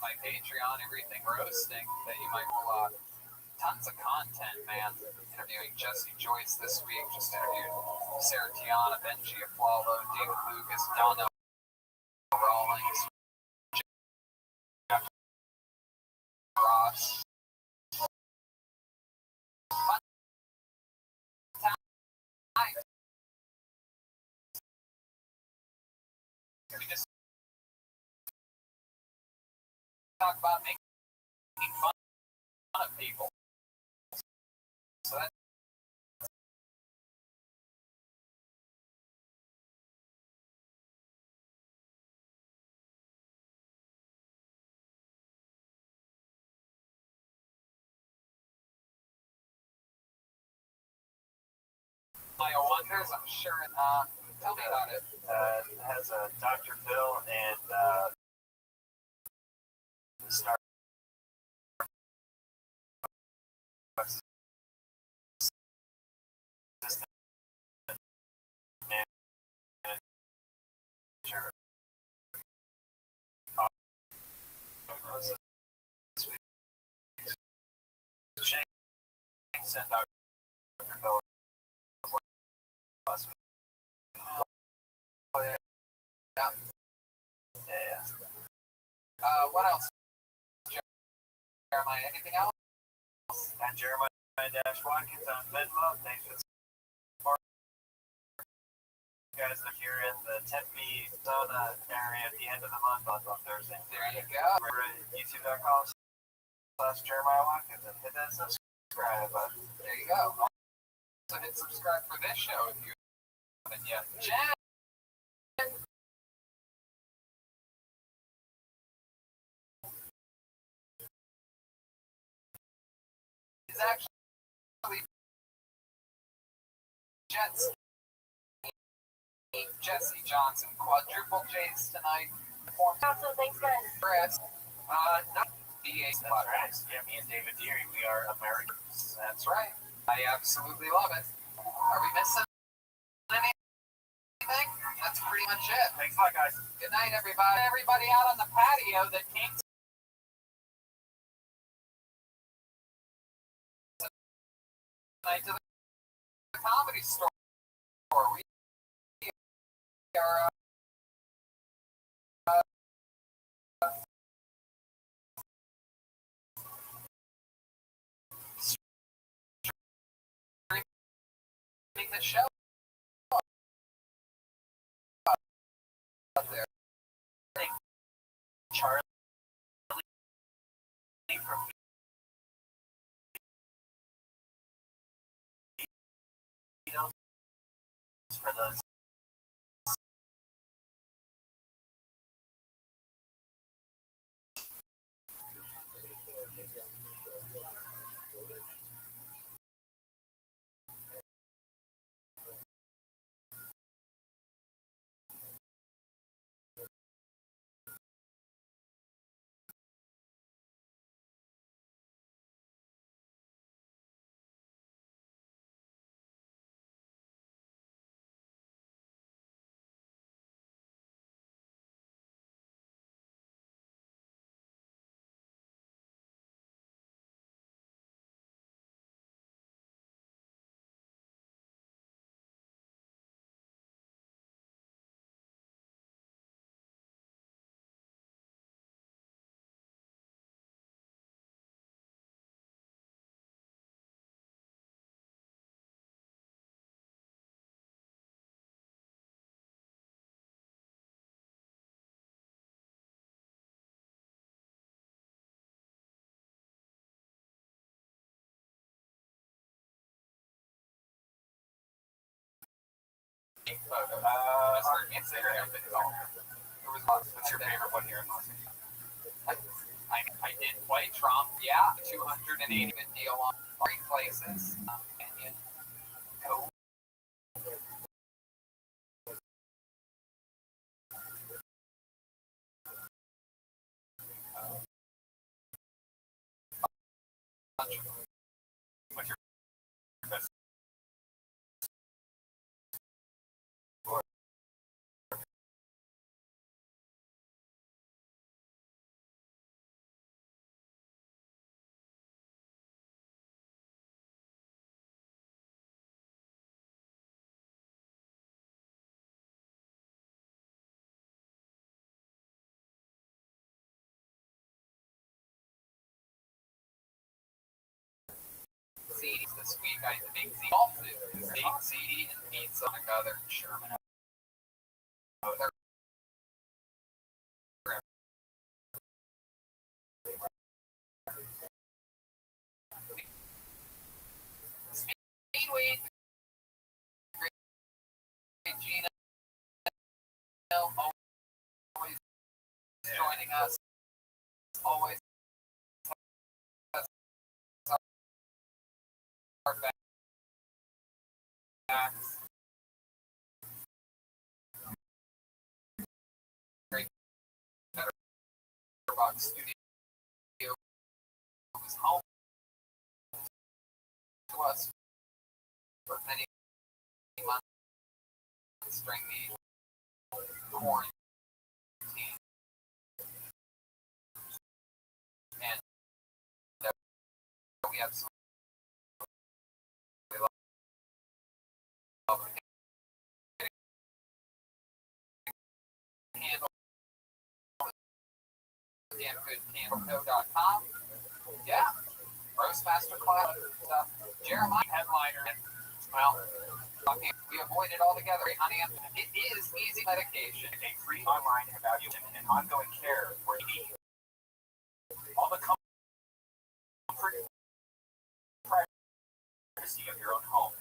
My Patreon, Everything Roasting, that you might pull off. Tons of content, man. Interviewing Jesse Joyce this week, just interviewed Sarah Tiana, Benji Aflalo, David Lucas, Donna Rawlings, Jeff Ross. Fun time. We just talk about making fun of people. So that's Maya Wonders, I'm sure. Tell me about it. It has a Dr. Phil and the Star Assistant Manager. Shane sent Dr. Phil last week. Oh, yeah. Yeah. What else? Jeremiah, anything else? And Jeremiah Dash Watkins on Venmo. Thanks for the support. You guys are here in the Tempe, Donna area at the end of the month on Thursday. There you go. Remember YouTube.com/Jeremiah Watkins and hit that subscribe button. There you go. Also hit subscribe for this show if you haven't yet. Jen! Is actually Jesse Johnson, quadruple J's tonight. Awesome, thanks guys. Chris, no, DA That's right. Yeah, me and David Deary, we are Americans. That's right. I absolutely love it. Are we missing anything? That's pretty much it. Thanks a lot, guys. Good night, everybody. Everybody out on the patio that came tonight to the Comedy Store. We are streaming the show up there. Charlie from for the Instagram video. What's your favorite one here in Los Angeles? I did play Trump, yeah. 280 deal on great places. Canyon. Go. What's your best? CD this week. I think golf is Big CD and Pete's on another Sherman. joining us. Always has our backs. Great Betterbox Studio was home to us for many months during the quarantine. And we have some handle damngoodcandleco.com. Yeah, roast masterclass stuff. Jeremiah headliner. Well, we avoid it altogether, honey. It is easy medication. A free online evaluation and ongoing care for ED. All the comfort and privacy of your own home.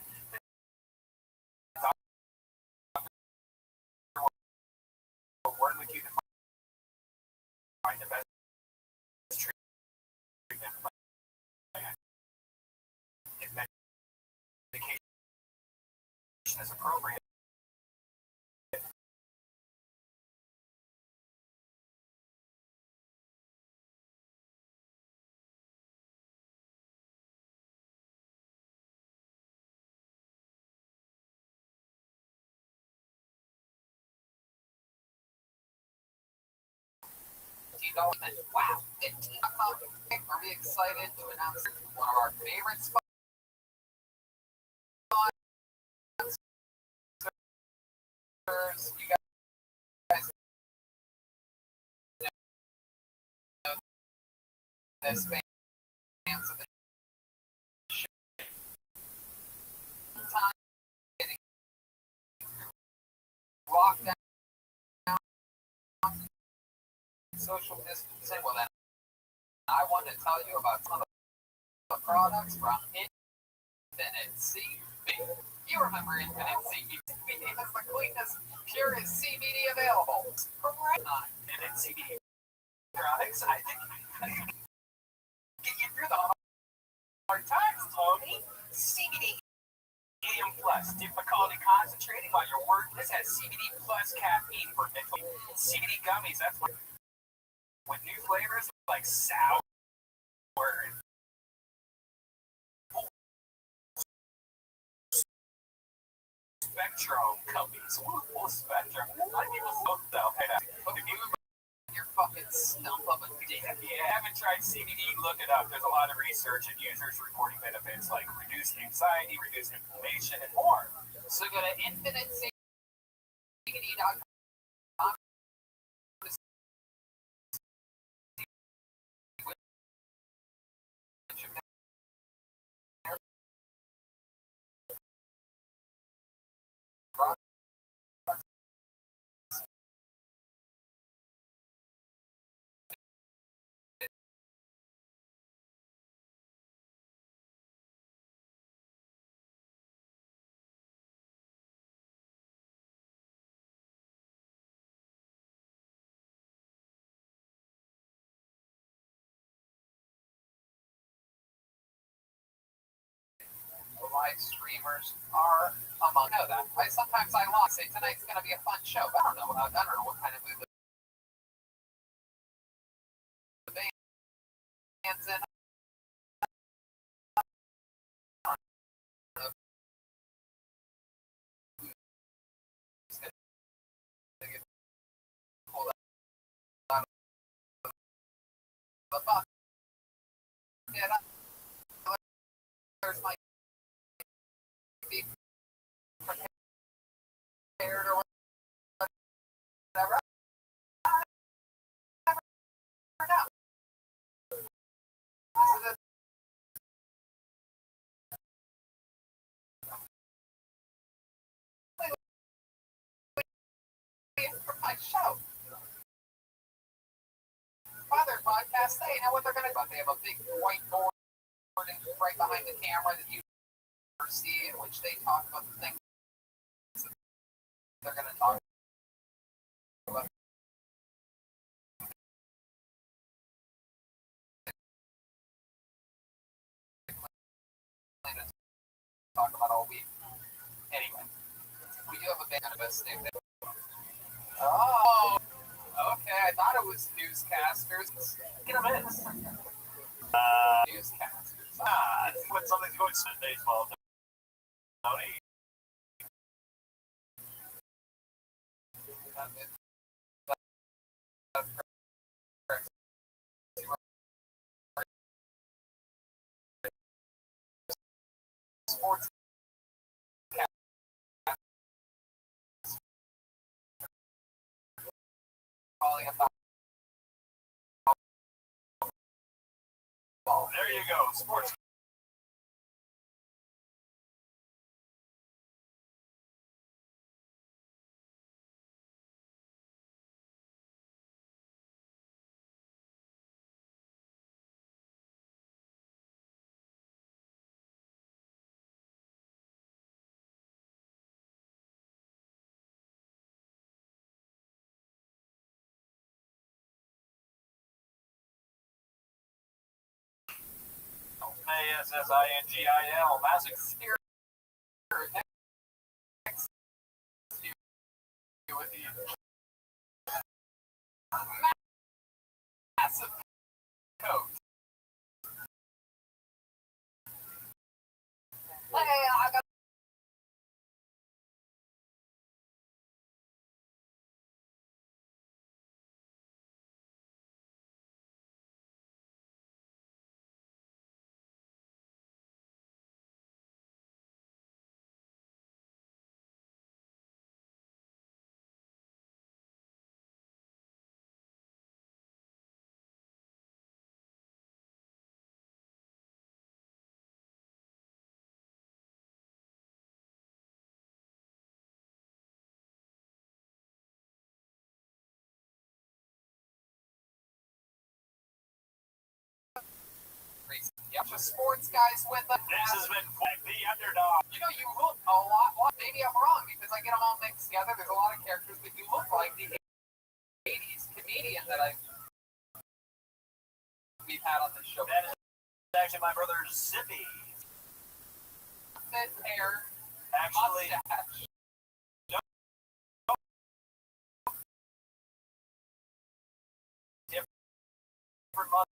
We'll work with you to find the best treatment plan. If medication is appropriate, $15. Wow, $15. Are we excited to announce one of our favorite sponsors? You guys know this fans of the show. Time getting lockdown, social distancing. Well, then I wanted to tell you about some of the products from Infinite CBD. You remember Infinite CBD? CBD is the cleanest, purest CBD available. Correct. Infinite CBD products, I think get you through the hard times, Tony. CBD AM Plus, different quality concentrating while you're working. This has CBD plus caffeine for mental. CBD gummies, that's what. With new flavors like sour and Spectrum gummies. Full spectrum. A lot of people smoke though. If you your fucking stump of a dick. If you haven't tried CBD, look it up. There's a lot of research and users reporting benefits like reduced anxiety, reduced inflammation, and more. So go to infinitecbd.com. Live streamers are among them. Sometimes I lie, say tonight's going to be a fun show, but I don't know what kind of mood the band's in. There's my be prepared or whatever. I never know. For my show. Other podcasts, they know what they're going to do. They have a big whiteboard right behind the camera that you see, in which they talk about the things they're going to talk about. listening. Oh, okay. I thought it was newscasters. Get a minute. Newscasters. When something's going to baseball, Tony. Sports. Calling about. There you go, sports. ASSINGIL, Massive Spirit. Next with the massive coat. Hey, I got. Yep, the sports guys with us. This has been quite the underdog. You know, you look a lot. Well, maybe I'm wrong because I get them all mixed together. There's a lot of characters, but you look like the '80s comedian that we've had on the show. That is actually my brother Zippy. Fit hair, Actually, mustache. different month.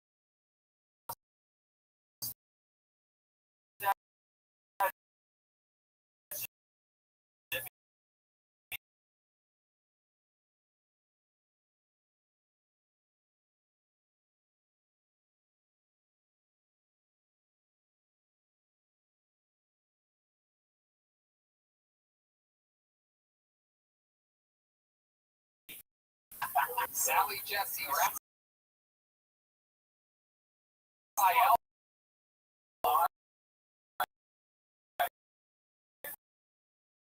Sally Jesse Raphael.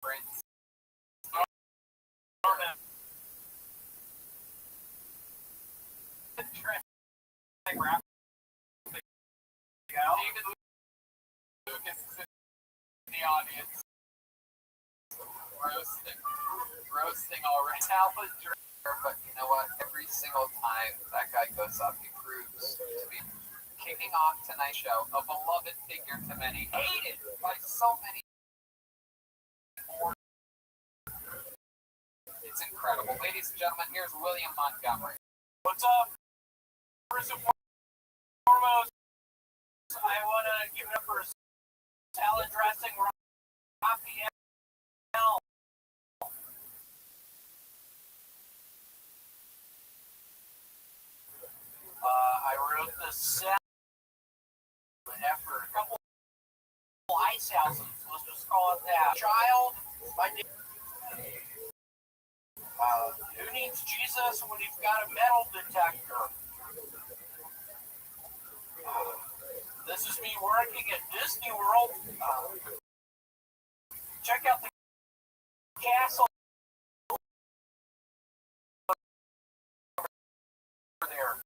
Prince. David Lucas is in the audience. Roasting already. Talented. But you know what? Every single time that guy goes up, he proves to be kicking off tonight's show, a beloved figure to many, hated by so many. It's incredible. Ladies and gentlemen, here's William Montgomery. What's up? First and foremost, I want to give it up for salad dressing Raphael. I wrote the salad after a couple ice houses. Let's just call it that. Child, who needs Jesus when you've got a metal detector? This is me working at Disney World. Check out the castle over there.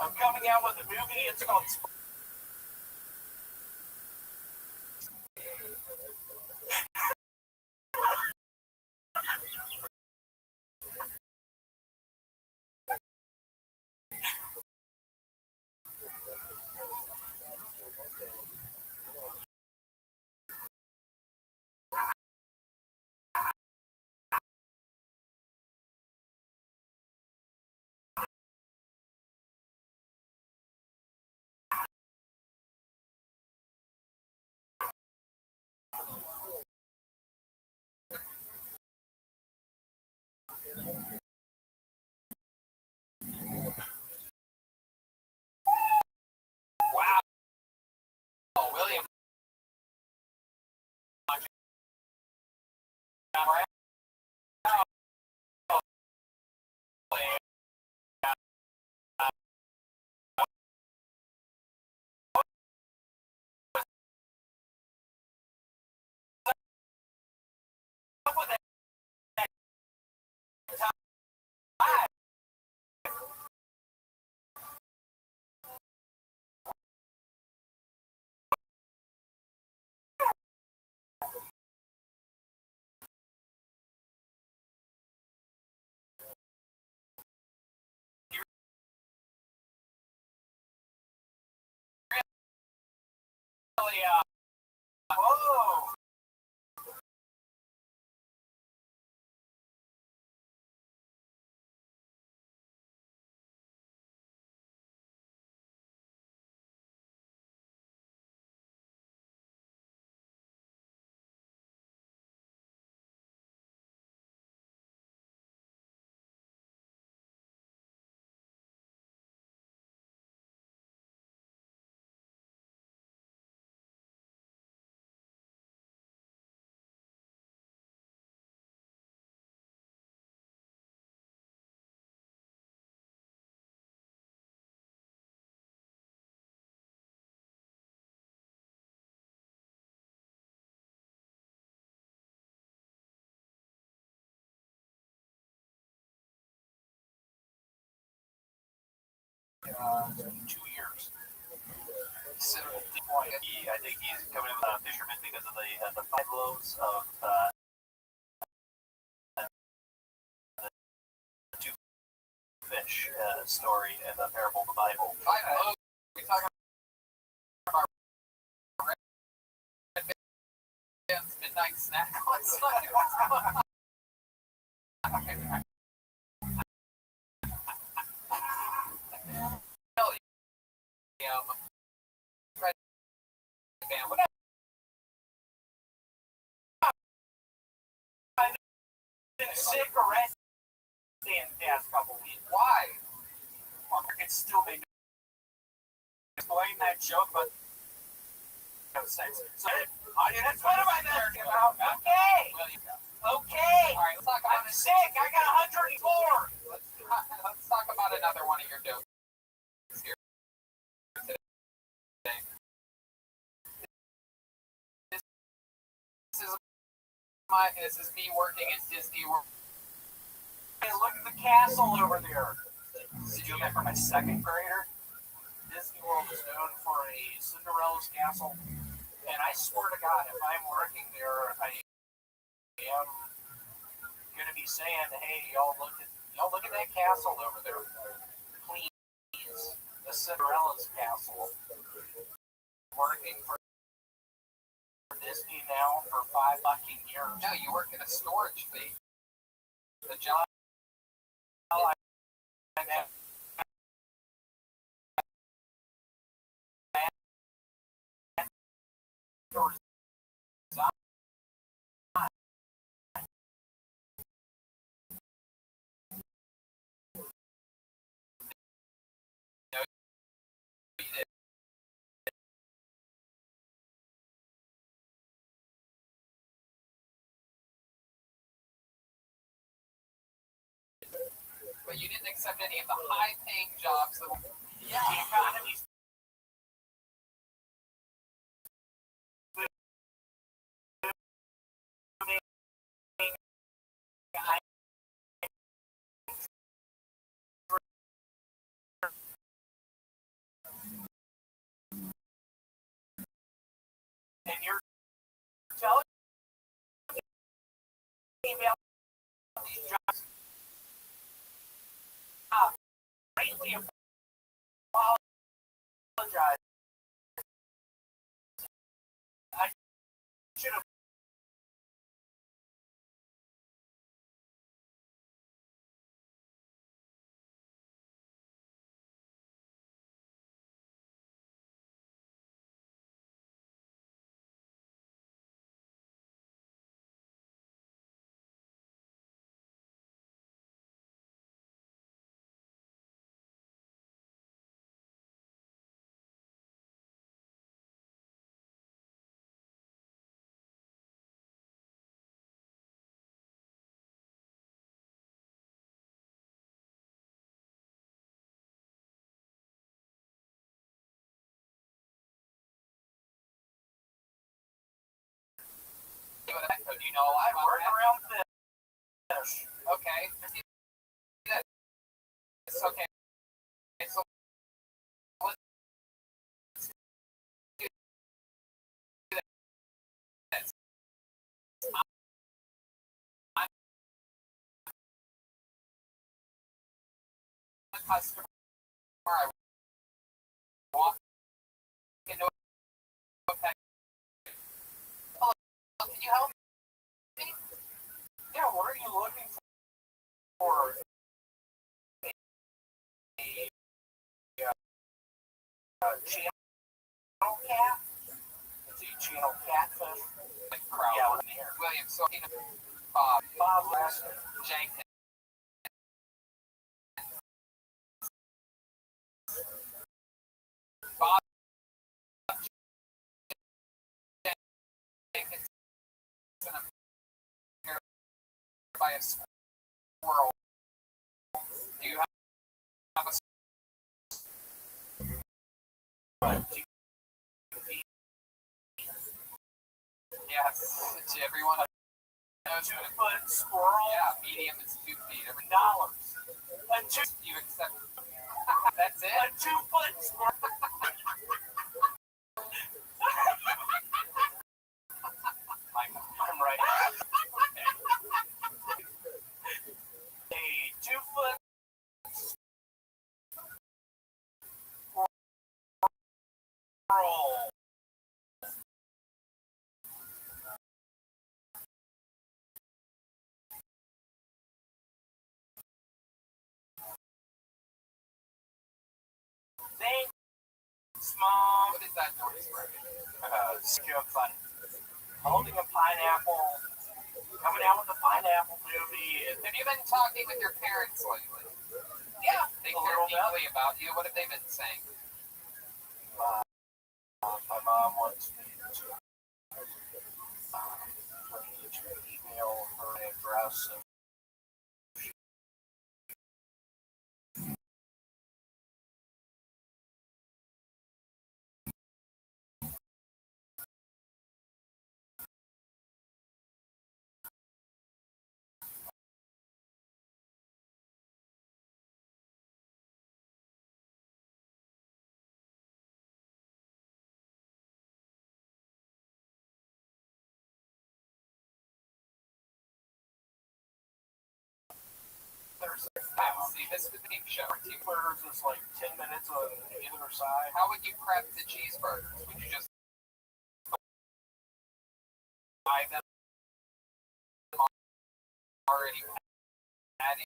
I'm coming out with a movie. It's called Whoa! years. So, I think he's coming in with a fisherman because of the 5 loaves of the 2 fish story in the parable of the Bible. 5 loaves. We talking about midnight snack last night. What's going on? Sick or resting in the past couple weeks. Why? It's still they explain that joke, but no sense. So that's what am I talking about? Okay. Okay. All right, let's talk about I'm sick. I got 104. Let's talk about another one of your jokes here today. This is me working at Disney World. Hey, look at the castle over there. Did you remember my 2nd grader? Disney World is known for a Cinderella's castle, and I swear to God, if I'm working there, I am gonna be saying, "Hey, y'all look at that castle over there, please." The Cinderella's castle. Working for Disney now for 5 fucking years. No, you work in a storage fee. The job. But you didn't accept any of the high-paying jobs that were. Yeah, the economy's and you're telling me about these jobs. Greatly apologize. I should have No, I work around this. Okay. It's okay. So let's do this. I'm a customer. I walk into a pet. Hello, can you help me? Yeah, what are you looking for? Channel cat? Is he channel catfish? Yeah, with here. William, so Bob. Bob Lester. Jenkins. Bob Jenkins. And I'm here by a squirrel. Do you have a Yes, it's everyone. A 2-foot squirrel. Yeah, medium is 2 feet. Every $2. you accept. That's it. A 2-foot squirrel. I'm right. A 2-foot squirrel. Thanks, Mom. What is that noise, Brody? Secure fun. Holding a pineapple. Coming out with a pineapple movie. Have you been talking with your parents lately? Yeah, They a care little bit. deeply about you. What have they been saying? My mom wants me to email her address and See, this would be show. cheeseburgers is like 10 minutes on either side. How would you prep the cheeseburgers? Would you just buy them already adding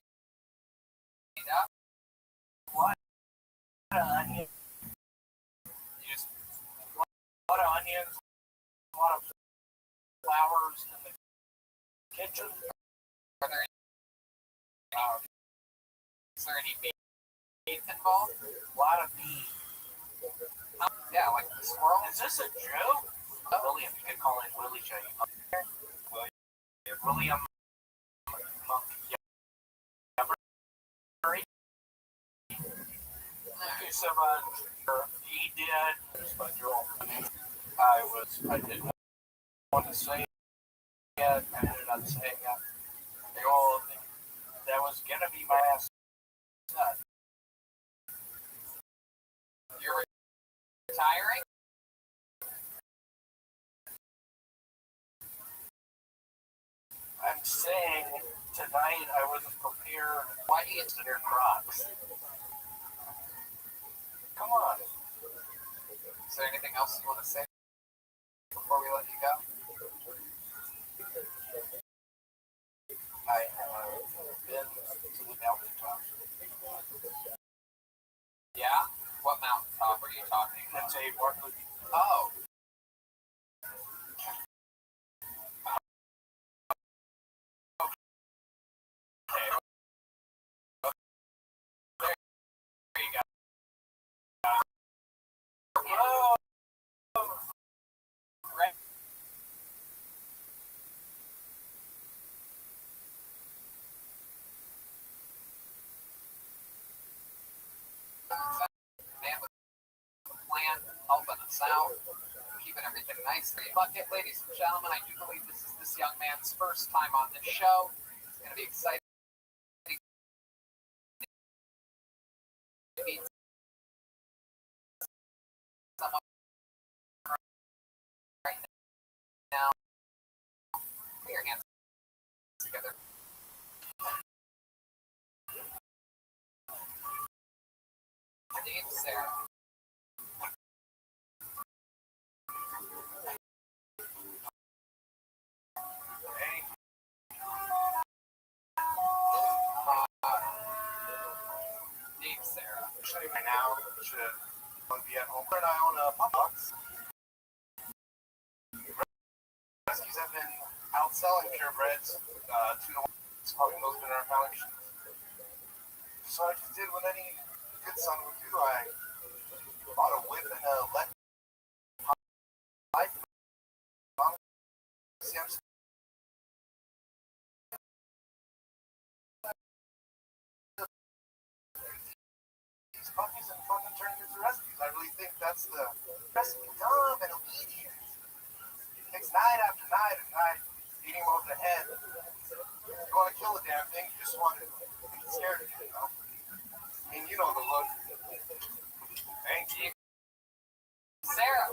it up? What? Onion. You just A lot of onions. A lot of flowers in the kitchen. are there is there any beef involved? A lot of beef. Yeah, like the squirrel. Is this a joke? William, you could call it Willie J. William Thank you so much. He did. I didn't want to say it. I ended up saying it. Well, that was gonna be my ass. You're retiring? I'm saying tonight I wasn't prepared. Why do you Consider Crocs. Come on. Is there anything else you want to say before we let you go? I have been to the mountaintop. Yeah? What mountaintop are you talking about? It's a Bartlett. Oh. There you go. Oh, Right. Man with a plan, helping us out, keep keeping everything nice for you. Bucket, ladies and gentlemen, I do believe this is this young man's first time on the show. It's going to be exciting to meet someone right now. Put your hands together. Dave, Sarah. Dave, Sarah. Actually, by now, should be at home. And I own a pop box. Rescues have been outselling purebreds 2-1. It's probably most in our foundation. So I just did what any good son would do. I bought a whip and a let life. See, I'm these puppies and fucking turning into rescues. I really think that's the recipe. Dumb and obedient. It takes night after night and night beating him over the head. You want to kill the damn thing, you just want to be scared of it, you know? I mean, you know the look. Thank you. Sarah.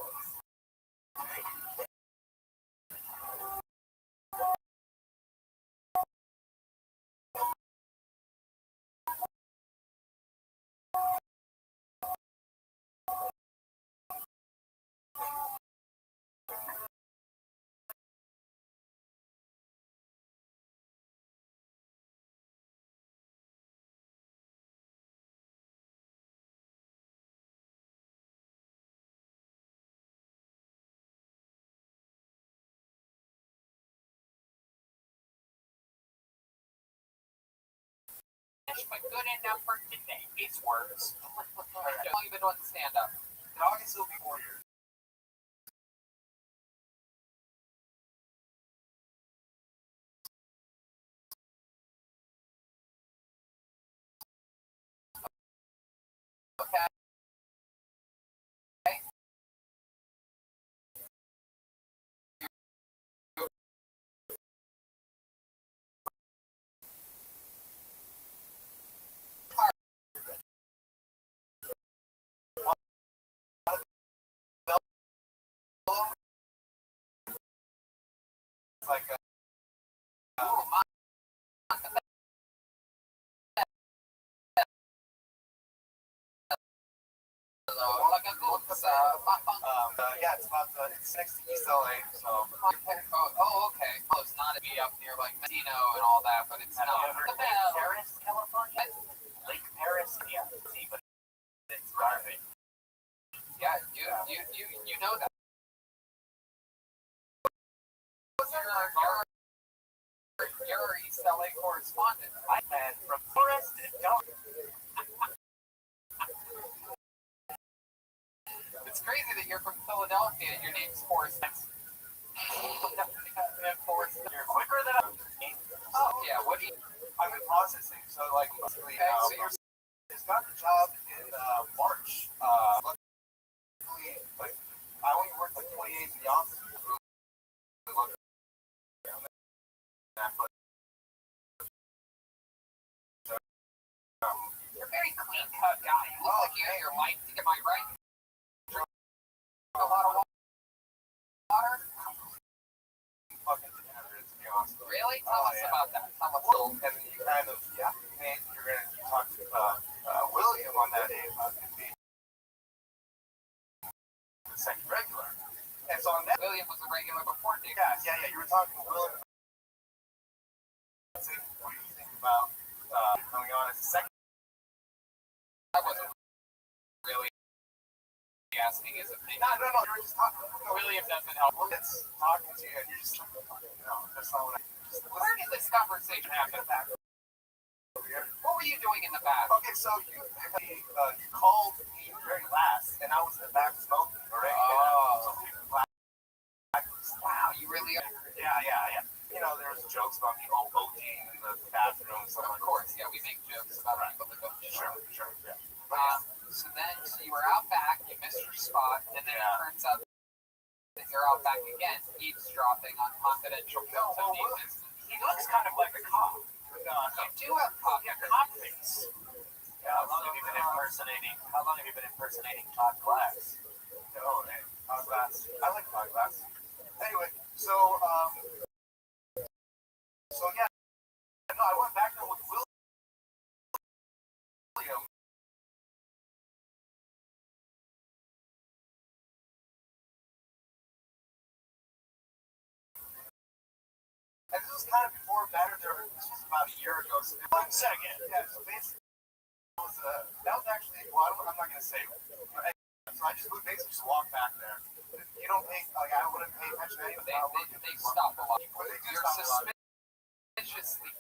My good enough for today. These words. How long you been doing stand up? In August, it'll be 4 years. Okay. Like a yeah, it's about it's next to East LA, so. Okay. Oh, it's not to be up near like Medino and all that, but it's not. Lake Paris, California? Lake Paris, yeah. See, but it's garbage. Yeah, you know that. You're East LA correspondent. I had from Forest to Dark. It's crazy that you're from Philadelphia and your name's Forrest. Forrest. You're quicker than I. Oh yeah. What do you? I'm in processing, so like basically, Okay, so you're. just got the job in March. Luckily, like I only worked like 20 days in the office. You're a very clean cut guy. You look like you have your life. Am I right? A lot of water. Fucking degenerate, to be honest. Really? Tell us about that. Tell us. Well, and then you kind of, yeah, and you're going to talk to William on that day about him being the second regular. And so on that, William was a regular before Dick. yeah, you were talking to William. What do you think about coming on as a second? I wasn't really asking his opinion. No, you were just talking. William doesn't help. It's talking to you, and you're just like, no, that's not what I just Where did this conversation happen? What were you doing in the back? Okay, so you called me very last, and I was in the back smoking already. Oh. So people backwards. Wow, you really are. Yeah. You know, there was jokes about people voting in the bathroom and stuff Of like that. course, yeah, we make jokes about people that go. Sure, yeah. So then you were out back, you missed your spot, and then it turns out you're out back again, eavesdropping on confidential calls of these. He looks kind of like a cop. You do have cop Cop face. Yeah, how long have you been impersonating Todd Glass? Oh, hey, Todd Glass. I like Todd Glass. Anyway, so yeah, no, I went back there with William. And this was kind of before Batter there. This was about a year ago. So 1 second. Yeah, so basically, that was actually, well, I'm not going to say. So I just would basically just walk back there. You don't pay, like, I wouldn't pay attention to anything. They stop a lot. You're stop a lot. suspiciously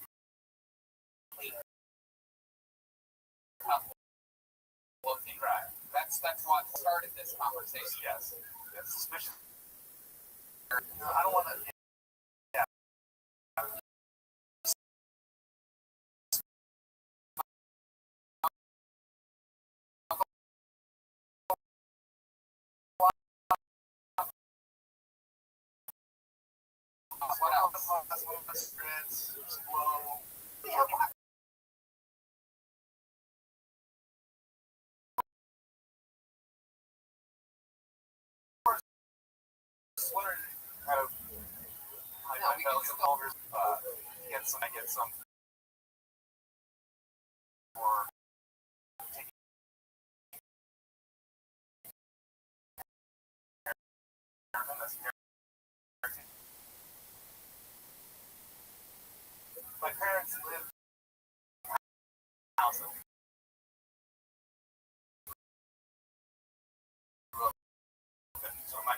looking. Right. That's what started this conversation. Yes. That's suspicious. I don't want to. Yeah. What else? Sweater kind of I felt I get some for taking care of them. My parents live in a house that grew up in, so my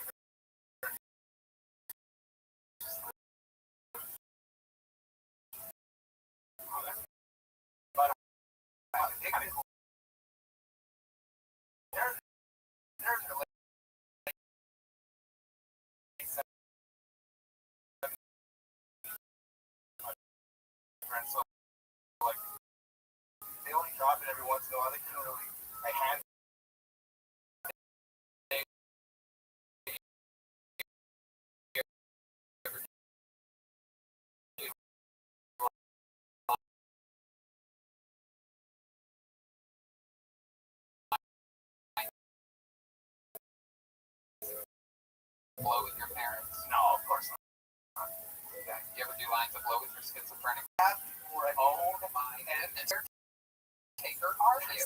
so like they only drop it every once in a while. They couldn't really hand Blow with your parents? No, of course not. Okay. You ever do lines of blow with your schizophrenic? Oh my goodness. Taker are you?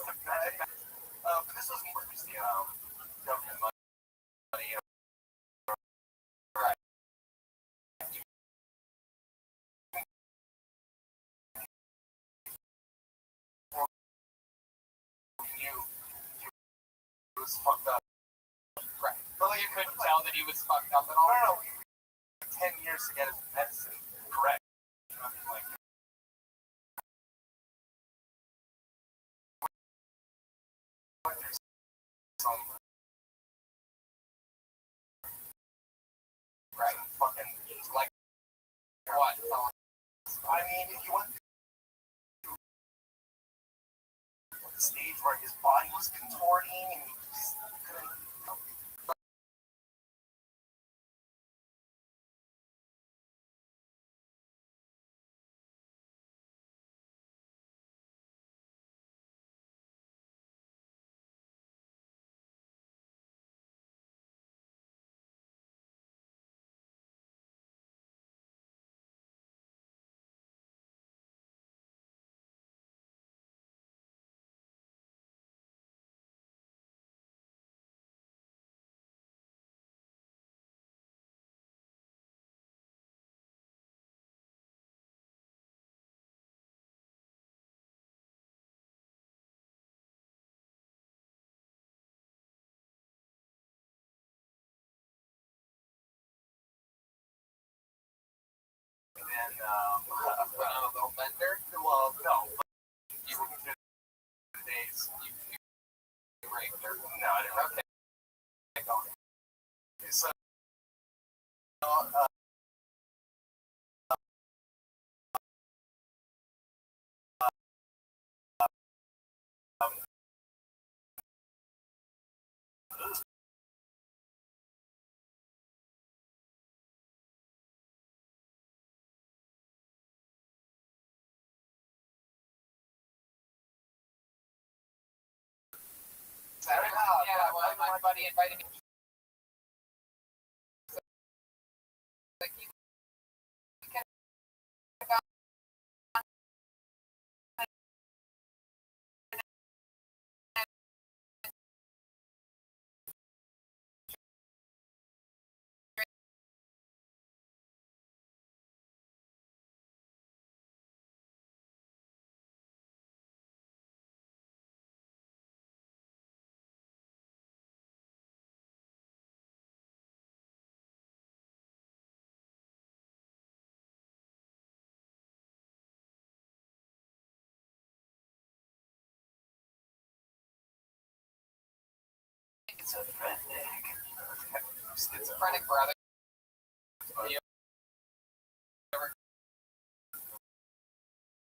But this was more just the government money. Right. He was fucked up. Right. Well, you couldn't tell that he was fucked up at all? No, 10 years to get his medicine correct. Nothing like that. Right. Fucking like What? I mean, if you went to the stage where his body was contorting and he just couldn't. And then, Went on a little bender? well, no, but You were through the days you raped her? no, I didn't. Okay. Go on. So, Yeah, well, my buddy invited me. Like, you can schizophrenic brother. You ever,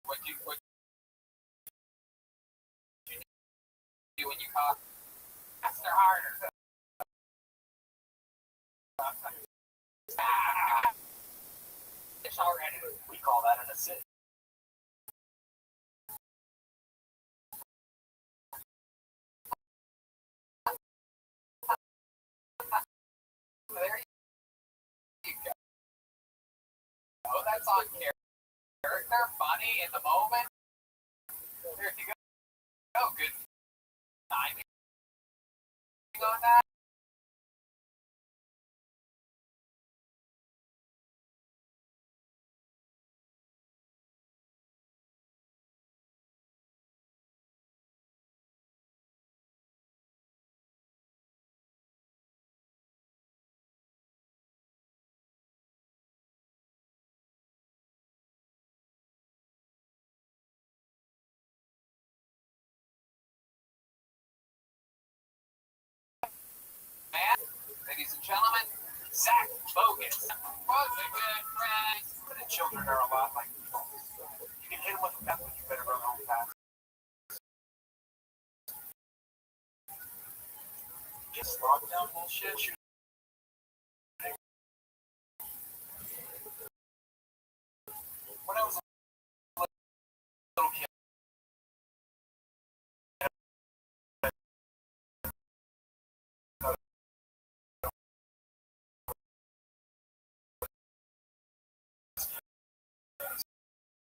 what you do when you cough? Faster, harder. It's already. We call that an assist. There you go. Oh, that's on character, funny in the moment. There you go. Oh, good timing on that. Man, ladies and gentlemen, Zach Bogus was a good friend. The children are a lot like people. You can hit them with a pepper, you better run home fast. Just lockdown bullshit. When I was a little kid,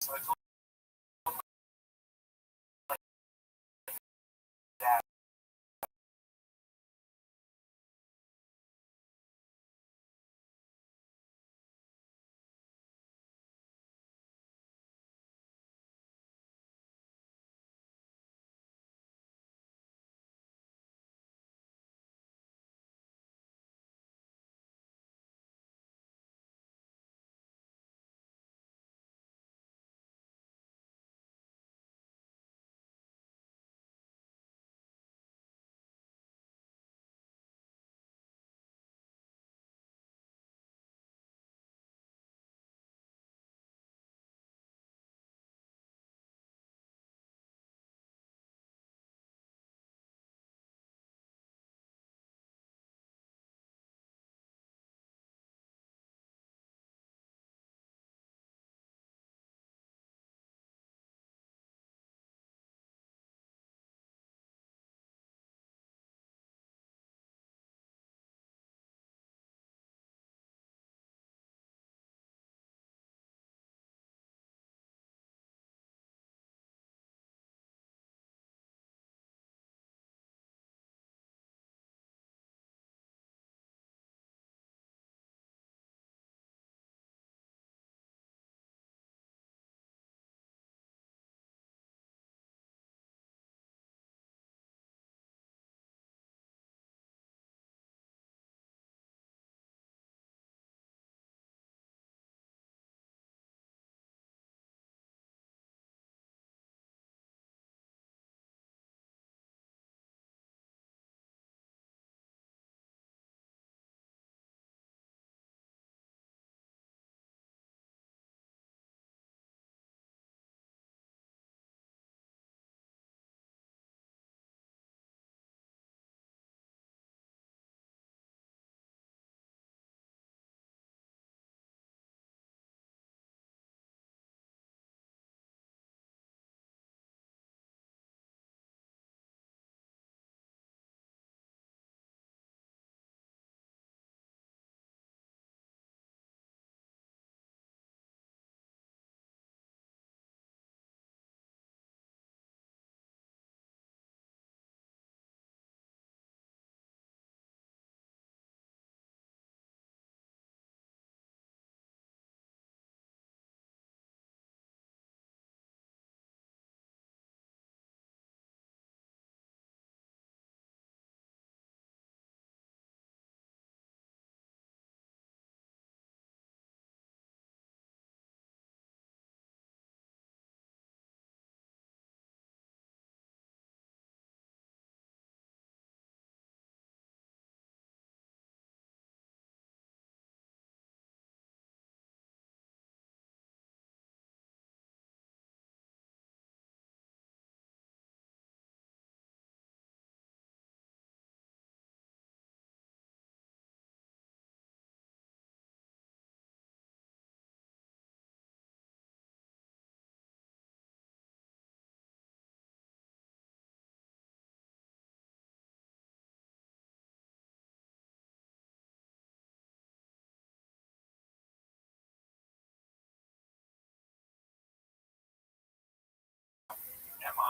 so I told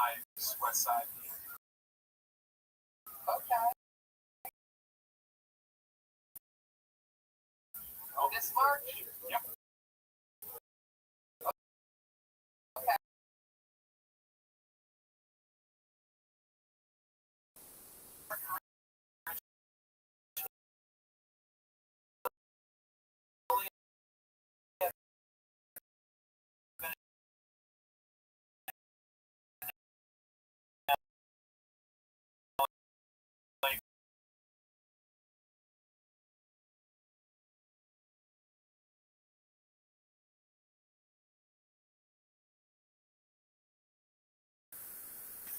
Ives, West Side. Okay. This March? Yep. Okay.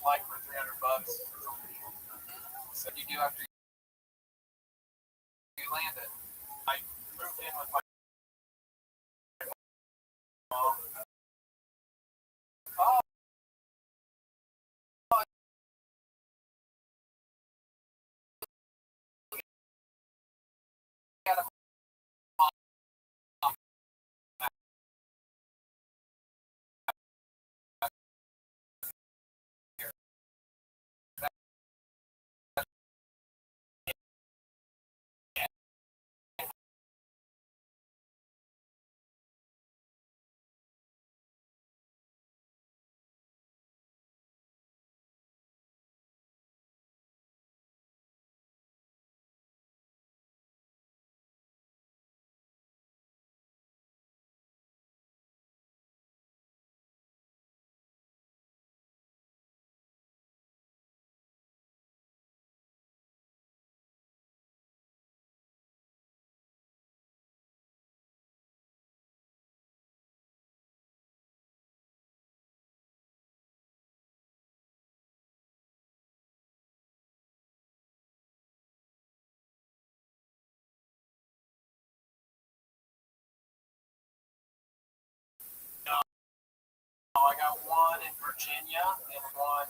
Flight for $300. So you do after you land it. I moved in with my mom. Oh. Got a I got one in Virginia and one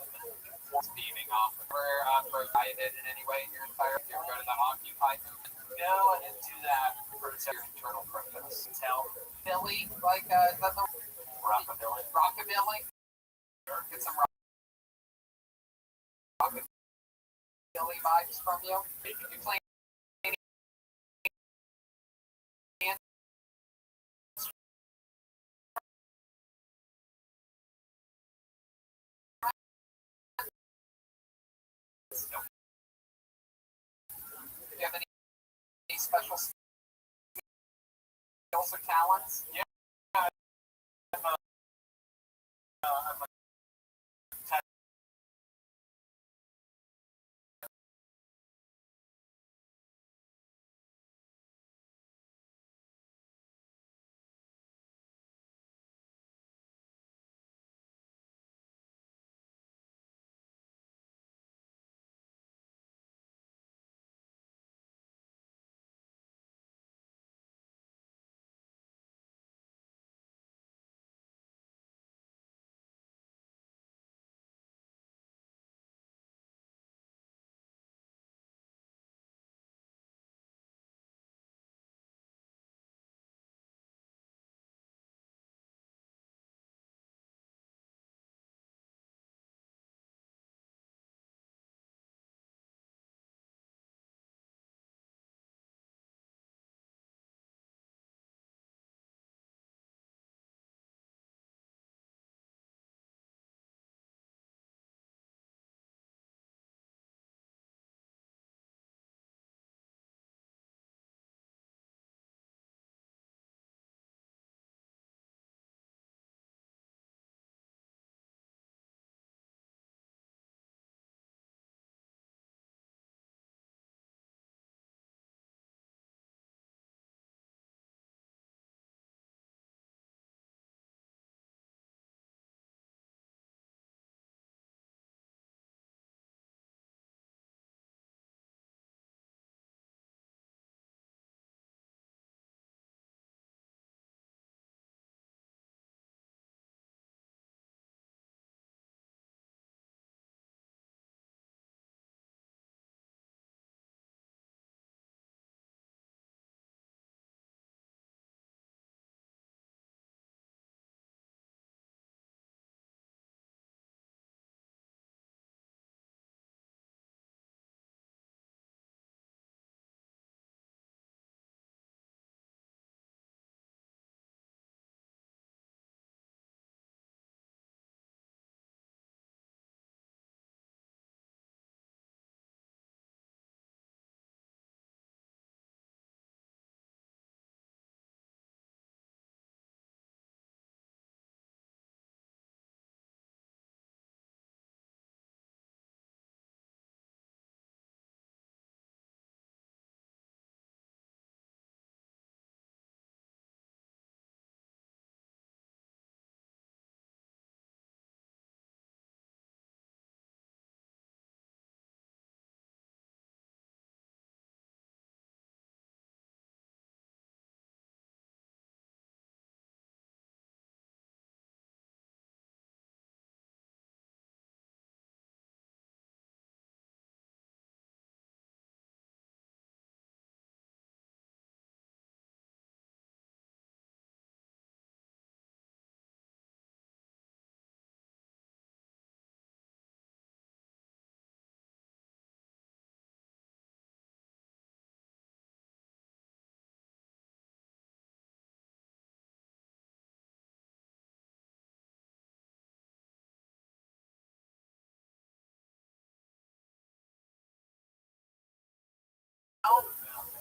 beaming off of where provided in any way in your entire you ever go to the Occupy movement? No, I didn't do that for Your internal protest. tell Philly, like is that the rockabilly. rockabilly? Get some rockabilly vibes from you. You play do you have any special skills or talents? Yeah, I'm a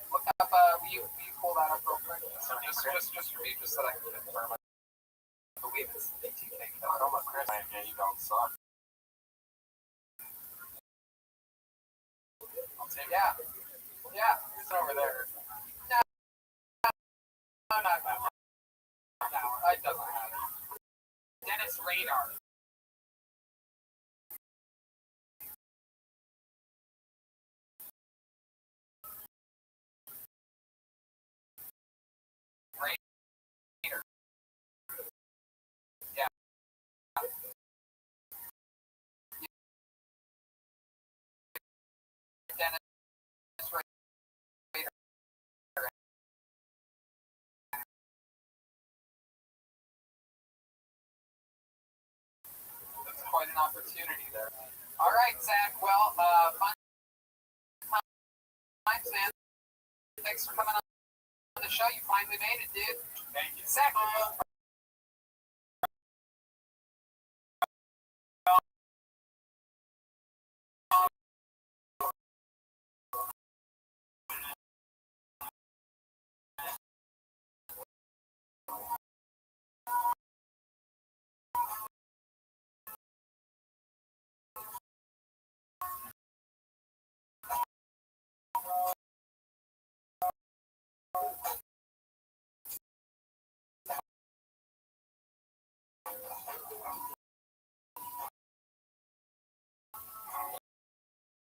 Look up, will you pull that up real quick? Just for me, just so that I can confirm it. I believe it's BTK. I don't know, Chris. Yeah, you don't suck. Yeah. Yeah, it's over there. No, not that one. No, it doesn't matter. Dennis Radar. Radar. Yeah. Dennis Radar. That's quite an opportunity there. All right, Zach. Well, fun times, man. Thanks for coming on the show. You finally made it, dude. Thank you. Zach.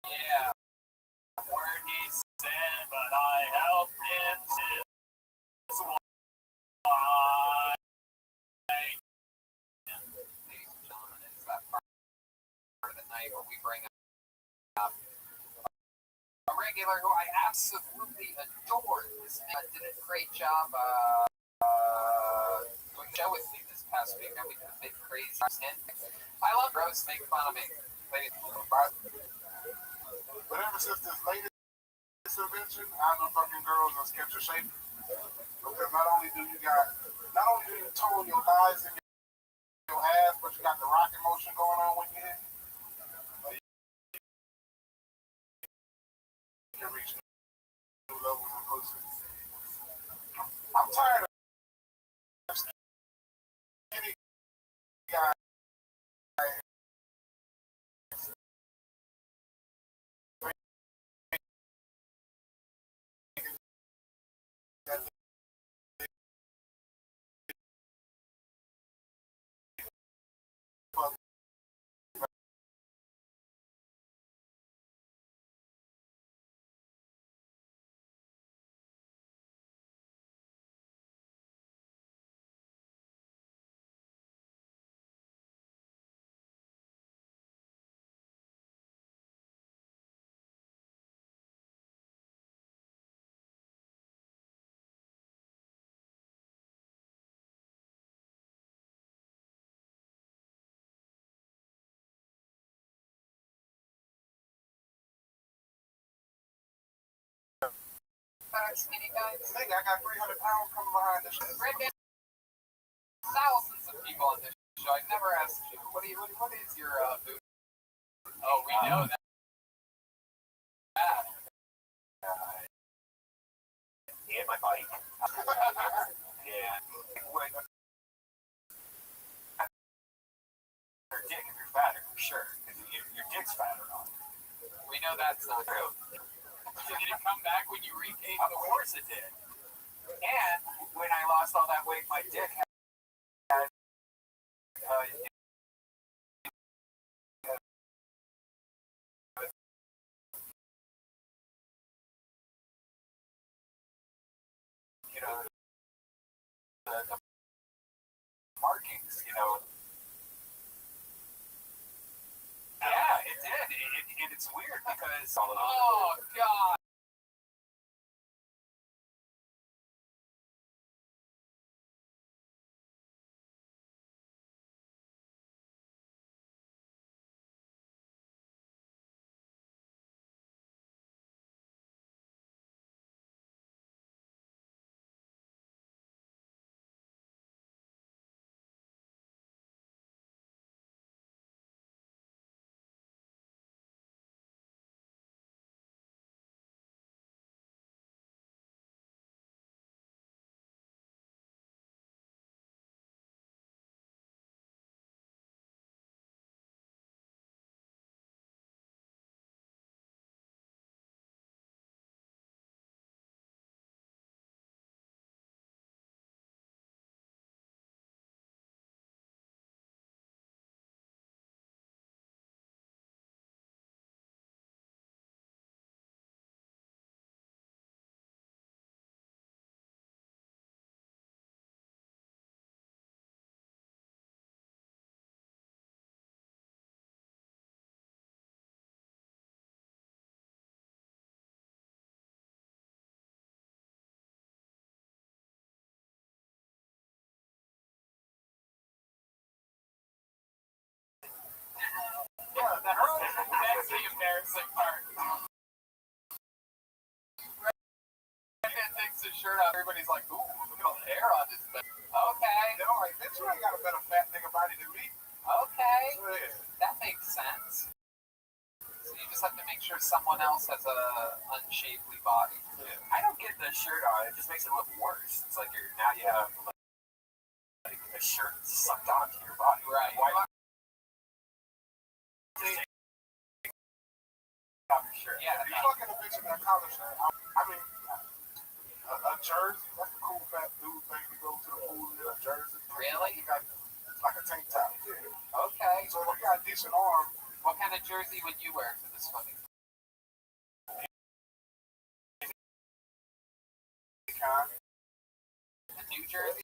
Yeah. Where he said, but I helped him to. Why? Ladies and gentlemen, it's that part of the night where we bring up a regular who I absolutely adore. This man did a great job doing a show with me this past week, and we did a big crazy hint. I love Rose making fun of me. Ladies and gentlemen. But ever since this latest invention, I know fucking girls are scared to shape. Because not only do you tone your thighs and your ass, but you got the rocket motion going on when you hit. You can reach new levels of pussy. I'm tired of skinny guys. Skinny guys. Nigga, I got 300 pounds coming behind this shit. Thousands of people on this show. I've never asked you. What is your boot? Oh, we know that. And my bike. Yeah. When your dick if you're fatter, for sure. Because your dick's fatter on. We know that's not true. Did it come back when you regained the weight? Of course it did. And when I lost all that weight, my dick had the markings, Yeah, it did. It's weird because Oh God. sick part. Redhead takes his shirt off. Everybody's like, ooh, look at all the hair on his back. Okay. They're like, bitch, you ain't got a better fat nigga body than me. Okay. Yeah. That makes sense. So you just have to make sure someone else has a unshapely body. I don't get the shirt on. It just makes it look worse. It's like now you have like a shirt sucked onto your body. Right. Why not just take off your shirt? Yeah. You fucking a bitch in that collar shirt. I mean, a jersey, that's a cool fat dude thing to go to the pool in a jersey. Really? You got, it's like a tank top. Yeah. Okay. So if you got a decent arm, What kind of jersey would you wear for this swimming? A New Jersey?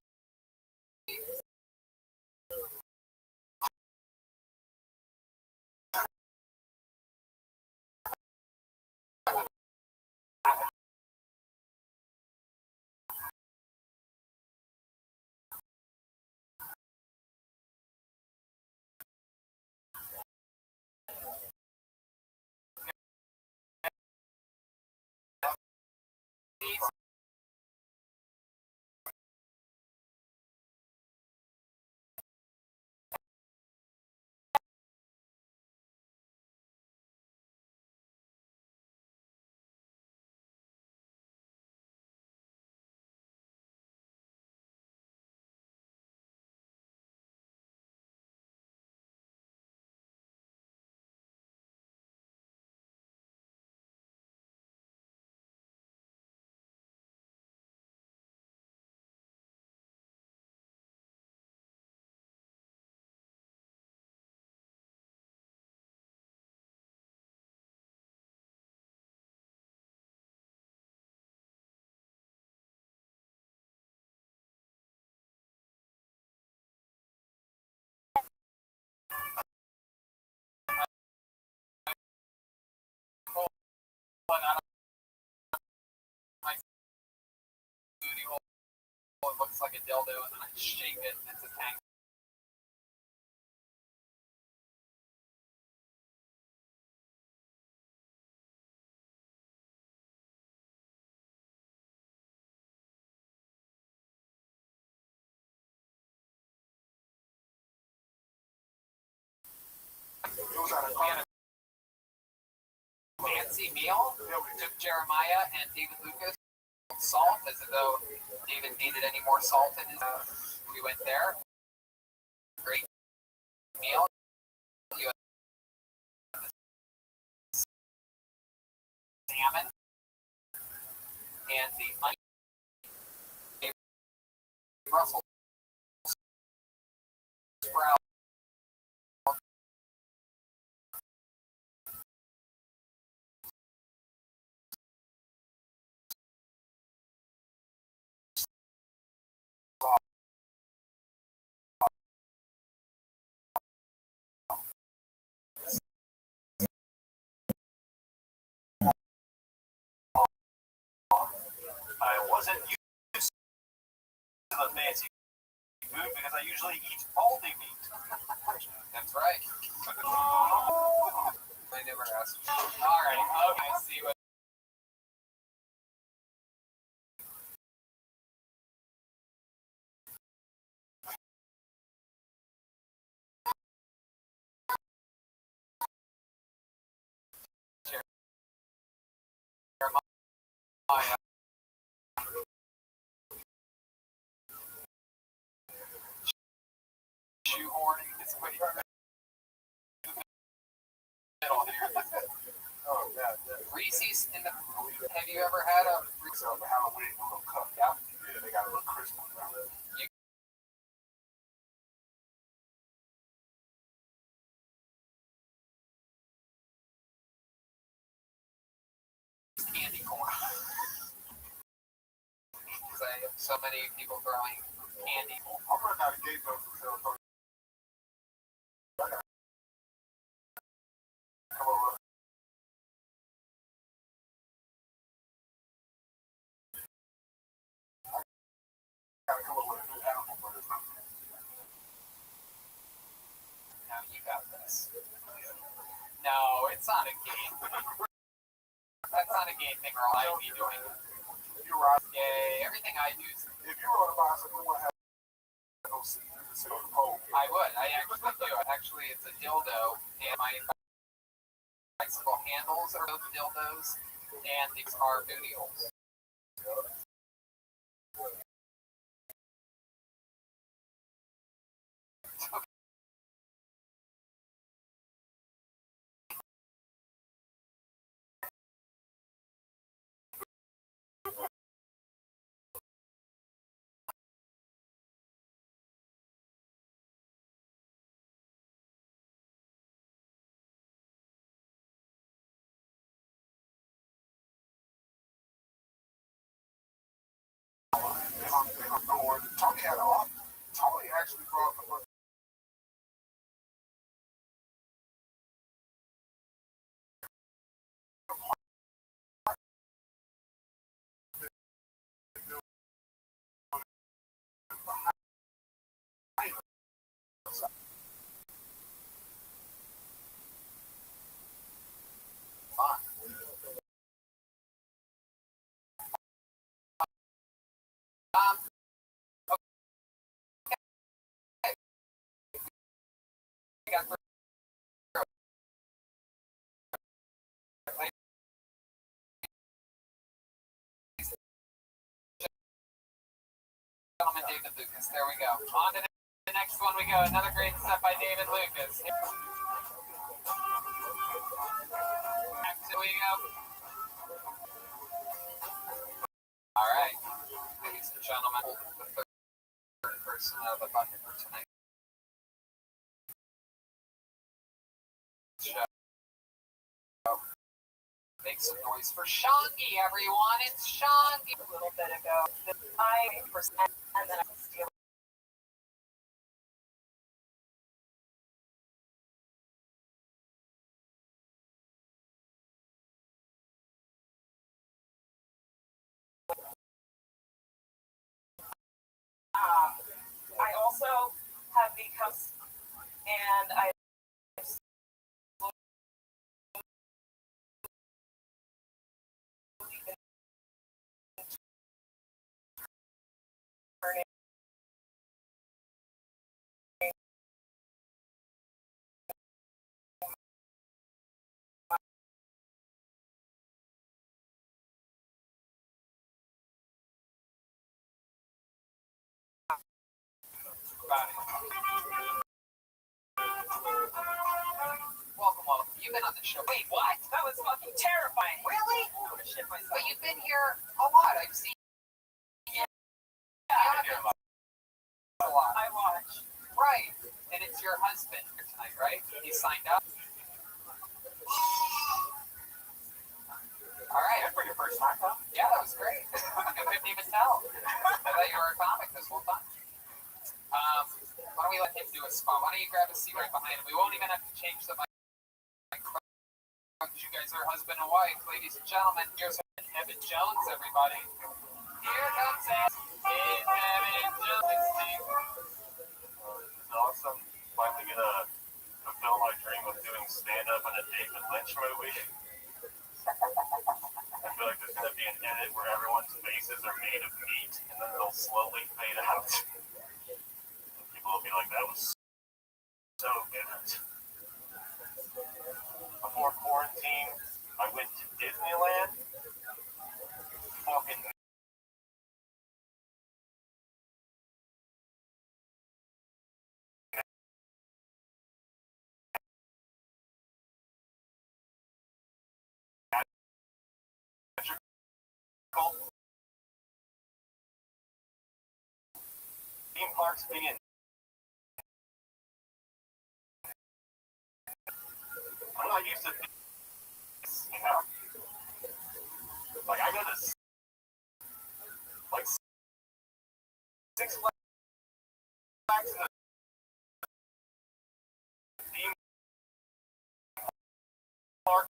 But I don't my booty hole. It looks like a dildo, and then I shake it, and it's a tank. it was at a We had a fancy meal. Took Jeremiah and David Lucas salt, as though David needed any more salt in his. We went there. Great meal. You had the salmon and the Brussels sprout. I wasn't used to the fancy food because I usually eat Aldi meat. That's right. I never asked. All right. Okay. See what. Jeremiah. Shoehorning his way through the middle here. oh yeah, yeah. Reese's in the. Have you ever had a Reese's? So for Halloween, a little cup. Yeah. Yeah, they got a little Christmas around it. Candy corn. Because I have so many people throwing candy. I'm running out of gate though for sale. Come over. Gotta come up with a new animal for this. Now you got this. No, it's not a gay thing. That's not a gay thing, or I'd be doing it. You're right. Gay. Everything I do is. If you rode a bicycle, you wouldn't have no seat. You just sit on the pole. I would. I actually do. Actually, it's a dildo, and my bicycle handles are both dildos, and these are booty holes. Tony had a lot. Tony actually brought the first. Gentleman David Lucas. There we go. On to the next one we go. Another great set by David Lucas. Here we go. All right. Ladies and gentlemen, the third person of the bucket for tonight. Show. Make some noise for Shangi, everyone. It's Shangi. A little bit ago, I percent, and then I steal. I also have become, and I. Welcome. You've been on the show. Wait, what? That was fucking terrifying. Really? I'm gonna shit myself. But you've been here a lot. I've seen you. A lot. I watch. Right. And it's your husband here tonight, right? He signed up. All right. For your first time, huh? Yeah, that was great. I couldn't even tell. I thought you were a comic this whole time. Why don't we let him do a spot? Why don't you grab a seat right behind him? We won't even have to change the mic. Because you guys are husband and wife, ladies and gentlemen. Here's Evan Jones, everybody. Here comes Evan Jones. It's awesome. Finally get to fulfill my dream of doing stand-up in a David Lynch movie. I feel like there's going to be an edit where everyone's faces are made of meat, and then it'll slowly fade out. People will be like, that was so good. Before quarantine, I went to Disneyland. Fucking theme parks being I'm not used to this, you know. Like I go to like Six Flags in the theme park.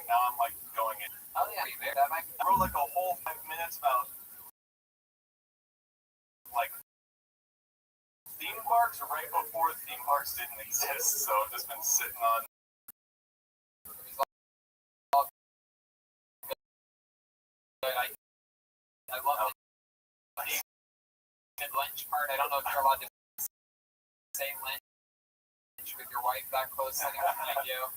Now I'm like going in. Oh yeah, that might I wrote like a whole 5 minutes about like theme parks right before theme parks didn't exist. So I've just been sitting on. I love the lunch part. I don't know if you're allowed to say lunch with your wife that close sitting behind you.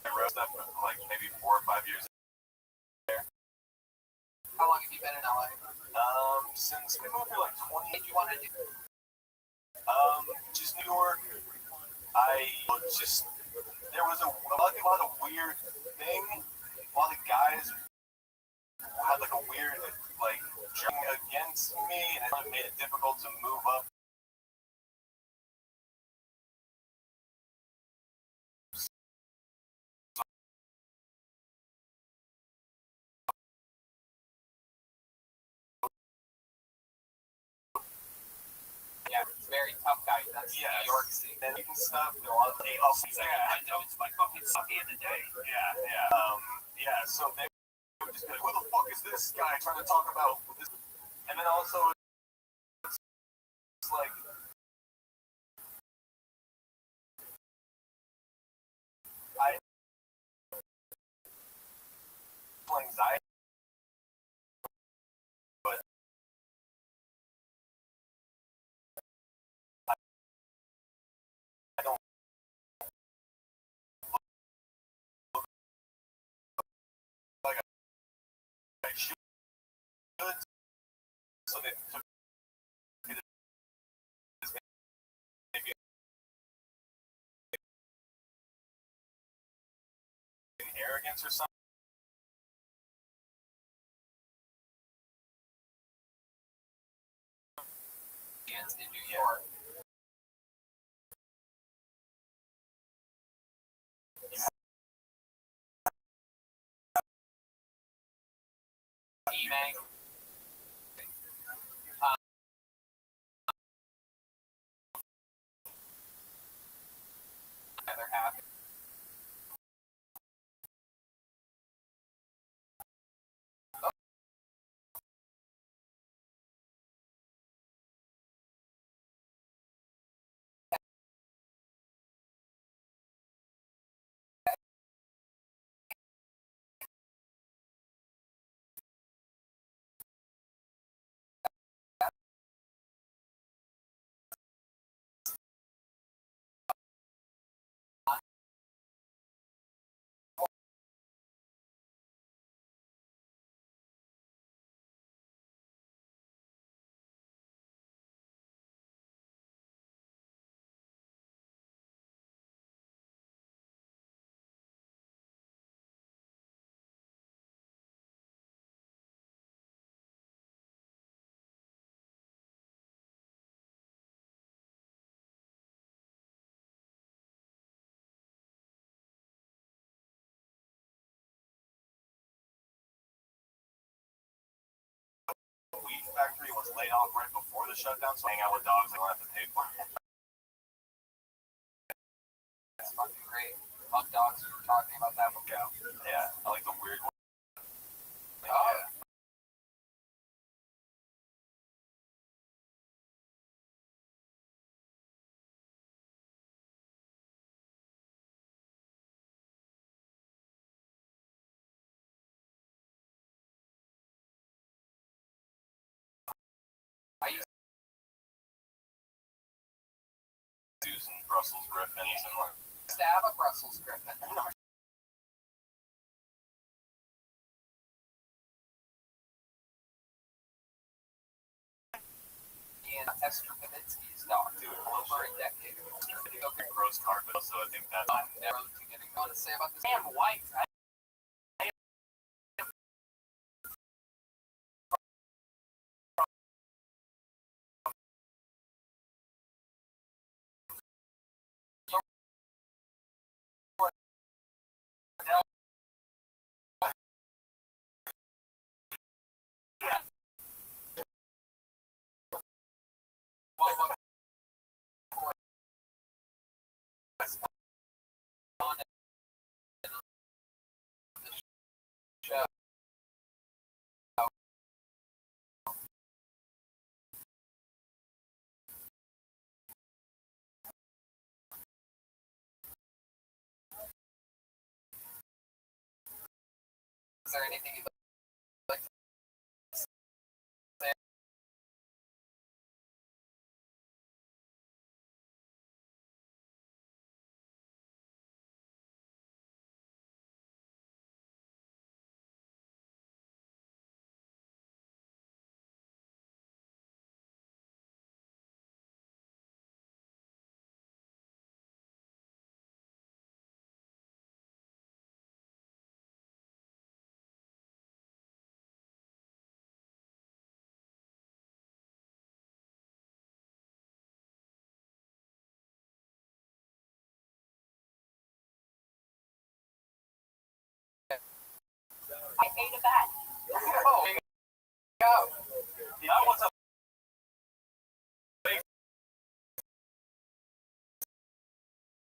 I wrote stuff like maybe 4 or 5 years there. How long have you been in LA? Since we moved here like 20. What did you want to do? Just New York. There was a lot of weird thing. A lot of guys had like a weird like journey against me, and it made it difficult to move up. Yeah, it's very tough guy. That's Yes. New York City. And you can stuff. A lot of the I know it's my fucking sucky of the day. Yeah. So they would just be like, "Who the fuck is this guy trying to talk about this?" And then also, it's like, anxiety, but I don't look like I should. So they took me to this maybe arrogance or something. In New York. Evening. Either half. Weed factory was laid off right before the shutdown, so hang out with dogs, I don't have to pay for it. That's fucking great. Love dogs. We were talking about that before. Yeah, I like the weird one. Oh. Susan Brussels Griffins and like. To have a Brussels Griffin. And Esther Kavitsky's dog, Dude, over a decade ago. Gross carpet, so I think that. Never to getting on to say about this. Damn white. Is there anything you'd like to say? I made a bet. Oh, there you go. Yeah, what's up?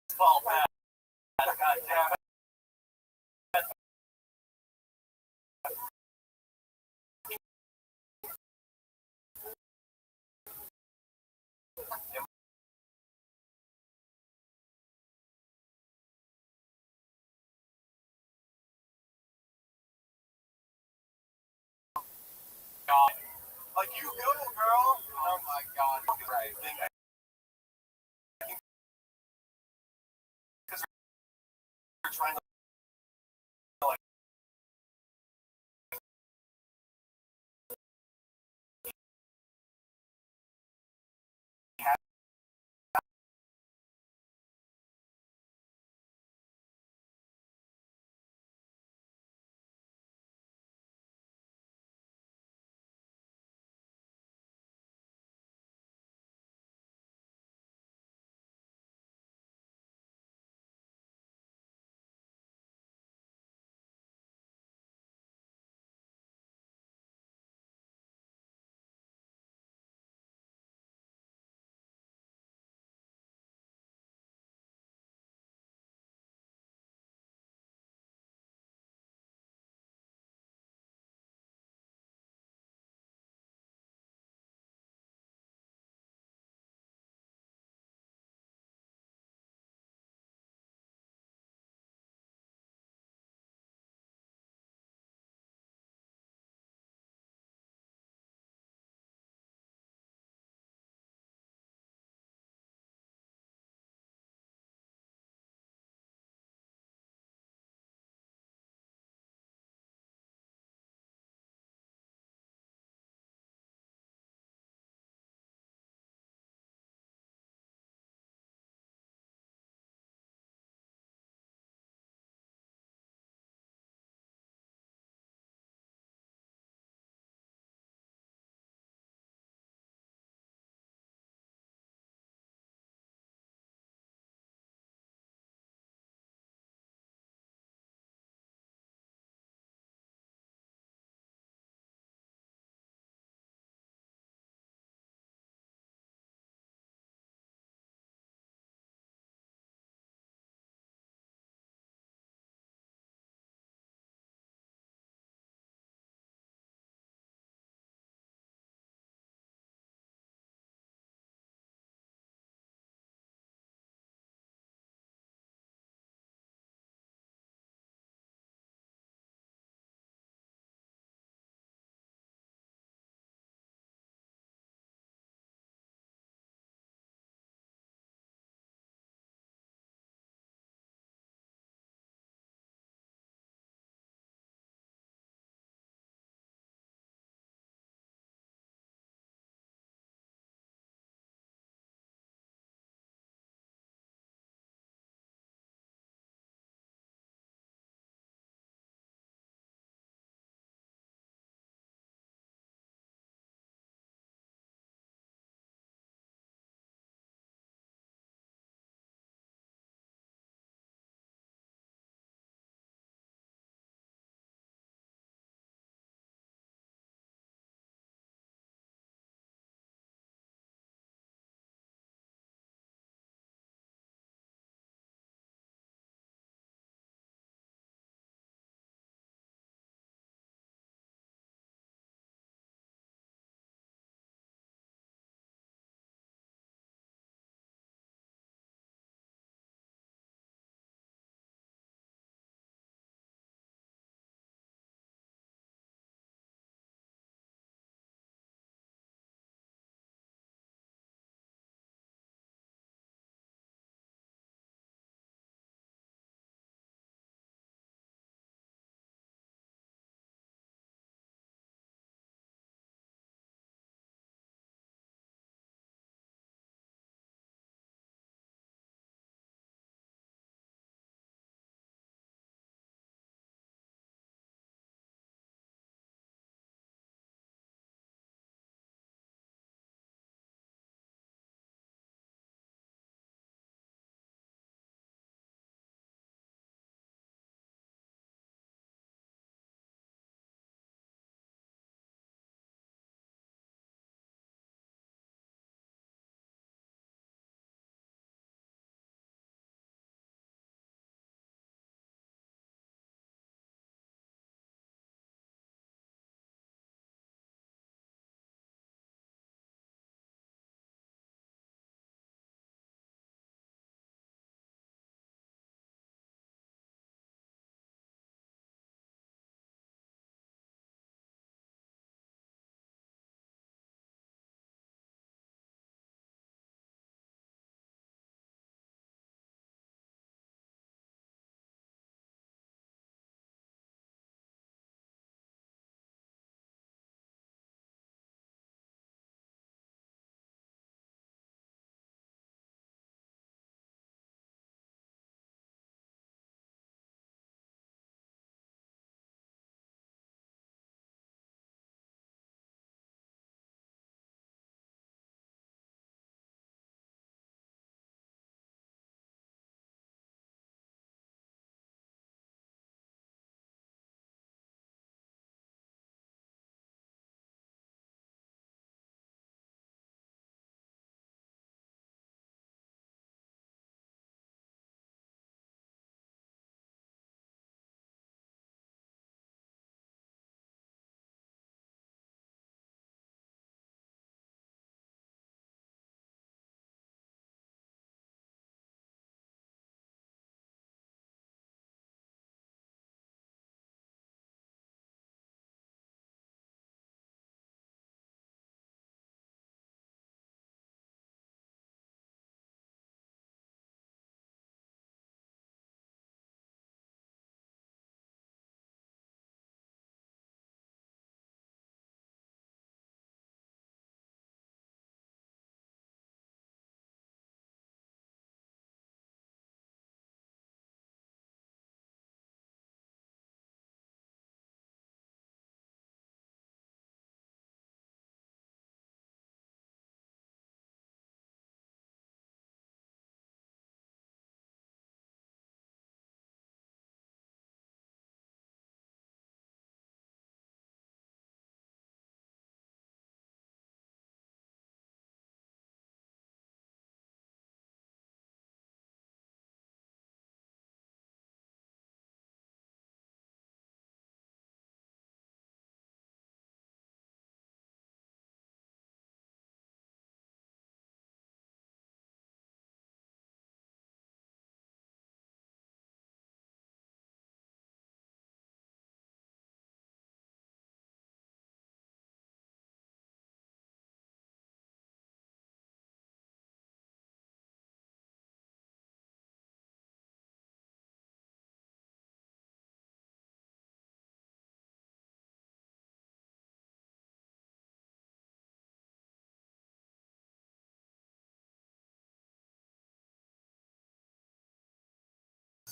Baseball bat. God damn it. God. Like, you go, girl. Oh my God, right. Because you're trying to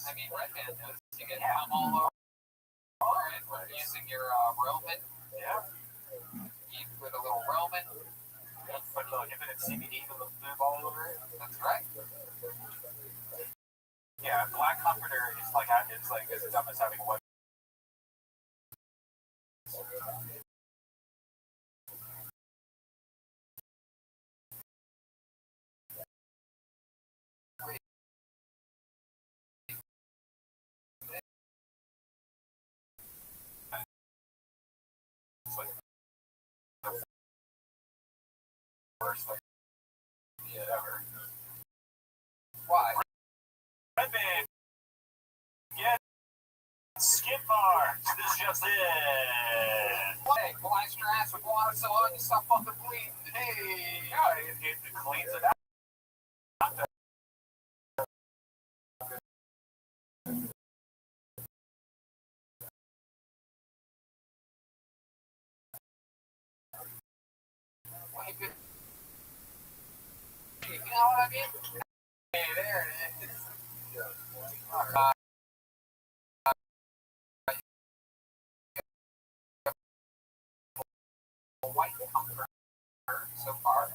I mean, Red Band knows. You can come all over it using your Roman. Yeah. With a little Roman. But if it's CBD, the lube all over it. That's right. Yeah, Black Comforter is like as dumb as having one. It's like the worst idea ever. Why? Red Band, get skip bars. This is just it. Hey, blast your ass with water so you stop fucking bleeding. Hey. Yeah, it cleans it out. You know what I mean? Hey, there it is. White comfort so far.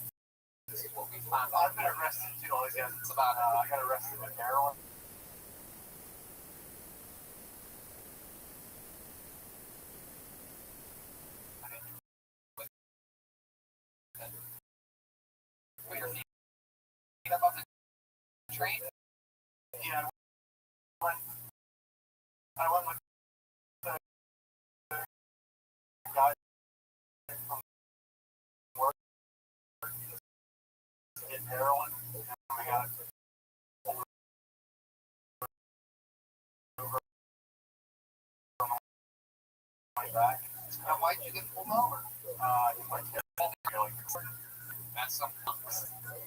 This is what we found out. I've been arrested too. All these guys. It's about I got arrested with heroin. put your feet up on the train. Yeah, I went with the guy from work to get heroin. I got over from my back. Now, why'd you get pulled over? My really. That's some dunks.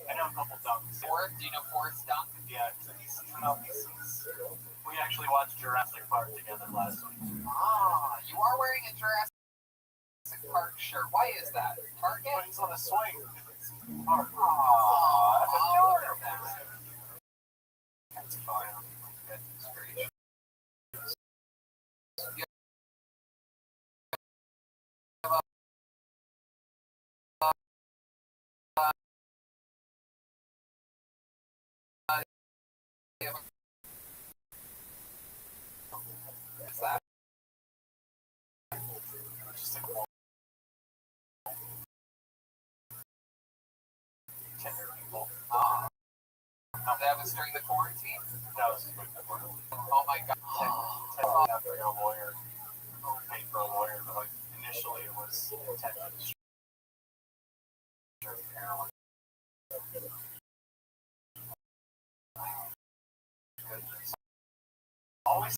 I know a couple dunks. Forrest, do you know Forrest Dunk? Yeah, so we actually watched Jurassic Park together last week. Ah, you are wearing a Jurassic Park shirt. Why is that? Target? But he's on a swing. Aww, That's adorable. That's fine. That's great. What's that? Just a cool 10-year people. That was during the quarantine? That was before. Oh my god. After a lawyer, paid for a lawyer, but like initially it was intended to heroin. Always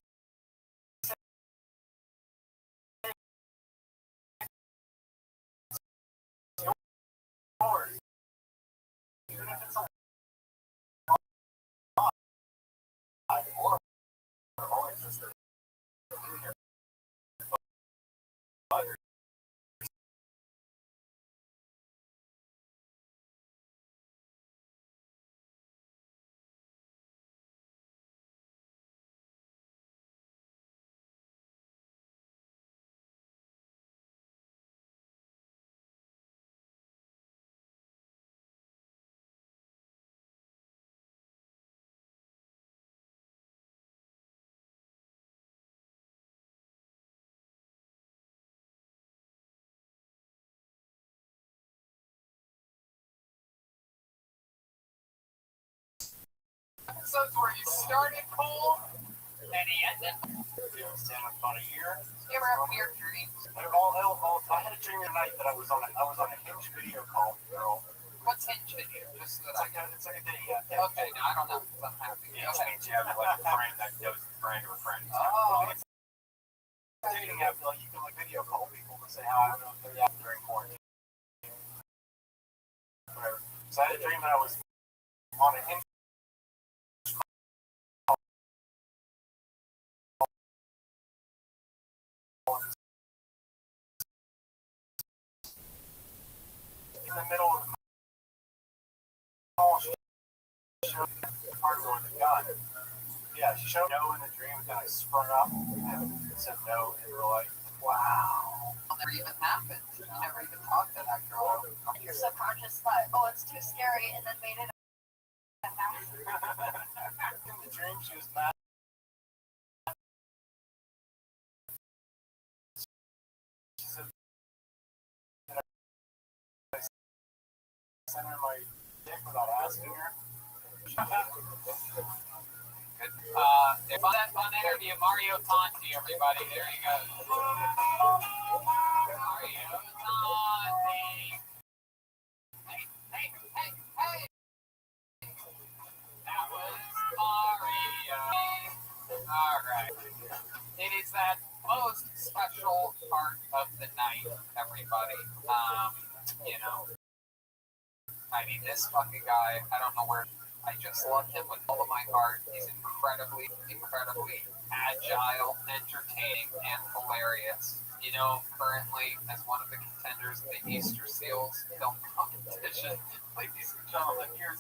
yours. Even if it's a lot, or always just Episodes where you started cool and he ended. stand up about a year. You ever have weird dreams? I had a dream tonight that I was on a Hinge video call with a girl. What's Hinge video? Just so that It's like a dating app. Okay, no, I don't know. I'm happy. Hinge means you have like a friend that knows a friend or a friend. Oh, It's a dating app, like you can like video call people to say how they're out during quarantine. Whatever. So I had a dream that I was on a Hinge in the middle of the call, she showed me the hardware with the gun. Yeah, she showed no in the dream, and I sprung up and said no in real life. Wow. It never even happened. You never even talked to that girl. Your subconscious thought, oh, it's too scary, and then made it. In the dream, she was mad. She said, I sent her my dick without asking her. If that fun interview, Mario Tonti, everybody. There you go. Mario Tonti. Hey, hey, hey, hey. That was Mario. All right. It is that most special part of the night, everybody. You know, I mean, this fucking guy, I don't know where. I just love him with all of my heart. He's incredibly, incredibly agile, entertaining, and hilarious. You know, currently as one of the contenders of the Easter Seals film competition. Ladies and gentlemen, here's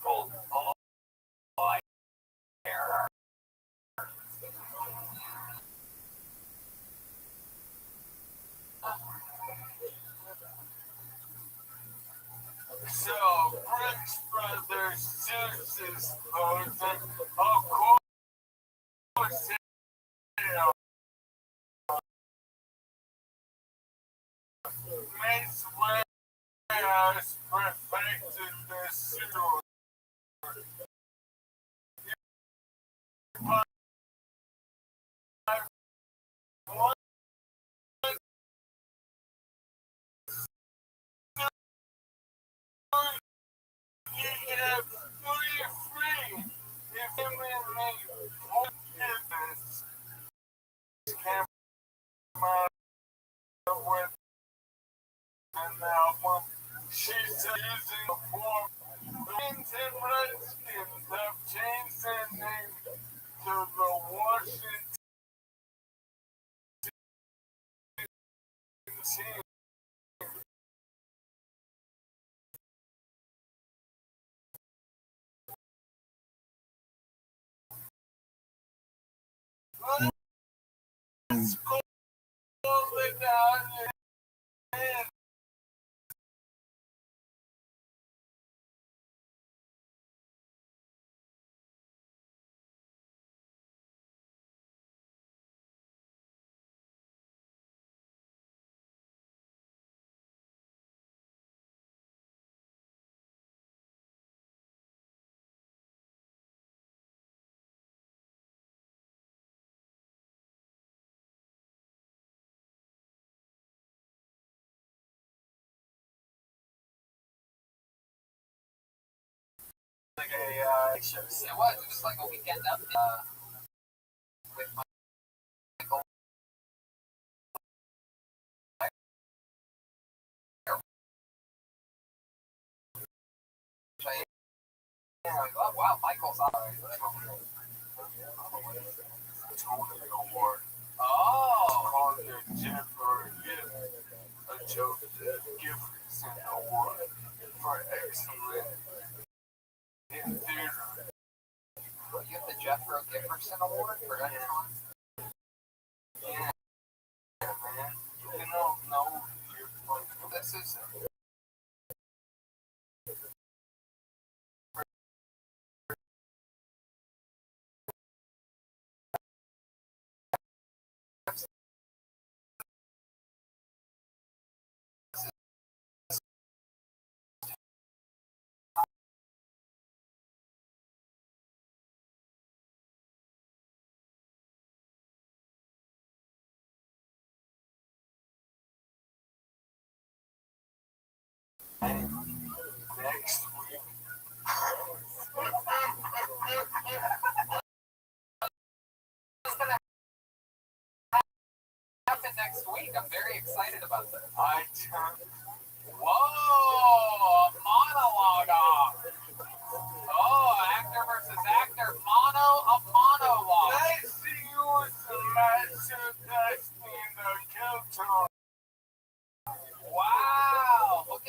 Michael Blair. So, Brooks Brothers, Zeus's posing, of course, Mace Wayas perfected the suit. You have free. If you make one business, camera with an album, she's using a form. Queens and Redskins have changed their name to the Washington team. Let's go down and Like a show. It was just like a weekend up with Michael. Oh, wow, Michael's alright. Tony Award. Oh, Called the Jennifer a Joseph Gifferson Award for excellence in theater. you have the Jethro Gifferson Award for excellence. Yeah, man. You don't know you're fucking. This is Next week. It's gonna happen next week. I'm very excited about this. I turn. Whoa, monologue off. Oh, actor versus actor, mono a monologue. I see you as the master destiny in the Kilton. Wow, look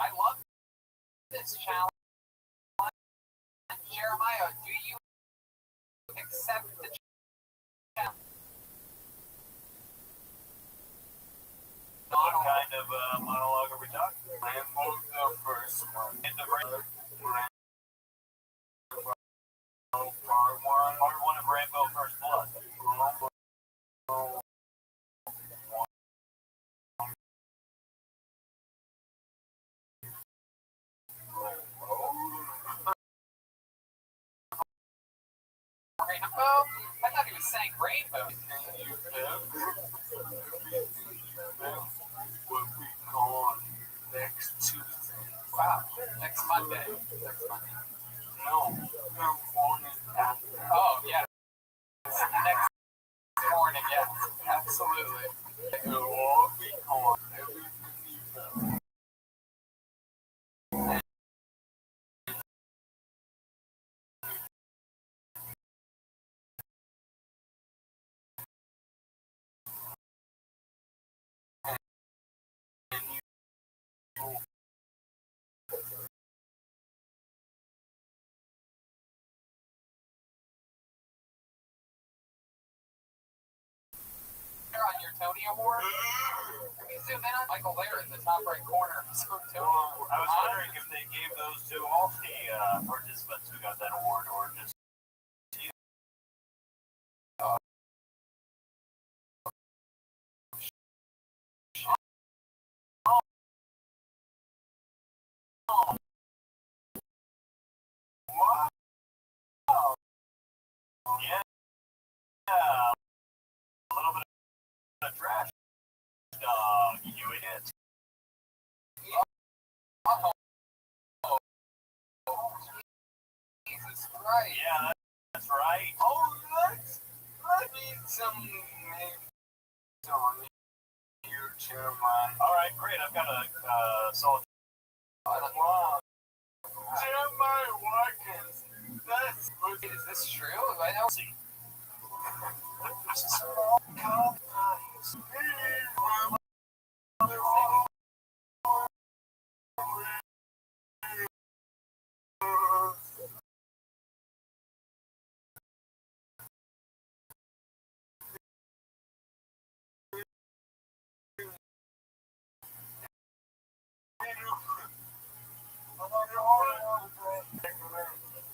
I love this challenge. Jeremiah, do you accept the challenge? What kind of monologue are we talking? Rambo the first one. In the Rambo Part one. part one of Rambo First Blood. Rainbow? I thought he was saying rainbow. Can you live? What we call next Tuesday. Wow, next Monday. No, the morning after. Oh, yeah. Next morning, yes. Absolutely. It will all be on everything you know. On your Tony Award, can we zoom in on Michael Lair in the top right corner? So Tony. I was wondering if they gave those to all the participants who got that award, or just yeah, a little bit of trash dog, you idiot. Jesus Christ. Yeah, that's right. Oh, let me some names on here, Chairman. All right, great. I've got a solid. Wow. Jeremiah Watkins. That's Is this true? I know.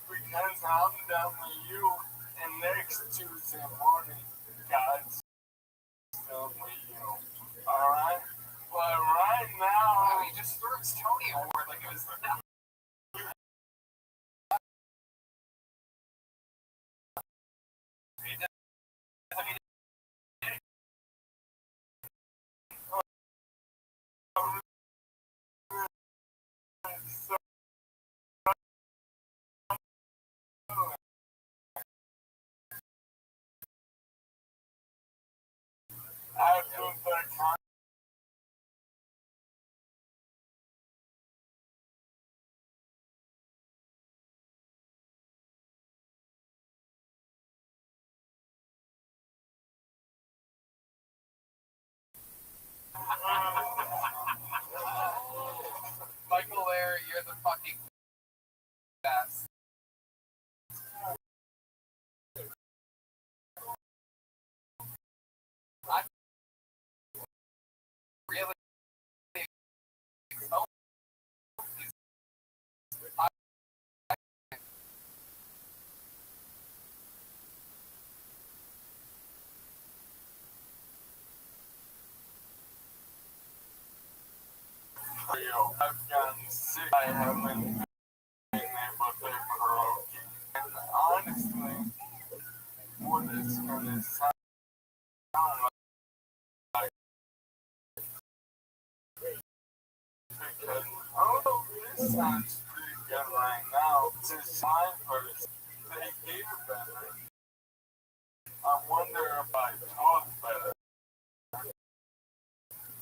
Because I'm done with you, and next Tuesday morning, God's done with you. Alright? But right now, Oh, he just threw his Tony Award like it was nothing. after the time, Michael Lair, you're the fucking best. I'm really I've gotten sick. I haven't been able to karaoke. And honestly, what it's gonna sound like, because oh, this sounds pretty good right now. Since my first, they get better. I wonder if I talk better.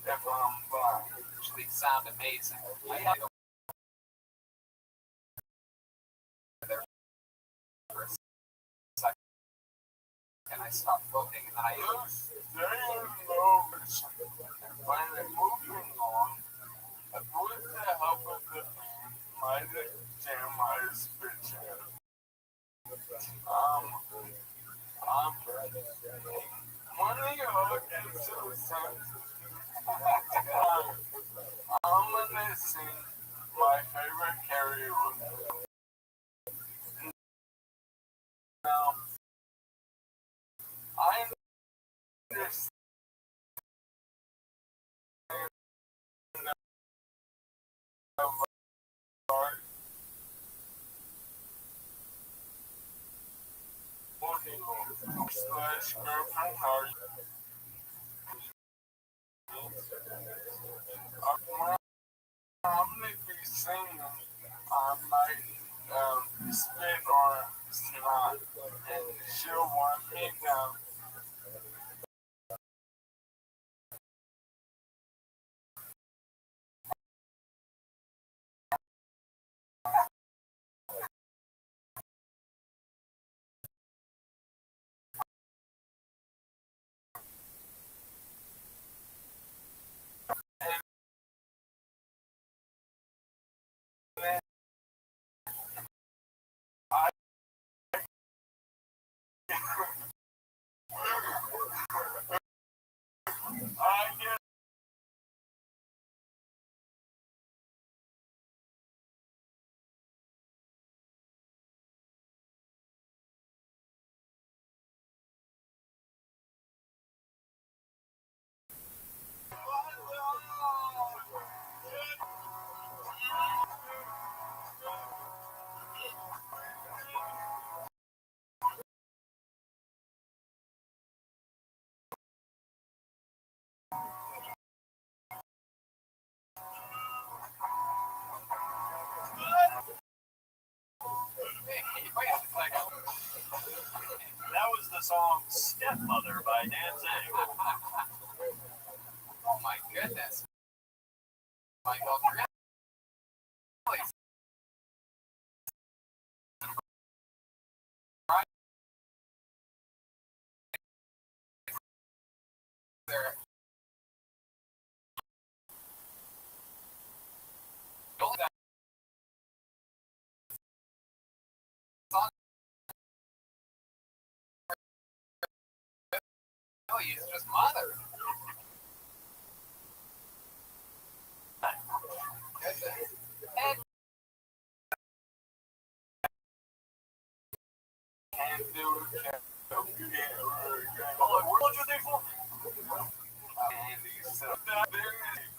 If I'm blind. actually sound amazing. I had to there for a second, and I stopped looking, and then I When they're moving on, with the help of my damn eyes, bitch. One of y'all is so sad. I'm gonna sing my favorite karaoke. Now, I understand art. Slash girlfriend heart. I'm gonna be singing. I might spit on Snot, and she'll want me down. I get That was the song Stepmother by Danzig. Oh my goodness. Michael, really? There. No, he's just mother. And can't do it. Oh, what you think for? And he said,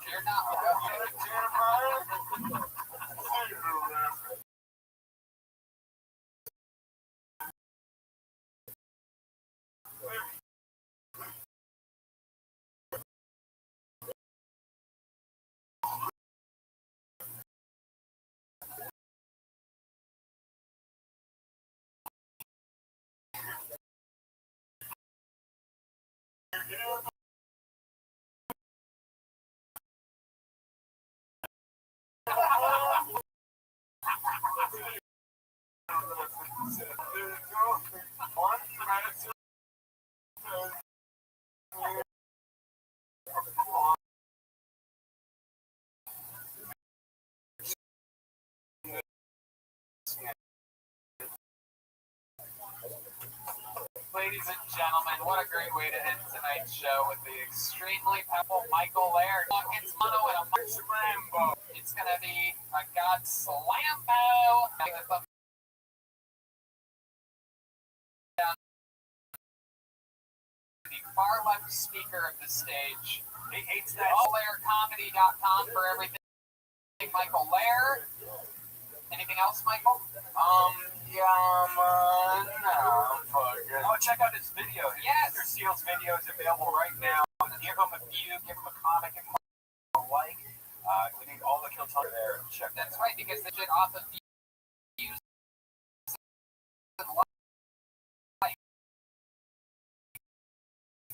you're not. Ladies and gentlemen, what a great way to end tonight's show with the extremely powerful Michael Laird. It's mono and a March Rambo. It's going to be a God Slambo. The far left speaker of the stage. He hates that. AllLairComedy.com for everything. Michael Laird. Anything else, Michael? Oh, check out his video. Yes. Mr. Seal's video is available right now. Give him a view, give him a comment, give him a like. We need all the Kill Time there. Check that That's right, because they did off of views and likes.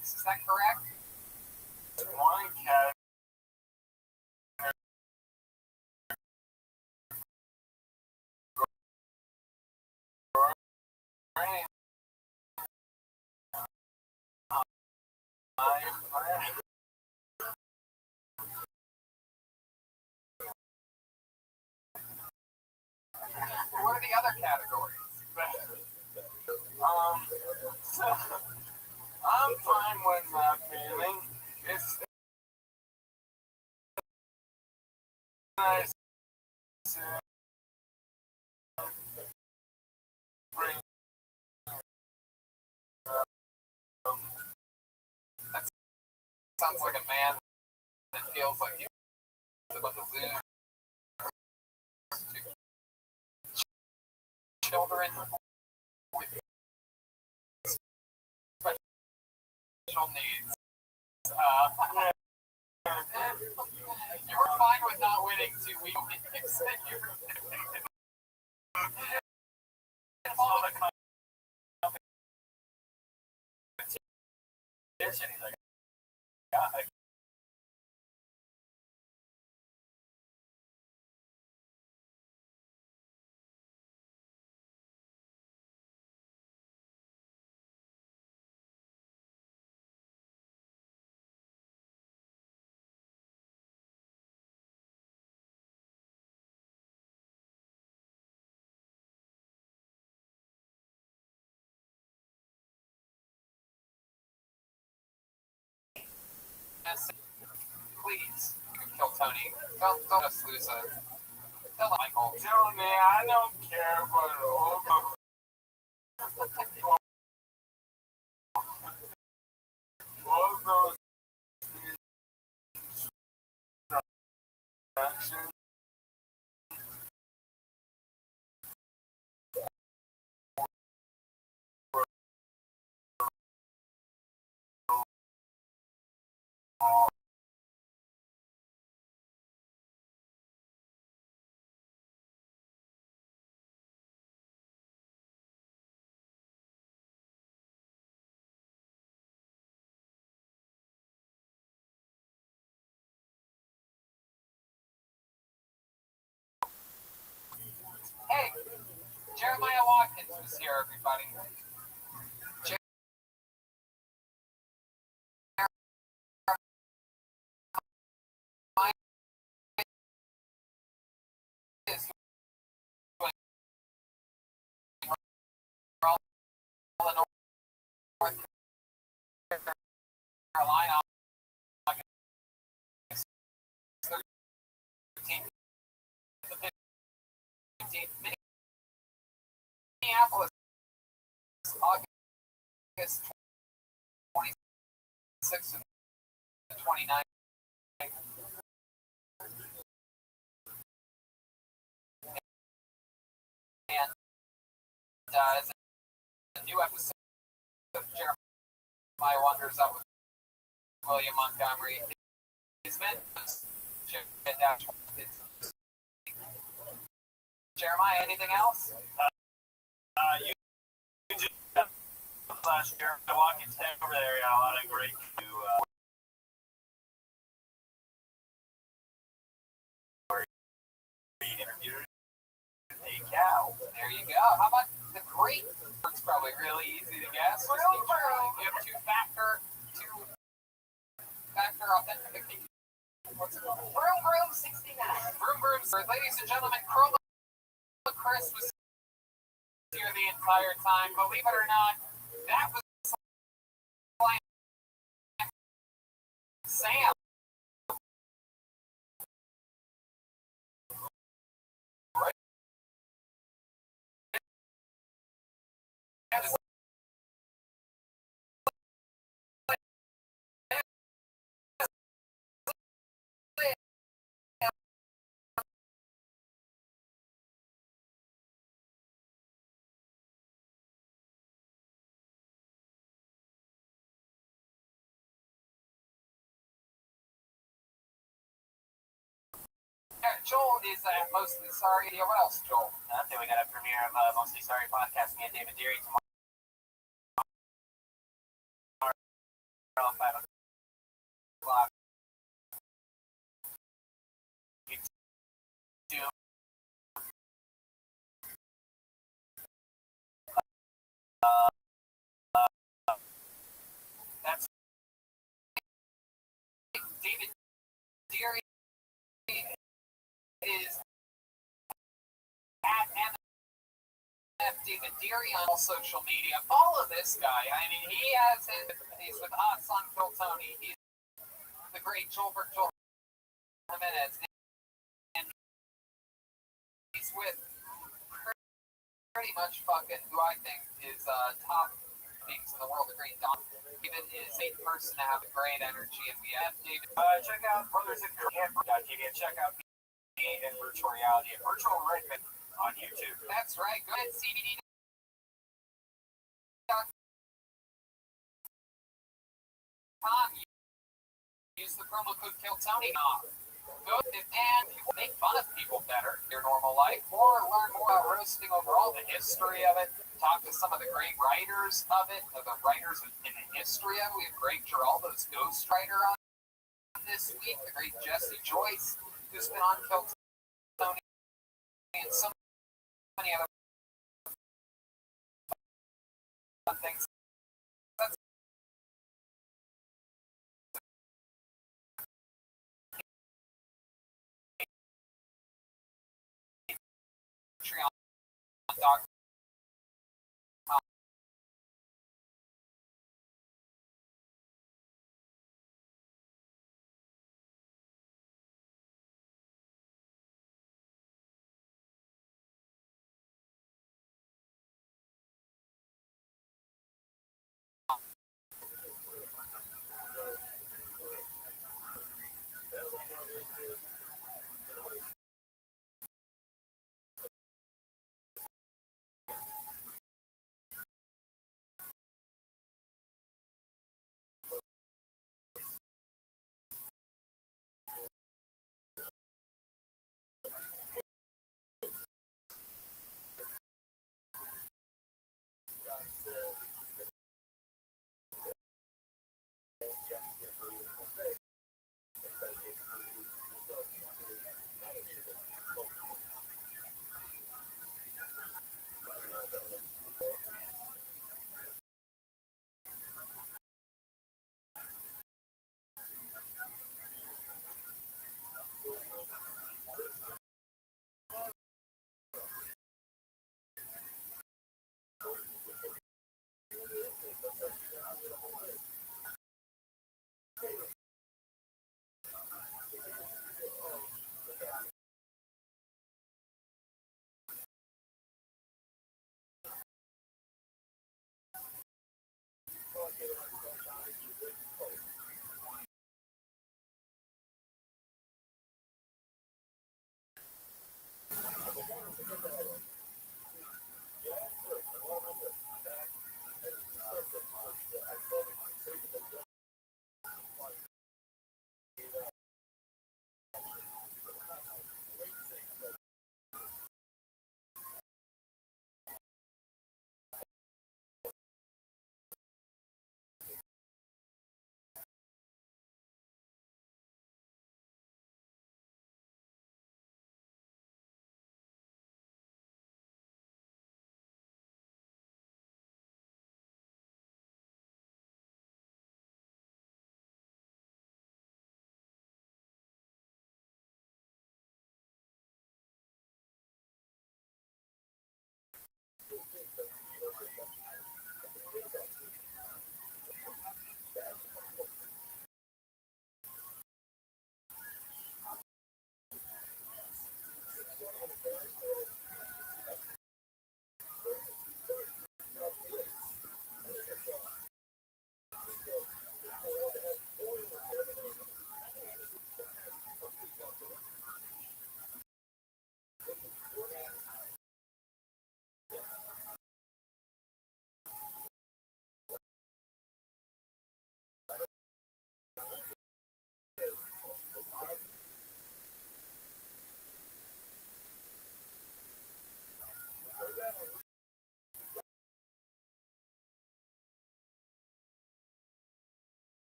Is that correct? One cat. the other categories? So I'm fine with my feeling. It's nice to bring That sounds like a man that feels like he's about to lose children with special needs. You were fine with not winning 2 weeks. You were all the competition. He's like, yeah, please kill Tony. Don't just lose a. Tell Michael. Tony, I don't care for the old all those instructions. Hey, Jeremiah Watkins was here, everybody. North Carolina, August 13th to 15th. Minneapolis, August 26th and 29th. And it's a new episode of Jeremiah Wonders Up with William Montgomery. He's been Jeremiah, anything else? You just last year, Watkins over there, a lot of great to interviewed a cow. There you go. How about the great? It's probably really easy to guess. You have two-factor authentication. What's it called? Vroom vroom 69. Vroom vroom. Ladies and gentlemen, Chroma Chris was here the entire time. Believe it or not, that was Sam. Right? Joel is mostly sorry. What else, Joel? I think we got a premiere of Mostly Sorry podcast. Me and David Deary tomorrow. 5 o'clock. YouTube. That's David Deary is at David Deary on all social media. Follow this guy. I mean, he's with us on Kill Tony. He's the great Joelbert Jimenez. And he's with pretty much fucking who I think is top things in the world. The great Don. David is a person to have a great energy, and we have David. Check out Brothers in TV and check out me and Virtual Reality and Virtual Redmond on YouTube. That's right. Go ahead, CBD. Use the promo code KillTony. Go and make fun of people better in your normal life, or learn more about roasting overall, the history of it. Talk to some of the great writers of it, of the writers in the history of it. We have great Geraldo's ghostwriter on this week, the great Jesse Joyce, who's been on Kill Tony, and so many other things. Patreon.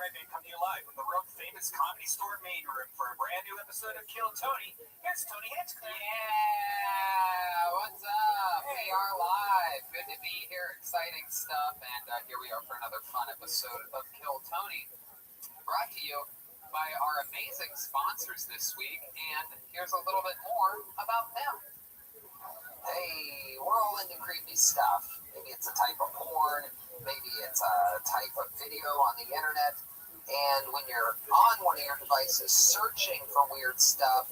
right, man, coming to you live from the world famous Comedy Store main room for a brand new episode of Kill Tony. Here's Tony Hinchcliffe. Yeah, what's up? We are live. Good to be here. Exciting stuff. And here we are for another fun episode of Kill Tony. Brought to you by our amazing sponsors this week. And here's a little bit more about them. Hey, we're all into creepy stuff. Maybe it's a type of porn. Maybe it's a type of video on the internet. And when you're on one of your devices searching for weird stuff,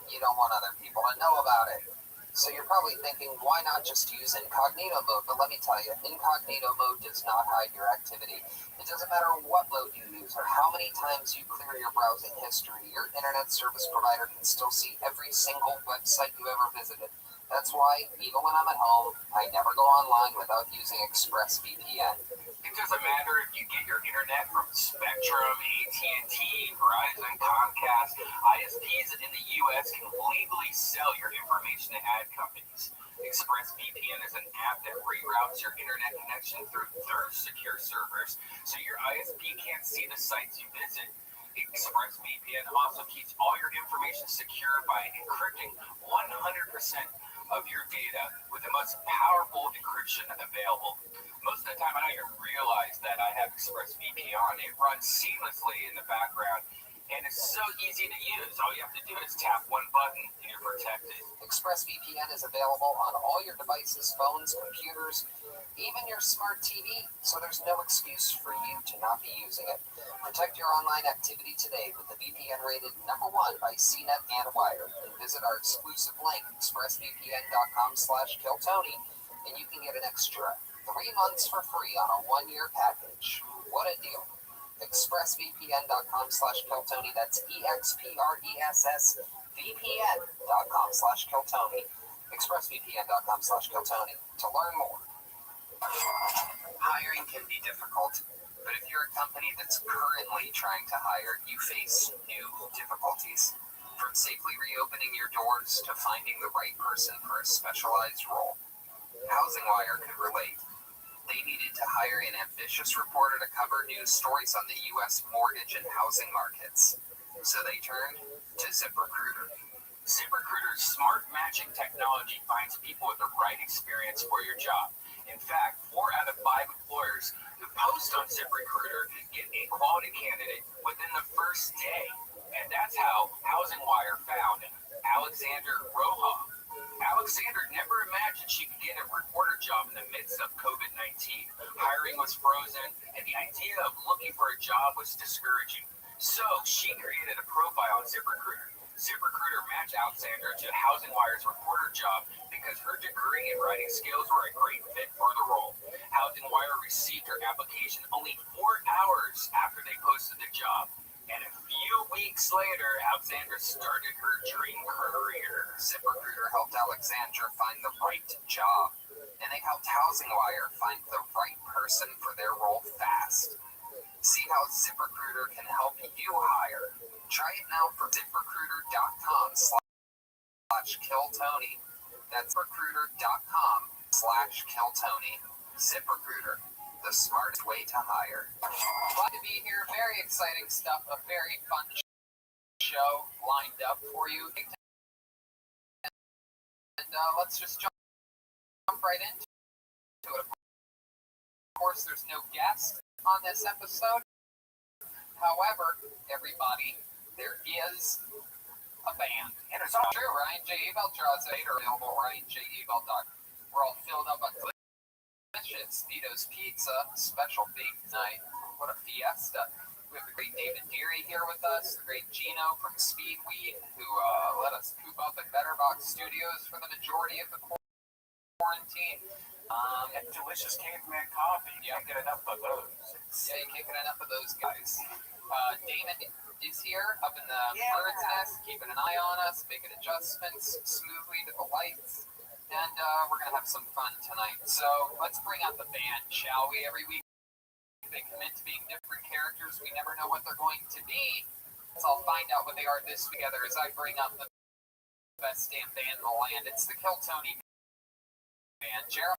you don't want other people to know about it. So you're probably thinking, why not just use incognito mode? But let me tell you, incognito mode does not hide your activity. It doesn't matter what mode you use or how many times you clear your browsing history. Your internet service provider can still see every single website you ever visited. That's why, even when I'm at home, I never go online without using ExpressVPN. It doesn't matter if you get your internet from Spectrum, AT&T, Verizon, Comcast. ISPs in the U.S. can legally sell your information to ad companies. ExpressVPN is an app that reroutes your internet connection through their secure servers, so your ISP can't see the sites you visit. ExpressVPN also keeps all your information secure by encrypting 100% of your data with the most powerful encryption available. Most of the time, I don't even realize that I have ExpressVPN on. It runs seamlessly in the background, and it's so easy to use. All you have to do is tap one button, and you're protected. ExpressVPN is available on all your devices, phones, computers, even your smart TV, so there's no excuse for you to not be using it. Protect your online activity today with the VPN rated #1 by CNET and Wired. And visit our exclusive link, expressvpn.com/killtony, and you can get an extra 3 months for free on a 1-year package. What a deal. expressvpn.com/killtony. That's expressvpn.com/killtony. expressvpn.com/killtony to learn more. Hiring can be difficult, but if you're a company that's currently trying to hire, you face new difficulties. From safely reopening your doors to finding the right person for a specialized role. HousingWire could relate. They needed to hire an ambitious reporter to cover news stories on the U.S. mortgage and housing markets. So they turned to ZipRecruiter. ZipRecruiter's smart matching technology finds people with the right experience for your job. In fact, 4 out of 5 employers who post on ZipRecruiter get a quality candidate within the first day. And that's how HousingWire found Alexander Roja. Alexander never imagined she could get a reporter job in the midst of COVID-19. Hiring was frozen, and the idea of looking for a job was discouraging. So she created a profile on ZipRecruiter. ZipRecruiter matched Alexander to HousingWire's reporter job because her degree and writing skills were a great fit for the role. HousingWire received her application only 4 hours after they posted the job. And a few weeks later, Alexandra started her dream career. ZipRecruiter helped Alexandra find the right job, and they helped HousingWire find the right person for their role fast. See how ZipRecruiter can help you hire. Try it now for ZipRecruiter.com/killtony. That's recruiter.com/killtony. ZipRecruiter, the smartest way to hire. Glad to be here. Very exciting stuff. A very fun show lined up for you. And let's just jump right into it. Of course, there's no guest on this episode. However, everybody, there is a band. And it's all true. Ryan J. Ebel draws it available. RyanJEbel.com. We're all filled up on delicious Vito's Pizza special bake night. What a fiesta. We have the great David Deary here with us, the great Gino from Speedweed, who let us coop up at Betterbox Studios for the majority of the quarantine. And delicious caveman coffee. You can't get enough of those. Yeah, you can't get enough of those guys. Damon is here up in the bird's nest, keeping an eye on us, making adjustments smoothly to the lights. And we're going to have some fun tonight. So let's bring out the band, shall we? Every week they commit to being different characters. We never know what they're going to be. So I'll find out what they are this together as I bring up the best damn band in the land. It's the Kill Tony band. Jeremiah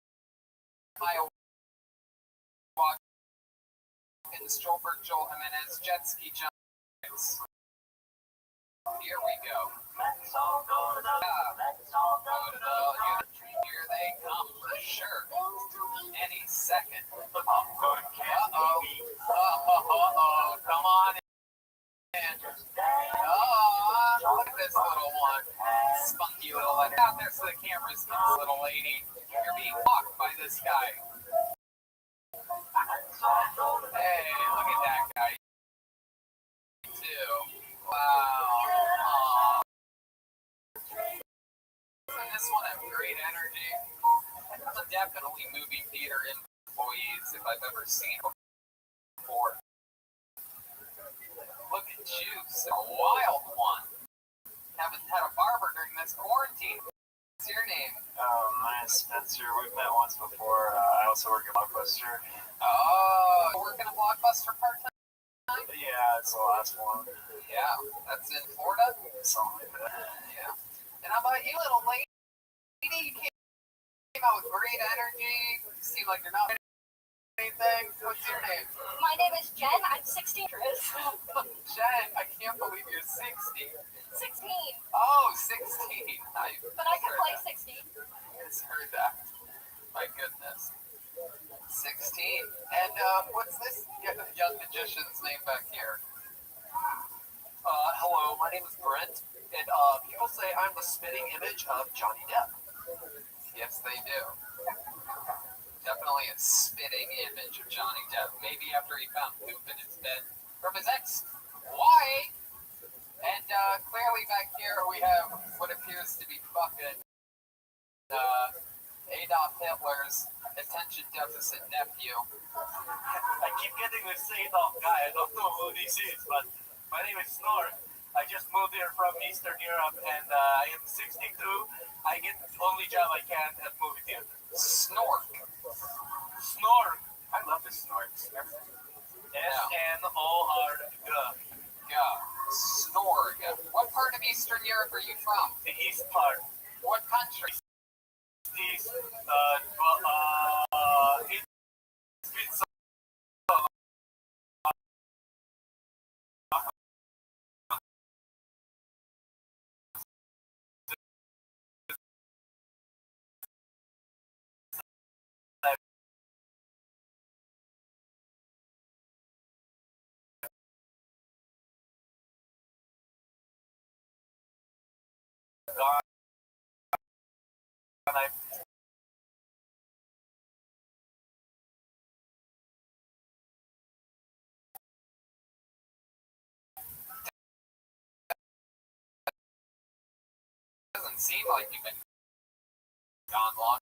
Stolberg, Joel Jimenez, Jet Ski Giants. Here we go. Let's all go to the. Let's all go to the. Here they come for sure. Any second. I'm going to Uh-oh. Come on in. Oh, look at this little one. Spunky little letter. Out there so the cameras get this little lady. You're being walked by this guy. Hey, look at that guy. Too. Wow. Doesn't this one have great energy? Definitely movie theater employees if I've ever seen them before. Look at Juice, a wild one. Haven't had a barber during this quarantine. What's your name? My name's Spencer. We've met once before. I also work at Blockbuster. Oh, working at Blockbuster part-time? Yeah, it's the last one. Yeah, that's in Florida? Something like that. Yeah. And how about you, little lady? You came out with great energy. You seem like you're not anything. What's your name? My name is Jen. I'm 16. Jen, I can't believe you're 60. 16. Oh, 16. But I can play 16. I just heard that. My goodness. 16. And what's this young magician's name back here? Hello, my name is Brent, and people say I'm the spitting image of Johnny Depp. Yes, they do. Definitely a spitting image of Johnny Depp. Maybe after he found poop in his bed from his ex-wife. And clearly back here we have what appears to be fucking Adolf Hitler's attention deficit nephew. I keep getting this Adolf guy. I don't know who this is, but my name is Snork. I just moved here from Eastern Europe, and I am 62. I get the only job I can at movie theater. Snork. Snork. I love the Snorks. S-N-O-R-G. Yeah. Snorg. What part of Eastern Europe are you from? The east part. What country? It's been so God. And I Doesn't seem like you've been gone long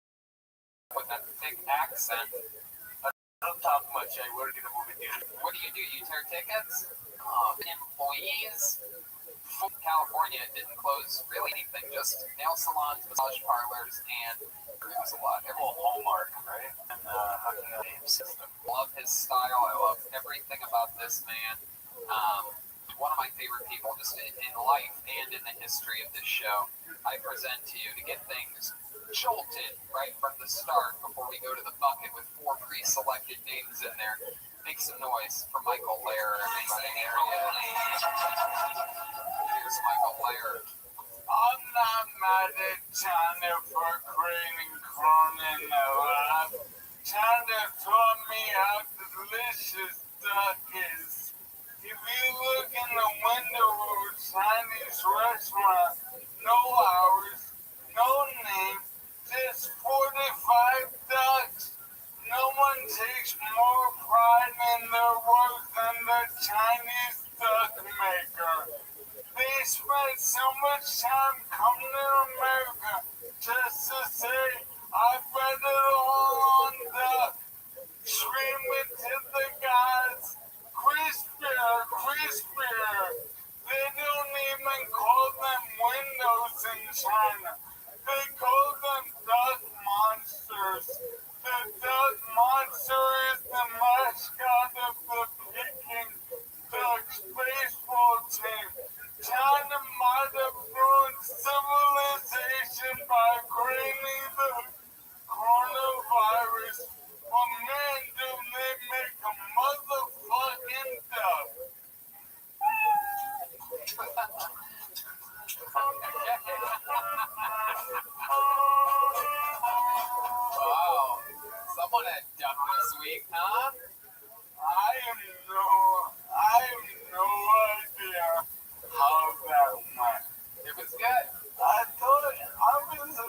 with that thick accent. don't talk much. I work in a movie theater. What do? You tear tickets? Employees? California didn't close really anything, just nail salons, massage parlors, and it was a lot. Well, Hallmark, right? And hooking up game system. Love his style. I love everything about this man. One of my favorite people just in life and in the history of this show. I present to you to get things jolted right from the start before we go to the bucket with 4 pre-selected names in there. Make some noise for Michael Lair, everybody. Here's Michael Lair. I'm not mad at China for creating corn in the lab. China taught me how delicious duck is. If you look in the window of a Chinese restaurant, no hours, no name, just 45 ducks. No one takes more pride in their work than the Chinese duck maker. They spend so much time coming to America just to say, I bet it all on duck. Scream it to the guys, crispier, crispier. They don't even call them windows in China. They call them duck monsters. The duck monster is the mascot of the Peking Ducks baseball team. China might have ruined civilization by creating the coronavirus. But man, do they make a motherfucker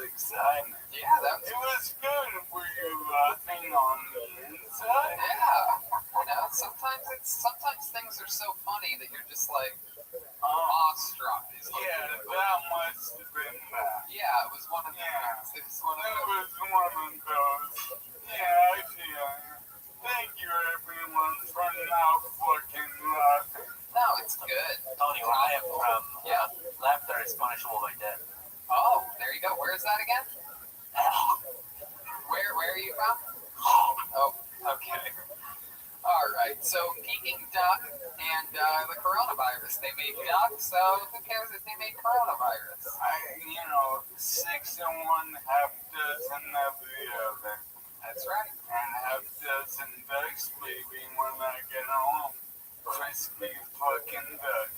exciting. Yeah, that It was good. Were you laughing on the inside? yeah. You know, sometimes things are so funny that you're just like awestruck. Yeah, that must have been that. Yeah, it was one of Yeah. those. It was one of That those. was one of those. Yeah, I feel you. Thank you, everyone, for not fucking laughing. No, it's good. Tony, where I am from, Yeah. laughter is punishable by death. Oh, there you go. Where is that again? Where are you from? Oh, okay. All right. So Peking duck and the coronavirus. They made duck, so who cares if they made coronavirus? 6 in one, half dozen of the other. That's right. And half dozen ducks, baby, when I get home. Crispy fucking duck.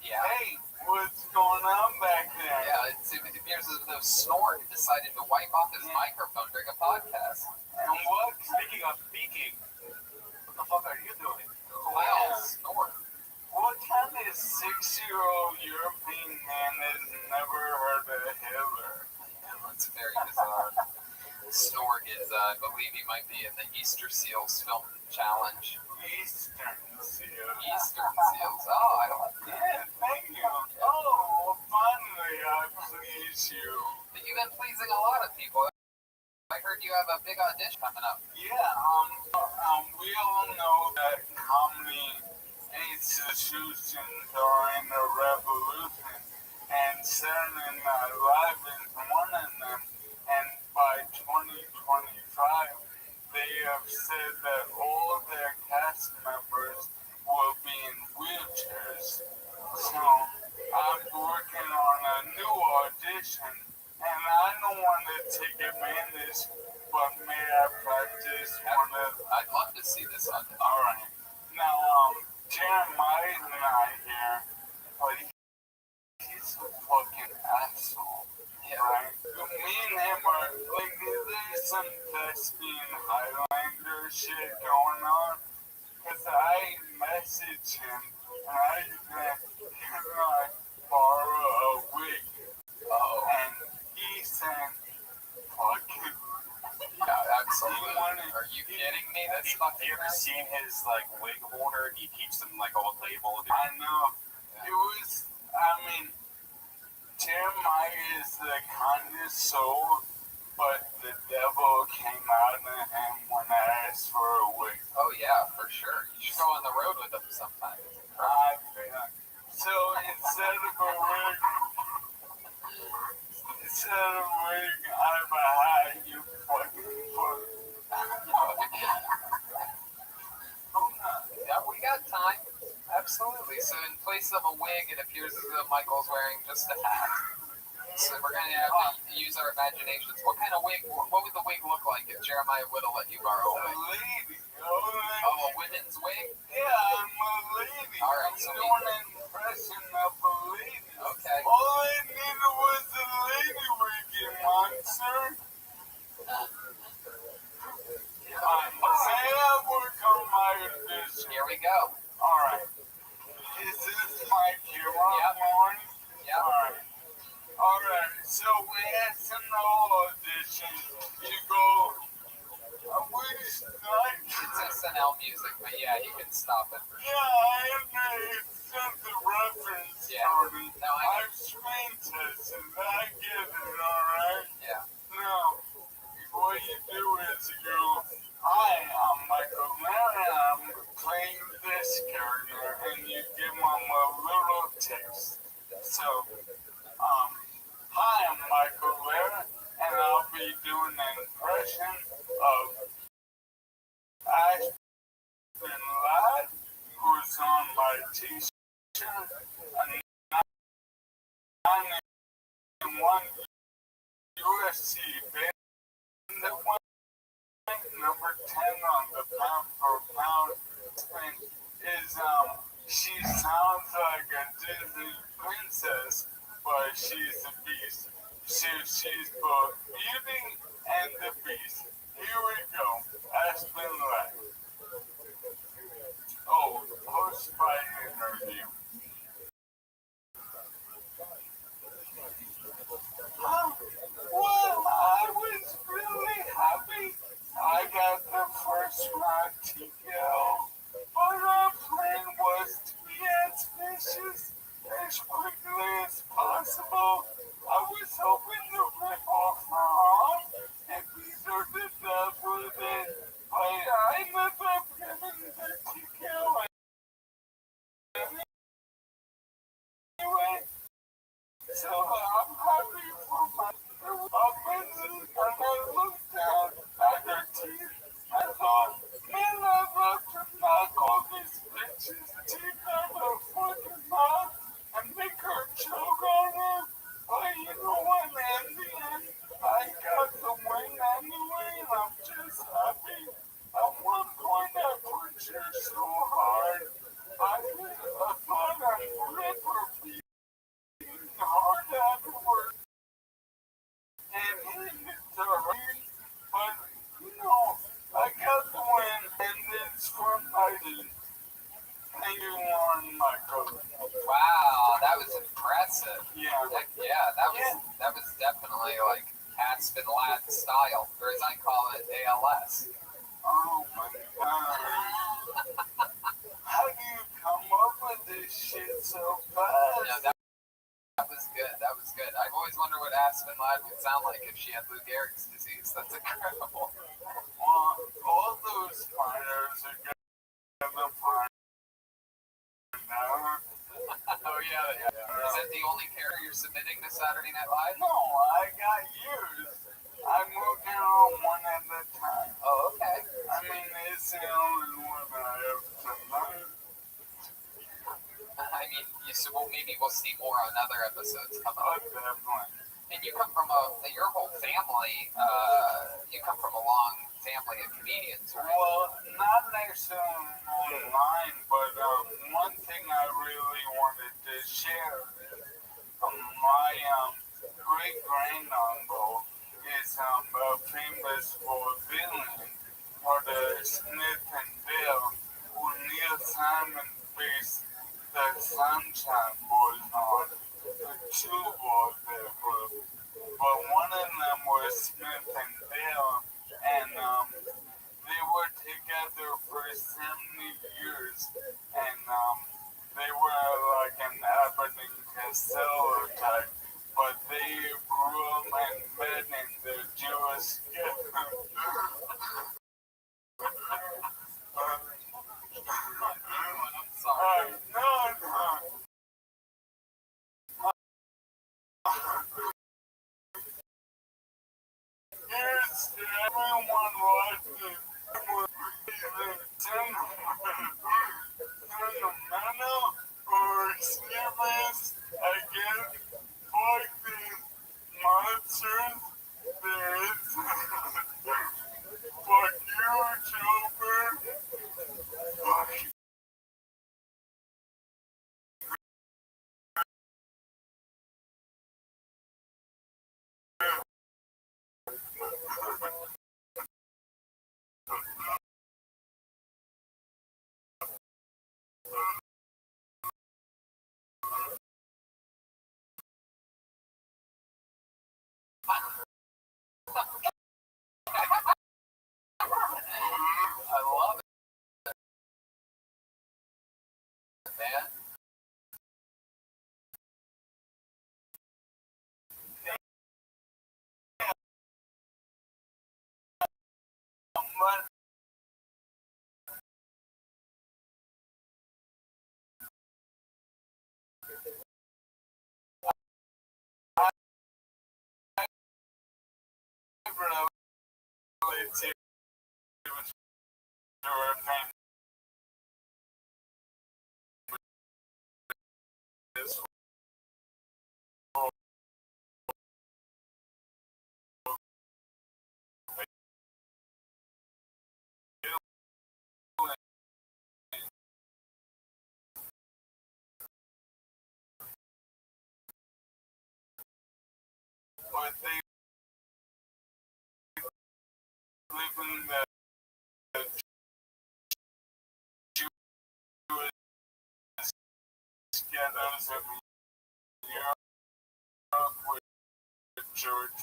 Yeah. Hey, what's going on back there? Yeah, it appears as though Snort decided to wipe off his microphone during a podcast. And what? Speaking of speaking, what the fuck are you doing? Wow, Snort. What kind of 6-year-old European man has never heard of Hitler? It's very bizarre. Snort is, I believe he might be in the Easter Seals Film Challenge. Eastern Seal. Eastern Seals. Oh, I don't. Yeah, thank you. Oh, finally I please you. But you've been pleasing a lot of people. I heard you have a big audition coming up. Yeah, we all know that comedy institutions are in a revolution, and Saturday Night Live is one of them. And by 2025, they have said that all their cast members will be in wheelchairs. So I'm working on a new audition, and I don't want to take advantage, but may I practice one of... I'd love to see this audition. All right. Now, Jeremiah's not here, but he's a fucking asshole. Yeah. Right? Me and him are, like, there's some thespian Highlander shit going on, because I messaged him, and I said, can I borrow a wig? Oh, And he said, fuck it. yeah, absolutely. Are you kidding me? That's Have fucking you ever crazy. seen his like wig holder? He keeps them like all labeled. I know. It was, I mean, Jeremiah is the kindest soul, but the devil came out of him when I asked for a wig. Oh, yeah, for sure. You should go on the road with them sometime. So instead of a wig, I have a hat, you fucking fuck. Yeah, we got time. Absolutely. So in place of a wig, it appears as though Michael's wearing just a hat. So we're going to have to use our imaginations. What kind of wig, what would the wig look like if Jeremiah would have let you borrow a wig? Lady. Oh, a women's wig? Yeah, I'm a lady. All right, I'm so doing an impression of a lady. Okay. All I needed was a lady wig, you monster. Say I work on my audition. Here we go. Alright. Is this my camera Yep. on? Yeah. Alright, so we had some audition. You go, which night? It's SNL music, but yeah, you can stop it for Yeah, sure. I sent the reference, Yeah. Jordan. No, I've screen tested. I get it, alright? Yeah. Now, what you do is you go, hi, I'm Michael Larry, I'm playing this character, and you give them a little text. So, hi, I'm Michael Larry, and I'll be doing an impression of Ashton Ladd, who's on my t-shirt, and 9-1 UFC band. Number 10 on the pound for pound thing is she sounds like a Disney princess, but she's a beast. She's both Beauty and the Beast. Here we go. Aspen Ladd. Oh, post-fight interview. Huh? crash my TKO. But our plan was to be as vicious as quickly as possible. I was hoping to rip off my arm and be certain that with it. But I ended up getting the TKO anyway. So I'm happy for my offenses, and I looked down at her teeth. I thought, man, I'd love to knock all these bitches' teeth out of her fucking mouth and make her choke on her. But you know what, in the end, I got the win anyway, and I'm just happy. At one point, I punched her so hard, I thought I'd rip her feet hard afterwards and hit it to her. But, you know, I got the win, and it's from Biden. Thank you, Warren Michael. Wow, that was impressive. Yeah. Yeah, that was definitely like Aspen Ladd style, or as I call it, ALS. Oh my God. How do you come up with this shit so fast? Yeah, that was good. That was good. I've always wondered what Aspen Ladd would sound like if she had Lou Gehrig's disease. That's incredible. Well, all those fighters are gonna find now. Oh yeah. Is that the only character you're submitting to Saturday Night Live? No, I got used. I moved in on one at a time. Oh, okay. I mean, it's the only one I have tonight. I mean, maybe we'll see more on other episodes coming up. Definitely. And you come from your whole family, you come from a long family of comedians, right? Well, not necessarily online, but one thing I really wanted to share is my great-granduncle is famous for villain for the Smith and Bill, who Neil Simon faced the Sunshine Boys on, the two boys that group. But one of them was Smith and Bill, and they were together for 70 years, and they were like an Abbott and Costello type, but they grew up and met in the Jewish I'm sorry. Here's everyone watching. Sentimental or serious, I guess, fuck these monsters. There's fuck you, Joker. Fuck you. I love it, man. But they live in the Jewish ghettos of Europe with George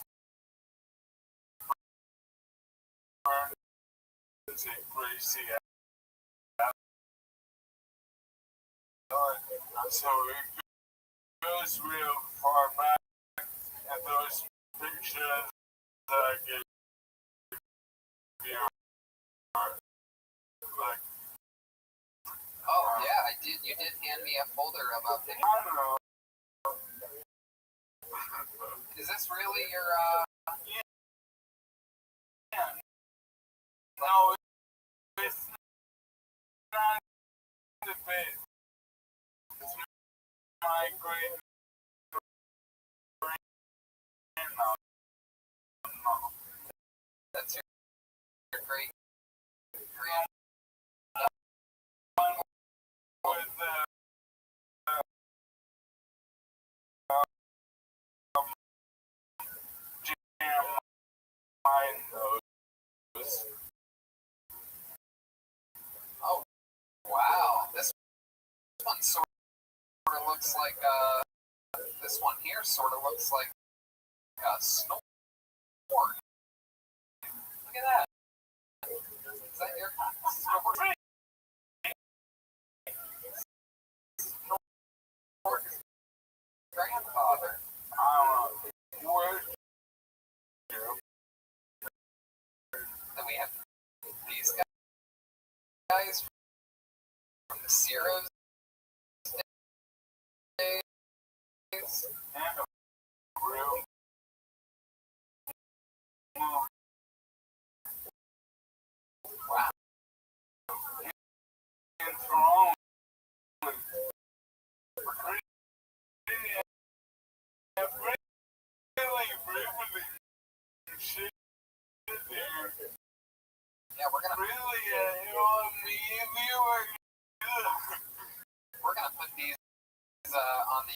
Burns a crazy so it goes real far back, and those pictures that I gave you are like, Oh yeah, I did. You did hand me a folder about the. I don't know. Is this really your? Yeah. No, it's not the best. It's my great grandma. That's your great grand. With jam mine those. Oh wow, this one sort of looks like this one here sort of looks like a snowboard. Look at that. Is that your snowboard? Grandfather. Where? Then we have these guys from the Zeros days. And a real. Wow. And from Yeah, we're gonna really, you know, me and you are we're gonna put these on the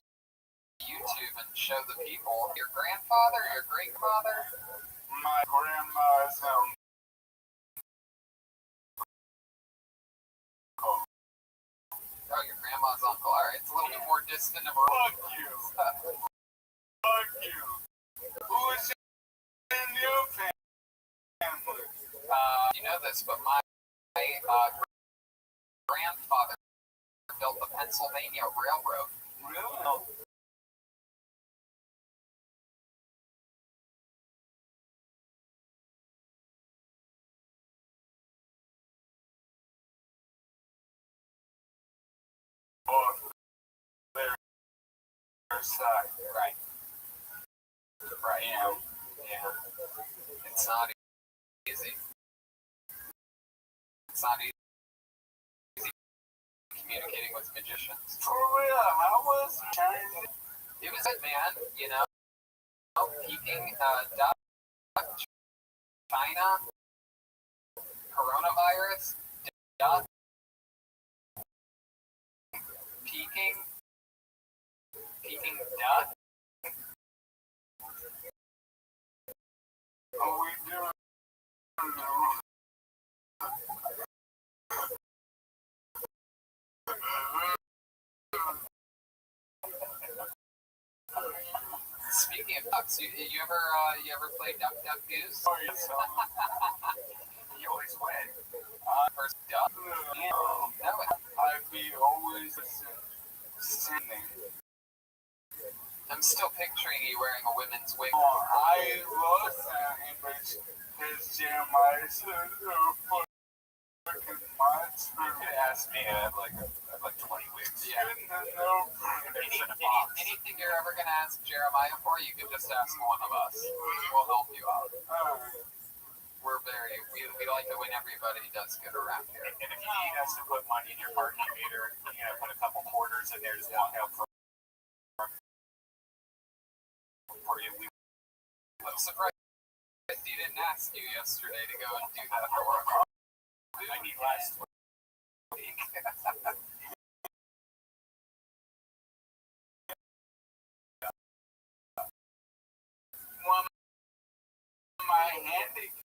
YouTube and show the people. Your grandfather, your great grandfather. my grandma's Oh, your grandma's uncle. All right, it's a little bit more distant of a. Fuck you. Fuck you. Who is in your family? You know this, but my grandfather built the Pennsylvania Railroad. Really? Their side. Right. Right. Yeah. It's not easy. It's not easy communicating with magicians. For real, how was China? It was good, man. You know, Peking, China, coronavirus, duck, Peking duck. Are we doing? Speaking of ducks, you ever play Duck Duck Goose? Oh, yes, You always win. First duck. No, I'd be always singing. I'm still picturing you wearing a women's wig. I love that image because Jeremiah is a fucking monster. You asked me to have like 20 wigs. Yeah. Anything you're ever gonna ask Jeremiah for, you can just ask one of us. We'll help you out. We like to win everybody does good around here. And if you need us to put money in your parking meter, put a couple quarters in there, just walk out for you. I'm surprised he didn't ask you yesterday to go and do that for him. I need last week. One of my handicap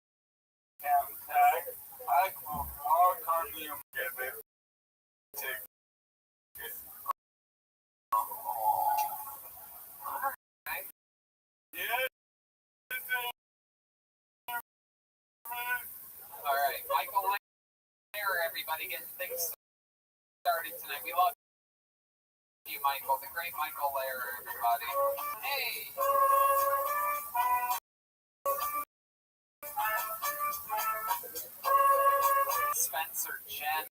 tag, I will walk on the give it to All right, Michael everybody getting things started tonight. We love you, Michael, the great Michael Lehrer, everybody. Hey! Spencer, Jen,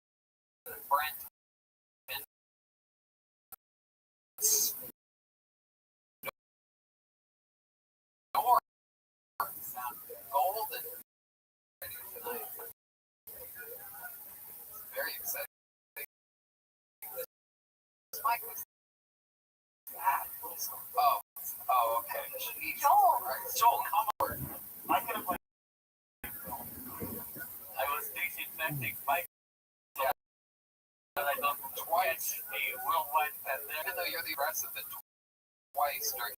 Brent, and Nor sound golden tonight. Very exciting. This mic was that. Oh, okay. Jeez. Joel, come on. I could have played. I was disinfecting Mike. Yeah. But I don't twice a worldwide pandemic. Even though you're the aggressive that twice during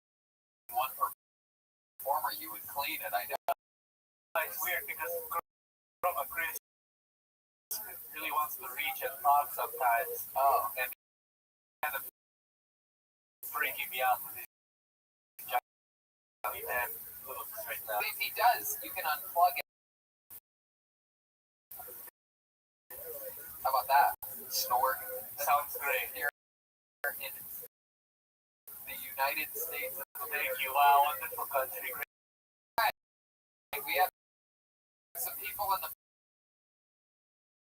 one performer, you would clean it. I know. It's weird because Chroma Chris really wants to reach and talk sometimes. Oh. And kind of freaking me out with his giant head looks right now. If he does, you can unplug it. How about that? Snort. Sounds great. Here in the United States of America. Thank you. Wow, wonderful country. We have some people in the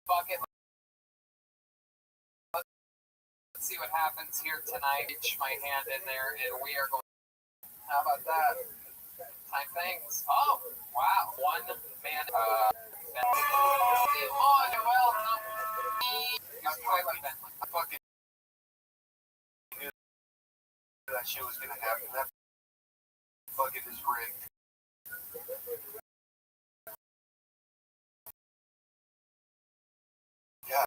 bucket. Let's see what happens here tonight. Reach my hand in there, and we are going. How about that? Time things. Oh, wow. One man. Oh, well. I fucking knew that shit was gonna happen. That bucket is rigged. Yeah,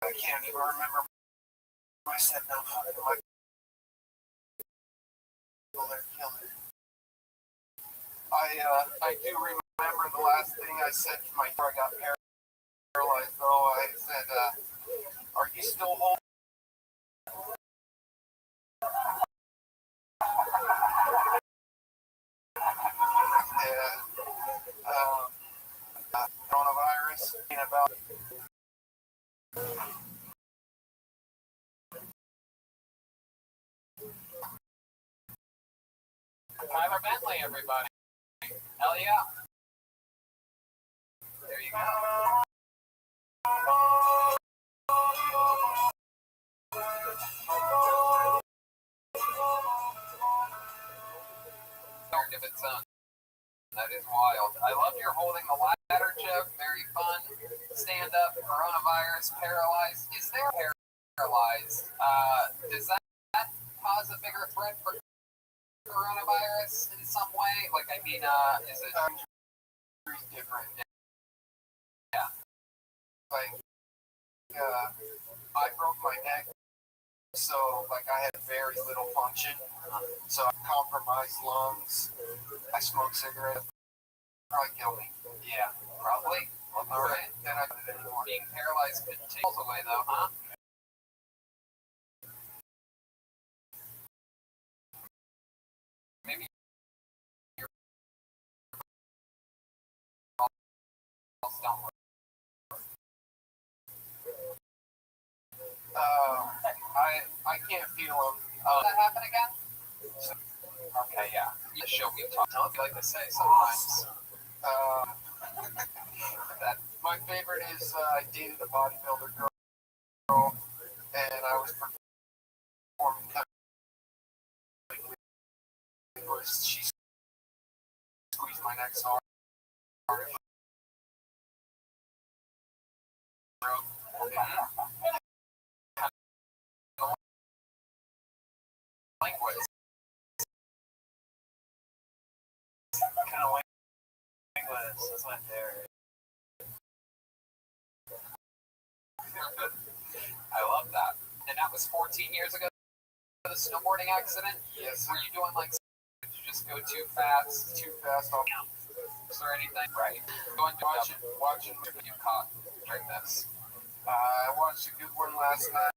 I can't even remember what I said now. My people are killing it. I do remember the last thing I said to my car. I got paralyzed though. I said, are you still holding? Coronavirus about Tyler Bentley, everybody. Hell yeah. There you go. Of its own. That is wild. I love your holding the ladder joke. Very fun. Stand up, coronavirus, paralyzed. Is there paralyzed? Does that cause a bigger threat for coronavirus in some way? Like, I mean, is it different? Yeah. Like, I broke my neck, so like I had very little function. So I compromised lungs. I smoke cigarettes. Probably kill me. Yeah, probably. All right, then I did it anymore. Being paralyzed could take away, though, huh? Maybe your balls don't work. I can't feel them. Did that happen again? Okay, yeah. You show me talk. I don't like to say sometimes. That my favorite is I dated a bodybuilder girl, and I was performing. She squeezed my neck so hard. Language. Kind of English. That's my favorite. I love that. And that was 14 years ago, the snowboarding accident? Yes. Were you doing like, did you just go too fast? Too fast. Is there anything? Right. Going to watching you caught during this. I watched a good one last night.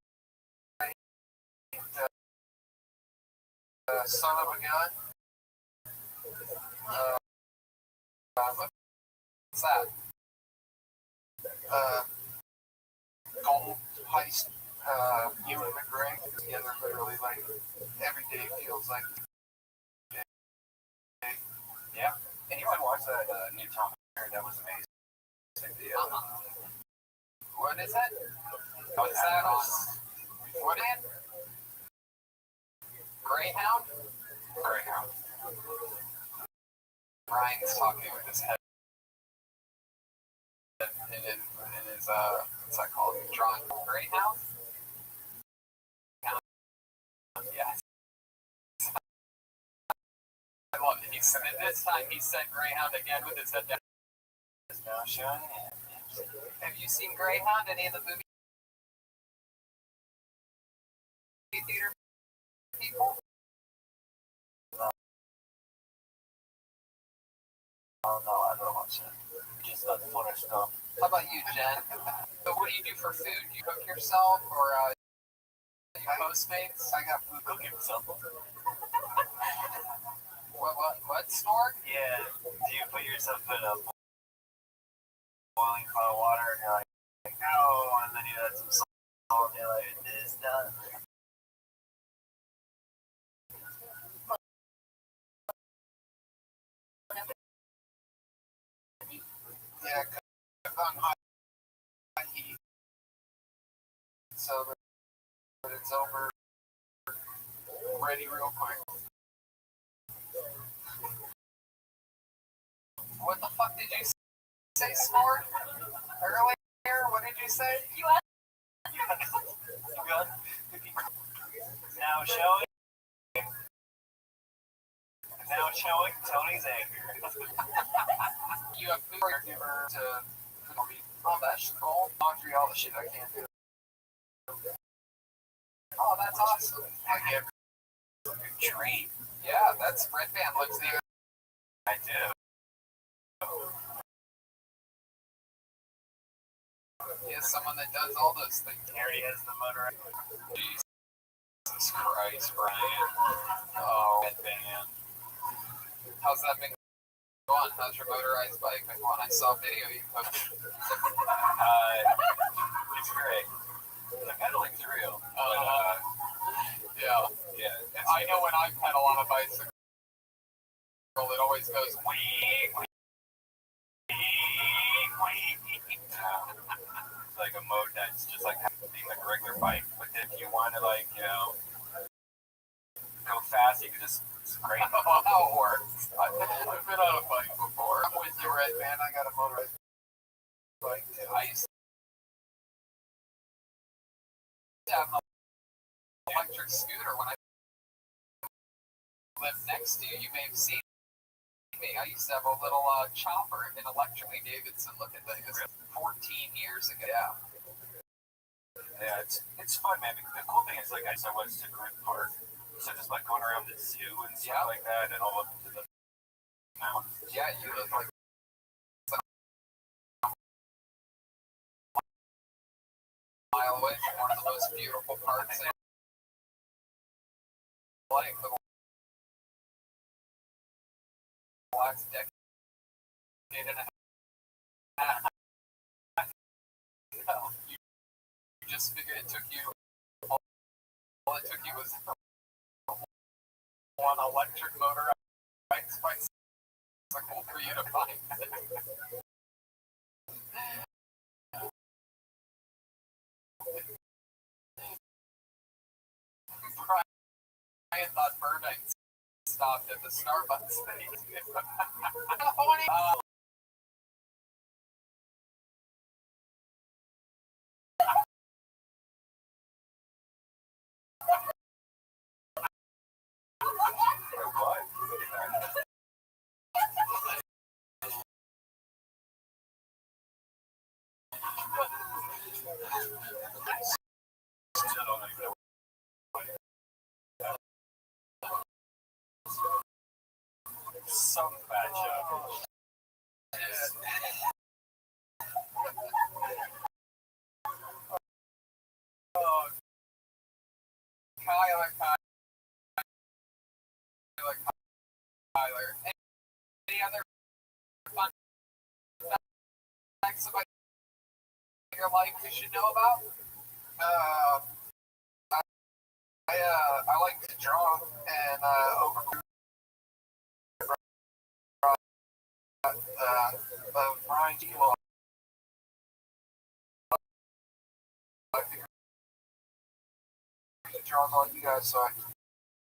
Son of a Gun. What's that? gold heist, Ewan McGregor together literally like every day feels like the day. Yeah. And you might watch that new Tom and Jerry. That was amazing. What is it? What's that on? What in? Greyhound? Greyhound. Ryan's talking with his head in his what's that called? Drawing. Greyhound? Yes. I love it. He said it this time. He said Greyhound again with his head down. It's now showing. Have you seen Greyhound? Any of the movie theater people? Oh no, I don't watch it. Just the footer stuff. How about you, Jen? So what do you do for food? You cook yourself or you Postmates? I got food cooking myself. What store? Yeah. Do you put yourself in a boiling pot of water and you're like, oh, and then you add some salt and you're like, it is done. Yeah, cook on high heat so that it's over, ready real quick. What the fuck did you say, Sport? Earlier? What did you say? You good? Now showing Tony's anger. You have food caregiver to oh, that's cool. Laundry, all the shit I can't do. Oh, that's awesome. I get Dream. Yeah, that's Red Band lives there. I do. He is someone that does all those things. He already has the motor. Jesus Christ, Brian. Oh, Red Band. How's that been going? How's your motorized bike been going? I saw a video you posted. It's great. The pedaling's real. Yeah. Yeah. I know when I pedal on a bicycle, it always goes wee, wee, wee. It's like a mode that's just like being like a regular bike. But if you want to like, go fast, you can just, it's great. How it works. I've been on a bike before. I'm with you, Red Band. I got a motorized bike too. I used to have an electric scooter when I lived next to you. You may have seen me. I used to have a little chopper in electric Davidson looking thing. This was 14 years ago. Yeah, it's fun, man. The cool thing is, like, I went to Griffith Park, so just like going around the zoo and stuff like that, and all up to the mountains. Yeah, you live like a mile away from one of the most beautiful parks in life. The last decade and a half. No, you just figured it took you. All it took you was one electric motorized bicycle for you to find. Brian thought Burbank stopped at the Starbucks thing. Some bad job. Oh, Kyler. Any other fun facts about your life we should know about? I like to draw and over Brian G. Law. He draws all you guys, so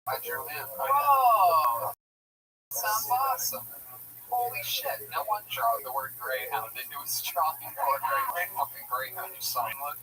I drew him. Oh, sounds awesome. Holy shit, no one draw the word Greyhound into his drawing board. Right? Fucking Greyhound, you sign. Look.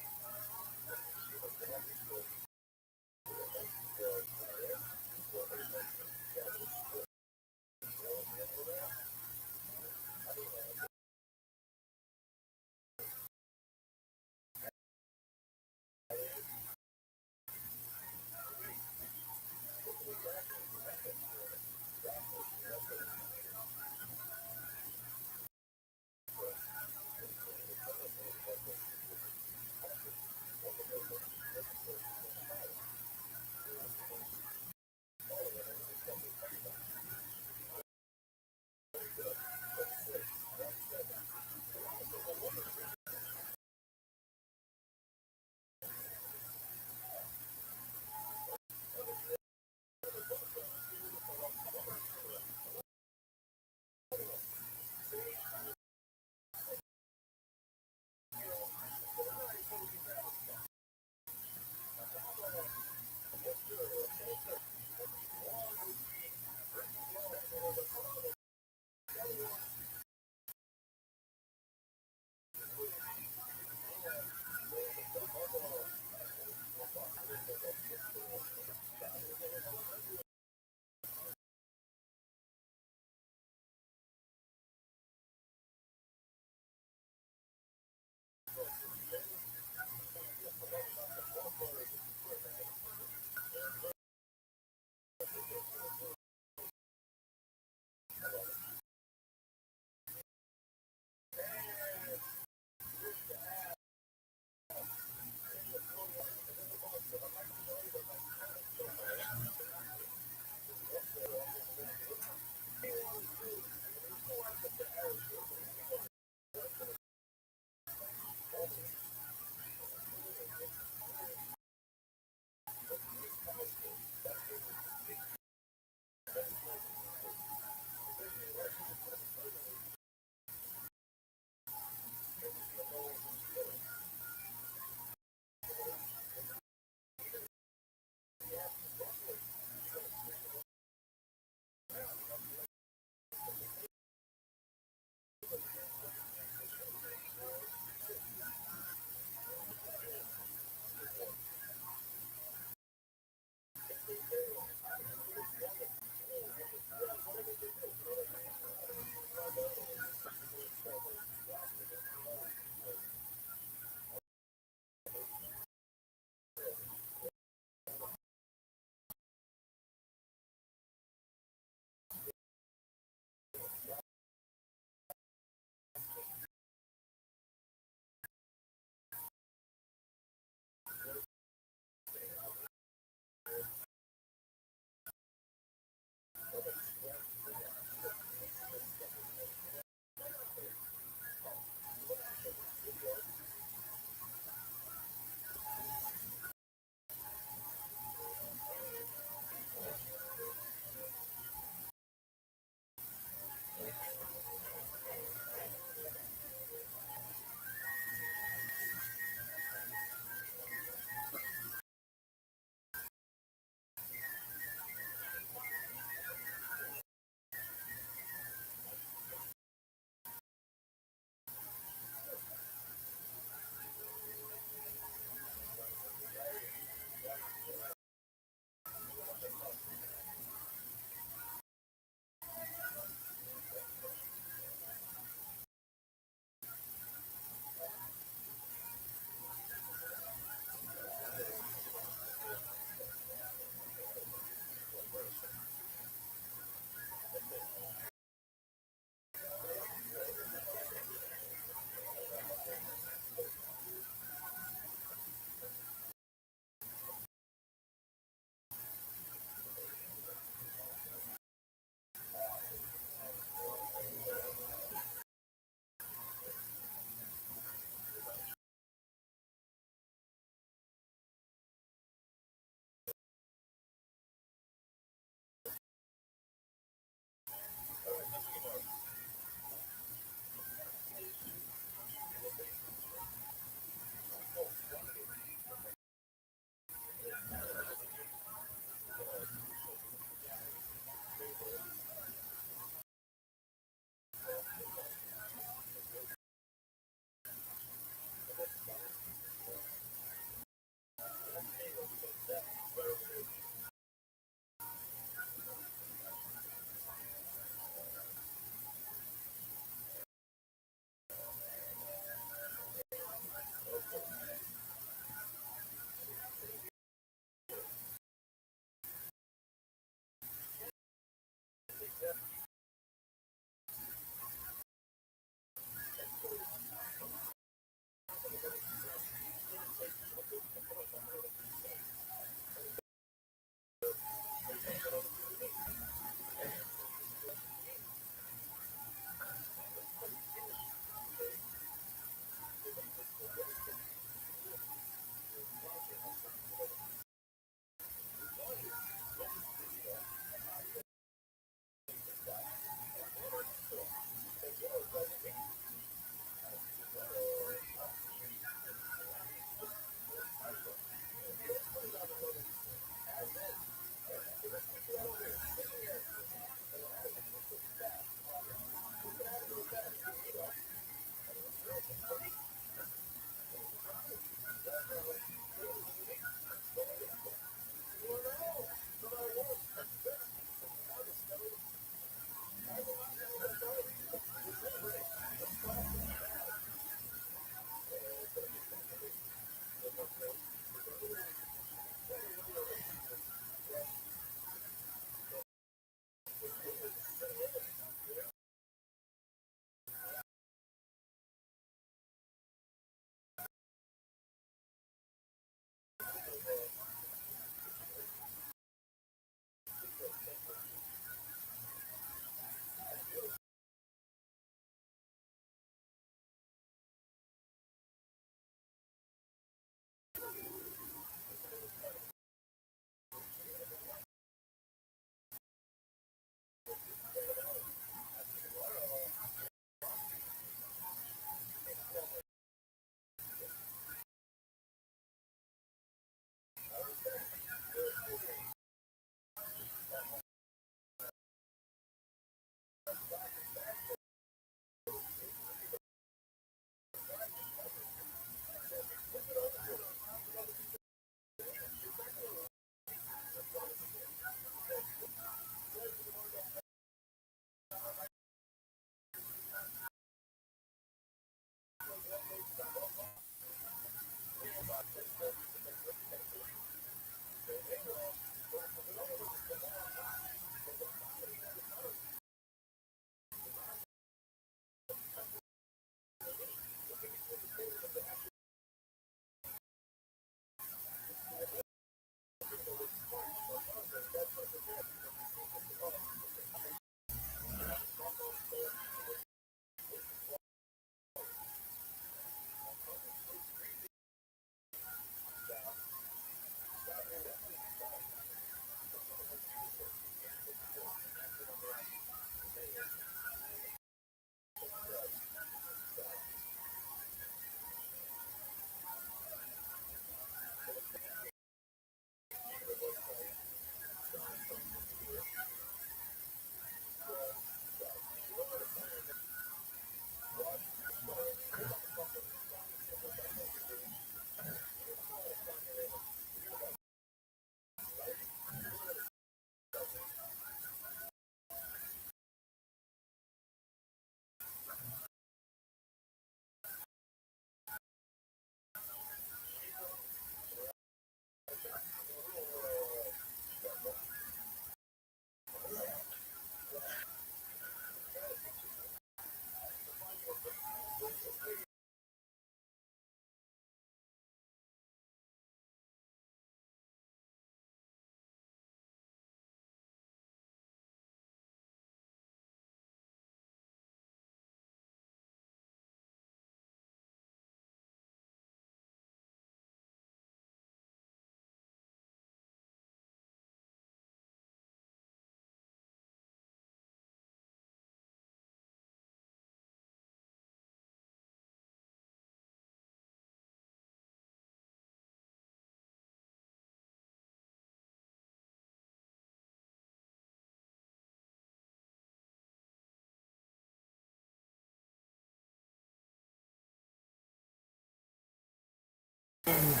Brian's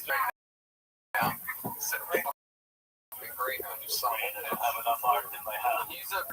right now. So it'd be great when you saw I don't have enough art in my house. He's a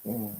Mm.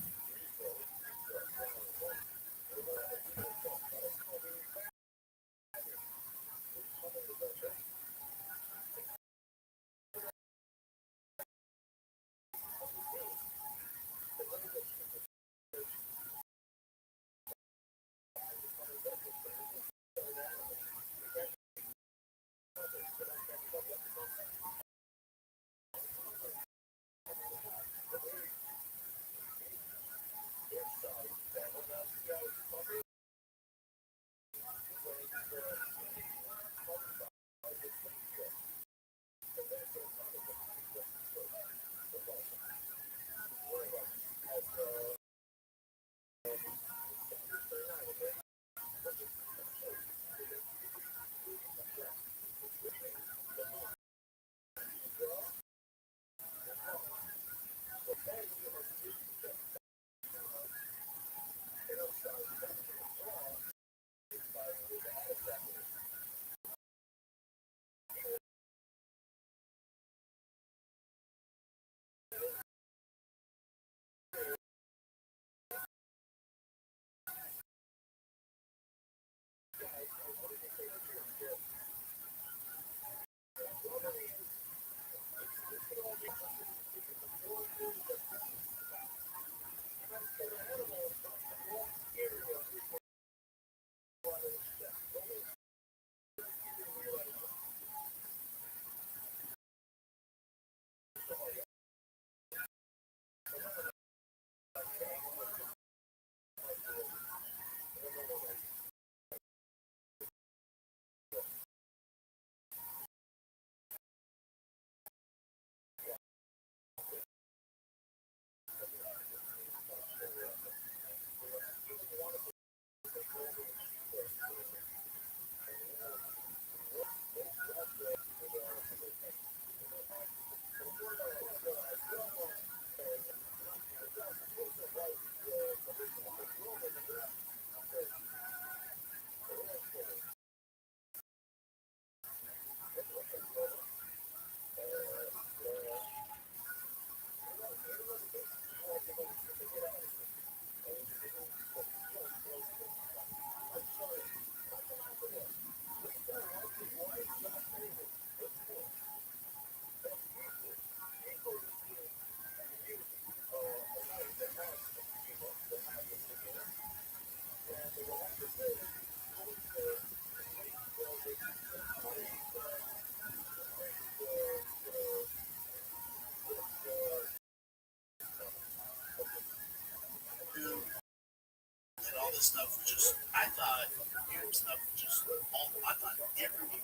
And all this stuff was just, I thought your stuff was just, I thought everyone,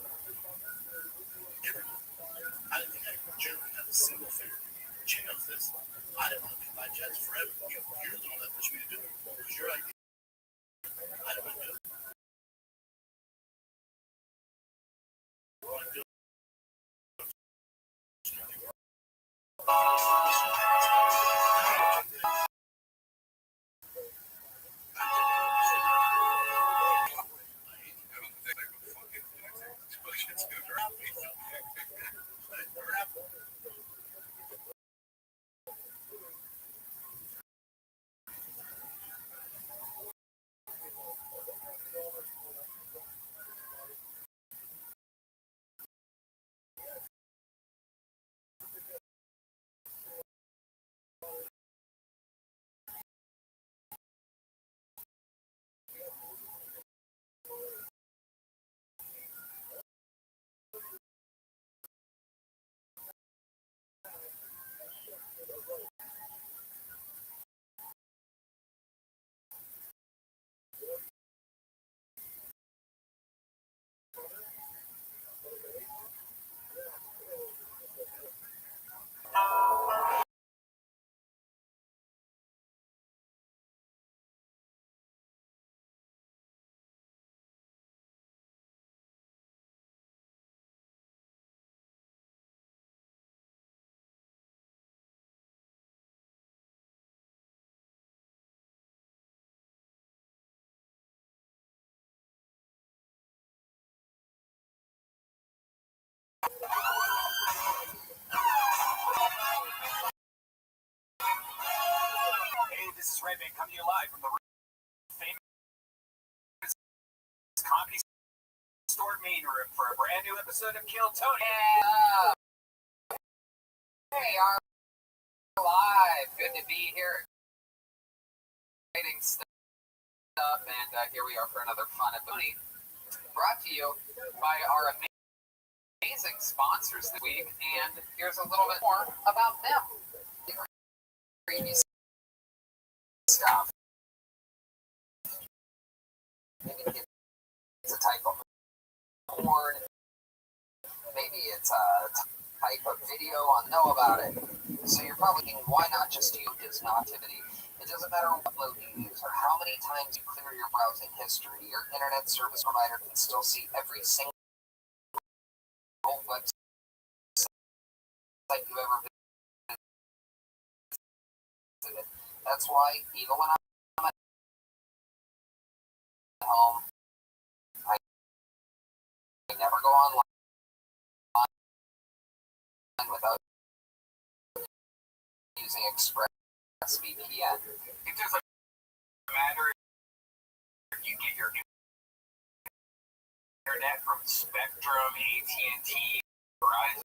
I didn't think I generally have a single favorite. She knows this. I didn't want to be by Jets forever. You're the one that pushed me to do it. It was your idea. I didn't want to do it. I want to do This is Redman coming to you live from the famous Comedy Store main room for a brand new episode of Kill Tony. Hey, are live. Good to be here. Exciting stuff, and here we are for another fun ability brought to you by our amazing sponsors this week. And here's a little bit more about them. Previous stuff. Maybe it's a type of porn. Maybe it's a type of video. I know about it. So you're probably thinking, why not just use this activity? It doesn't matter what load you use or how many times you clear your browsing history. Your internet service provider can still see every single website you've ever visited. That's why even when I'm at home, I never go online without using ExpressVPN. It doesn't matter if you get your internet from Spectrum, AT&T, Verizon,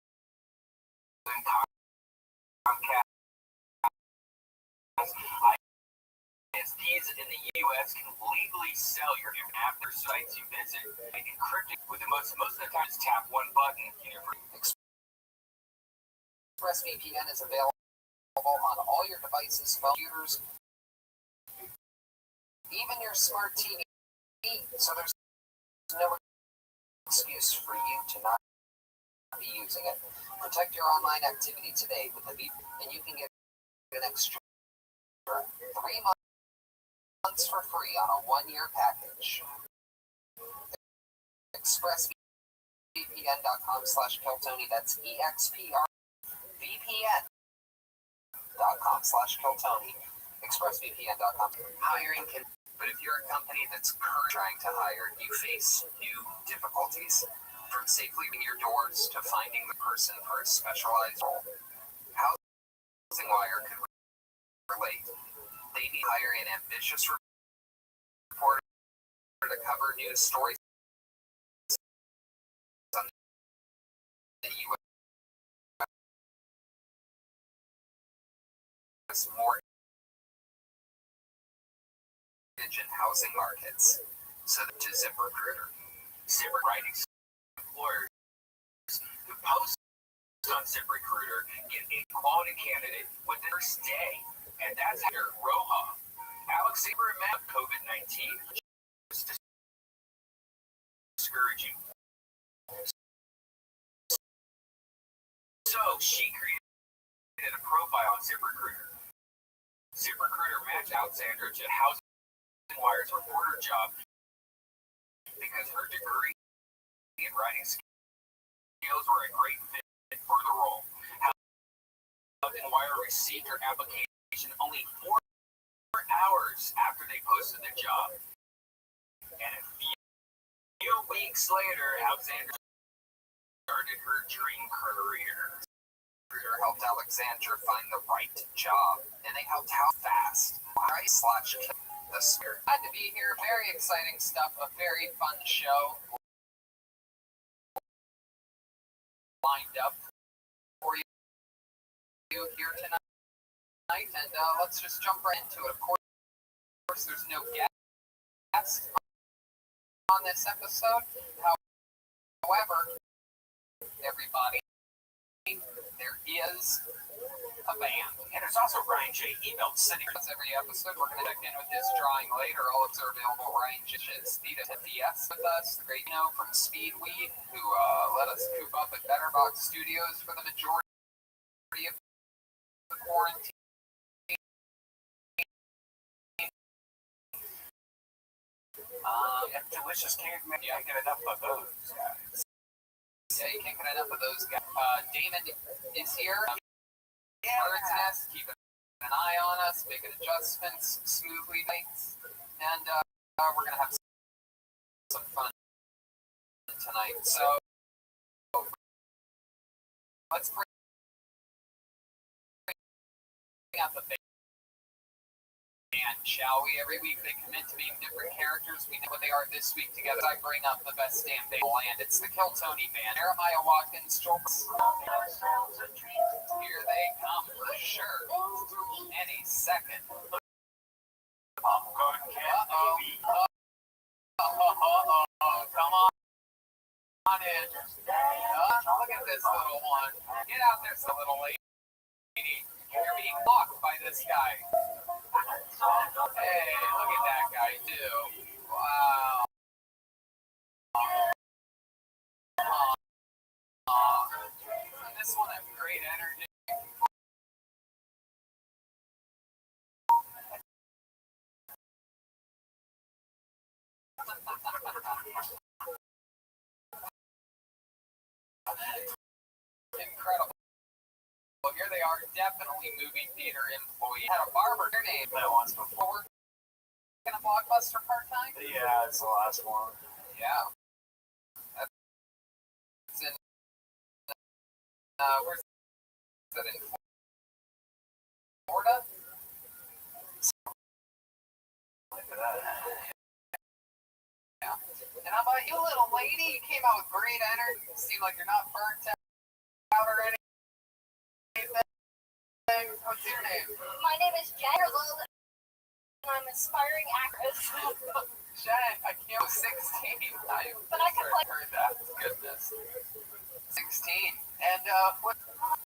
Comcast. ISPs in the U.S. can legally sell your after sites you visit and encrypt it with the most of the time just tap one button in your ExpressVPN is available on all your devices, computers, even your smart TV. So there's no excuse for you to not be using it. Protect your online activity today with the VPN, and you can get an extra 3 months for free on a 1-year package. ExpressVPN.com/KillTony. That's EXPRVPN.com/KillTony. ExpressVPN.com. Hiring can, but if you're a company that's currently trying to hire, you face new difficulties. From safely opening your doors to finding the person for a specialized role. Housing Wire could relate. They need to hire an ambitious reporter to cover news stories on the U.S. mortgage and housing markets. So to ZipRecruiter. ZipRecruiter employers who post on ZipRecruiter get a quality candidate within the first day, and that's after Roja. Alex Saber met COVID-19, was discouraging. So she created a profile on ZipRecruiter. ZipRecruiter matched Alexandra to Housing Wire's reporter job because her degree and writing skills were a great fit for the role. Housing Wire received her application only 4 hours after they posted the job. And a few weeks later, Alexandra started her dream career. Recruiter helped Alexandra find the right job, and they helped how fast. The spirit. Glad to be here. Very exciting stuff. A very fun show lined up for you here tonight, and let's just jump right into it. Of course, there's no guest on this episode. However, everybody, there is a band. And there's also Ryan J. emailed City. Every episode, we're going to check in with his drawing later. All of us are available. Ryan J. is Speed at DS with us. The great from Speedweed, who let us coop up at Betterbox Studios for the majority of the quarantine. Delicious Cave, man, you can't get enough of those guys. Yeah, you can't get enough of those guys. Damon is here. Bird's Nest, keeping an eye on us, making adjustments smoothly, and we're gonna have some fun tonight. So let's bring out the band. band, shall we? Every week they commit to being different characters. We know what they are this week together. I bring up the best damn they land. It's the Kiltony Band. Jeremiah Watkins, Joel. Here they come for sure. Any second. Come on in. Look at this little one. Get out there, so little lady. You're being blocked by this guy. Hey, look at that guy too. Wow. This one has great energy. Incredible. Well, here they are, definitely movie theater employee. Had a barber their name That once before. in a Blockbuster part-time? Yeah, it's the last one. Yeah. That's in, where's that in Florida? Look at that. Yeah. And how about you, little lady? You came out with great energy. You seem like you're not burnt out or anything. What's your name? My name is Jen, and I'm an aspiring actress. Jen, I can't was 16. But I can play. Heard that. Goodness. 16. And what